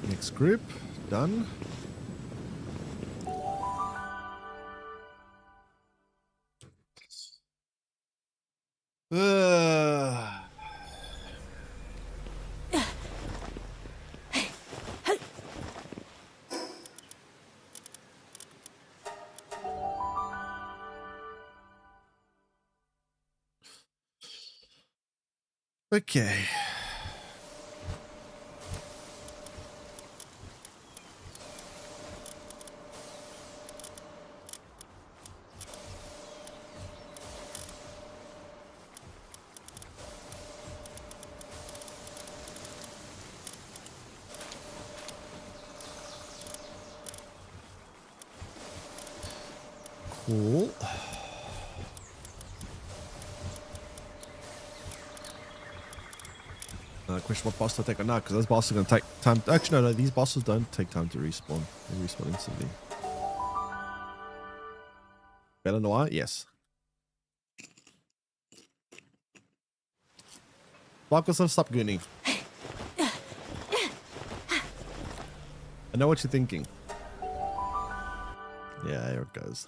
S1: next group done. Okay. Cool. Question what boss to take or not, because those bosses are going to take time. Actually, no, these bosses don't take time to respawn. They respawn instantly. Better Noir? Yes. Marcus, stop gooning. I know what you're thinking. Yeah, here it goes.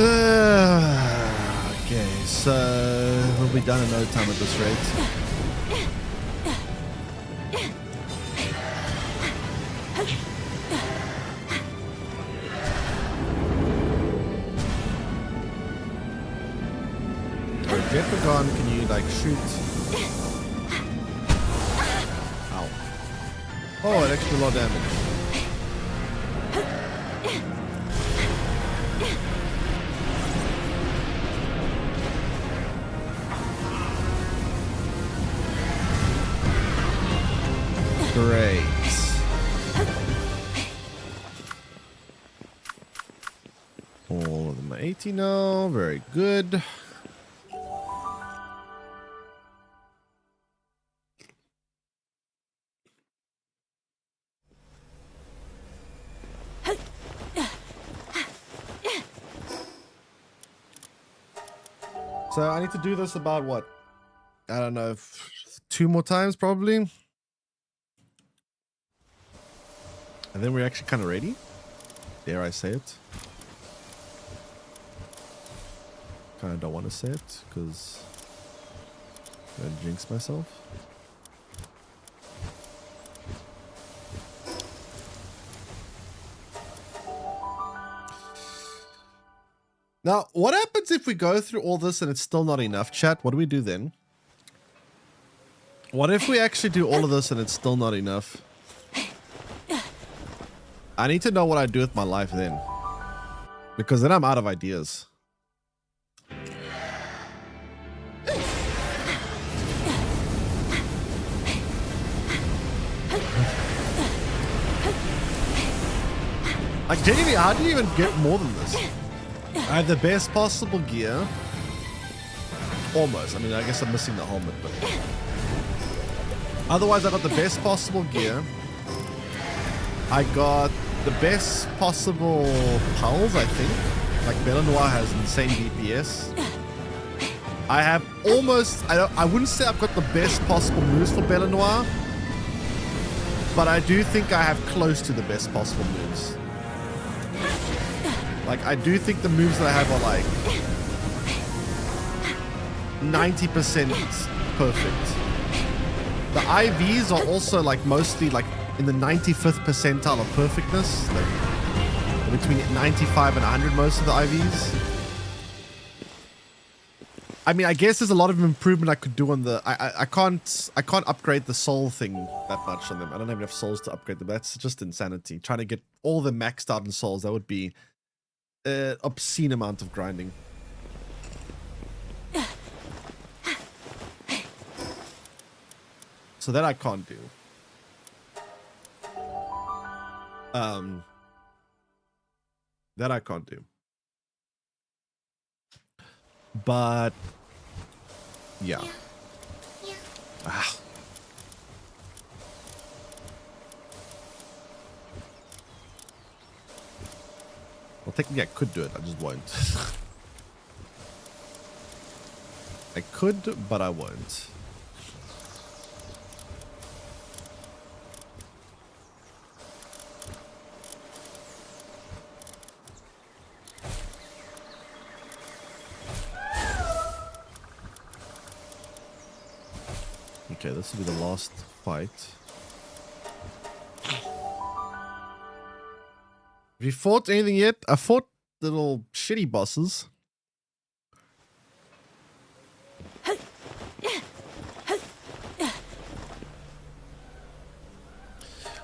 S1: Okay, so we'll be done in no time at this rate. Jetpagon, can you like shoot? Ow. Oh, it actually did a lot of damage. Great. 80 now. Very good. So I need to do this about what? I don't know, 2 more times probably. And then we're actually kind of ready. Dare I say it? Kind of don't want to say it because I'm going to jinx myself. Now, what happens if we go through all this and it's still not enough, chat? What do we do then? What if we actually do all of this and it's still not enough? I need to know what I do with my life then. Because then I'm out of ideas. Like, genuinely, how do you even get more than this? I have the best possible gear. Almost. I mean, I guess I'm missing the helmet, but... Otherwise, I got the best possible gear. I got the best possible pulls, I think. Like, Belanoir has insane DPS. I have almost... I wouldn't say I've got the best possible moves for Belanoir. But I do think I have close to the best possible moves. Like, I do think the moves that I have are like 90% perfect. The IVs are also like mostly like in the 95th percentile of perfectness. Like between 95 and 100 most of the IVs. I mean, I guess there's a lot of improvement I could do on the... I can't upgrade the soul thing that much on them. I don't have enough souls to upgrade them. That's just insanity. Trying to get all the maxed out in souls, that would be an obscene amount of grinding. So that I can't do. That I can't do. But yeah. Ah. Well, technically I could do it, I just won't. I could, but I won't. Okay, this will be the last fight. Have you fought anything yet? I fought little shitty bosses.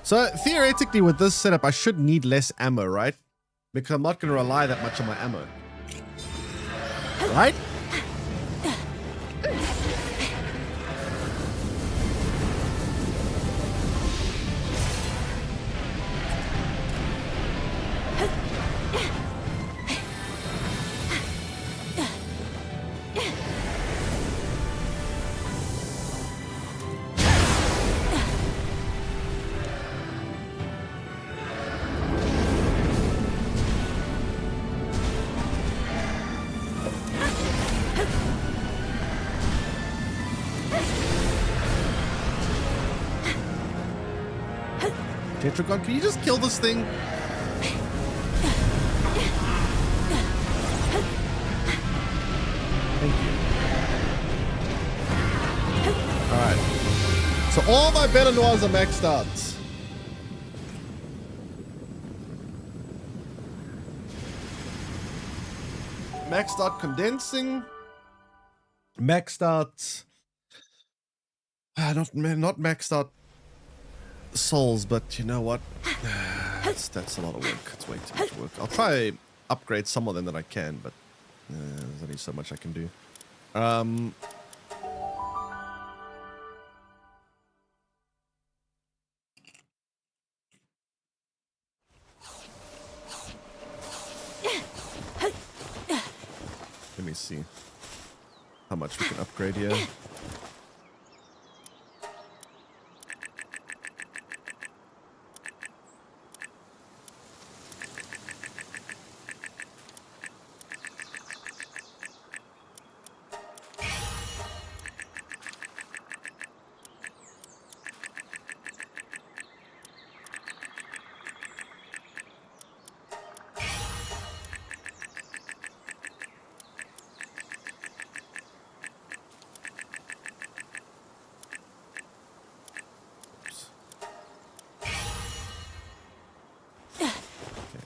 S1: So theoretically with this setup, I should need less ammo, right? Because I'm not going to rely that much on my ammo. Right? Tetragon, can you just kill this thing? Thank you. Alright. So all my Beta Noirs are maxed out. Maxed out condensing. Maxed out... not maxed out souls, but you know what? That's a lot of work. It's way too much work. I'll try upgrade some of them that I can, but there's only so much I can do. see how much we can upgrade here.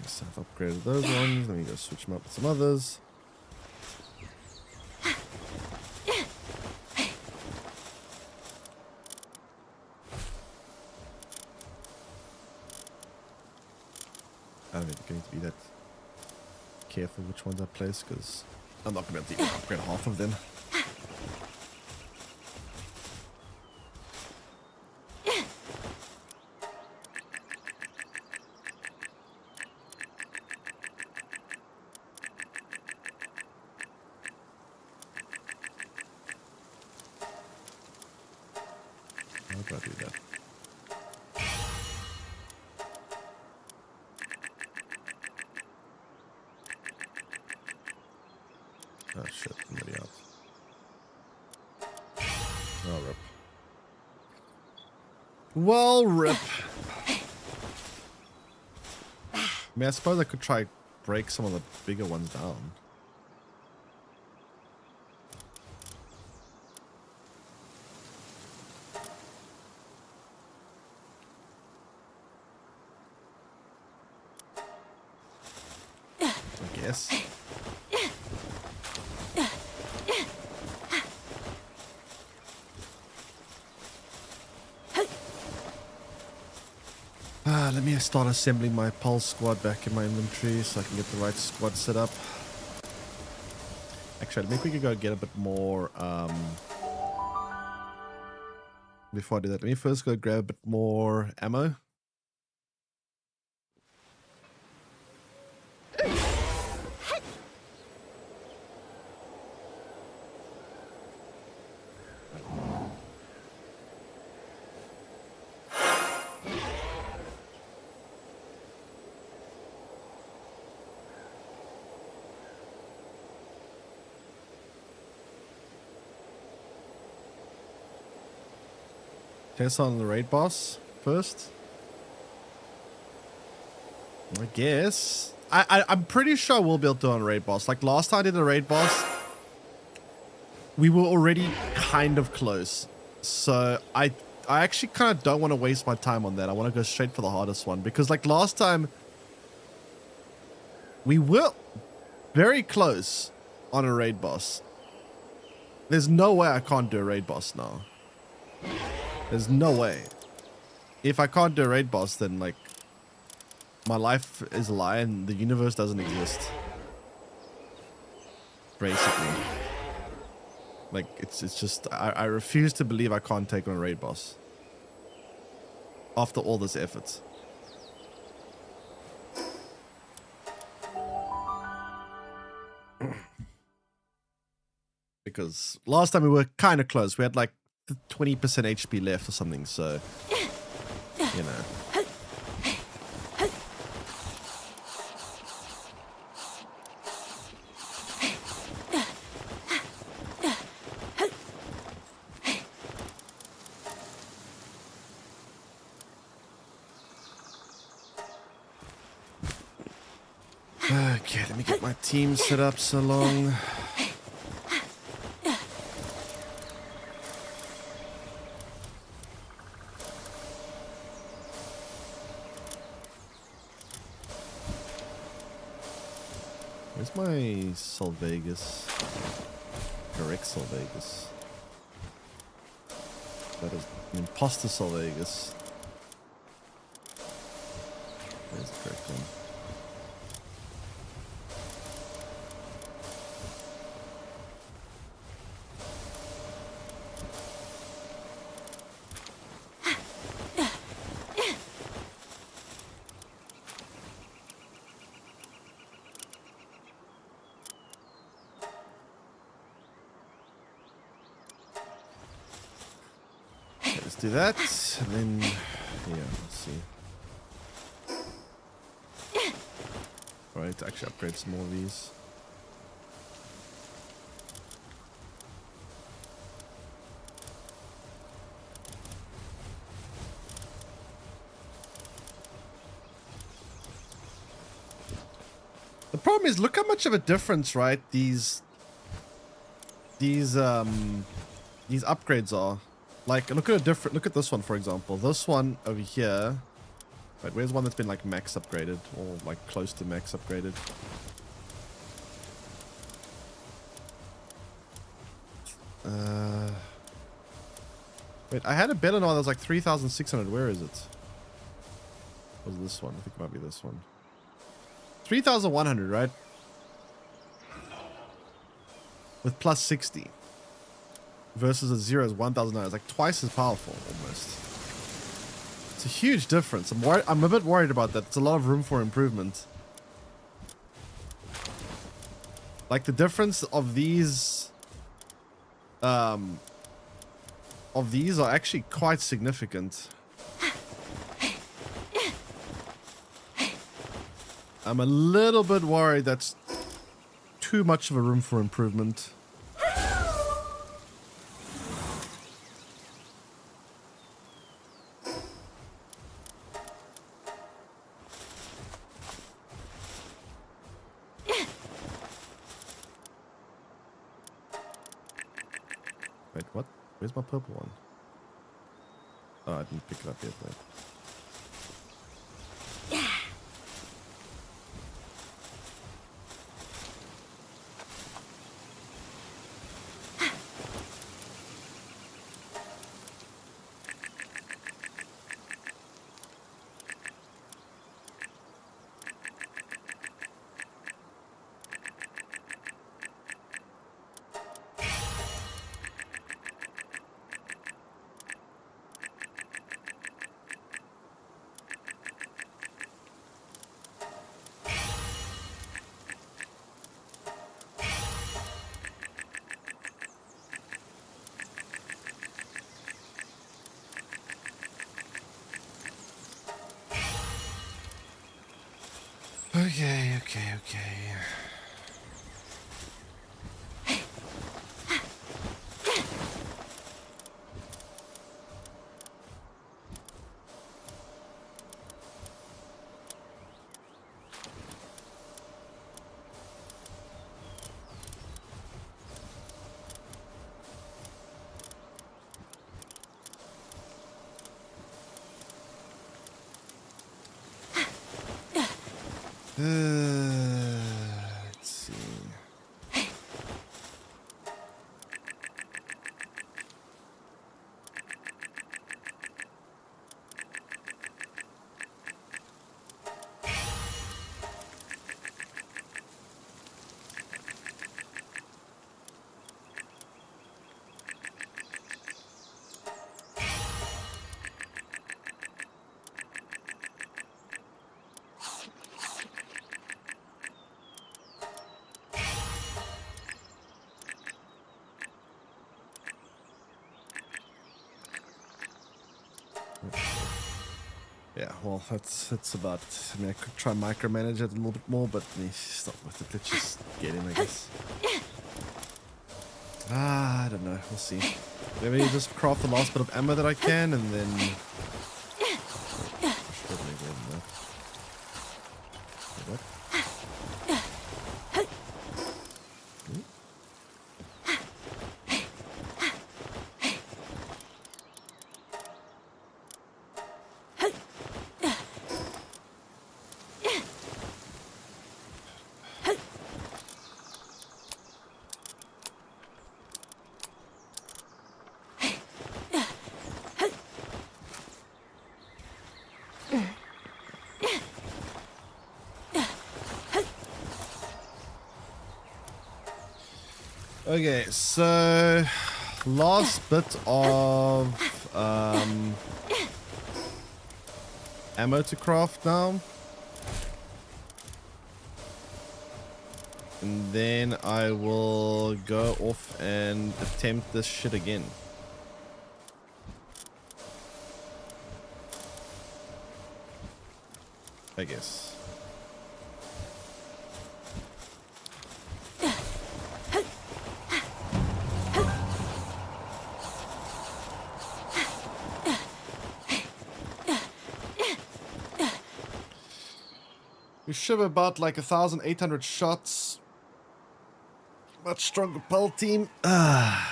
S1: So I've upgraded those ones. Let me go switch them up with some others. I don't think I'm going to be that careful which ones I place because I'm not going to be able to upgrade half of them. How do I do that? Oh shit, somebody else. Oh, rip. Well, rip. I mean, I suppose I could try break some of the bigger ones down. I guess. Let me start assembling my pulse squad back in my inventory so I can get the right squad set up. Actually, maybe we could go get a bit more. Before I do that, let me first go grab a bit more ammo. Test on the raid boss first. I guess. I'm pretty sure we'll be able to do on a raid boss. Like last time I did a raid boss, we were already kind of close. So I actually kind of don't want to waste my time on that. I want to go straight for the hardest one. Because like last time, we were very close on a raid boss. There's no way I can't do a raid boss now. There's no way. If I can't do a raid boss, then like my life is a lie and the universe doesn't exist. Basically. Like it's just I refuse to believe I can't take on a raid boss. After all this effort. Because last time we were kind of close. We had like 20% HP left or something, so you know. Okay, let me get my team set up so long. Where's my Solvegas? Correct Solvegas. That is an imposter Solvegas. There's the correct one. let's do that. And then, yeah, let's see. Alright, to actually upgrade some more of these. The problem is, look how much of a difference, right? These upgrades are. Like, look at this one, for example. This one over here. Right, where's one that's been like max upgraded or like close to max upgraded? Wait, I had a better one that was like 3,600. Where is it? Was this one? I think it might be this one. 3,100, right? With plus 60. Versus a 0 is 1,009. It's like twice as powerful, almost. It's a huge difference. I'm a bit worried about that. It's a lot of room for improvement. Like the difference of these... are actually quite significant. I'm a little bit worried that's too much of a room for improvement. Wait, what? Where's my purple one? Oh, I didn't pick it up yet. Wait. Okay. Let's see. Yeah, well, that's about it. I mean, I could try and micromanage it a little bit more, but it's not worth it. Let's just get in, I guess. I don't know. We'll see. Maybe just craft the last bit of ammo that I can, and then... Okay, so last bit of ammo to craft now. And then I will go off and attempt this shit again. I guess. We should have about like 1,800 shots. Much stronger Pal team. Yeah.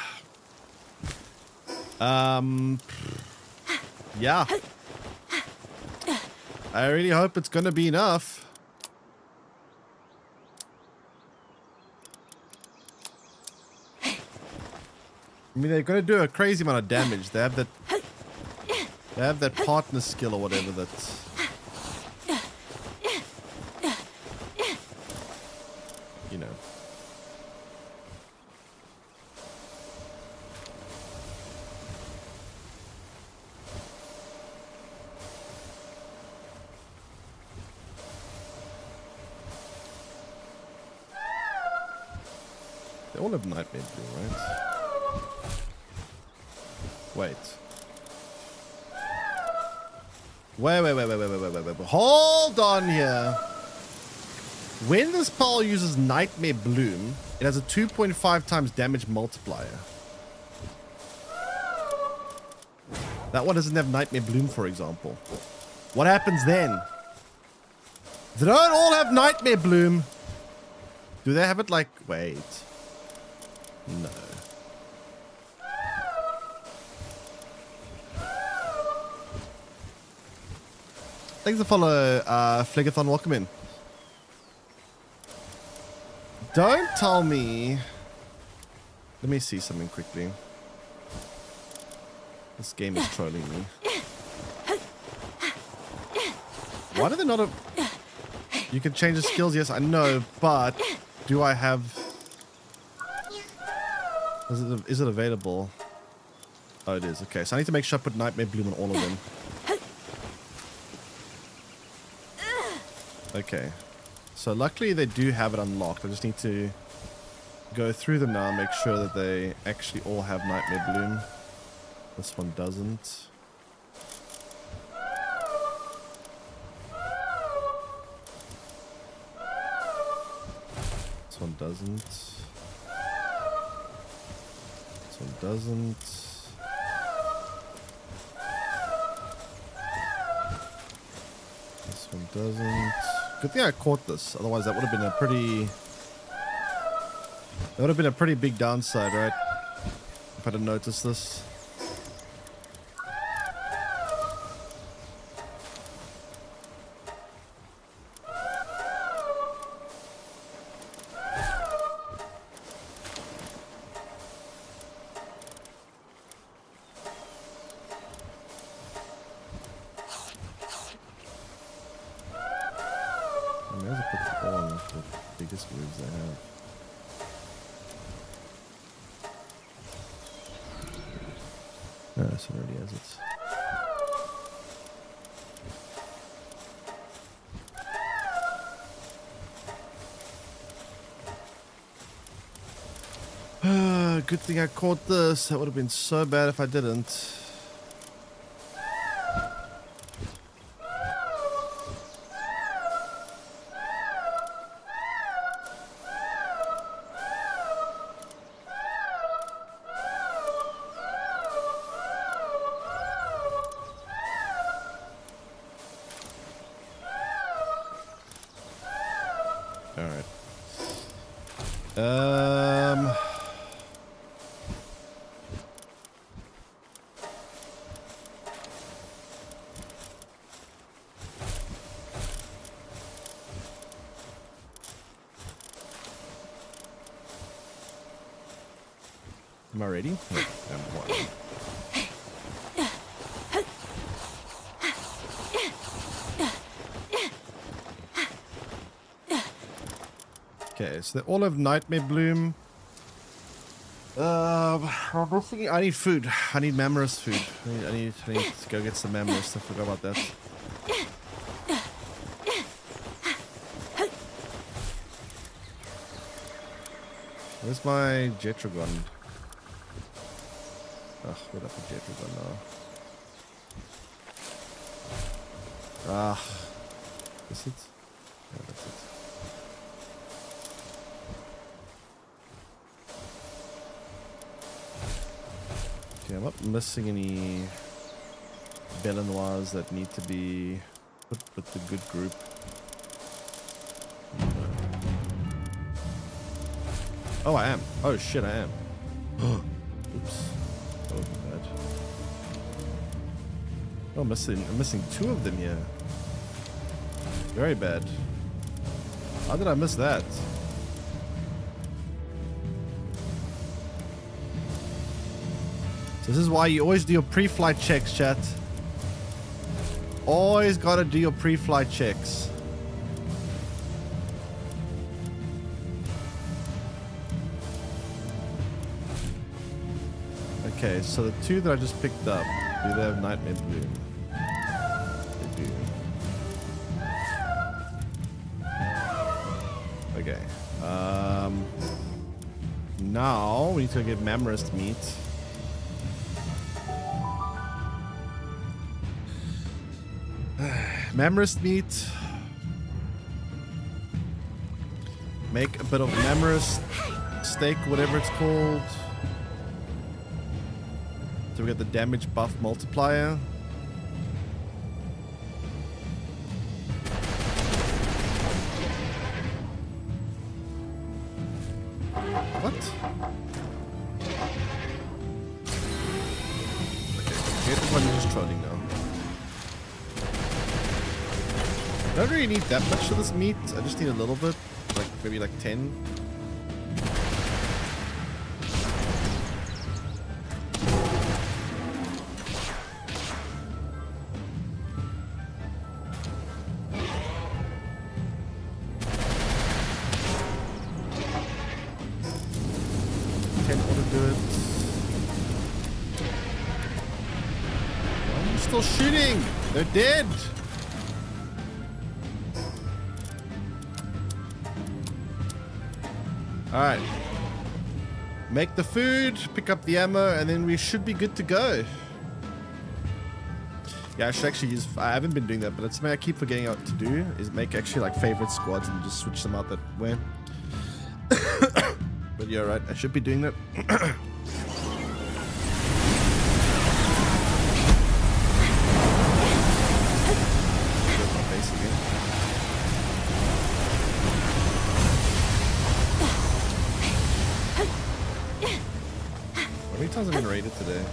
S1: I really hope it's gonna be enough. I mean, they're gonna do a crazy amount of damage. They have that partner skill or whatever that's. You know. They all have Nightmare Blue, right? Wait. Wait. Hold on here. When this Pal uses Nightmare Bloom, it has a 2.5 times damage multiplier. That one doesn't have Nightmare Bloom, for example. What happens then? They don't all have Nightmare Bloom. Do they have it like... Wait. No. Thanks for follow, Fligathon. Welcome in. Don't tell me... Let me see something quickly. This game is trolling me. Why do they not have... You can change the skills, yes, I know, but do I have... Is it available? Oh, it is. Okay, so I need to make sure I put Nightmare Bloom on all of them. Okay. So luckily they do have it unlocked. I just need to go through them now and make sure that they actually all have Nightmare Bloom. This one doesn't. This one doesn't. This one doesn't. This one doesn't. Good thing I caught this. Otherwise, that would have been a pretty... That would have been a pretty big downside, right? If I didn't notice this. Good thing I caught this. That would have been so bad if I didn't. All right. Am I ready? No, I'm one. Okay, so they all have Nightmare Bloom. I'm thinking I need food. I need Mammoris food. I need to go get some Mammoris. I forgot about that. Where's my Jetragon? Ugh, where'd I put Jetragon now? Ah. Is it? Yeah, that's it. Okay, I'm not missing any Belle Noirs that need to be put with the good group. Oh, I am. Oh shit, I am. Oops. That would be bad. Oh, I'm missing 2 of them here. Very bad. How did I miss that? So this is why you always do your pre-flight checks, chat. Always gotta do your pre-flight checks. Okay, so the 2 that I just picked up, do they have Nightmare Bloom? They do. Okay. Now we need to get Mammoth meat. Mammoth meat. Make a bit of Mammoth steak, whatever it's called. So we got the damage buff multiplier. What? Okay, this one is just trolling now. I don't really need that much of this meat. I just need a little bit, like maybe like 10. Still shooting. They're dead. All right. Make the food, pick up the ammo, and then we should be good to go. Yeah, I should actually use... I haven't been doing that, but it's something I keep forgetting out to do, is make actually like favorite squads and just switch them out that way. But you're right, I should be doing that. How many times have I been raided today?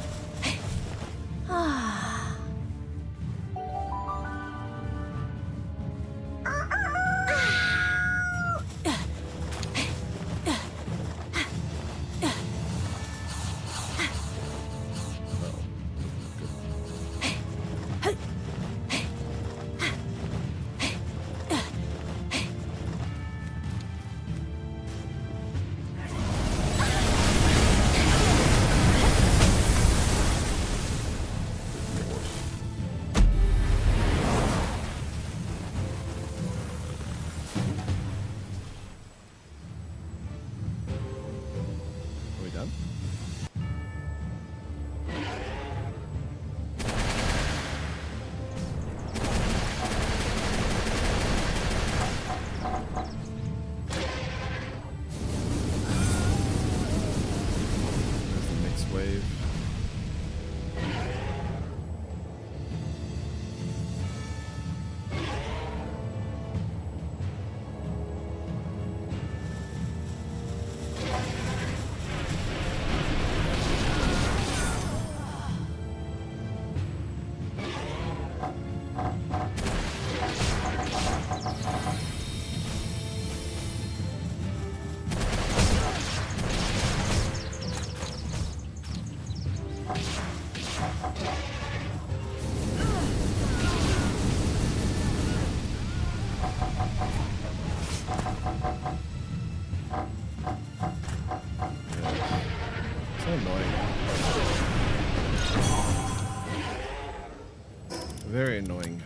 S1: Very annoying.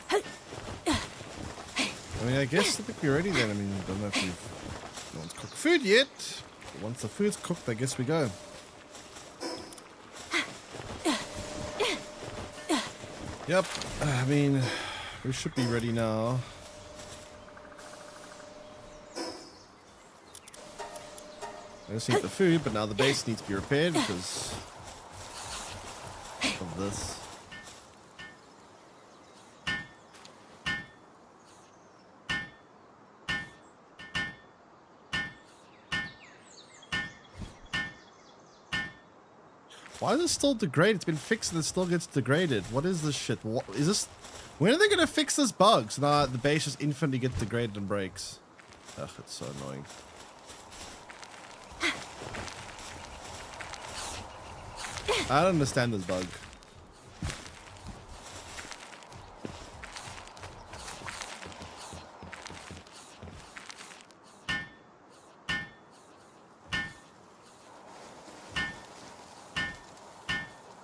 S1: I mean, I guess I think we're ready then. I mean, I don't know if we've No one's cooked food yet. But once the food's cooked, I guess we go. Yep. I mean, we should be ready now. I just need the food, but now the base needs to be repaired because of this. Why does it still degrade? It's been fixed and it still gets degraded. What is this shit? What is this? When are they gonna fix this bug? So now the base just infinitely gets degraded and breaks. Ugh, it's so annoying. I don't understand this bug.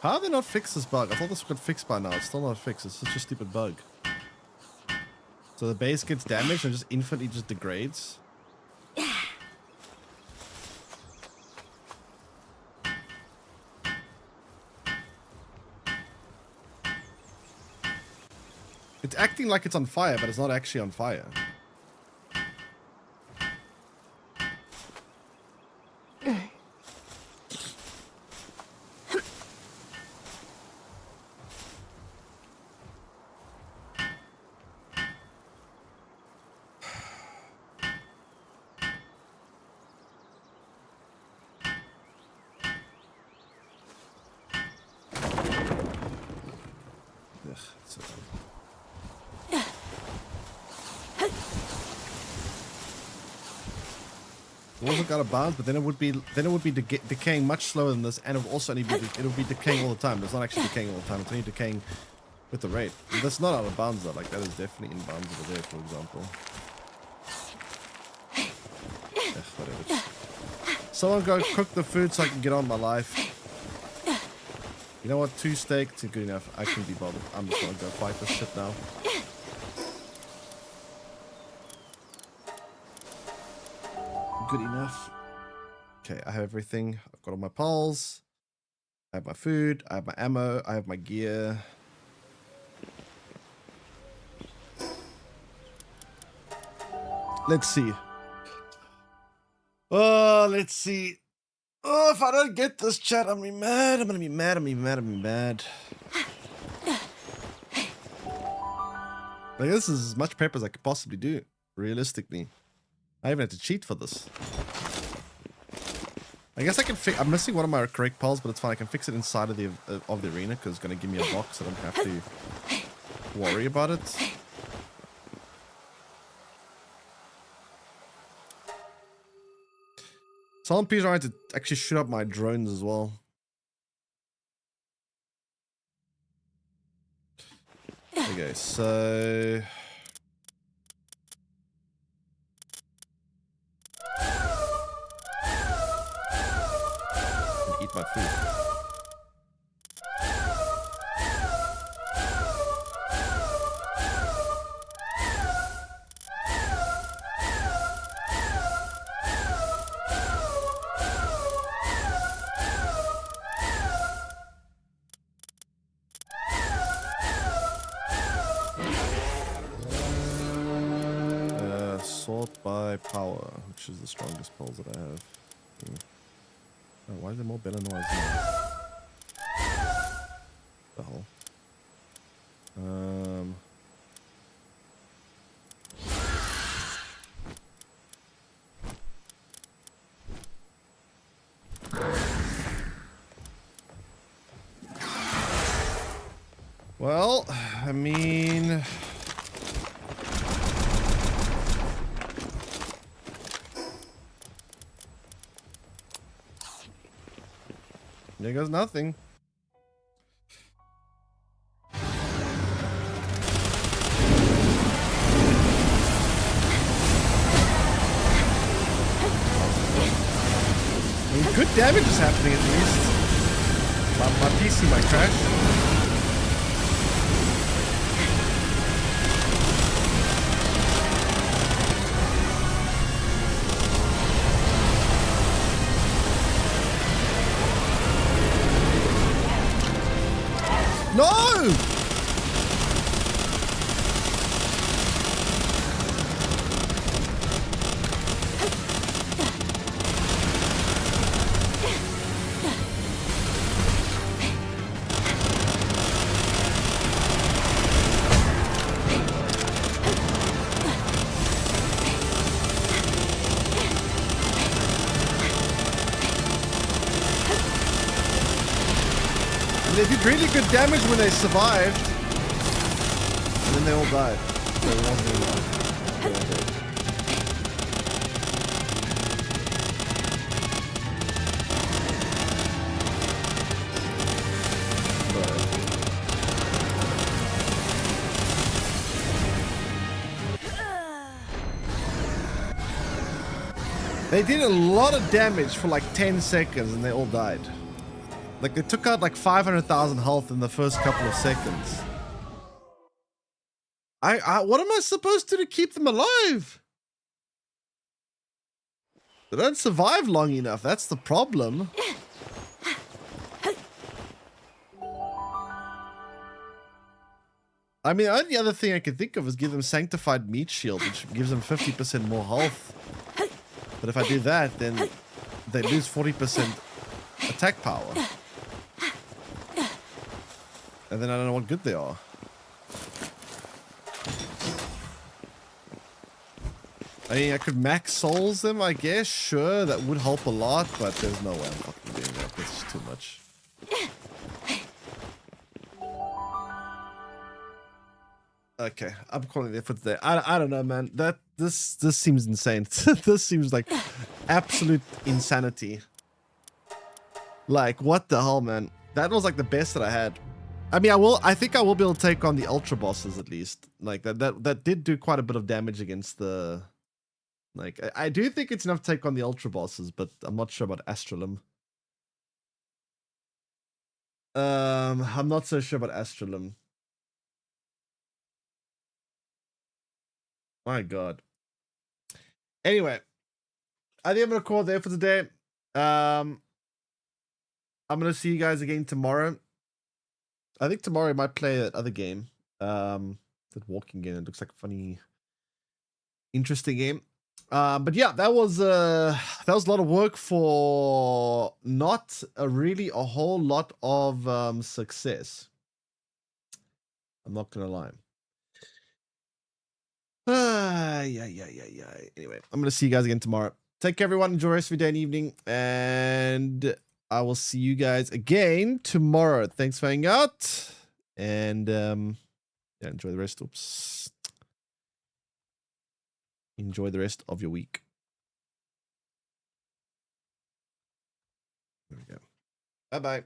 S1: How have they not fixed this bug? I thought this got fixed by now. It's still not fixed. It's such a stupid bug. So the base gets damaged and just infinitely just degrades. It's acting like it's on fire, but it's not actually on fire. Ugh, so it also got a bounce, but then it would be decaying much slower than this, and it would also only be it'll be decaying all the time. It's not actually decaying all the time. It's only decaying with the rate. That's not out of bounds though. Like that is definitely in bounds over there, for example. Ugh, whatever. Someone go cook the food so I can get on with my life. You know what? 2 steaks is good enough. I can be bothered. I'm just gonna go fight this shit now. Good enough. Okay, I have everything. I've got all my pals. I have my food. I have my ammo. I have my gear. Let's see. Oh, let's see. Oh, if I don't get this chat, I'm gonna be mad. I'm gonna be mad. I'm gonna be mad. I'm gonna be mad. Like, this is as much prep as I could possibly do, realistically. I even had to cheat for this. I guess I can fix. I'm missing one of my correct pals, but it's fine. I can fix it inside of the arena because it's gonna give me a box. I don't have to worry about it. Someone please try to actually shoot up my drones as well. Okay, so eat my food. Sort by power, which is the strongest pulls that I have. Oh, why is there more better noise now? The hell? Well, I mean, there goes nothing. I mean, good damage is happening at least. My PC might crash. And they did really good damage when they survived. And then they all died. So it wasn't enough. They all died. They did a lot of damage for like 10 seconds and they all died. Like they took out like 500,000 health in the first couple of seconds. What am I supposed to do to keep them alive? They don't survive long enough. That's the problem. I mean, the only other thing I can think of is give them Sanctified Meat Shield, which gives them 50% more health. But if I do that, then they lose 40% attack power. And then I don't know what good they are. I mean, I could max souls them, I guess. Sure, that would help a lot, but there's no way I'm fucking doing that. That's just too much. Okay, I'm calling it for today. I don't know, man. This seems insane. This seems like absolute insanity. Like, what the hell, man? That was like the best that I had. I mean, I think I will be able to take on the ultra bosses at least. Like that did do quite a bit of damage against the. Like, I do think it's enough to take on the ultra bosses, but I'm not sure about Astralum. I'm not so sure about Astralum. My God. Anyway, I think I'm gonna call it there for today. I'm gonna see you guys again tomorrow. I think tomorrow I might play that other game. That walking game. It looks like a funny, interesting game. But yeah, that was a lot of work for not really a whole lot of success. I'm not gonna lie. Yeah. Anyway, I'm gonna see you guys again tomorrow. Take care, everyone. Enjoy the rest of your day and evening, and I will see you guys again tomorrow. Thanks for hanging out, and yeah, enjoy the rest. Oops. Enjoy the rest of your week. There we go. Bye-bye.